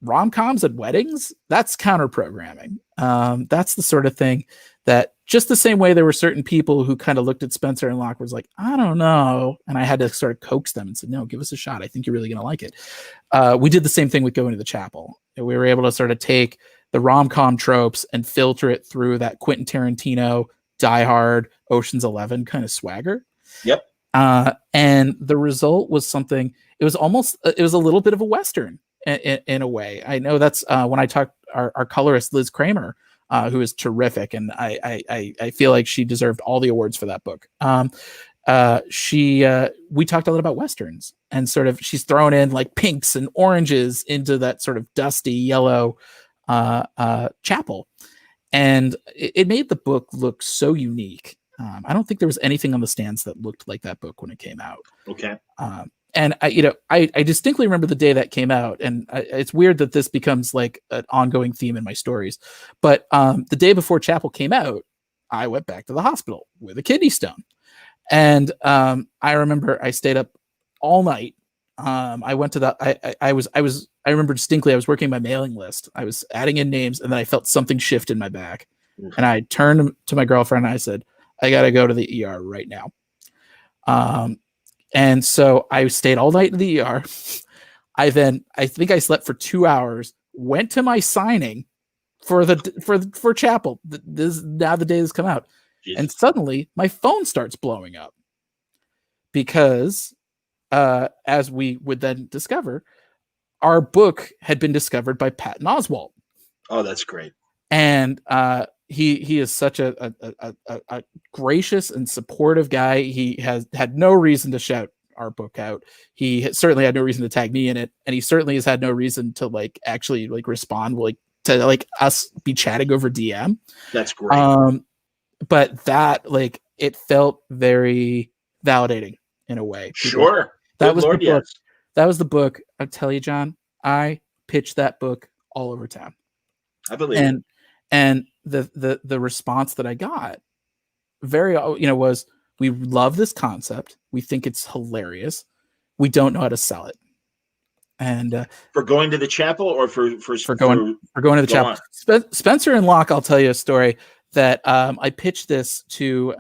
Rom-coms at weddings, that's counter programming. That's the sort of thing that, just the same way there were certain people who kind of looked at Spencer and Locke was like, I don't know. And I had to sort of coax them and said, no, give us a shot. I think you're really going to like it. We did the same thing with Going to the Chapel. We were able to sort of take the rom-com tropes and filter it through that Quentin Tarantino, Die Hard, Ocean's 11 kind of swagger. Yep. And the result was something, it was a little bit of a Western in a way. I know that's when I talked our colorist, Liz Kramer, who is terrific. And I feel like she deserved all the awards for that book. We talked a lot about Westerns, and sort of, she's thrown in like pinks and oranges into that sort of dusty yellow chapel. And it made the book look so unique. I don't think there was anything on the stands that looked like that book when it came out. Okay. I distinctly remember the day that came out, and it's weird that this becomes like an ongoing theme in my stories. But the day before Chapel came out, I went back to the hospital with a kidney stone, and I remember I stayed up all night. I went to the. I remember distinctly. I was working my mailing list. I was adding in names, and then I felt something shift in my back, and I turned to my girlfriend and I said, "I got to go to the ER right now." And so I stayed all night in the ER. I think I slept for 2 hours, went to my signing for Chapel. This now the day has come out. Jeez. And suddenly my phone starts blowing up because, as we would then discover, our book had been discovered by Patton Oswalt. Oh, that's great. And he is such a gracious and supportive guy. He has had no reason to shout our book out. He certainly had no reason to tag me in it, and he certainly has had no reason to like actually like respond like to like us be chatting over DM. That's great. But that like it felt very validating in a way. Sure. That was Lord, the book. Yes. That was the book. I tell you, John, I pitched that book all over town. I believe it. And the response that I got was, we love this concept. We think it's hilarious. We don't know how to sell it. And for going to the Chapel or for going to the Chapel. Spencer and Locke, I'll tell you a story that I pitched this to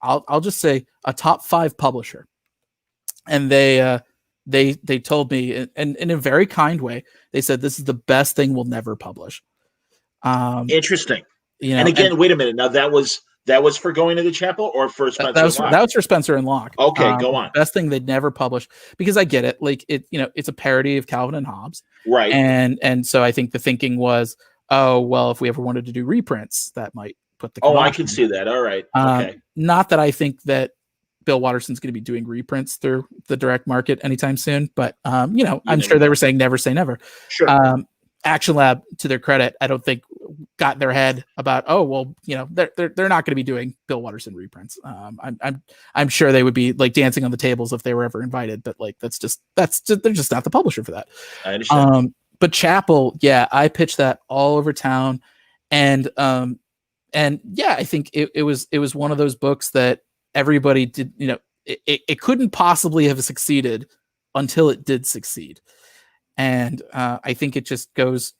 I'll just say a top 5 publisher. And they told me, and in a very kind way, they said, this is the best thing we'll never publish. Interesting. And again, wait a minute. Now that was for going to the Chapel or for Spencer and Locke? That was for Spencer and Locke. Okay, go on. Best thing they'd never publish, because I get it. Like it's a parody of Calvin and Hobbes. Right. And so I think the thinking was, oh, well, if we ever wanted to do reprints, that might put the. Oh, I can see that. All right. Okay. Not that I think that Bill Watterson's going to be doing reprints through the direct market anytime soon, but I'm sure they were saying never say never. Sure. Action Lab, to their credit, I don't think got in their head about, oh well, they're not going to be doing Bill Watterson reprints. I'm sure they would be like dancing on the tables if they were ever invited, but like they're just not the publisher for that. I understand. But Chapel, yeah, I pitched that all over town, and yeah, I think it was one of those books that everybody did. It couldn't possibly have succeeded until it did succeed. And I think it just goes.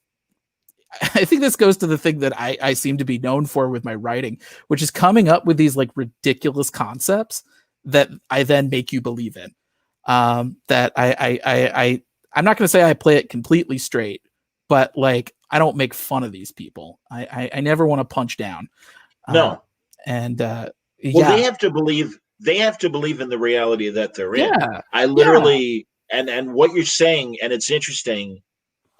I think this goes to the thing that I seem to be known for with my writing, which is coming up with these like ridiculous concepts that I then make you believe in. That I'm not going to say I play it completely straight, but like I don't make fun of these people. I never want to punch down. No. Yeah. They have to believe. They have to believe in the reality that they're in. Yeah. I literally. Yeah. And what you're saying, and it's interesting,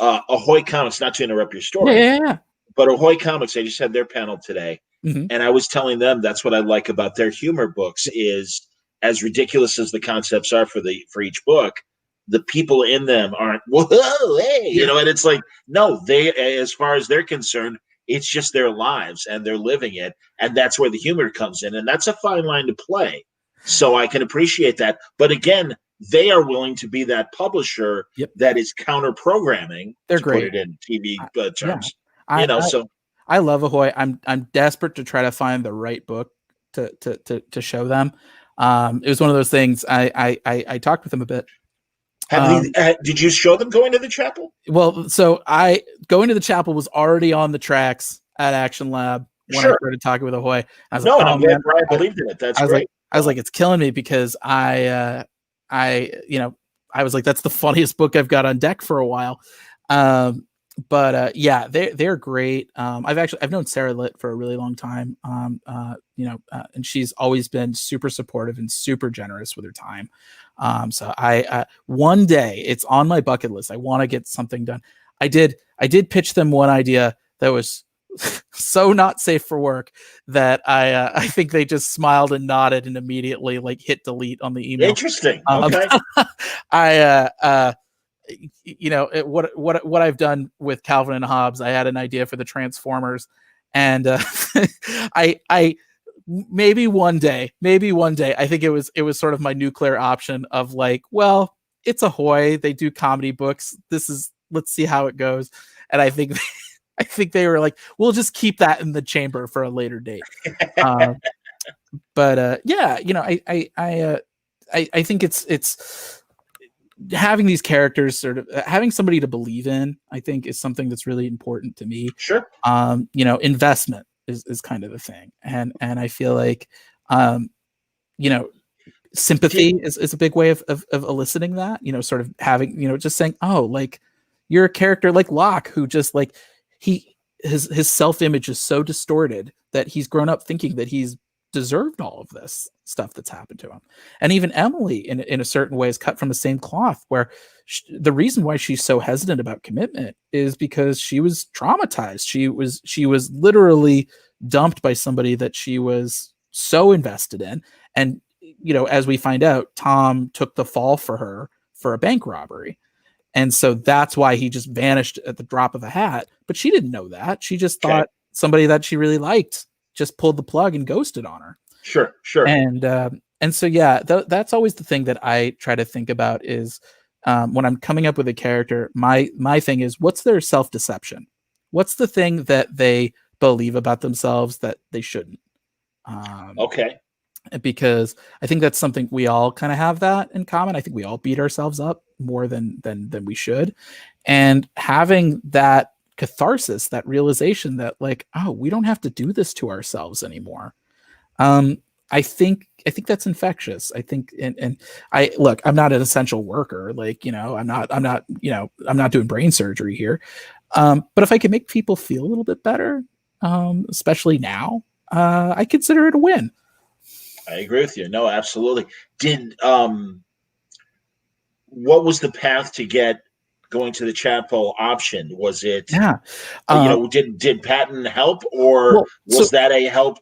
Ahoy Comics, not to interrupt your story, yeah. but Ahoy Comics, they just had their panel today, mm-hmm. and I was telling them that's what I like about their humor books is, as ridiculous as the concepts are for each book, the people in them aren't, whoa, hey, and it's like, no, they, as far as they're concerned, it's just their lives, and they're living it, and that's where the humor comes in, and that's a fine line to play, so I can appreciate that, but again, they are willing to be that publisher that is counter programming. They're great. Put it in TV terms. Yeah. So I love Ahoy. I'm desperate to try to find the right book to show them. It was one of those things. I talked with them a bit. Did you show them Going to the Chapel? Well, so Going to the Chapel was already on the tracks at Action Lab when I started talking with Ahoy. I was I'm glad Brian believed in it. That's great. I was like, it's killing me because I was like, that's the funniest book I've got on deck for a while. But yeah, they're great. I've known Sarah Litt for a really long time. And she's always been super supportive and super generous with her time. So I one day it's on my bucket list. I want to get something done. I did pitch them one idea that was so not safe for work that I think they just smiled and nodded and immediately like hit delete on the email. Interesting. Okay. What I've done with Calvin and Hobbes, I had an idea for the Transformers, and I maybe one day, I think it was sort of my nuclear option of like, well, it's Ahoy, they do comedy books, let's see how it goes. And I think they were like, we'll just keep that in the chamber for a later date. But yeah, I think it's having these characters, sort of having somebody to believe in, I think is something that's really important to me. Sure. Investment is kind of the thing. And I feel like, sympathy is a big way of eliciting that, sort of having, just saying, oh, like you're a character like Locke, who just like, his self-image is so distorted that he's grown up thinking that he's deserved all of this stuff that's happened to him. And even Emily in a certain way is cut from the same cloth, where the reason why she's so hesitant about commitment is because she was traumatized. She was literally dumped by somebody that she was so invested in. And, as we find out, Tom took the fall for her for a bank robbery. And so that's why he just vanished at the drop of a hat. But she didn't know that. She just thought somebody that she really liked just pulled the plug and ghosted on her. Sure. And so, yeah, that's always the thing that I try to think about is when I'm coming up with a character, my thing is, what's their self-deception? What's the thing that they believe about themselves that they shouldn't? Because I think that's something we all kind of have that in common. I think we all beat ourselves up more than we should. And having that catharsis, that realization that like, oh, we don't have to do this to ourselves anymore. I think that's infectious. I think, and I look, I'm not an essential worker. Like, I'm not doing brain surgery here. But if I can make people feel a little bit better, especially now, I consider it a win. I agree with you. No, absolutely. What was the path to get going to the Chapel option? Was it, did Patton help, or was that a help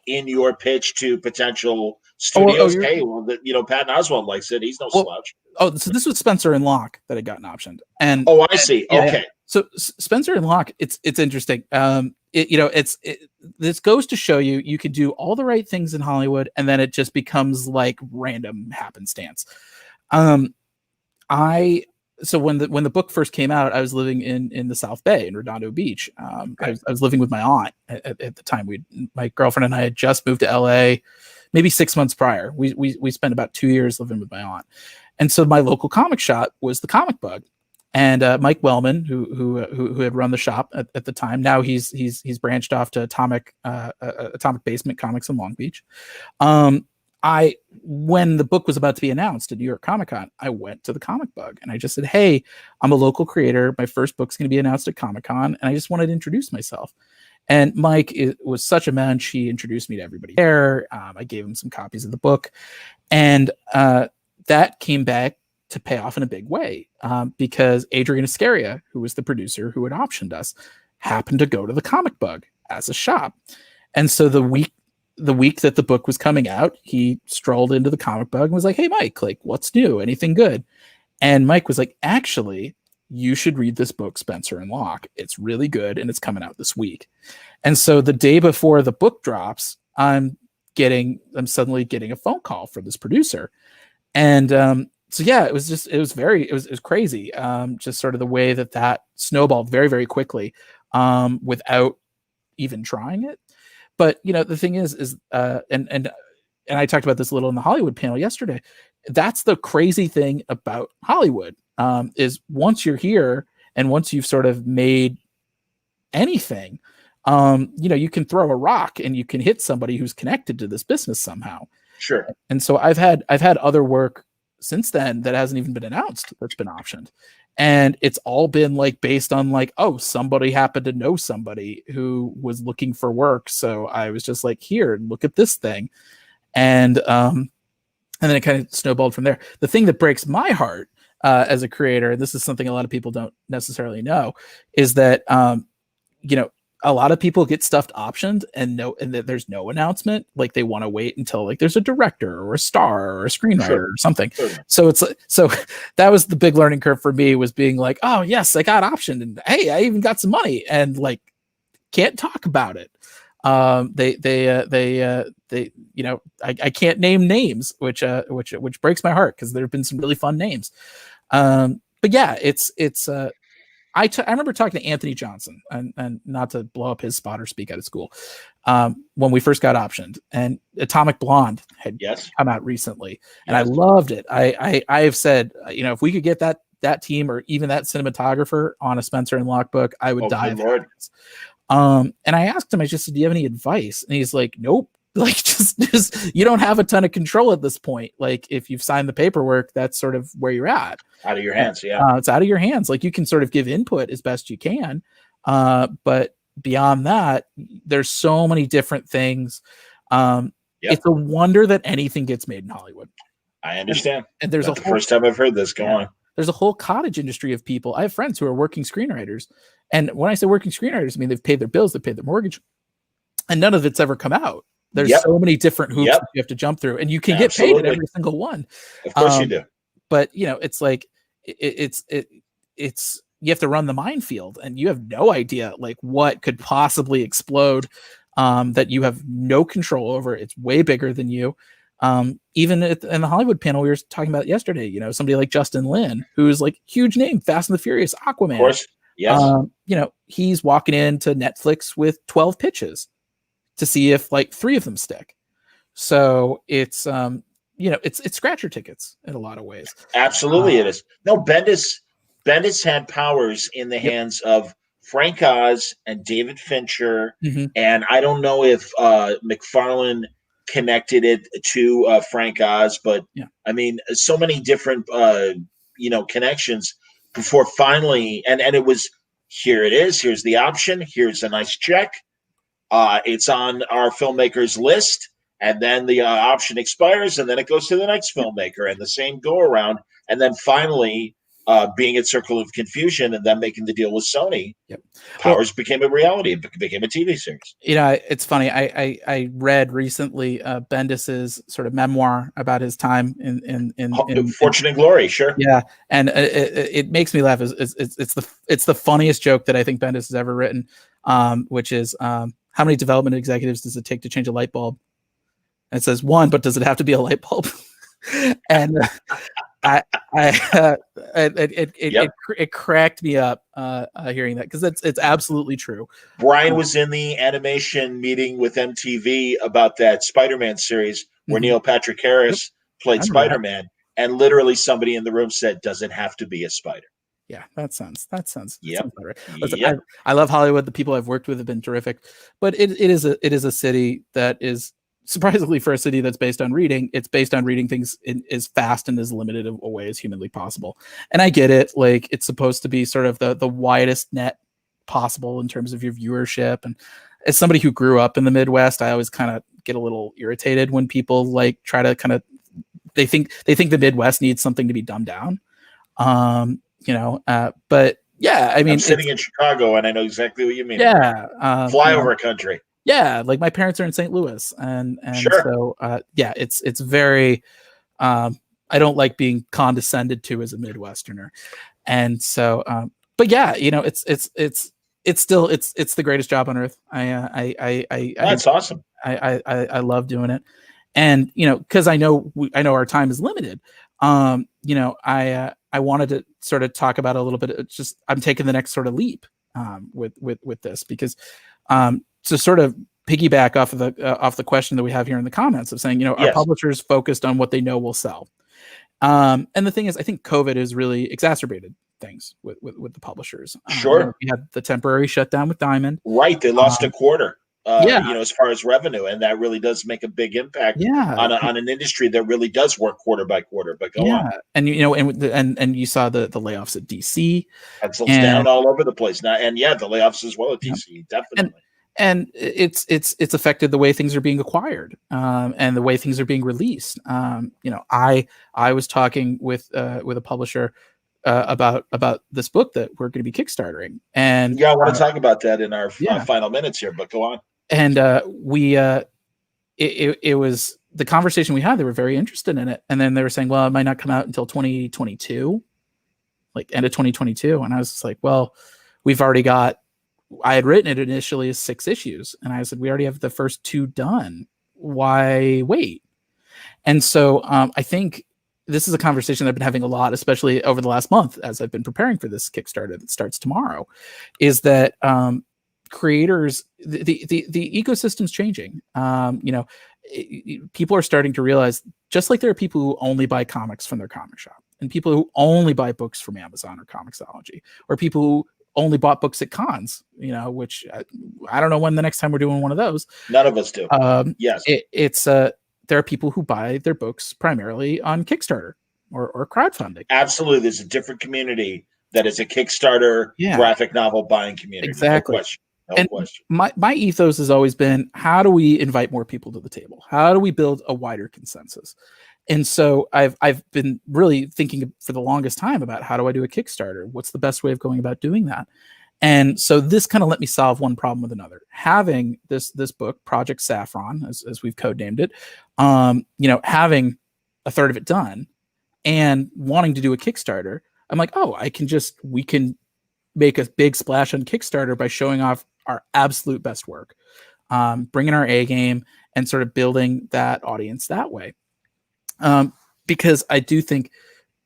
in your pitch to potential studios? Patton Oswalt likes it. He's no slouch. Oh, so this was Spencer and Locke that had gotten optioned. And I see. Okay. Yeah. So Spencer and Locke, it's interesting. This goes to show you can do all the right things in Hollywood, and then it just becomes like random happenstance. So when the book first came out, I was living in the South Bay in Redondo Beach. I was living with my aunt at the time. My girlfriend and I had just moved to LA, maybe 6 months prior. We spent about 2 years living with my aunt, and so my local comic shop was the Comic Bug. And Mike Wellman, who had run the shop at the time, now he's branched off to Atomic Basement Comics in Long Beach. When the book was about to be announced at New York Comic Con, I went to the Comic Bug and I just said, "Hey, I'm a local creator. My first book's going to be announced at Comic Con, and I just wanted to introduce myself." And Mike was such a man; he introduced me to everybody there. I gave him some copies of the book, and that came back to pay off in a big way, because Adrian Iscaria, who was the producer who had optioned us, happened to go to the Comic Bug as a shop. And so the week that the book was coming out, he strolled into the Comic Bug and was like, "Hey, Mike, like, what's new? Anything good?" And Mike was like, "Actually, you should read this book, Spencer and Locke. It's really good, and it's coming out this week." And so the day before the book drops, I'm suddenly getting a phone call from this producer. And so yeah, it was crazy. Just sort of the way that snowballed very, very quickly, without even trying it. But the thing is and I talked about this a little in the Hollywood panel yesterday. That's the crazy thing about Hollywood, is once you're here and once you've sort of made anything, you can throw a rock and you can hit somebody who's connected to this business somehow. Sure. And so I've had other work since then that hasn't even been announced that's been optioned, and it's all been like based on like, oh, somebody happened to know somebody who was looking for work, so I was just like, here, look at this thing. And then it kind of snowballed from there. The thing that breaks my heart as a creator, and this is something a lot of people don't necessarily know, is that a lot of people get stuff optioned and there's no announcement. Like they want to wait until like there's a director or a star or a screenwriter or something. Sure. So that was the big learning curve for me, was being like, oh yes, I got optioned, and hey, I even got some money, and like can't talk about it. They you know, I can't name names, which breaks my heart because there have been some really fun names. But yeah, I remember talking to Anthony Johnson, and not to blow up his spot or speak out of school, when we first got optioned, and Atomic Blonde had come out recently, and I loved it. I have said, you know, if we could get that team or even that cinematographer on a Spencer and Locke book, I would die. And I asked him, I just said, do you have any advice? And he's like, nope. Like, just you don't have a ton of control at this point. Like, if you've signed the paperwork, that's sort of where you're at. Out of your hands, it's out of your hands. Like, you can sort of give input as best you can, but beyond that, there's so many different things. It's a wonder that anything gets made in Hollywood. I understand. And there's the first time I've heard this. Go on. There's a whole cottage industry of people. I have friends who are working screenwriters, and when I say working screenwriters, I mean they've paid their bills, they've paid their mortgage, and none of it's ever come out. There's so many different hoops that you have to jump through, and you can get paid at every single one. Of course you do. But you know, it's like it's you have to run the minefield, and you have no idea like what could possibly explode, that you have no control over. It's way bigger than you. Even in the Hollywood panel we were talking about yesterday, you know, somebody like Justin Lin, who's like huge name, Fast and the Furious, Aquaman. Of course, yes. You know, he's walking into Netflix with 12 pitches to see if like 3 of them stick. So it's you know, it's scratcher tickets in a lot of ways. Absolutely, it is. No, Bendis had powers in the hands of Frank Oz and David Fincher, and I don't know if McFarlane connected it to Frank Oz, but I mean, so many different you know, connections before finally, and it was, here it is, here's the option, here's a nice check. It's on our filmmaker's list, and then the option expires, and then it goes to the next filmmaker, and the same go around, and then finally, being at Circle of Confusion, and then making the deal with Sony, Powers became a reality. It became a TV series. You know, it's funny. I read recently Bendis's sort of memoir about his time in Fortune and Glory. Sure. Yeah, and it makes me laugh. It's the funniest joke that I think Bendis has ever written, which is how many development executives does it take to change a light bulb? And it says 1, but does it have to be a light bulb? And it cracked me up hearing that, because it's absolutely true. Brian was in the animation meeting with MTV about that Spider-Man series where Neil Patrick Harris played Spider-Man, and literally somebody in the room said, "Does it have to be a spider?" Yeah, that sounds right. Listen, I love Hollywood. The people I've worked with have been terrific, but it is a city that is, surprisingly for a city that's based on reading, it's based on reading things in as fast and as limited a way as humanly possible. And I get it. Like, it's supposed to be sort of the widest net possible in terms of your viewership. And as somebody who grew up in the Midwest, I always kind of get a little irritated when people like try to kind of, they think the Midwest needs something to be dumbed down. You know, but yeah, I mean, I'm sitting in Chicago and I know exactly what you mean. Yeah. Flyover country. Yeah, like my parents are in St. Louis, and so yeah, it's very. I don't like being condescended to as a Midwesterner, and so, but yeah, you know, it's still the greatest job on earth. That's awesome. I love doing it, and you know, because I know our time is limited. You know, I wanted to sort of talk about a little bit. It's just I'm taking the next sort of leap with this, because to sort of piggyback off the question that we have here in the comments of saying, you know, are publishers focused on what they know will sell? And the thing is, I think COVID has really exacerbated things with the publishers. Sure. We had the temporary shutdown with Diamond. Right. They lost a quarter. You know, as far as revenue, and that really does make a big impact on an industry that really does work quarter by quarter. But go on. And you know, and you saw the layoffs at DC. Pencils down all over the place now, and the layoffs as well at DC, definitely. And it's affected the way things are being acquired, and the way things are being released. You know, I was talking with a publisher about this book that we're going to be kickstartering, and I want to talk about that in our final minutes here. But go on. And it was the conversation we had. They were very interested in it, and then they were saying, "Well, it might not come out until 2022, like end of 2022." And I was just like, "Well, we've already got I had written it initially as 6 issues, and I said, we already have the first 2 done. Why wait? And so I think this is a conversation I've been having a lot, especially over the last month as I've been preparing for this Kickstarter that starts tomorrow, is that creators, the ecosystem's changing. People are starting to realize, just like there are people who only buy comics from their comic shop, and people who only buy books from Amazon or Comixology, or people who only bought books at cons, which I don't know when the next time we're doing one of those. None of us do. Yes. There are people who buy their books primarily on Kickstarter or crowdfunding. Absolutely. There's a different community that is a Kickstarter graphic novel buying community. Exactly. No question. No question. My ethos has always been, how do we invite more people to the table? How do we build a wider consensus? And so I've been really thinking for the longest time about, how do I do a Kickstarter? What's the best way of going about doing that? And so this kind of let me solve one problem with another. Having this book, Project Saffron, as we've codenamed it, having a third of it done and wanting to do a Kickstarter, I'm like, we can make a big splash on Kickstarter by showing off our absolute best work, bringing our A game and sort of building that audience that way. Because I do think,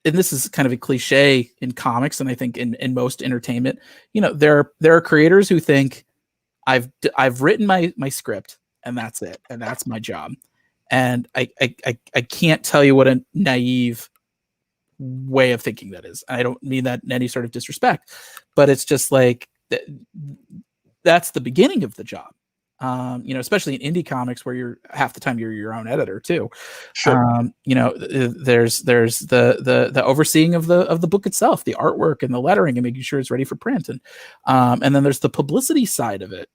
and this is kind of a cliche in comics, and I think in most entertainment, there are creators who think I've written my script and that's it, and that's my job. And I can't tell you what a naive way of thinking that is. I don't mean that in any sort of disrespect, but it's just like that's the beginning of the job. Especially in indie comics where you're half the time you're your own editor too. Sure. There's the overseeing of the book itself, the artwork and the lettering, and making sure it's ready for print. And then there's the publicity side of it,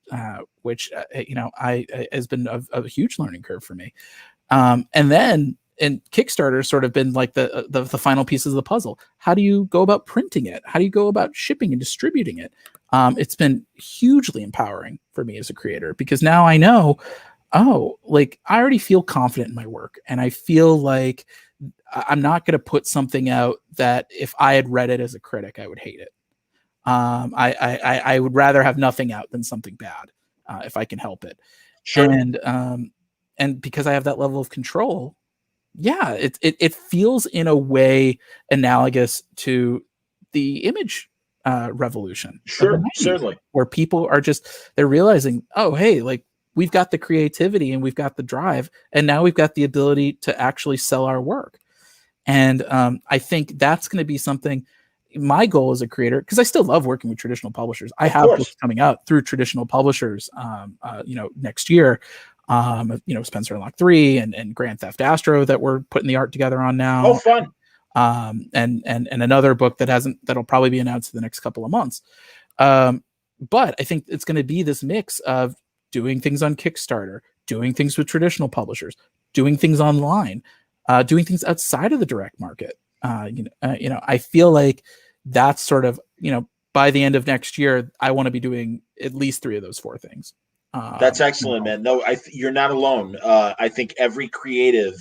which has been a huge learning curve for me. And Kickstarter sort of been like the final pieces of the puzzle. How do you go about printing it? How do you go about shipping and distributing it? It's been hugely empowering for me as a creator, because now I know, I already feel confident in my work, and I feel like I'm not going to put something out that if I had read it as a critic, I would hate it. I would rather have nothing out than something bad, if I can help it. Sure. And because I have that level of control, it feels in a way analogous to the image revolution. Sure, certainly. Where people are they're realizing, we've got the creativity and we've got the drive, and now we've got the ability to actually sell our work. And I think that's going to be something. My goal as a creator, because I still love working with traditional publishers. I have books coming out through traditional publishers, next year. Spencer and Locke 3 and Grand Theft Astro that we're putting the art together on now. Oh, fun. And another book that'll probably be announced in the next couple of months. But I think it's going to be this mix of doing things on Kickstarter, doing things with traditional publishers, doing things online, doing things outside of the direct market. I feel like that's sort of, by the end of next year, I want to be doing at least 3 of those 4 things. That's excellent, man. No, you're not alone. I think every creative,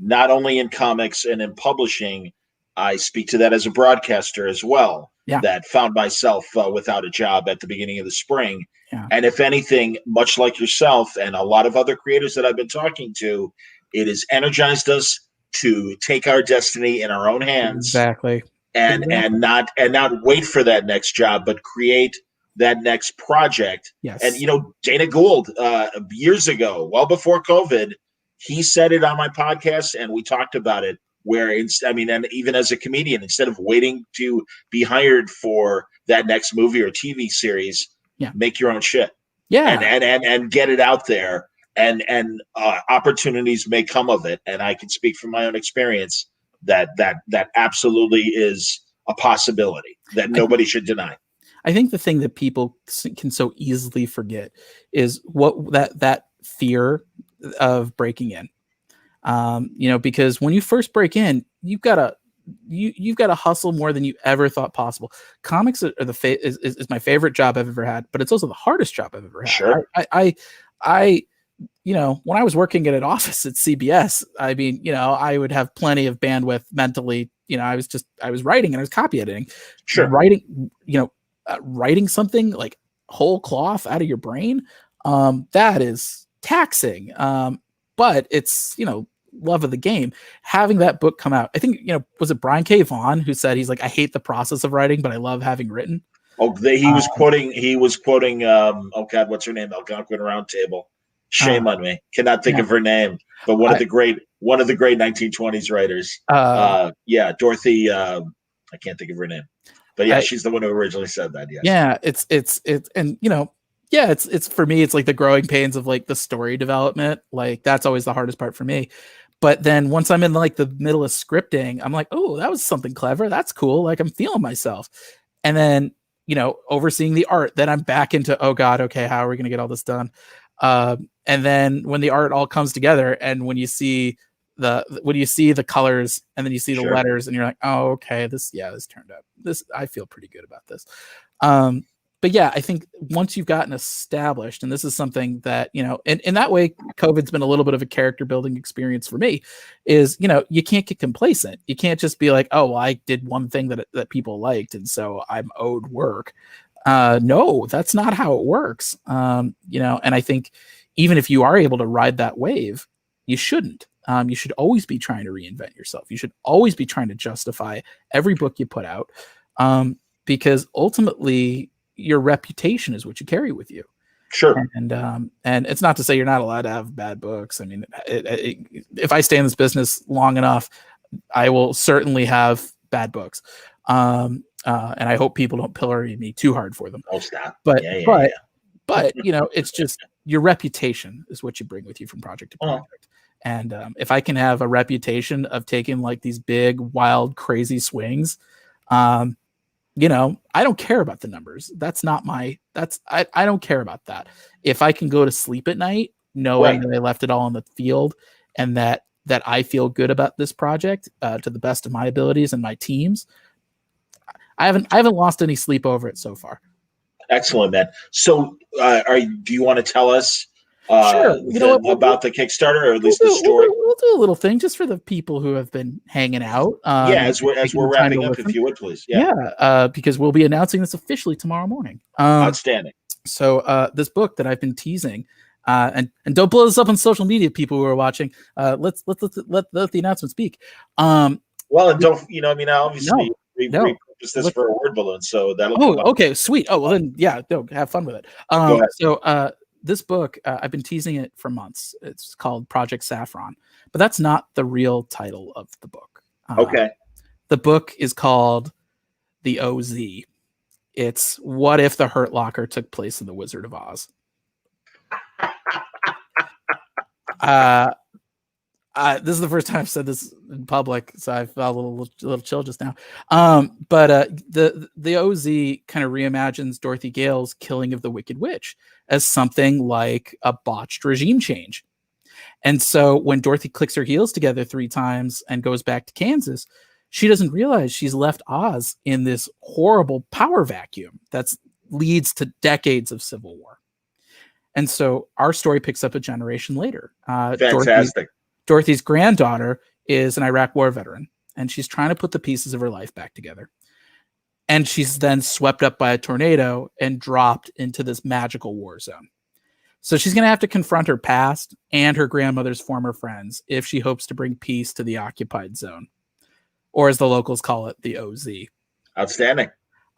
not only in comics and in publishing, I speak to that as a broadcaster as well, that found myself without a job at the beginning of the spring. And if anything, much like yourself and a lot of other creators that I've been talking to, it has energized us to take our destiny in our own hands. Exactly. And not wait for that next job, but create that next project. Yes. And, Dana Gould, years ago, well before COVID, he said it on my podcast and we talked about it, where and even as a comedian, instead of waiting to be hired for that next movie or TV series, make your own shit. Yeah. And get it out there, and opportunities may come of it. And I can speak from my own experience that absolutely is a possibility that nobody should deny. I think the thing that people can so easily forget is what that fear of breaking in. Because when you first break in, you've got to hustle more than you ever thought possible. Comics are is my favorite job I've ever had, but it's also the hardest job I've ever had. Sure. I when I was working at an office at CBS, I would have plenty of bandwidth mentally. I was writing and I was copy editing. Sure. Writing something like whole cloth out of your brain, that is taxing. But it's, love of the game. Having that book come out, I think, was it Brian K. Vaughan who said, he's like, I hate the process of writing, but I love having written. Oh, he was quoting. Oh God, what's her name? Algonquin Roundtable. Shame on me. Cannot think of her name. But one of the great 1920s writers. Dorothy. I can't think of her name. But yeah, she's the one who originally said that. Yes. Yeah, it's and it's for me, it's like the growing pains of like the story development. Like that's always the hardest part for me. But then once I'm in like the middle of scripting, I'm like, oh, that was something clever. That's cool. Like I'm feeling myself. And then, overseeing the art, then I'm back into, oh God, okay, how are we going to get all this done? And then when the art all comes together and when you see the colors and then you see the letters and you're like, oh, okay, this turned out, I feel pretty good about this. But yeah, I think once you've gotten established, and this is something that, in that way, COVID's been a little bit of a character building experience for me, is, you can't get complacent. You can't just be like, oh, well, I did one thing that people liked, and so I'm owed work. No, that's not how it works. And I think even if you are able to ride that wave, you shouldn't. You should always be trying to reinvent yourself. You should always be trying to justify every book you put out, because ultimately, your reputation is what you carry with you. Sure. And it's not to say you're not allowed to have bad books. I mean, if I stay in this business long enough, I will certainly have bad books. And I hope people don't pillory me too hard for them. Oh, stop. But it's just your reputation is what you bring with you from project to project. And if I can have a reputation of taking like these big, wild, crazy swings, I don't care about the numbers. I don't care about that. If I can go to sleep at night knowing that I left it all on the field and that I feel good about this project to the best of my abilities and my teams, I haven't lost any sleep over it so far. Excellent, man. So do you want to tell us sure. about the Kickstarter, or at least the story? We'll do a little thing just for the people who have been hanging out. As we're wrapping up, if you would, please. Because we'll be announcing this officially tomorrow morning. Outstanding. So this book that I've been teasing, and don't blow this up on social media, people who are watching. Let the announcement speak. And don't obviously we repurpose this for a word balloon, so that'll. Oh, okay, sweet. Oh, well then, have fun with it. So this book, I've been teasing it for months. It's called Project Saffron, but that's not the real title of the book. Okay. The book is called The OZ. It's what if the Hurt Locker took place in The Wizard of Oz. This is the first time I've said this in public, so I felt a little chill just now. But the OZ kind of reimagines Dorothy Gale's killing of the Wicked Witch as something like a botched regime change. And so when Dorothy clicks her heels together 3 times and goes back to Kansas, she doesn't realize she's left Oz in this horrible power vacuum that leads to decades of civil war. And so our story picks up a generation later. Fantastic. Dorothy's granddaughter is an Iraq war veteran, and she's trying to put the pieces of her life back together. And she's then swept up by a tornado and dropped into this magical war zone. So she's going to have to confront her past and her grandmother's former friends if she hopes to bring peace to the occupied zone, or as the locals call it, the OZ. Outstanding.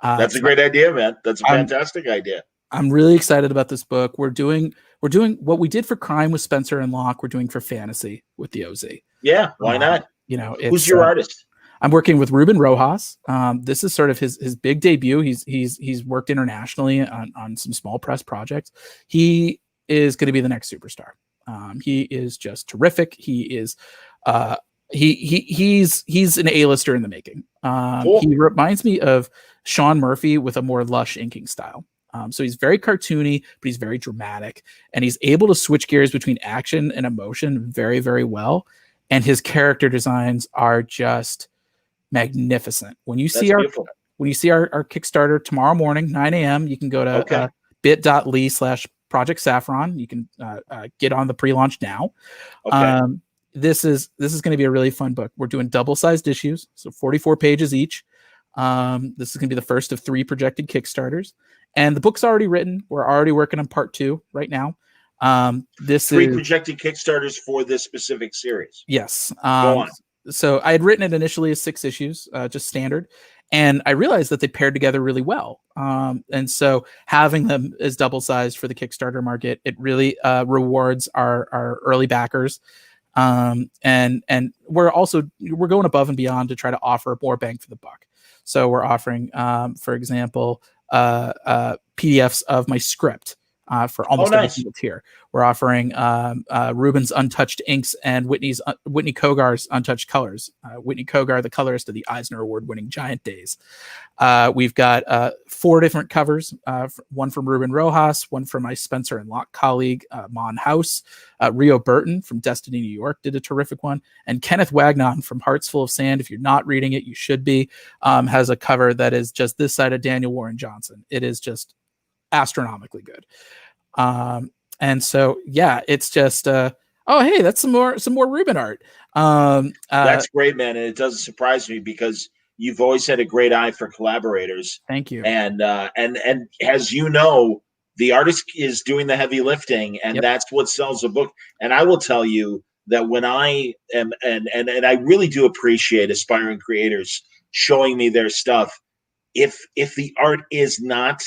That's a great idea, man. That's a fantastic idea. I'm really excited about this book. We're doing what we did for crime with Spencer and Locke. We're doing for fantasy with the OZ. Yeah, why not? Who's your artist? I'm working with Ruben Rojas. This is sort of his big debut. He's worked internationally on some small press projects. He is going to be the next superstar. He is just terrific. He is he's an A-lister in the making. Cool. He reminds me of Sean Murphy with a more lush inking style. So he's very cartoony, but he's very dramatic, and he's able to switch gears between action and emotion very, very well. And his character designs are just magnificent. When you see our Kickstarter tomorrow morning, 9 a.m., you can go to bit.ly/Project Saffron. You can get on the pre-launch now. Okay. This is going to be a really fun book. We're doing double-sized issues, so 44 pages each. This is going to be the first of 3 projected Kickstarters. And the book's already written. We're already working on part 2 right now. This 3 is projected Kickstarters for this specific series. yes. Go on. So I had written it initially as 6 issues, just standard, and I realized that they paired together really well. And so having them as double sized for the Kickstarter market, it really rewards our early backers. And we're going above and beyond to try to offer more bang for the buck. So we're offering, for example, PDFs of my script. For almost every single tier. We're offering Ruben's Untouched Inks and Whitney Kogar's Untouched Colors. Whitney Kogar, the colorist of the Eisner Award-winning Giant Days. We've got 4 different covers, one from Ruben Rojas, one from my Spencer and Locke colleague, Mon House. Rio Burton from Destiny New York did a terrific one. And Kenneth Wagnon from Hearts Full of Sand, if you're not reading it, you should be, has a cover that is just this side of Daniel Warren Johnson. It is just astronomically good. And so yeah, it's just oh hey, that's some more Ruben art. That's great, man, and it doesn't surprise me because you've always had a great eye for collaborators. Thank you. And as you know, the artist is doing the heavy lifting, and that's what sells a book. And I will tell you that when I am and I really do appreciate aspiring creators showing me their stuff. If the art is not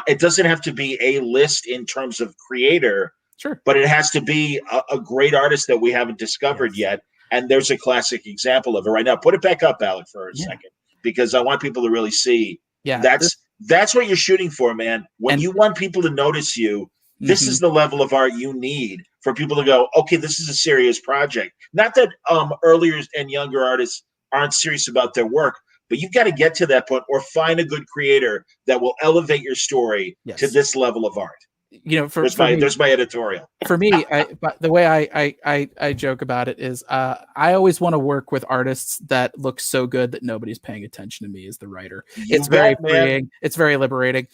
it doesn't have to be a list in terms of creator, sure, but it has to be a great artist that we haven't discovered yet. And there's a classic example of it right now. Put it back up, Alec, for a second, because I want people to really see. Yeah, that's what you're shooting for, man. When you want people to notice you, this is the level of art you need for people to go, okay, this is a serious project. Not that earlier and younger artists aren't serious about their work, but you've got to get to that point or find a good creator that will elevate your story to this level of art. You know, there's my editorial. For me, but the way I joke about it is I always want to work with artists that look so good that nobody's paying attention to me as the writer. It's very freeing. It's very liberating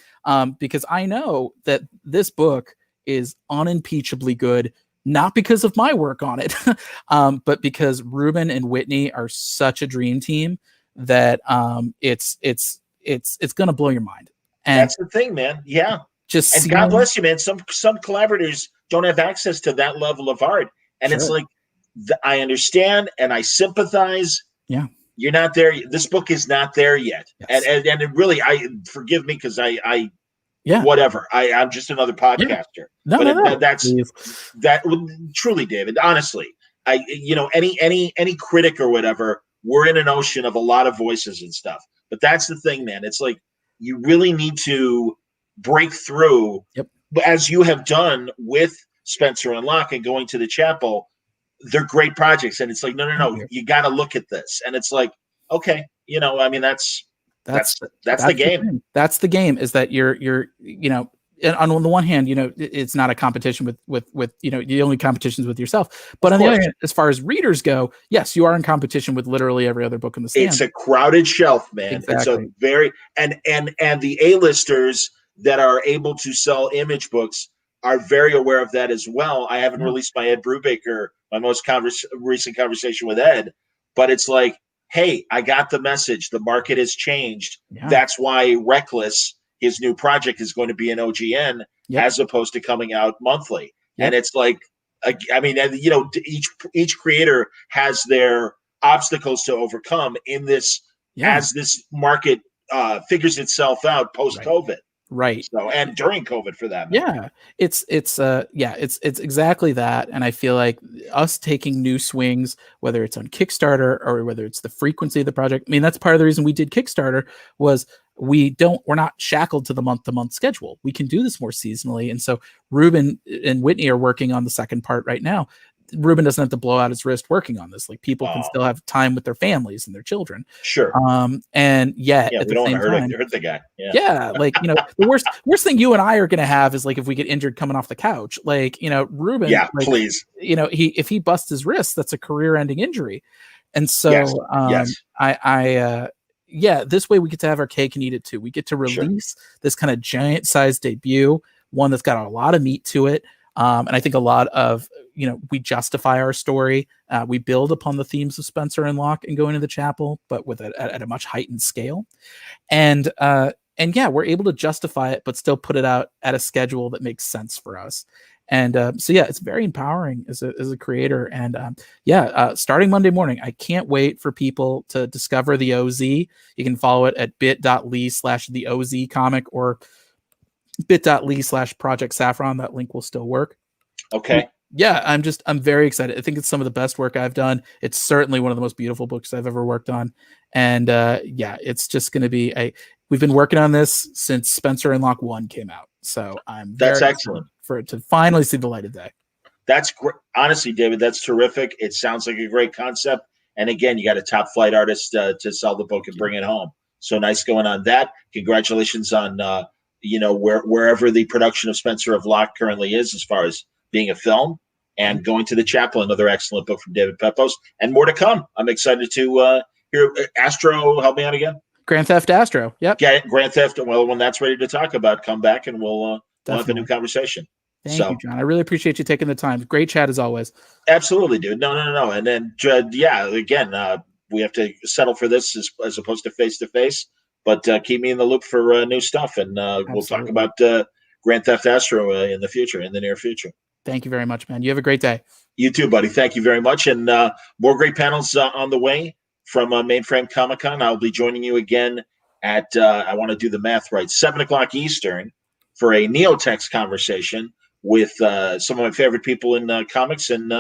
because I know that this book is unimpeachably good, not because of my work on it, but because Ruben and Whitney are such a dream team that it's going to blow your mind. And that's the thing, man. Yeah. And God bless you, man. Some collaborators don't have access to that level of art. And it's like, I understand and I sympathize. Yeah. You're not there. This book is not there yet. Yes. And it really, forgive me because whatever. I'm just another podcaster. Yeah. No. That's truly, David, honestly, any critic or whatever, we're in an ocean of a lot of voices and stuff. But that's the thing, man. It's like, you really need to break through, as you have done with Spencer and Locke and going to the chapel. They're great projects, and it's like no, you got to look at this, and it's like, okay, I mean, that's the game. That's the game. Is that you're and on the one hand, it's not a competition with the only competitions with yourself. But on the other hand, as far as readers go, yes, you are in competition with literally every other book in the stand. It's a crowded shelf, man. Exactly. It's a very and the A-listers that are able to sell image books are very aware of that as well. I haven't released my Ed Brubaker, my most recent conversation with Ed, but it's like, hey, I got the message. The market has changed. Yeah. That's why Reckless, his new project, is going to be an OGN as opposed to coming out monthly. Yep. And it's like, I mean, each creator has their obstacles to overcome in this as this market figures itself out post-COVID. Right. So, and during COVID for that matter. Yeah. It's exactly that. And I feel like us taking new swings, whether it's on Kickstarter or whether it's the frequency of the project. I mean, that's part of the reason we did Kickstarter was we're not shackled to the month-to-month schedule. We can do this more seasonally. And so Ruben and Whitney are working on the second part right now. Ruben doesn't have to blow out his wrist working on this. Like, people can still have time with their families and their children. Sure. And yet at we the don't same want to time, hurt the guy. Yeah. Like, the worst thing you and I are going to have is like, if we get injured coming off the couch, like, Ruben, please, if he busts his wrist, that's a career ending injury. And so, this way we get to have our cake and eat it too. We get to release this kind of giant sized debut, one that's got a lot of meat to it. And I think a lot of, we justify our story. We build upon the themes of Spencer and Locke and Going to the Chapel, but with at a much heightened scale. And yeah, we're able to justify it, but still put it out at a schedule that makes sense for us. And so yeah, it's very empowering as a creator. And starting Monday morning, I can't wait for people to discover the OZ. You can follow it at bit.ly/the OZ comic or bit.ly/Project Saffron. That link will still work. Okay. Yeah, I'm very excited. I think it's some of the best work I've done. It's certainly one of the most beautiful books I've ever worked on. And it's just going to be we've been working on this since Spencer and Locke 1 came out. So I'm That's very excellent for it to finally see the light of day. That's great. Honestly, David, that's terrific. It sounds like a great concept. And again, you got a top flight artist to sell the book and bring it home. So nice going on that. Congratulations on wherever the production of Spencer of Locke currently is, as far as being a film, and Going to the Chapel, another excellent book from David Pepos, and more to come. I'm excited to hear Astro. Help me out again. Grand Theft Astro. Yep. Yeah, Grand Theft. Well, when that's ready to talk about, come back and we'll have a new conversation. Thank you, John. I really appreciate you taking the time. Great chat as always. Absolutely, dude. No. And then, again, we have to settle for this as opposed to face. But keep me in the loop for new stuff, and we'll talk about Grand Theft Astro in the near future. Thank you very much, man. You have a great day. You too, buddy. Thank you very much. And more great panels on the way from Mainframe Comic-Con. I'll be joining you again at, I want to do the math right, 7 o'clock Eastern for a Neotext conversation with some of my favorite people in comics and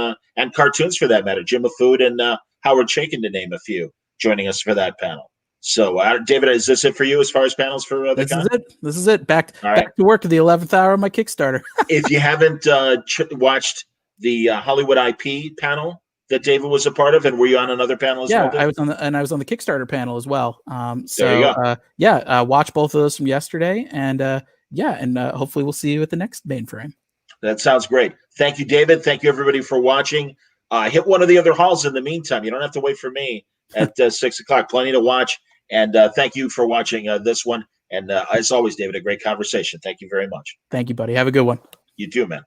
cartoons, for that matter, Jim Afood and Howard Chaykin, to name a few, joining us for that panel. So, David, is this it for you as far as panels for the con? This is it. Back to work at the 11th hour of my Kickstarter. If you haven't watched the Hollywood IP panel that David was a part of, and were you on another panel as well? Yeah, I was on the Kickstarter panel as well. There you go. Watch both of those from yesterday, and hopefully we'll see you at the next Mainframe. That sounds great. Thank you, David. Thank you, everybody, for watching. Hit one of the other halls in the meantime. You don't have to wait for me at 6 o'clock. Plenty to watch. And thank you for watching this one. And as always, David, a great conversation. Thank you very much. Thank you, buddy. Have a good one. You too, man.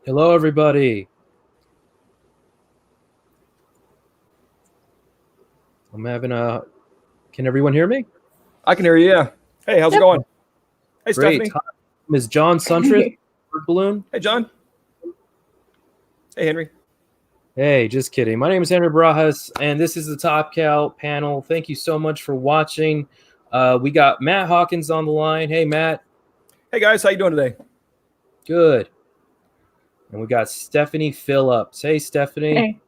Hello, everybody. I'm having a. Can everyone hear me? I can hear you. Yeah. Hey, how's it going? Hey, Great. Stephanie. Ms. John Suntress, balloon. Hey, John. Hey, Henry. Hey, just kidding. My name is Henry Barajas, and this is the Top Cal panel. Thank you so much for watching. We got Matt Hawkins on the line. Hey, Matt. Hey, guys. How you doing today? Good. And we got Stephanie Phillips. Hey, Stephanie. Hey.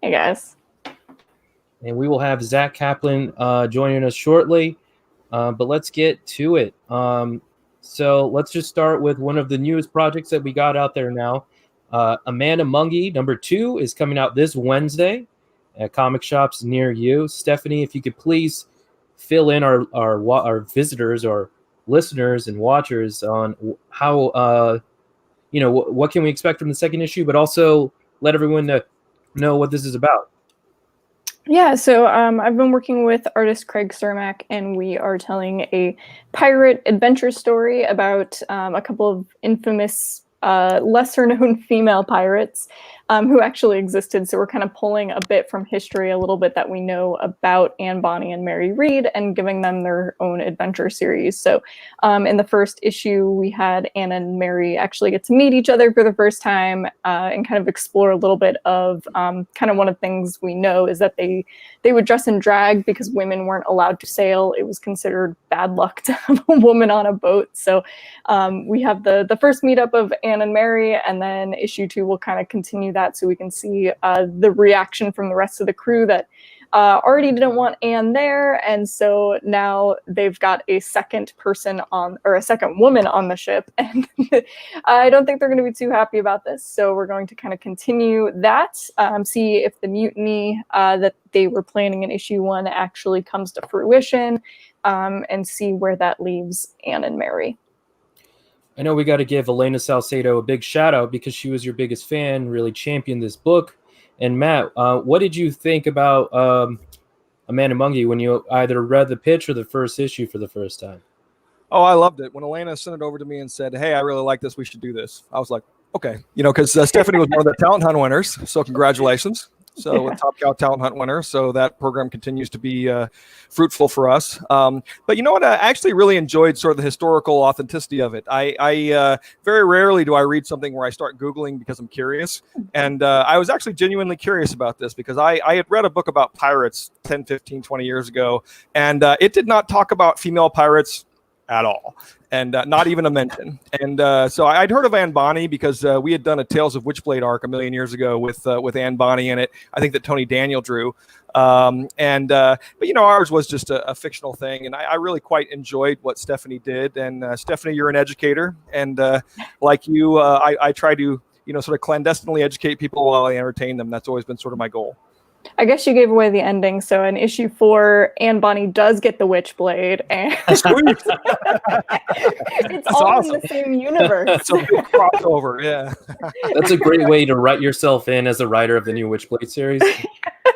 Hey, guys. And we will have Zach Kaplan joining us shortly. But let's get to it. So let's just start with one of the newest projects that we got out there now. Amanda Mungie #2 is coming out this Wednesday at comic shops near you. Stephanie, if you could please fill in our visitors or listeners and watchers on how what can we expect from the second issue, but also let everyone know what this is about. Yeah, so I've been working with artist Craig Cermak, and we are telling a pirate adventure story about a couple of infamous, lesser-known female pirates who actually existed. So we're kind of pulling a bit from history, a little bit that we know about Anne Bonny and Mary Read, and giving them their own adventure series. So in the first issue, we had Anne and Mary actually get to meet each other for the first time and kind of explore a little bit of kind of one of the things we know is that they would dress in drag because women weren't allowed to sail. It was considered bad luck to have a woman on a boat. So we have the first meetup of Anne and Mary, and then issue 2 will kind of continue that so we can see the reaction from the rest of the crew that already didn't want Anne there, and so now they've got a second woman on the ship, and I don't think they're going to be too happy about this. So we're going to kind of continue that, see if the mutiny that they were planning in issue 1 actually comes to fruition, and see where that leaves Anne and Mary. I know we got to give Elena Salcedo a big shout out because she was your biggest fan, really championed this book. And Matt, what did you think about Amanda Mungie when you either read the pitch or the first issue for the first time? Oh, I loved it. When Elena sent it over to me and said, hey, I really like this, we should do this. I was like, okay. Because Stephanie was one of the Talent Hunt winners. So congratulations. So with Top Cal Talent Hunt winner. So that program continues to be fruitful for us. But you know what? I actually really enjoyed sort of the historical authenticity of it. I very rarely do I read something where I start Googling because I'm curious. And I was actually genuinely curious about this because I had read a book about pirates 10, 15, 20 years ago. And it did not talk about female pirates at all. And not even a mention. And so I'd heard of Anne Bonny because we had done a Tales of Witchblade arc a million years ago with Anne Bonny in it. I think that Tony Daniel drew. But ours was just a fictional thing. And I really quite enjoyed what Stephanie did. And Stephanie, you're an educator. And like you, I try to, sort of clandestinely educate people while I entertain them. That's always been sort of my goal. I guess you gave away the ending. So in issue 4, Anne Bonny does get the Witchblade, and it's all awesome. In the same universe. It's a big crossover, yeah. That's a great way to write yourself in as a writer of the new Witchblade series.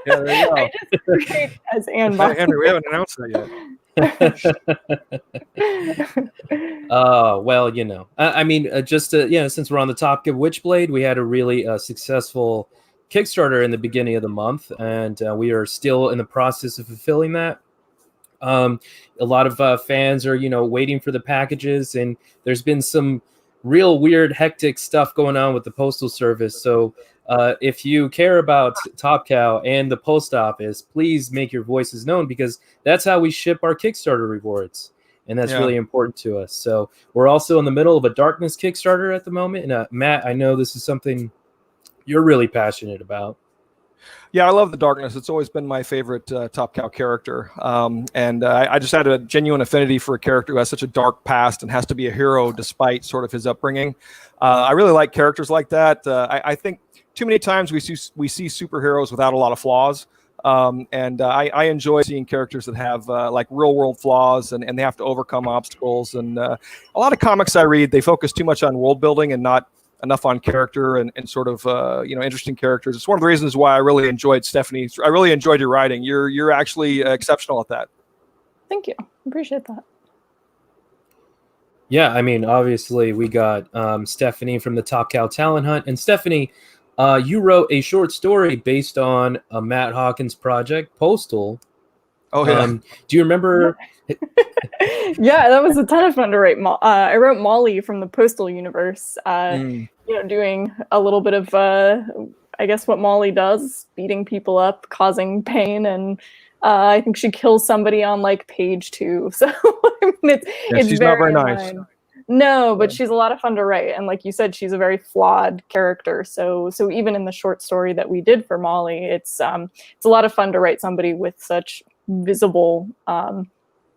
Yeah, there you go. I just create as Anne Bonny. Henry, we haven't announced that yet. Well, since we're on the topic of Witchblade, we had a really successful Kickstarter in the beginning of the month, and we are still in the process of fulfilling that. A lot of fans are, waiting for the packages, and there's been some real weird, hectic stuff going on with the Postal Service. So if you care about Top Cow and the post office, please make your voices known because that's how we ship our Kickstarter rewards. And that's really important to us. So we're also in the middle of a Darkness Kickstarter at the moment. And Matt, I know this is something you're really passionate about. Yeah, I love the Darkness. It's always been my favorite Top Cow character. And I just had a genuine affinity for a character who has such a dark past and has to be a hero despite sort of his upbringing. I really like characters like that. I think too many times we see superheroes without a lot of flaws. And I enjoy seeing characters that have like real world flaws and they have to overcome obstacles. And a lot of comics I read, they focus too much on world building and not enough on character and sort of interesting characters. It's one of the reasons why I really enjoyed Stephanie. I really enjoyed your writing. You're actually exceptional at that. Thank you. Appreciate that. Yeah, I mean, obviously we got Stephanie from the Top Cow Talent Hunt, and Stephanie, you wrote a short story based on a Matt Hawkins project, Postal. Oh yeah. Do you remember? Yeah, that was a ton of fun to write. I wrote Molly from the Postal universe. Doing a little bit of, I guess, what Molly does, beating people up, causing pain, and I think she kills somebody on like page 2. So I mean, it's she's very not very in nice. line. No, but she's a lot of fun to write, and like you said, she's a very flawed character. So even in the short story that we did for Molly, it's a lot of fun to write somebody with such visible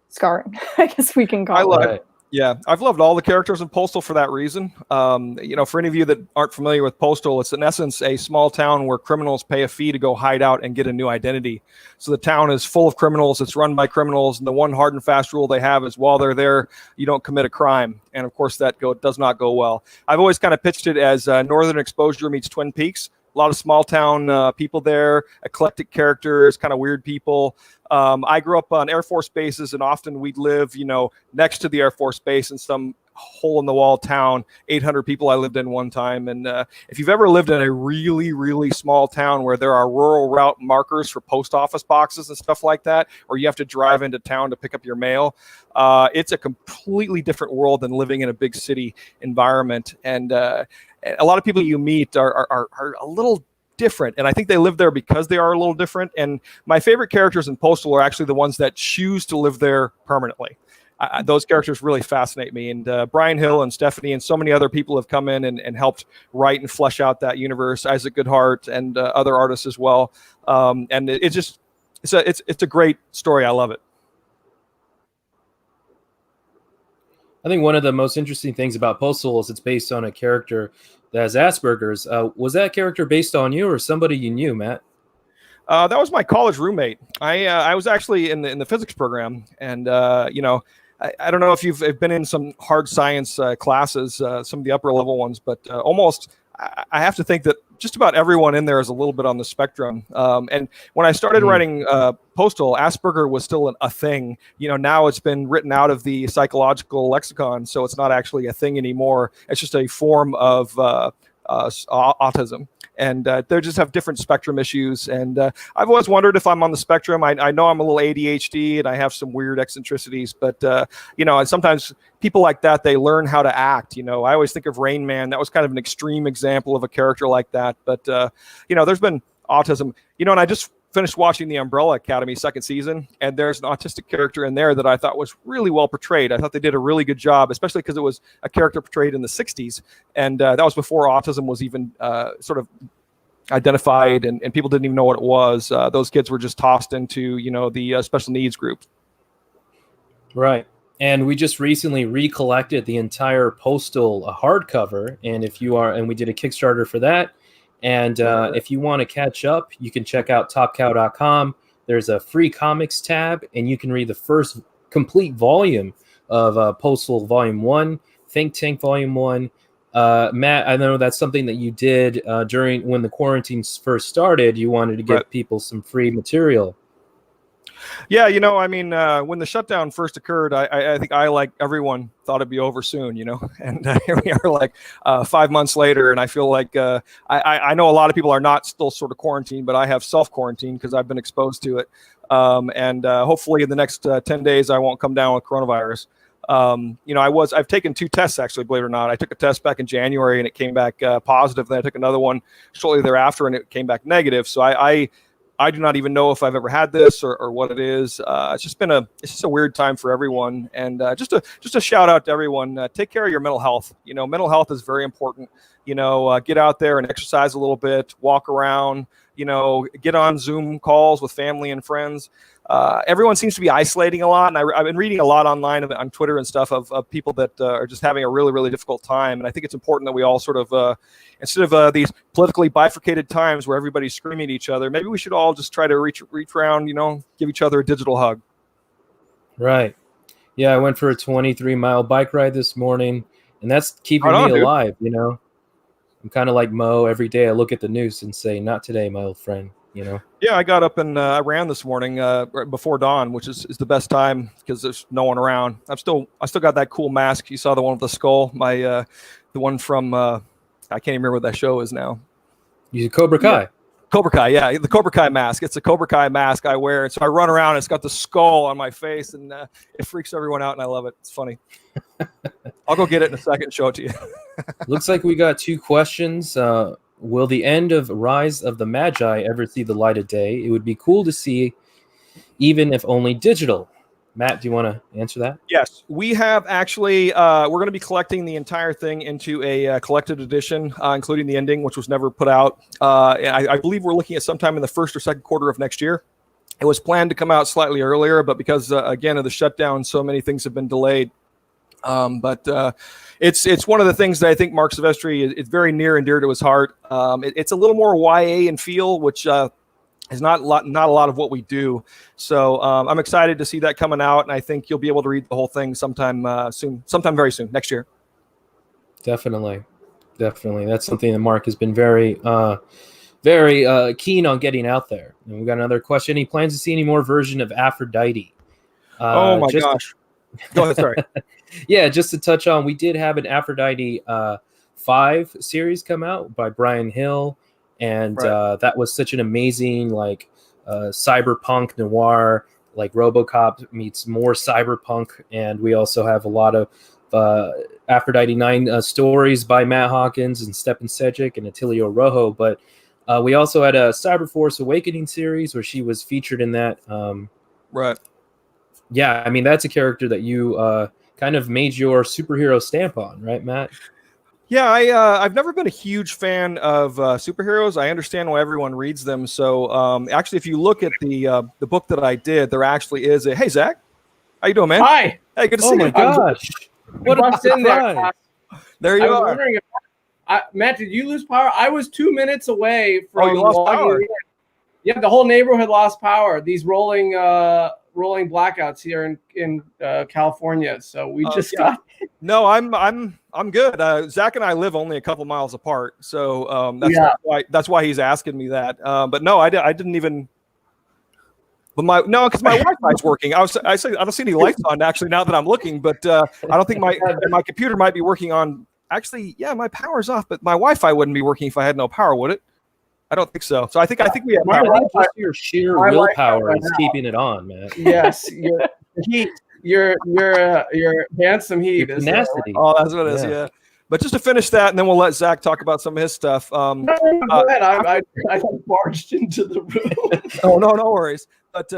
scarring, I guess we can call it. Yeah, I've loved all the characters in Postal for that reason. For any of you that aren't familiar with Postal, it's in essence a small town where criminals pay a fee to go hide out and get a new identity. So the town is full of criminals. It's run by criminals. And the one hard and fast rule they have is while they're there, you don't commit a crime. And of course, that does not go well. I've always kind of pitched it as Northern Exposure meets Twin Peaks. A lot of small town people there, eclectic characters, kind of weird people. I grew up on Air Force bases, and often we'd live, next to the Air Force base in some hole in the wall town. 800 people I lived in one time. And if you've ever lived in a really, really small town where there are rural route markers for post office boxes and stuff like that, or you have to drive into town to pick up your mail, it's a completely different world than living in a big city environment. And a lot of people you meet are a little different, and I think they live there because they are a little different. And my favorite characters in Postal are actually the ones that choose to live there permanently. Those characters really fascinate me, and Brian Hill and Stephanie and so many other people have come in and helped write and flesh out that universe. Isaac Goodhart and other artists as well. And it's a great story. I love it. I think one of the most interesting things about Postal is it's based on a character that has Asperger's. Was that character based on you or somebody you knew, Matt? That was my college roommate. I was actually in the physics program, and I don't know if you've been in some hard science classes, some of the upper level ones, but almost I have to think that just about everyone in there is a little bit on the spectrum. And when I started writing Postal, Asperger was still a thing. Now it's been written out of the psychological lexicon, so it's not actually a thing anymore. It's just a form of autism. And they just have different spectrum issues. And I've always wondered if I'm on the spectrum. I know I'm a little ADHD and I have some weird eccentricities, but and sometimes people like that, they learn how to act. I always think of Rain Man. That was kind of an extreme example of a character like that. But there's been autism. And I just finished watching the Umbrella Academy second season, and there's an autistic character in there that I thought was really well portrayed. I thought they did a really good job, especially because it was a character portrayed in the 60s, and that was before autism was even sort of identified, and people didn't even know what it was. Those kids were just tossed into the special needs group. Right. And we just recently recollected the entire Postal hardcover, and we did a Kickstarter for that. And if you want to catch up, you can check out topcow.com. There's a free comics tab, and you can read the first complete volume of Postal Volume 1, Think Tank Volume 1. Matt, I know that's something that you did during when the quarantine first started. You wanted to give people some free material. Yeah, when the shutdown first occurred, I think I, like everyone, thought it'd be over soon, and here we are like 5 months later, and I feel like I know a lot of people are not still sort of quarantined, but I have self-quarantined because I've been exposed to it. And hopefully in the next 10 days, I won't come down with coronavirus. I've taken 2 tests, actually, believe it or not. I took a test back in January and it came back positive. Then I took another one shortly thereafter and it came back negative. So I do not even know if I've ever had this or what it is. It's just a weird time for everyone. And just a shout out to everyone. Take care of your mental health. Mental health is very important. Get out there and exercise a little bit, walk around, get on Zoom calls with family and friends. Everyone seems to be isolating a lot. And I've been reading a lot online on Twitter and stuff of people that are just having a really, really difficult time. And I think it's important that we all sort of, instead of these politically bifurcated times where everybody's screaming at each other, maybe we should all just try to reach around, give each other a digital hug. Right. Yeah, I went for a 23-mile bike ride this morning, and that's keeping me alive, I'm kind of like Mo. Every day I look at the news and say, not today, my old friend. You know. Yeah, I got up and I ran this morning right before dawn, which is the best time because there's no one around. I still got that cool mask. You saw the one with the skull. The one from I can't even remember what that show is now. You Cobra Kai. Yeah. Cobra Kai, yeah, the Cobra Kai mask. It's a Cobra Kai mask I wear, and so I run around. And it's got the skull on my face, and it freaks everyone out, and I love it. It's funny. I'll go get it in a second and show it to you. Looks like we got 2 questions. Will the end of Rise of the Magi ever see the light of day? It would be cool to see, even if only digital. Matt, do you want to answer that? Yes, we have actually. We're going to be collecting the entire thing into a collected edition, including the ending, which was never put out. I believe we're looking at sometime in the first or second quarter of next year. It was planned to come out slightly earlier, but because again of the shutdown, so many things have been delayed. But it's one of the things that I think Mark Silvestri is very near and dear to his heart. It's a little more YA in feel, which is not a lot of what we do. So I'm excited to see that coming out, and I think you'll be able to read the whole thing sometime very soon, next year. Definitely. That's something that Mark has been very keen on getting out there. And we got another question. He plans to see any more version of Aphrodite. Oh my gosh. Go ahead, sorry. Yeah, just to touch on, we did have an Aphrodite 5 series come out by Brian Hill, and Right. that was such an amazing cyberpunk noir, like RoboCop meets more cyberpunk, and we also have a lot of Aphrodite 9 stories by Matt Hawkins and Stepan Sejic and Attilio Rojo, but we also had a Cyberforce Awakening series where she was featured in that. Right. Yeah, I mean, that's a character that you kind of made your superhero stamp on, right, Matt? Yeah, I've never been a huge fan of superheroes. I understand why everyone reads them. So actually, if you look at the book that I did, there actually is a. Hey, Zach, how you doing, man? Hi. Hey, good to Oh see my you. gosh! What a Bust in there. surprise! There you I was are. wondering, Matt, did you lose power? I was 2 minutes away from. Oh, you lost logging power. in. Yeah, the whole neighborhood lost power. These rolling blackouts here in California. So we just yeah. got. No, I'm good. Zach and I live only a couple miles apart, so that's why he's asking me that. But no, I didn't even. But because my Wi-Fi's working. I don't see any lights on actually now that I'm looking, but I don't think my computer might be working on. Actually, yeah, my power's off, but my Wi-Fi wouldn't be working if I had no power, would it? I don't think so. So I think we have I power. think just your sheer willpower is keeping it on, man. Yes, your heat, your handsome heat. Your is, tenacity. Oh, that's what it is. Yeah. But just to finish that, and then we'll let Zach talk about some of his stuff. Go ahead. I barged into the room. Oh, no worries. But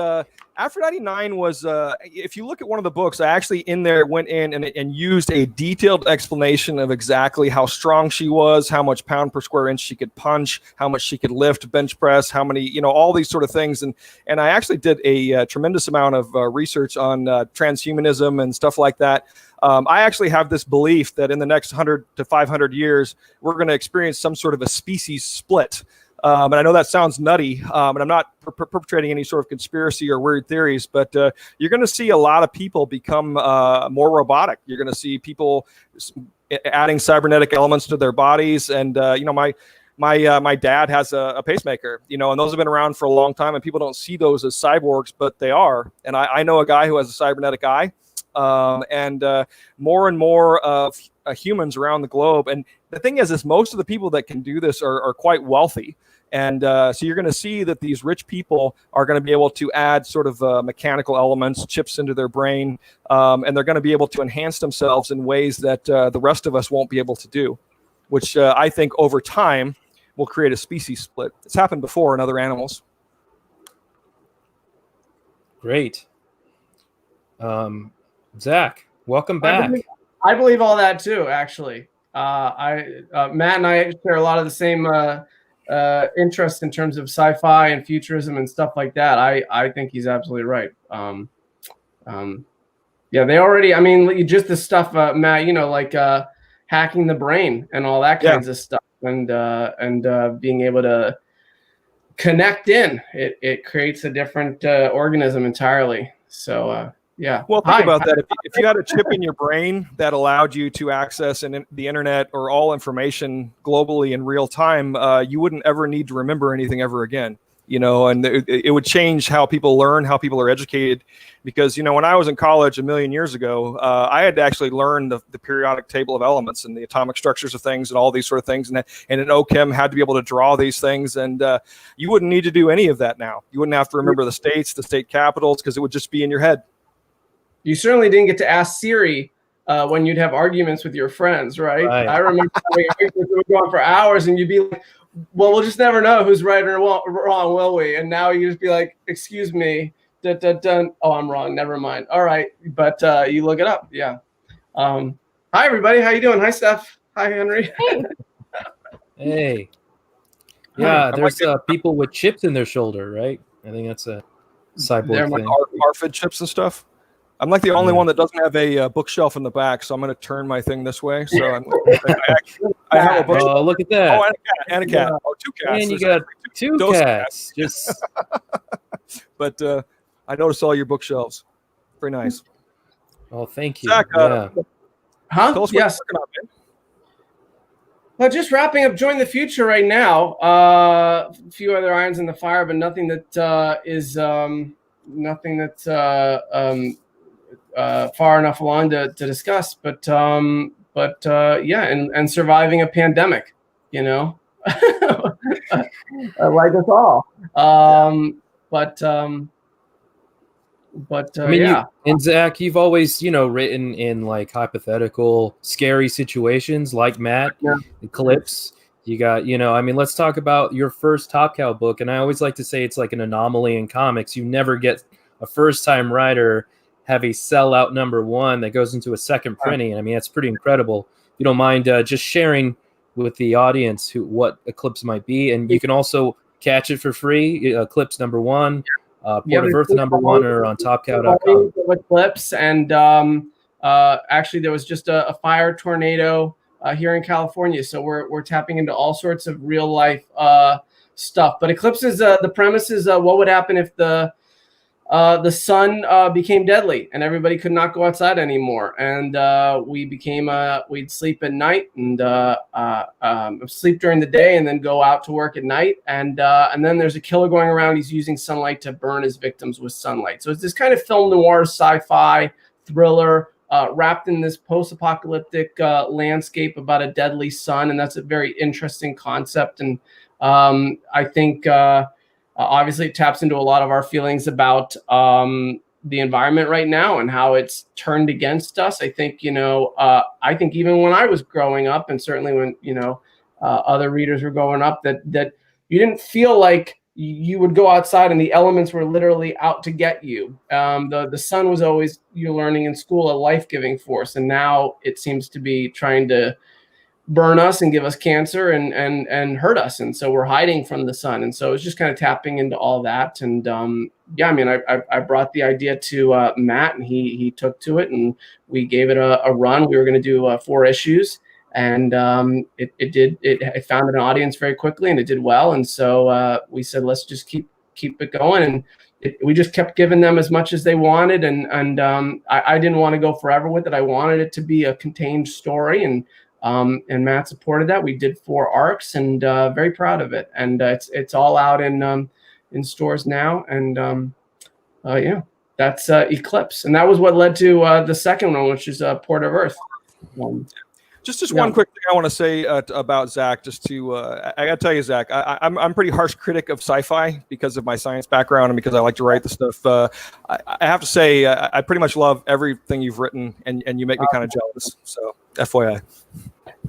Aphrodite 9 was, if you look at one of the books, I actually went in and used a detailed explanation of exactly how strong she was, how much pound per square inch she could punch, how much she could lift, bench press, how many, all these sort of things. And I actually did a tremendous amount of research on transhumanism and stuff like that. I actually have this belief that in the next 100 to 500 years, we're going to experience some sort of a species split. And I know that sounds nutty, and I'm not perpetrating any sort of conspiracy or weird theories, but you're going to see a lot of people become more robotic. You're going to see people adding cybernetic elements to their bodies. And, my dad has a pacemaker, and those have been around for a long time, and people don't see those as cyborgs, but they are. And I know a guy who has a cybernetic eye, and more and more of humans around the globe. And the thing is most of the people that can do this are quite wealthy. And so you're going to see that these rich people are going to be able to add sort of mechanical elements, chips into their brain, and they're going to be able to enhance themselves in ways that the rest of us won't be able to do, which I think over time will create a species split. It's happened before in other animals. Great. Zach, welcome back. I believe all that too, actually. Matt and I share a lot of the same interests in terms of sci-fi and futurism and stuff like that. I think he's absolutely right. Yeah, they already, just the stuff, Matt, like hacking the brain and all that kinds of stuff, and being able to connect in. It creates a different organism entirely. So, yeah. Well, think about that. If you had a chip in your brain that allowed you to access the internet or all information globally in real time, you wouldn't ever need to remember anything ever again. and it would change how people learn, how people are educated. Because, when I was in college a million years ago, I had to actually learn the periodic table of elements and the atomic structures of things and all these sort of things. And in OChem had to be able to draw these things. And you wouldn't need to do any of that now. You wouldn't have to remember the states, the state capitals, because it would just be in your head. You certainly didn't get to ask Siri when you'd have arguments with your friends, right? I remember having arguments that would go on for hours, and you'd be like, well, we'll just never know who's right or wrong, will we? And now you just be like, excuse me, oh, I'm wrong, never mind. All right, but you look it up, yeah. Hi, everybody, how you doing? Hi, Steph. Hi, Henry. Hey. Yeah, there's people with chips in their shoulder, right? I think that's a cyborg thing. ARFID chips and stuff. I'm like the only one that doesn't have a bookshelf in the back, so I'm going to turn my thing this way. So I have a bookshelf. Oh, look at that. Oh, and a cat. Oh, two cats. And you got two cats. Just. But I noticed all your bookshelves. Very nice. Oh, thank you. Zach, Huh? tell us what Yes. you're working on, man. Well, just wrapping up Join the Future right now. A few other irons in the fire, but nothing that is nothing that's far enough along to discuss. But yeah, and surviving a pandemic, like us all. But I mean, yeah. And Zach, you've always, written in like hypothetical, scary situations like Matt, Eclipse. You got, let's talk about your first Top Cow book. And I always like to say it's like an anomaly in comics. You never get a first-time writer have a sellout #1 that goes into a second printing. I mean, that's pretty incredible. If you don't mind just sharing with the audience what Eclipse might be. And you can also catch it for free, Eclipse #1. Port of Earth #1 or on topcow.com. Eclipse, and actually there was just a fire tornado here in California, so we're tapping into all sorts of real life stuff. But Eclipse is the premise is what would happen if the sun became deadly and everybody could not go outside anymore, and we'd sleep at night and sleep during the day and then go out to work at night, and then there's a killer going around. He's using sunlight to burn his victims with sunlight. So it's this kind of film noir sci-fi thriller wrapped in this post-apocalyptic landscape about a deadly sun, and that's a very interesting concept. And I think obviously it taps into a lot of our feelings about the environment right now and how it's turned against us. I think, I think even when I was growing up, and certainly when, other readers were growing up, that you didn't feel like you would go outside and the elements were literally out to get you. The sun was always, you're learning in school, a life-giving force. And now it seems to be trying to burn us and give us cancer and hurt us. And so we're hiding from the sun. And so it's just kind of tapping into all that. And yeah, I mean, I brought the idea to Matt, and he took to it, and we gave it a run. We were going to do 4 issues, and it found an audience very quickly, and it did well. And so we said, let's just keep it going. And we just kept giving them as much as they wanted. And I didn't want to go forever with it. I wanted it to be a contained story, and Matt supported that. We did 4 arcs, and very proud of it. And it's all out in stores now. And yeah, that's Eclipse. And that was what led to the second one, which is Port of Earth. Just one quick thing I want to say about Zach. Just to, I got to tell you, Zach, I'm a pretty harsh critic of sci-fi because of my science background and because I like to write the stuff. I have to say, I pretty much love everything you've written, and you make me kind of jealous. So, FYI.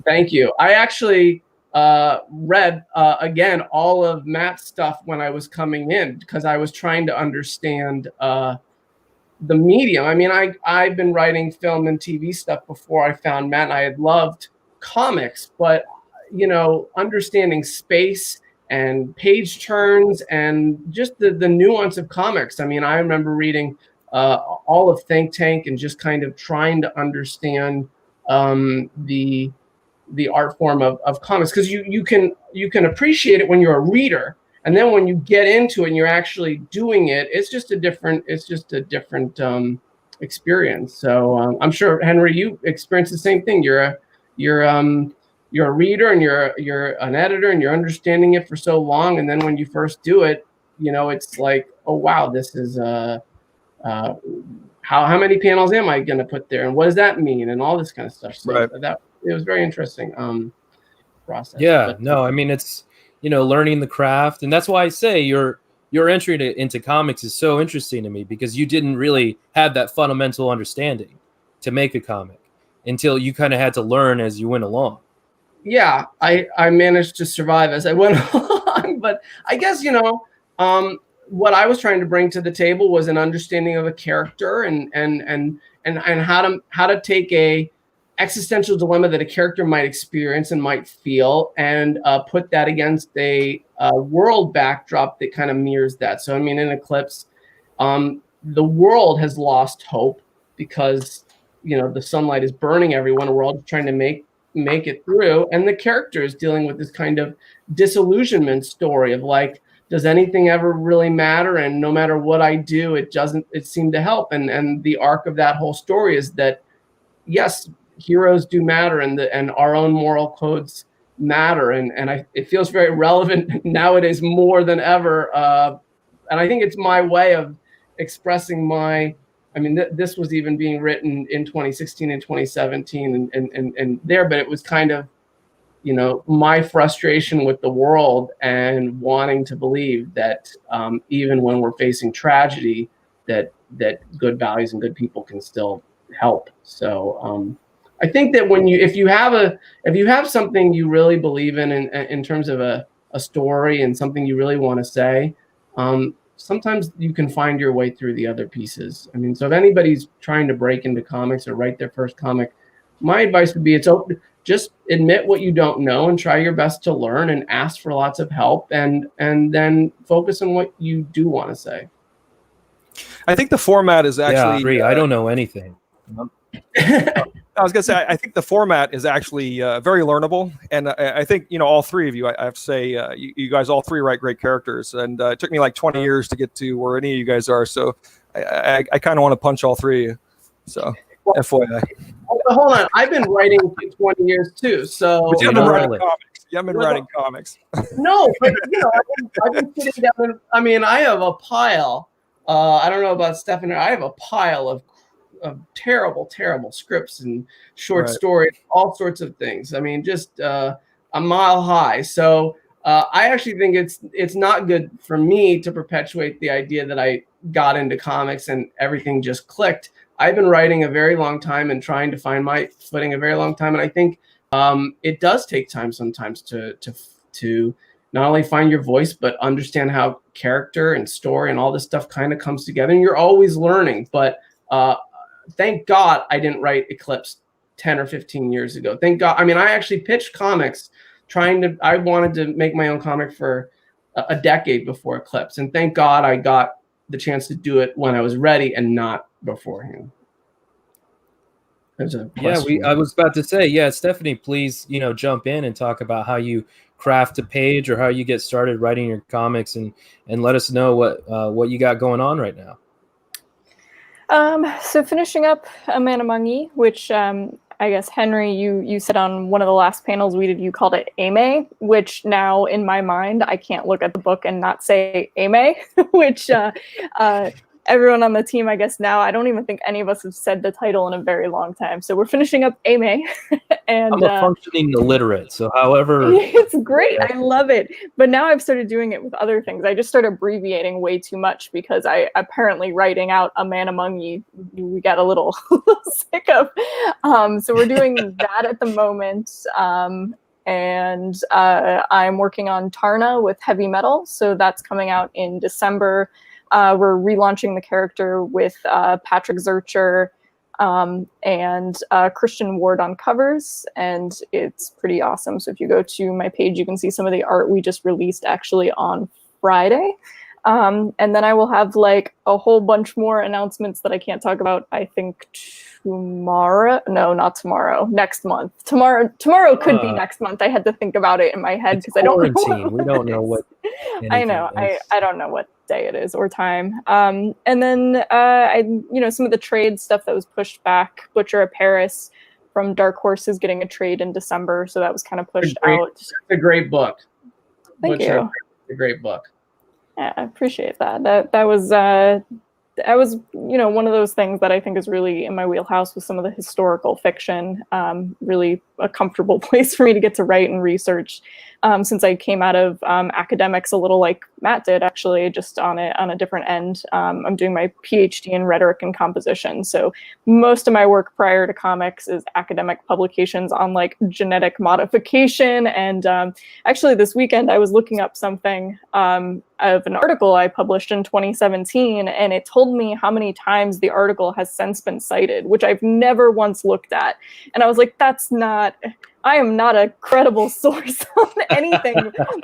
Thank you. I actually read again all of Matt's stuff when I was coming in, because I was trying to understand the medium. I mean, I've been writing film and TV stuff before I found Matt, and I had loved comics, but understanding space and page turns and just the nuance of comics. I mean, I remember reading all of Think Tank and just kind of trying to understand the art form of comics, because you can appreciate it when you're a reader. And then when you get into it and you're actually doing it, it's just a different experience. So I'm sure, Henry, you experience the same thing. You're a reader, and you're an editor, and you're understanding it for so long. And then when you first do it, it's like, oh wow, this is how many panels am I going to put there, and what does that mean, and all this kind of stuff. So that it was very interesting process. Yeah, But, no, I mean, it's, learning the craft. And that's why I say your entry into comics is so interesting to me, because you didn't really have that fundamental understanding to make a comic until you kind of had to learn as you went along. Yeah, I managed to survive as I went along. But I guess, what I was trying to bring to the table was an understanding of a character and how to take a existential dilemma that a character might experience and might feel, and put that against a world backdrop that kind of mirrors that. So I mean, in Eclipse, the world has lost hope because the sunlight is burning everyone. We're all trying to make it through, and the character is dealing with this kind of disillusionment story of like, does anything ever really matter? And no matter what I do, it seem to help. And the arc of that whole story is that, yes, heroes do matter, and our own moral codes matter. And it feels very relevant nowadays more than ever. And I think it's my way of expressing this was even being written in 2016 and 2017 and there, but it was kind of, my frustration with the world and wanting to believe that even when we're facing tragedy, that good values and good people can still help. So I think that if you have something you really believe in terms of a story and something you really want to say, sometimes you can find your way through the other pieces. I mean, so if anybody's trying to break into comics or write their first comic, my advice would be just admit what you don't know and try your best to learn and ask for lots of help, and then focus on what you do want to say. I think the format is actually. Yeah, I agree. I don't know anything. I was gonna say, I think the format is actually very learnable, and I think all three of you. I have to say, you guys all three write great characters, and it took me like 20 years to get to where any of you guys are. So I kind of want to punch all three of you. So FYI. Hold on, I've been writing for 20 years too. So but you haven't been writing comics. You haven't been writing comics. No, but I've been sitting down. I have a pile. I don't know about Stefan. I have a pile of terrible scripts and short stories, all sorts of things. I mean, just a mile high. So I actually think it's not good for me to perpetuate the idea that I got into comics and everything just clicked. I've been writing a very long time and trying to find my footing a very long time, and I think it does take time sometimes to not only find your voice but understand how character and story and all this stuff kind of comes together. And you're always learning, but thank God I didn't write Eclipse 10 or 15 years ago. Thank God. I mean, I actually pitched comics I wanted to make my own comic for a decade before Eclipse. And thank God I got the chance to do it when I was ready and not beforehand. I was about to say, Stephanie, please, jump in and talk about how you craft a page or how you get started writing your comics, and let us know what you got going on right now. So finishing up A Man Among Ye, which I guess, Henry, you said on one of the last panels we did, you called it Ame, which now in my mind, I can't look at the book and not say Ame, which everyone on the team, I guess now, I don't even think any of us have said the title in a very long time. So we're finishing up Ame. And I'm a functioning illiterate, so however... It's great. I love it. But now I've started doing it with other things. I just started abbreviating way too much because I apparently writing out A Man Among Ye, we got a little sick of. So we're doing that at the moment. And I'm working on Tarna with heavy metal. So that's coming out in December. We're relaunching the character with Patrick Zurcher and Christian Ward on covers, and it's pretty awesome. So if you go to my page, you can see some of the art we just released actually on Friday. And then I will have like a whole bunch more announcements that I can't talk about, I think tomorrow. No, not tomorrow. Next month. Tomorrow could be next month. I had to think about it in my head because I don't know. We don't know what. I know. I don't know what day it is or time. And then some of the trade stuff that was pushed back. Butcher of Paris from Dark Horse is getting a trade in December, so that was kind of pushed out. It's a great book. Thank you. It's a great book. Yeah, I appreciate that. That was one of those things that I think is really in my wheelhouse with some of the historical fiction. Really a comfortable place for me to get to write and research, since I came out of academics a little like Matt did, actually, just on a different end. I'm doing my PhD in rhetoric and composition, so most of my work prior to comics is academic publications on like genetic modification. And actually, this weekend I was looking up something of an article I published in 2017, and it told me how many times the article has since been cited, which I've never once looked at. And I was like, I am not a credible source on anything,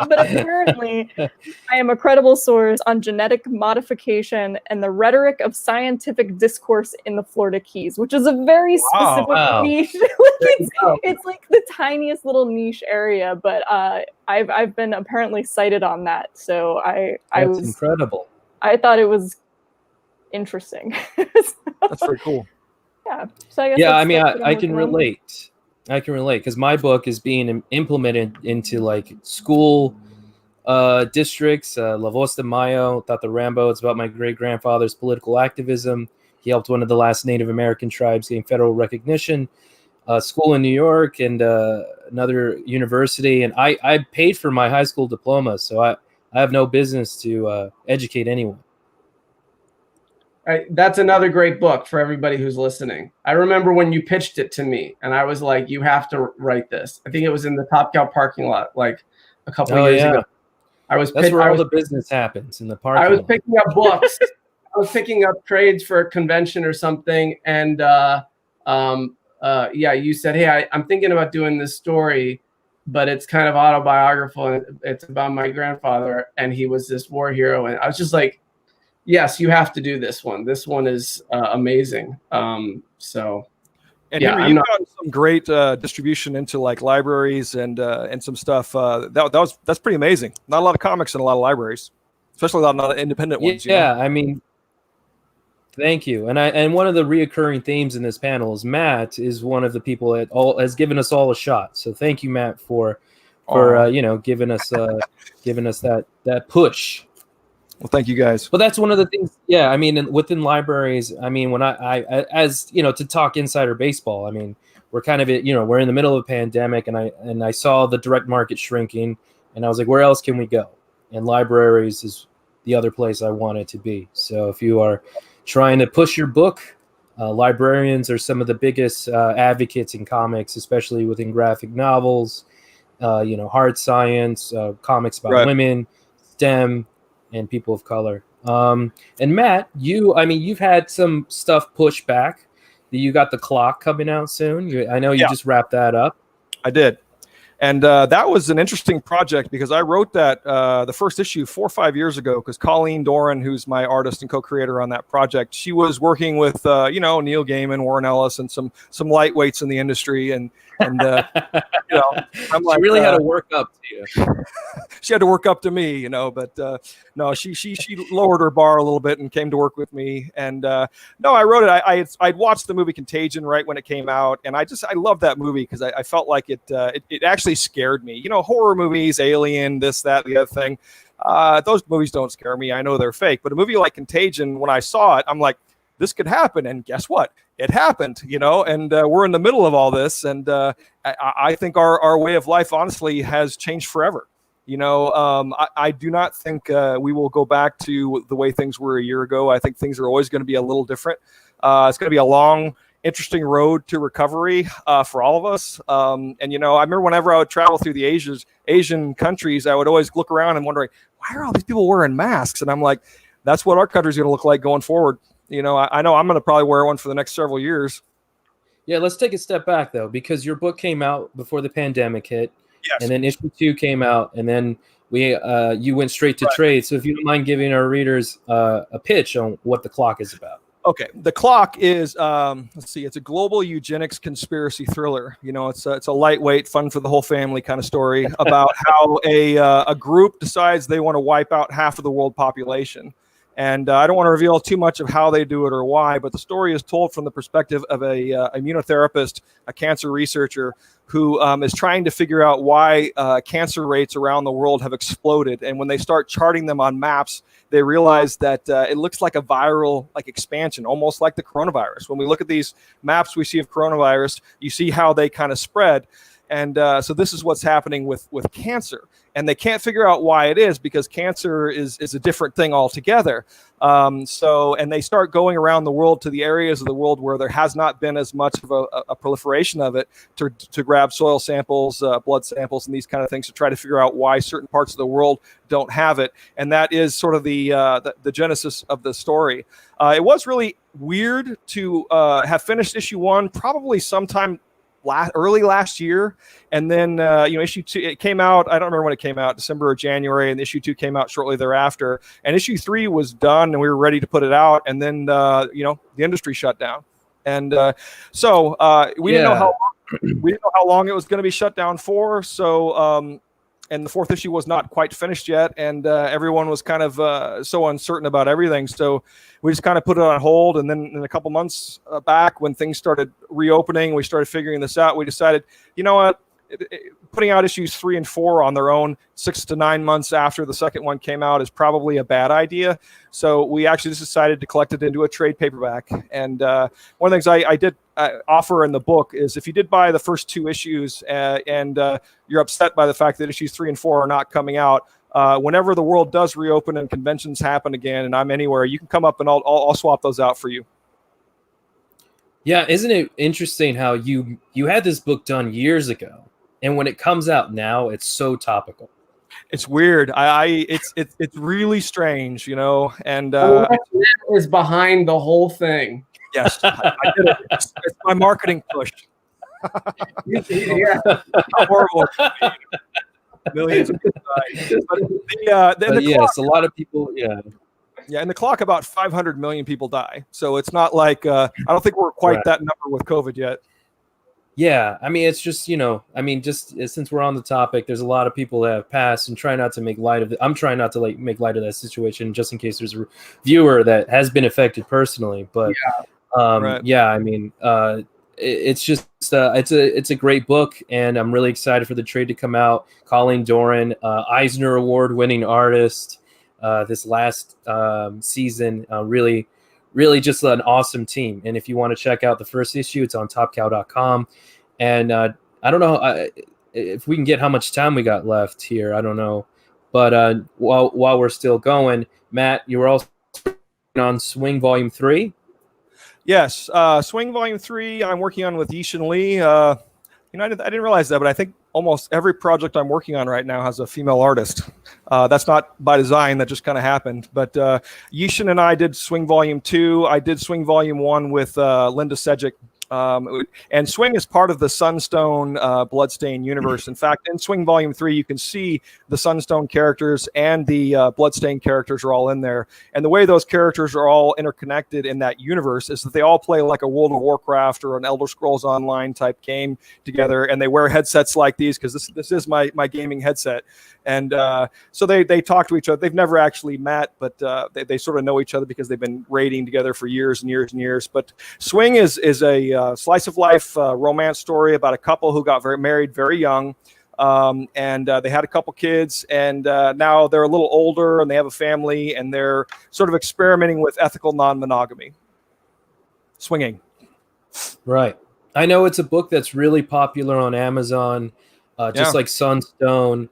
but apparently I am a credible source on genetic modification and the rhetoric of scientific discourse in the Florida Keys, which is a very specific niche. It's like the tiniest little niche area, but I've been apparently cited on that. So I was incredible. I thought it was interesting. That's very cool. Yeah. So I guess yeah, I mean, that's what I'm I can working on. relate. I can relate because my book is being implemented into like school districts. La Voz de Mayo, Tata Rambo. It's about my great grandfather's political activism. He helped one of the last Native American tribes gain federal recognition. School in New York and another university, and I paid for my high school diploma, so I have no business to educate anyone. That's another great book for everybody who's listening. I remember when you pitched it to me, and I was like, "You have to write this." I think it was in the Top Cow parking lot, like a couple of years ago. That's where all the business happens, in the parking lot. I was picking up books. I was picking up trades for a convention or something, and you said, "Hey, I'm thinking about doing this story, but it's kind of autobiographical, and it's about my grandfather, and he was this war hero." And I was just like, yes, you have to do this one. This one is amazing. And Henry, you've got some great distribution into like libraries and some stuff. That's pretty amazing. Not a lot of comics in a lot of libraries, especially a lot of independent ones. Yeah, I mean, thank you. And one of the reoccurring themes in this panel is Matt is one of the people that has given us all a shot. So thank you, Matt, for giving us that push. Well, thank you guys. Well, that's one of the things. Yeah, I mean, within libraries, I mean, when I as you know, to talk insider baseball, I mean, we're kind of we're in the middle of a pandemic, and I saw the direct market shrinking, and I was like, where else can we go? And libraries is the other place I want it to be. So if you are trying to push your book, librarians are some of the biggest advocates in comics, especially within graphic novels, hard science, comics about women, STEM, and people of color. And Matt, you've had some stuff pushed back. You got The Clock coming out soon. I know you just wrapped that up. I did. And that was an interesting project because I wrote that the first issue 4 or 5 years ago because Colleen Doran, who's my artist and co-creator on that project, she was working with Neil Gaiman, Warren Ellis, and some lightweights in the industry, and I'm like, she really had to work up to you. She had to work up to me, but no, she lowered her bar a little bit and came to work with me. And no, I wrote it. I'd watched the movie Contagion right when it came out, and I love that movie because I felt like it actually scared me. Horror movies, Alien, this, that, the other thing. Those movies don't scare me. I know they're fake, but a movie like Contagion, when I saw it, I'm like, this could happen. And guess what? It happened, and we're in the middle of all this. And I think our way of life, honestly, has changed forever. I do not think we will go back to the way things were a year ago. I think things are always going to be a little different. It's going to be a long, interesting road to recovery for all of us. I remember whenever I would travel through the Asian countries, I would always look around and wondering, why are all these people wearing masks? And I'm like, that's what our country's going to look like going forward. I know I'm going to probably wear one for the next several years. Yeah, let's take a step back, though, because your book came out before the pandemic hit. Yes. And then issue 2 came out, and then you went straight to trade. So if you don't mind giving our readers a pitch on what The Clock is about. Okay, The Clock is it's a global eugenics conspiracy thriller. It's a lightweight, fun for the whole family kind of story about how a group decides they want to wipe out half of the world population. And I don't want to reveal too much of how they do it or why, but the story is told from the perspective of a immunotherapist, a cancer researcher who is trying to figure out why cancer rates around the world have exploded. And when they start charting them on maps, they realize that it looks like a viral expansion, almost like the coronavirus. When we look at these maps we see of coronavirus, you see how they kind of spread. And so this is what's happening with cancer. And they can't figure out why it is, because cancer is a different thing altogether. And they start going around the world to the areas of the world where there has not been as much of a proliferation of it to grab soil samples, blood samples, and these kind of things to try to figure out why certain parts of the world don't have it. And that is sort of the genesis of the story. It was really weird to have finished issue 1 probably sometime early last year, and then issue 2, it came out, I don't remember when it came out, December or January, and issue 2 came out shortly thereafter, and issue 3 was done and we were ready to put it out, and then the industry shut down. And we didn't know how long it was going to be shut down for. So and the 4th issue was not quite finished yet, and everyone was kind of so uncertain about everything. So we just kind of put it on hold. And then in a couple months back, when things started reopening, we started figuring this out. We decided, you know what, putting out issues 3 and 4 on their own 6 to 9 months after the second one came out is probably a bad idea. So we actually just decided to collect it into a trade paperback. And one of the things I did offer in the book is, if you did buy the first 2 issues and you're upset by the fact that issues 3 and 4 are not coming out, whenever the world does reopen and conventions happen again and I'm anywhere, you can come up and I'll swap those out for you. Yeah, isn't it interesting how you had this book done years ago, and when it comes out now, it's so topical. It's weird. It's really strange, and is behind the whole thing. Yes, I did it. It's my marketing push. Yeah. How horrible. Millions of people die. But yes, a lot of people, yeah, in the clock, about 500 million people die. So it's not like I don't think we're quite that number with COVID yet. Yeah, I mean, it's just, just since we're on the topic, there's a lot of people that have passed, and try not to make light of it. I'm trying not to make light of that situation, just in case there's a viewer that has been affected personally. But I mean, it's just it's a great book, and I'm really excited for the trade to come out. Colleen Doran, Eisner Award winning artist, this last season, really just an awesome team. And if you want to check out the first issue, it's on topcow.com. And I don't know if we can get how much time we got left here. I don't know. But while we're still going, Matt, you were also on Swing Volume 3. Yes, Swing Volume 3 I'm working on with Yishin Lee. I didn't realize that, but I think almost every project I'm working on right now has a female artist. That's not by design. That just kind of happened. But Yishin and I did Swing Volume 2. I did Swing Volume 1 with Linda Sedgwick. And Swing is part of the Sunstone Bloodstain universe. In fact, in Swing Volume 3, you can see the Sunstone characters and the Bloodstain characters are all in there. And the way those characters are all interconnected in that universe is that they all play like a World of Warcraft or an Elder Scrolls Online type game together. And they wear headsets like these, because this is my gaming headset. And so they talk to each other. They've never actually met, but they sort of know each other because they've been raiding together for years and years and years. But Swing is a slice of life romance story about a couple who got married very young, and they had a couple kids, and now they're a little older and they have a family, and they're sort of experimenting with ethical non-monogamy. Swinging. Right. I know it's a book that's really popular on Amazon, just like Sunstone.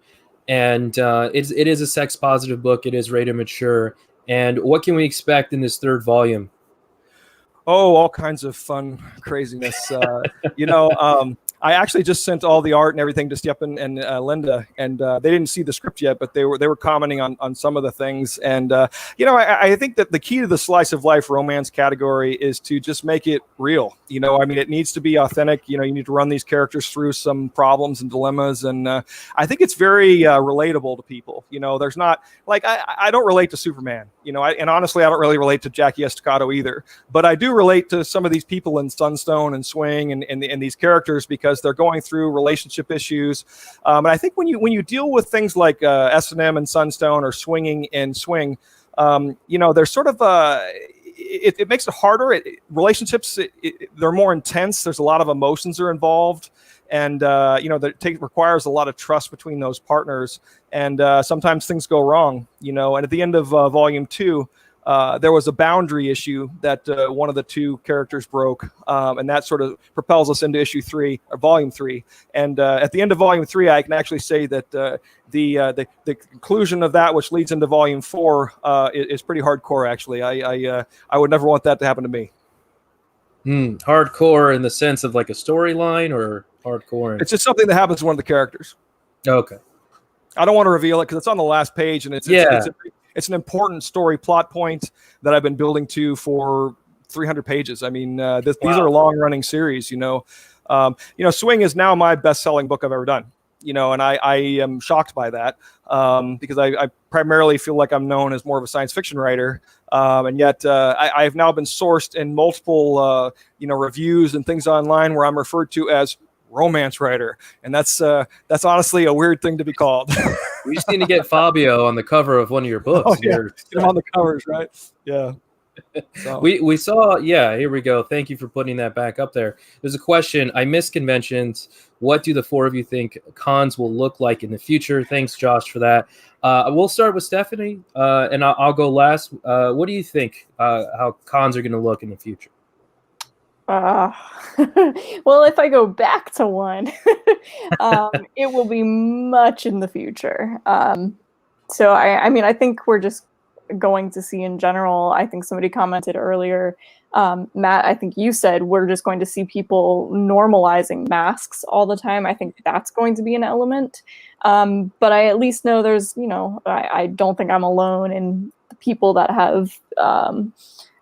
And it is a sex positive book. It is rated mature. And what can we expect in this third volume? Oh, all kinds of fun craziness. I actually just sent all the art and everything to Stjepan and Linda, and they didn't see the script yet, but they were commenting on some of the things. And I think that the key to the slice of life romance category is to just make it real. It needs to be authentic. You need to run these characters through some problems and dilemmas, and I think it's very relatable to people. There's not like I don't relate to Superman. And honestly, I don't really relate to Jackie Estacado either. But I do relate to some of these people in Sunstone and Swing and these characters, because they're going through relationship issues. And I think when you deal with things like S&M and Sunstone, or swinging and Swing, there's sort of it makes it harder. Relationships, they're more intense. There's a lot of emotions are involved. And, that requires a lot of trust between those partners. And sometimes things go wrong, and at the end of volume 2, there was a boundary issue that one of the two characters broke. And that sort of propels us into issue 3 or volume 3. And at the end of volume 3, I can actually say that the conclusion of that, which leads into volume 4, is pretty hardcore. Actually, I would never want that to happen to me. Hardcore in the sense of like a storyline, or hardcore? It's just something that happens to one of the characters. Okay. I don't want to reveal it because it's on the last page, and it's an important story plot point that I've been building to for 300 pages. I mean, these are a long running series. Swing is now my best selling book I've ever done. And I am shocked by that because I primarily feel like I'm known as more of a science fiction writer. And yet I have now been sourced in multiple, reviews and things online where I'm referred to as romance writer. And that's honestly a weird thing to be called. We just need to get Fabio on the cover of one of your books. Oh, yeah. Get him on the covers, right? Yeah. So. We saw, here we go. Thank you for putting that back up there. There's a question. I miss conventions. What do the four of you think cons will look like in the future? Thanks, Josh, for that. We'll start with Stephanie, and I'll go last. What do you think how cons are going to look in the future? Well, if I go back to one, it will be much in the future. So I think we're just going to see in general. I think somebody commented earlier, Matt, I think you said we're just going to see people normalizing masks all the time. I think that's going to be an element. But I at least know there's, I don't think I'm alone in the people that have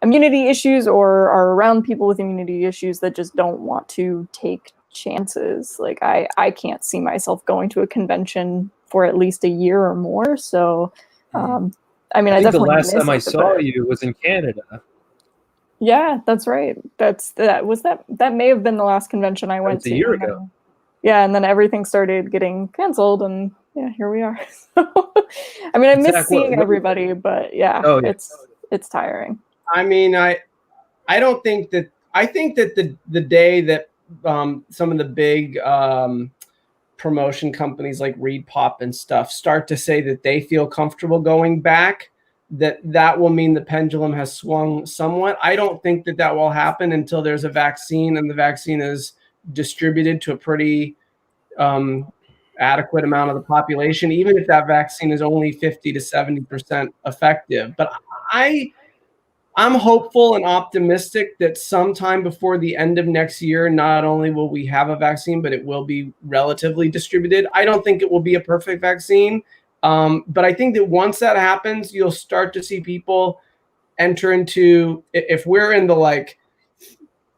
immunity issues or are around people with immunity issues that just don't want to take chances. Like I can't see myself going to a convention for at least a year or more. So, I think the last time I saw you was in Canada. Yeah, that's right. That may have been the last convention I went to. A year ago. Yeah, and then everything started getting canceled, and here we are. I miss seeing everybody, but it's tiring. I don't think that. I think that the day that some of the big promotion companies like Reed Pop and stuff start to say that they feel comfortable going back, that will mean the pendulum has swung somewhat. I don't think that will happen until there's a vaccine and the vaccine is distributed to a pretty adequate amount of the population, even if that vaccine is only 50 to 70% effective. But I'm hopeful and optimistic that sometime before the end of next year, not only will we have a vaccine, but it will be relatively distributed. I don't think it will be a perfect vaccine, but I think that once that happens, you'll start to see people enter into, if we're in the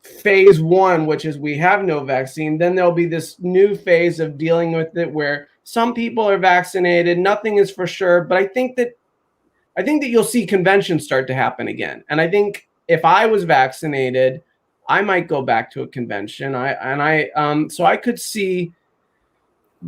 phase 1, which is we have no vaccine, then there'll be this new phase of dealing with it where some people are vaccinated, nothing is for sure, but I think that you'll see conventions start to happen again. And I think if I was vaccinated, I might go back to a convention. So I could see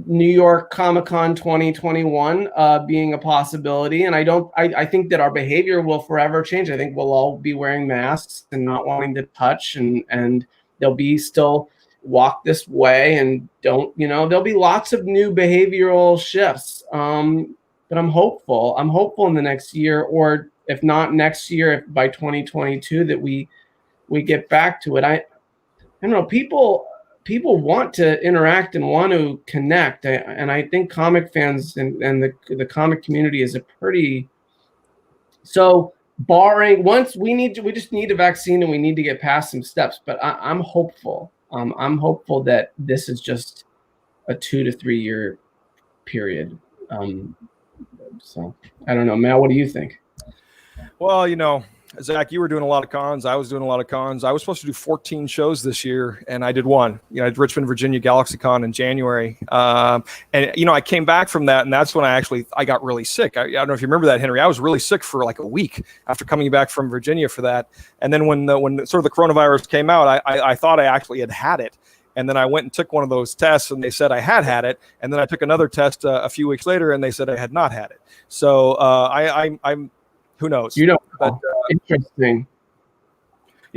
New York Comic-Con 2021 being a possibility. And I think that our behavior will forever change. I think we'll all be wearing masks and not wanting to touch, and there'll be still walk this way and there'll be lots of new behavioral shifts. But I'm hopeful. I'm hopeful in the next year, or if not next year, by 2022, that we get back to it. I don't know. People want to interact and want to connect, and I think comic fans and the comic community is a pretty. So barring we just need a vaccine and we need to get past some steps. But I'm hopeful. I'm hopeful that this is just a 2 to 3 year period. So I don't know, Matt, what do you think? Well, Zach, you were doing a lot of cons. I was doing a lot of cons. I was supposed to do 14 shows this year, and I did one. I did Richmond, Virginia GalaxyCon in January. And I came back from that, and that's when I got really sick. I don't know if you remember that, Henry. I was really sick for like a week after coming back from Virginia for that. And then when sort of the coronavirus came out, I thought I actually had it. And then I went and took one of those tests, and they said I had it. And then I took another test a few weeks later, and they said I had not had it. So Who knows? But interesting.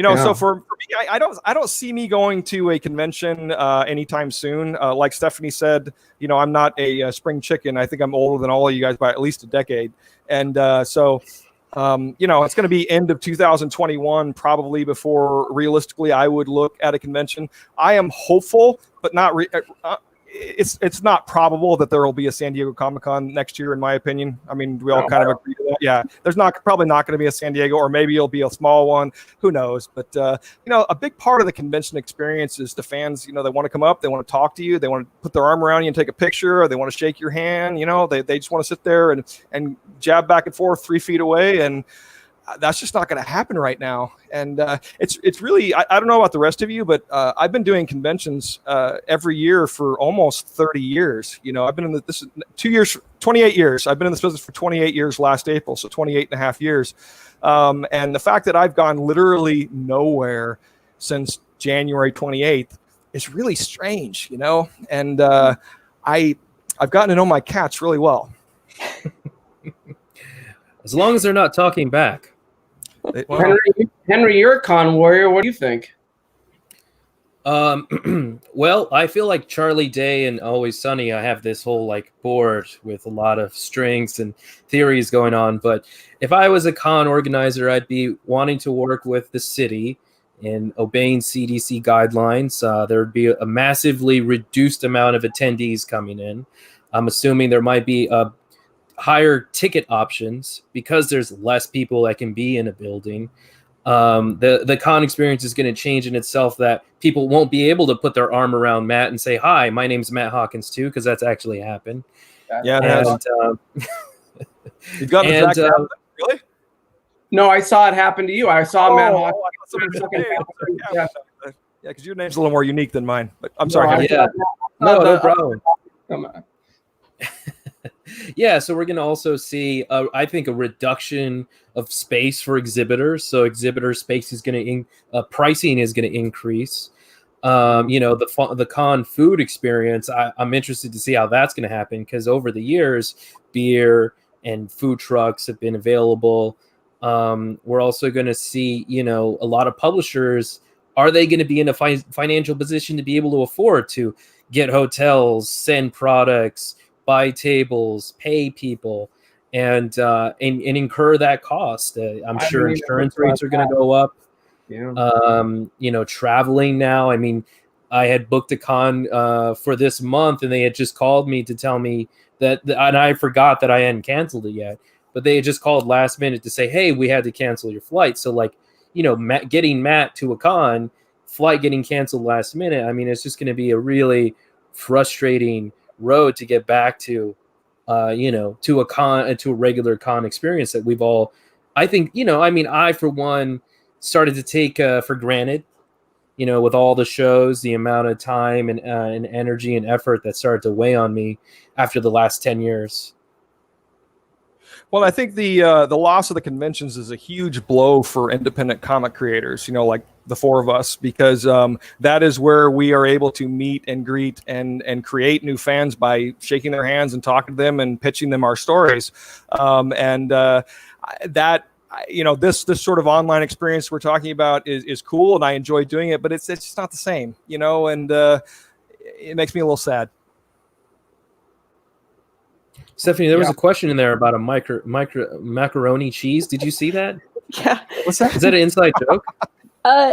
So for me, I don't see me going to a convention anytime soon. Like Stephanie said, I'm not a spring chicken. I think I'm older than all of you guys by at least a decade. And it's going to be end of 2021, probably before realistically I would look at a convention. I am hopeful, but not. It's not probable that there will be a San Diego Comic-Con next year, in my opinion. I mean, we all kind of agree to that. Yeah, there's probably not going to be a San Diego, or maybe it'll be a small one. Who knows? But a big part of the convention experience is the fans. They want to come up, they want to talk to you, they want to put their arm around you and take a picture, or they want to shake your hand. They just want to sit there and jab back and forth 3 feet away, and that's just not going to happen right now. And it's really, I don't know about the rest of you, but I've been doing conventions every year for almost 30 years. I've been in this is 28 years. I've been in this business for 28 years last April. So 28 and a half years. And the fact that I've gone literally nowhere since January 28th is really strange, and I've gotten to know my cats really well. As long as they're not talking back. Henry, you're a con warrior. What do you think? Well, I feel like Charlie Day and Always Sunny, I have this whole board with a lot of strings and theories going on. But if I was a con organizer, I'd be wanting to work with the city in obeying CDC guidelines. There would be a massively reduced amount of attendees coming in. I'm assuming there might be higher ticket options because there's less people that can be in a building. The con experience is going to change in itself, that people won't be able to put their arm around Matt and say, "Hi, my name's Matt Hawkins too," because that's actually happened. Yeah, you've got really? No, I saw it happen to you. I saw Matt Hawkins. Yeah, because your name's a little more unique than mine. But I'm sorry. No problem. Come on. Yeah, so we're going to also see, I think, a reduction of space for exhibitors. So exhibitor space is going to pricing is going to increase. The con food experience, I'm interested to see how that's going to happen, because over the years, beer and food trucks have been available. We're also going to see, a lot of publishers, are they going to be in a financial position to be able to afford to get hotels, send products, buy tables, pay people, and incur that cost? I'm sure insurance rates are going to go up. Yeah. Traveling now. I mean, I had booked a con for this month, and they had just called me to tell me that, and I forgot that I hadn't canceled it yet. But they had just called last minute to say, "Hey, we had to cancel your flight." So, getting Matt to a con, flight getting canceled last minute. I mean, it's just going to be a really frustrating road to get back to to a regular con experience that we've all, I think, I for one started to take for granted, with all the shows, the amount of time and energy and effort that started to weigh on me after the last 10 years. Well, I think the loss of the conventions is a huge blow for independent comic creators, like the four of us, because that is where we are able to meet and greet and create new fans by shaking their hands and talking to them and pitching them our stories. This sort of online experience we're talking about is cool, and I enjoy doing it, but it's just not the same, and it makes me a little sad. Stephanie, there was a question in there about a macaroni cheese. Did you see that? Yeah. What's that? Is that an inside joke?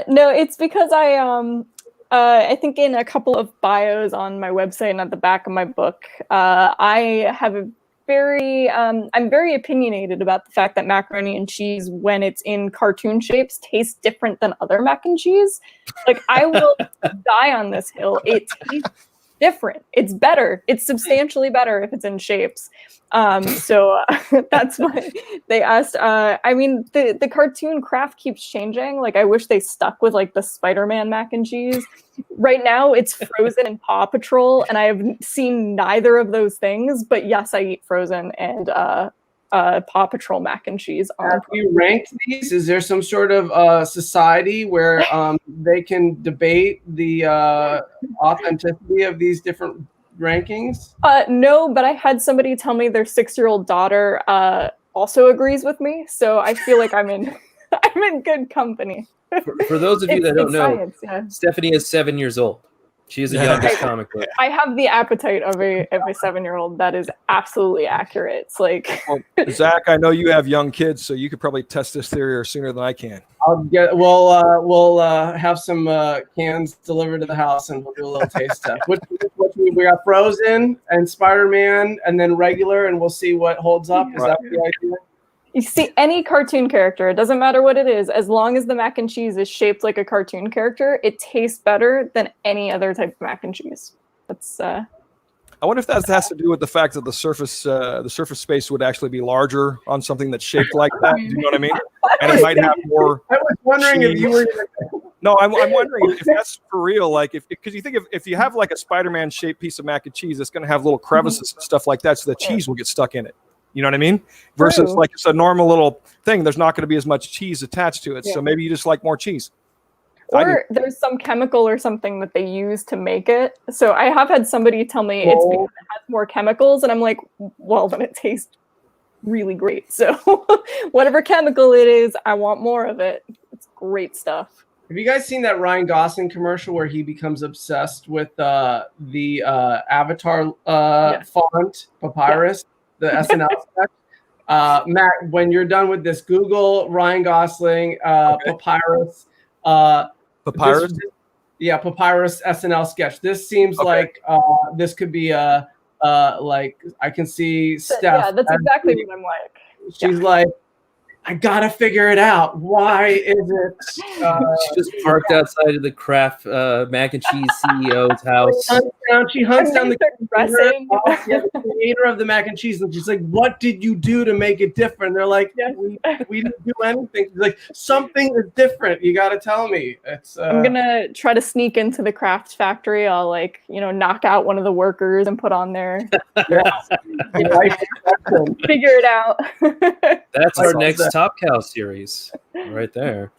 No, it's because I think in a couple of bios on my website and at the back of my book, I have I'm very opinionated about the fact that macaroni and cheese, when it's in cartoon shapes, tastes different than other mac and cheese. I will die on this hill. It tastes different. It's better. It's substantially better if it's in shapes. So that's why they asked. I mean, the cartoon craft keeps changing. I wish they stuck with the Spider-Man mac and cheese. Right now, it's Frozen and Paw Patrol, and I have seen neither of those things. But yes, I eat Frozen and Paw Patrol mac and cheese. Have you ranked these? Is there some sort of society where they can debate the authenticity of these different rankings? No, but I had somebody tell me their 6-year-old daughter also agrees with me. So I feel like I'm in I'm in good company. For those of you that don't It's know, science, yeah. Stephanie is 7 years old. She is the youngest comic book. I have the appetite of a 7-year-old. That is absolutely accurate. It's like Well, Zach, I know you have young kids, so you could probably test this theory sooner than I can. We'll have some cans delivered to the house, and we'll do a little taste test. We got Frozen and Spider-Man, and then regular, and we'll see what holds up. Is that the idea? you see any cartoon character, it doesn't matter what it is, as long as the mac and cheese is shaped like a cartoon character, it tastes better than any other type of mac and cheese. That's I wonder if that has to do with the fact that the surface space would actually be larger on something that's shaped like that. Do you know what I mean? And it might have more. I was wondering if you were. No, I'm wondering if that's for real. Like, because you think if you have like a Spider-Man shaped piece of mac and cheese, it's going to have little crevices and stuff like that, so the cheese will get stuck in it. You know what I mean? Versus like it's a normal little thing. There's not going to be as much cheese attached to it. So maybe you just like more cheese. Or there's some chemical or something that they use to make it. So I have had somebody tell me it's because it has more chemicals, and I'm like, well, then it tastes really great. So whatever chemical it is, I want more of it. It's great stuff. Have you guys seen that Ryan Gosling commercial where he becomes obsessed with the Avatar font, Papyrus, the SNL sketch? Matt, when you're done with this, Google Ryan Gosling, Papyrus. Papyrus? Papyrus SNL sketch. This seems like this could be like I can see Steph. Yeah, that's exactly what I'm like. She's like, I gotta figure it out. Why is it? She just parked outside of the Kraft mac and cheese CEO's house. She hunts down the creator of the mac and cheese, and she's like, "What did you do to make it different?" They're like, "We didn't do anything." She's like, "Something is different. You got to tell me." It's. I'm gonna try to sneak into the craft factory. I'll knock out one of the workers and put on there. Figure it out. That's our next Top Cow series, right there.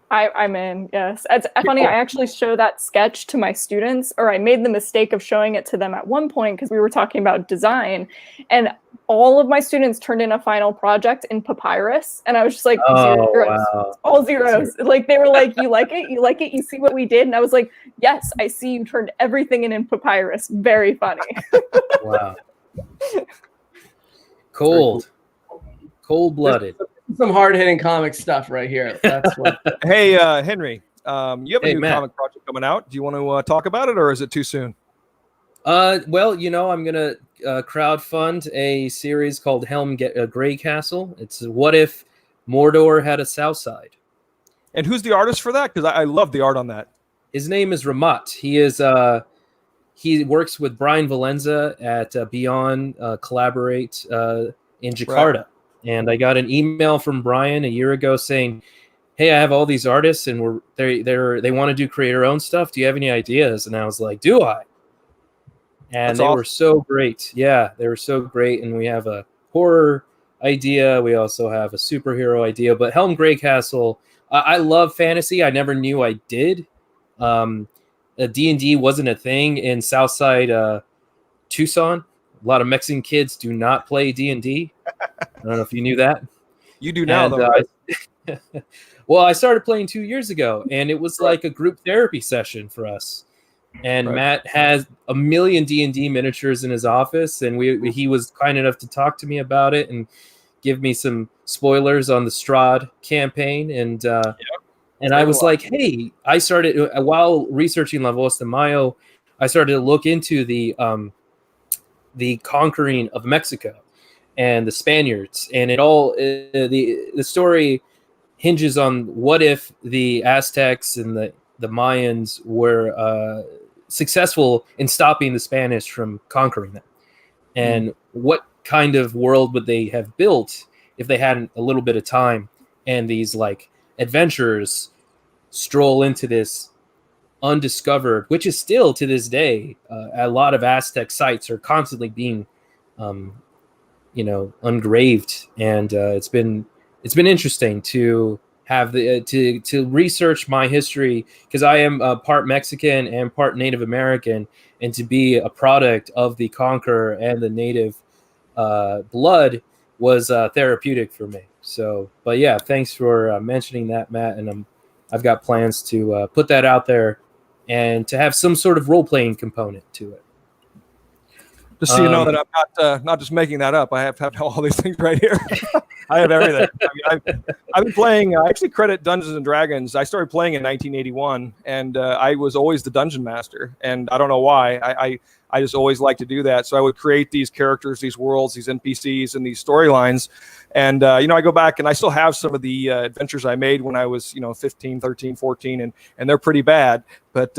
I'm in, yes. It's funny, I actually show that sketch to my students, or I made the mistake of showing it to them at one point because we were talking about design, and all of my students turned in a final project in Papyrus, and I was just like, zeros. Wow. All zeros. Like, they were like, you like it? You like it? You see what we did? And I was like, yes, I see you turned everything in Papyrus. Very funny. Wow. Cold-blooded. Some hard-hitting comic stuff right here. That's what. Hey, Henry, you have a new comic project coming out. Do you want to talk about it, or is it too soon? Well, I'm going to crowdfund a series called Helm Grey Castle. It's what if Mordor had a south side. And who's the artist for that? Because I love the art on that. His name is Ramat. He works with Brian Valenza at Beyond Collaborate in Jakarta. Right. And I got an email from Brian a year ago saying, "Hey, I have all these artists, and they want to do creator-owned stuff. Do you have any ideas?" And I was like, "Do I?" And they were so great. Yeah, they were so great. And we have a horror idea. We also have a superhero idea. But Helm Grey Castle, I love fantasy. I never knew I did. D&D wasn't a thing in Southside Tucson. A lot of Mexican kids do not play D&D. I don't know if you knew that. You do now, though. Right? Well, I started playing 2 years ago, and it was like a group therapy session for us. And Matt has a million D&D miniatures in his office, and he was kind enough to talk to me about it and give me some spoilers on the Strahd campaign. And I was like, hey, I started while researching La Voz de Mayo, I started to look into the conquering of Mexico and the Spaniards, and it all the story hinges on what if the Aztecs and the Mayans were successful in stopping the Spanish from conquering them, and what kind of world would they have built if they had a little bit of time, and these like adventurers stroll into this undiscovered, which is still to this day, a lot of Aztec sites are constantly being engraved, and it's been interesting to have to research my history, because I am part Mexican and part Native American, and to be a product of the conqueror and the native blood was therapeutic for me. So, but yeah, thanks for mentioning that, Matt. And I've got plans to put that out there and to have some sort of role-playing component to it. Just so you know that I'm not just making that up. I have all these things right here. I have everything. I mean, I've been playing. I actually credit Dungeons and Dragons. I started playing in 1981, and I was always the dungeon master. And I don't know why. I just always like to do that. So I would create these characters, these worlds, these NPCs, and these storylines. And, I go back and I still have some of the adventures I made when I was, 15, 13, 14, and they're pretty bad. But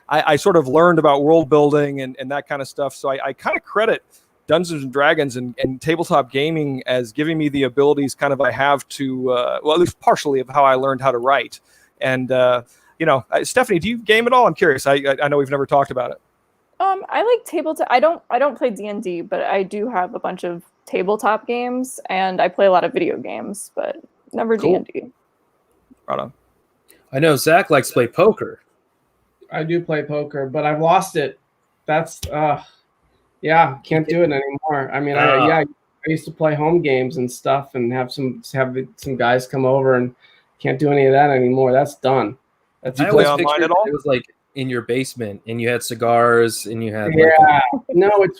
I sort of learned about world building and that kind of stuff. So I kind of credit Dungeons and Dragons and tabletop gaming as giving me the abilities kind of I have to, at least partially of how I learned how to write. And, Stephanie, do you game at all? I'm curious. I know we've never talked about it. I like tabletop. I don't play D&D, but I do have a bunch of tabletop games, and I play a lot of video games, but never D&D. Right on. I know Zach likes to play poker. I do play poker, but I've lost it. That's can't do it anymore. I mean, I used to play home games and stuff, and have some guys come over, and can't do any of that anymore. That's done. That's I always pictured it was like in your basement, and you had cigars, and you had you know what?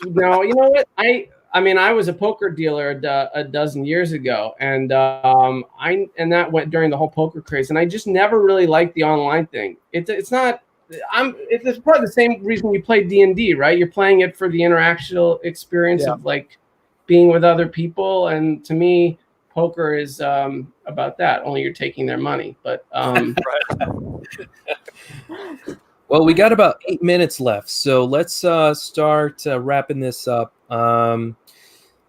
I mean, I was a poker dealer a dozen years ago, and that went during the whole poker craze, and I just never really liked the online thing. It's not. It's part of the same reason you play D&D, right? You're playing it for the interactional experience of like being with other people, and to me, poker is about that. Only you're taking their money, but. Well, we got about 8 minutes left, so let's start wrapping this up.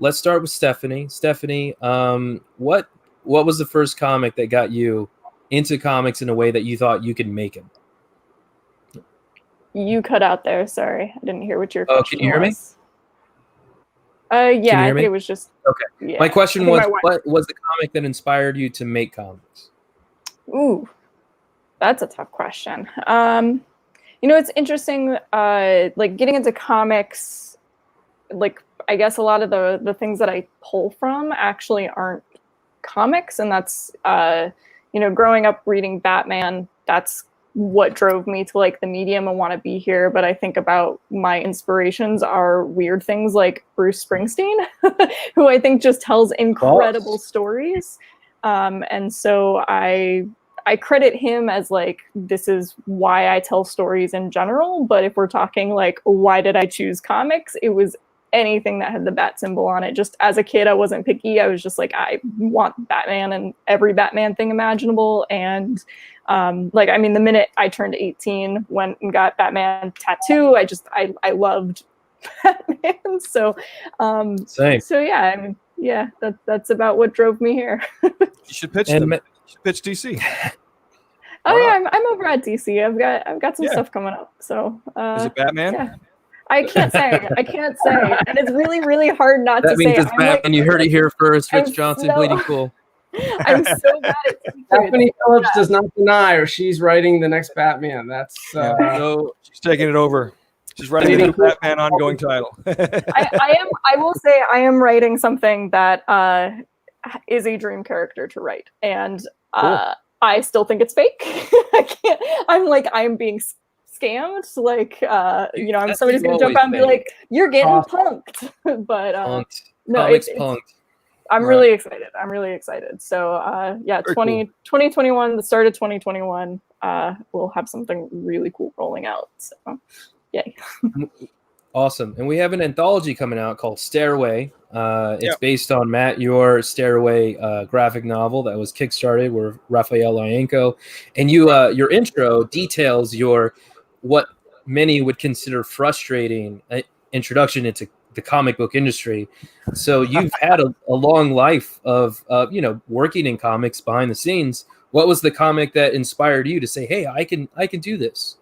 Let's start with Stephanie. Stephanie, what was the first comic that got you into comics in a way that you thought you could make them? You cut out there. Sorry, I didn't hear what your question was. Can you hear me? Yeah, I think it was just okay. Yeah. My question was, what was the comic that inspired you to make comics? Ooh, that's a tough question. It's interesting, like getting into comics, like I guess a lot of the things that I pull from actually aren't comics. And that's, growing up reading Batman, that's what drove me to like the medium and want to be here. But I think about my inspirations are weird things like Bruce Springsteen, who I think just tells incredible stories. And so I credit him as like, this is why I tell stories in general. But if we're talking like, why did I choose comics? It was anything that had the bat symbol on it. Just as a kid, I wasn't picky. I was just like, I want Batman and every Batman thing imaginable. And the minute I turned 18, went and got Batman tattoo, I loved Batman. So, same. So yeah, that's about what drove me here. You should pitch them. You should pitch DC. I'm over at DC. I've got some stuff coming up. So is it Batman? Yeah. I can't say, and it's really, really hard not to say. That means it's Batman. You heard it here first. Rich Johnson, Bleeding Cool. I'm so bad at secrets. Stephanie Phillips does not deny, or she's writing the next Batman. That's so she's taking it over. She's writing the new Batman ongoing title. I will say I am writing something that is a dream character to write, and I still think it's fake. I'm being scammed. Like, somebody's gonna jump out and be like, "You're getting punked." But punked. No, Comics punked. I'm really excited. So 2021, the start of 2021, we'll have something really cool rolling out. So yay. Awesome. And we have an anthology coming out called Stairway. It's based on Matt, your Stairway graphic novel that was kickstarted with Raphael Lyanko. And your intro details what many would consider frustrating introduction into the comic book industry. So you've had a long life of working in comics behind the scenes. What was the comic that inspired you to say, "Hey, I can do this"?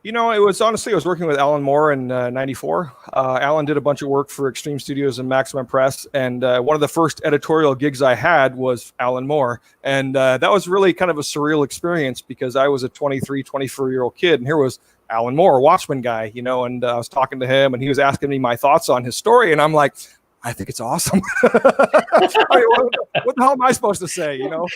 It was honestly, I was working with Alan Moore in '94. Alan did a bunch of work for Extreme Studios and Maximum Press. And one of the first editorial gigs I had was Alan Moore. And that was really kind of a surreal experience because I was a 24-year-old kid. And here was Alan Moore, Watchmen guy, and I was talking to him and he was asking me my thoughts on his story. And I'm like, I think it's awesome. I mean, what the hell am I supposed to say? You know,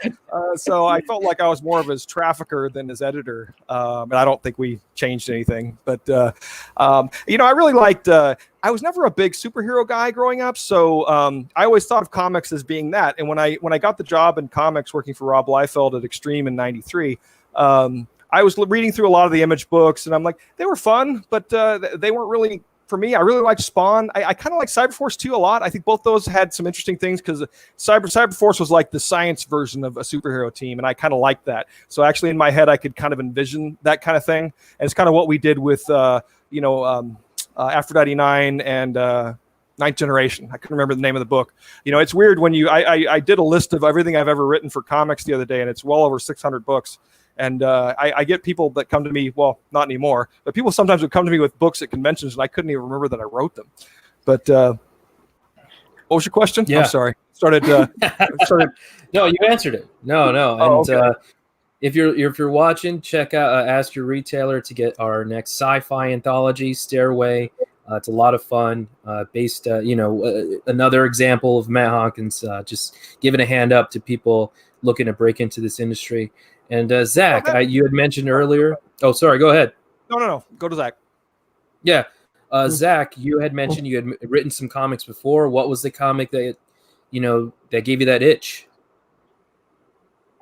so I felt like I was more of his trafficker than his editor, and I don't think we changed anything. But you know, I really liked. I was never a big superhero guy growing up, so I always thought of comics as being that. And when I got the job in comics working for Rob Liefeld at Extreme in '93. I was reading through a lot of the Image books, and I'm like, they were fun, but they weren't really for me. I really liked Spawn. I kind of like Cyberforce 2 a lot. I think both those had some interesting things because Cyberforce was like the science version of a superhero team, and I kind of liked that. So actually, in my head, I could kind of envision that kind of thing, and it's kind of what we did with Aphrodite 9 and Ninth Generation. I couldn't remember the name of the book. You know, it's weird when I did a list of everything I've ever written for comics the other day, and it's well over 600 books. And I get people that come to me, well, not anymore, but people sometimes would come to me with books at conventions, and I couldn't even remember that I wrote them. But what was your question? Yeah. I'm sorry. Started. No, you answered it. No. Oh, And okay. if you're watching, check out ask your retailer to get our next sci-fi anthology, Stairway. It's a lot of fun. Based, another example of Matt Hawkins just giving a hand up to people looking to break into this industry. And Zach, you had mentioned earlier. Oh, sorry. Go ahead. No. Go to Zach. Yeah, Zach, you had mentioned you had written some comics before. What was the comic that that gave you that itch?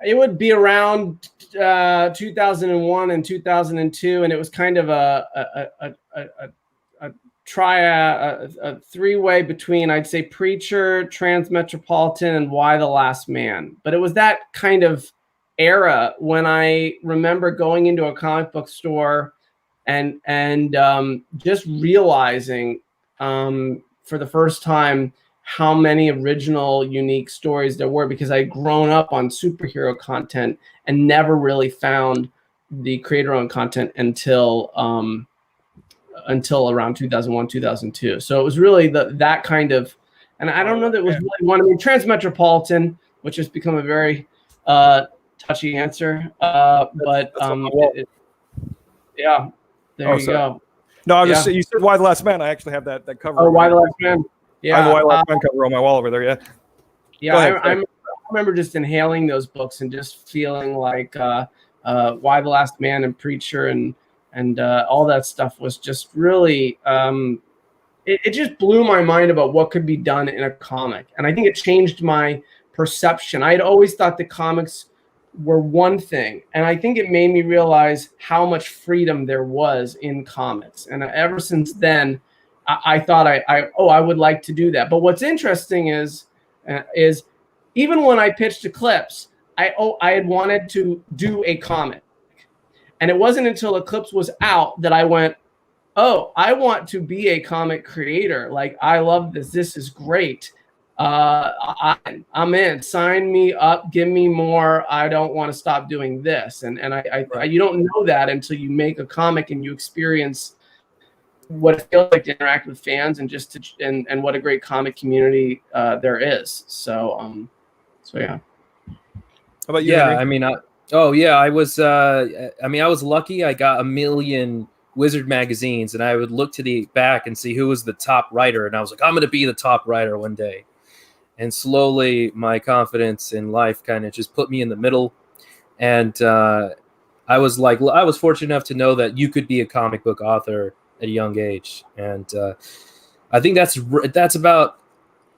It would be around 2001 and 2002, and it was kind of a three-way between, I'd say, Preacher, Transmetropolitan, and Why the Last Man. But it was that kind of era when I remember going into a comic book store and just realizing for the first time how many original, unique stories there were, because I'd grown up on superhero content and never really found the creator-owned content until around 2001, 2002. So it was really that kind of, and I don't know that it was really one. I mean, Transmetropolitan, which has become a very touchy answer, but yeah, there you go. No, I was just, you said Why the Last Man. I actually have that cover. Oh, Why the Last Man. Yeah, I have the Why the Last Man cover on my wall over there. Yeah. Yeah, I remember just inhaling those books and just feeling like Why the Last Man and Preacher and all that stuff was just really it just blew my mind about what could be done in a comic. And I think it changed my perception. I had always thought the comics were one thing, and I think it made me realize how much freedom there was in comics. And ever since then, I thought I would like to do that. But what's interesting is even when I pitched Eclipse, I had wanted to do a comic. And it wasn't until Eclipse was out that I went, oh, I want to be a comic creator. Like, I love this. This is great. I'm in. Sign me up. Give me more. I don't want to stop doing this. And you don't know that until you make a comic and you experience what it feels like to interact with fans and and what a great comic community there is. So yeah. How about you? Yeah, Henry? I mean, I was lucky. I got 1 million Wizard magazines, and I would look to the back and see who was the top writer, and I was like, I'm going to be the top writer one day. And slowly, my confidence in life kind of just put me in the middle, and I was fortunate enough to know that you could be a comic book author at a young age, and I think that's about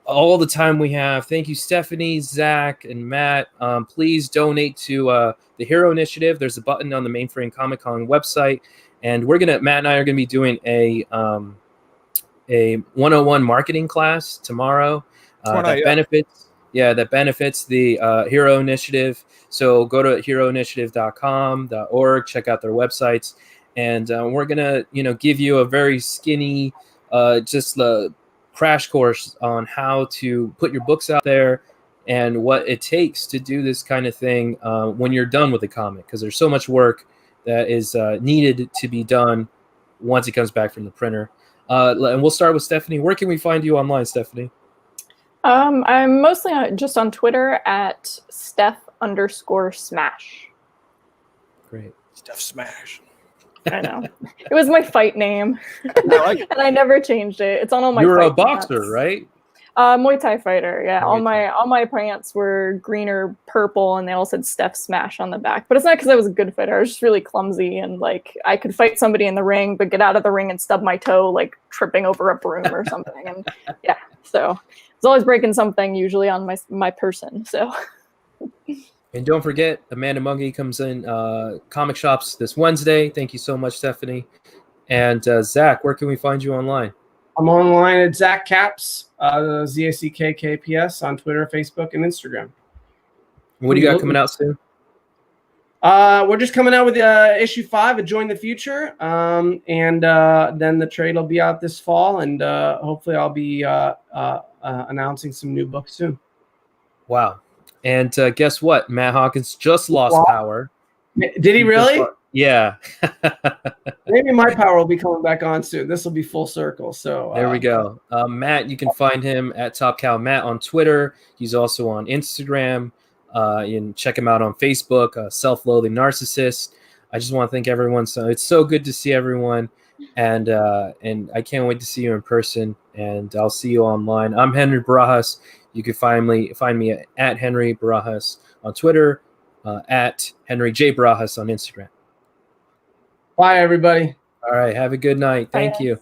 all the time we have. Thank you, Stephanie, Zach, and Matt. Please donate to the Hero Initiative. There's a button on the Mainframe Comic Con website, and Matt and I are gonna be doing a 101 marketing class tomorrow that benefits the Hero Initiative. So go to heroinitiative.com.org, check out their websites, and we're gonna give you a very skinny crash course on how to put your books out there and what it takes to do this kind of thing when you're done with the comic, because there's so much work that is needed to be done once it comes back from the printer. And we'll start with Stephanie. Where can we find you online, Stephanie? I'm mostly just on Twitter at Steph_Smash. Great. Steph Smash. I know. It was my fight name. I like it. And I never changed it. It's on all my You're a fight boxer, maps. right? Muay Thai fighter. Yeah, Muay all my pants were green or purple, and they all said Steph Smash on the back. But it's not because I was a good fighter. I was just really clumsy, and like I could fight somebody in the ring, but get out of the ring and stub my toe, like tripping over a broom or something. And yeah, so I was always breaking something, usually on my person. So. And don't forget, Amanda Mungy comes in comic shops this Wednesday. Thank you so much, Stephanie. And Zach, where can we find you online? I'm online at Zach Caps, ZACKKPS on Twitter, Facebook, and Instagram. What do you got coming out soon? We're just coming out with issue 5 of Join the Future, and then the trade will be out this fall, and hopefully I'll be announcing some new books soon. Wow. And guess what? Matt Hawkins just lost power. Did he really? Yeah. Maybe my power will be coming back on soon. This will be full circle. So there we go. Matt, you can find him at Top Cow Matt on Twitter. He's also on Instagram. And check him out on Facebook, Self-Loathing Narcissist. I just want to thank everyone. So it's so good to see everyone. And I can't wait to see you in person. And I'll see you online. I'm Henry Barajas. You can find me at Henry Barajas on Twitter, at Henry J. Barajas on Instagram. Bye, everybody. All right. Have a good night. Thank you.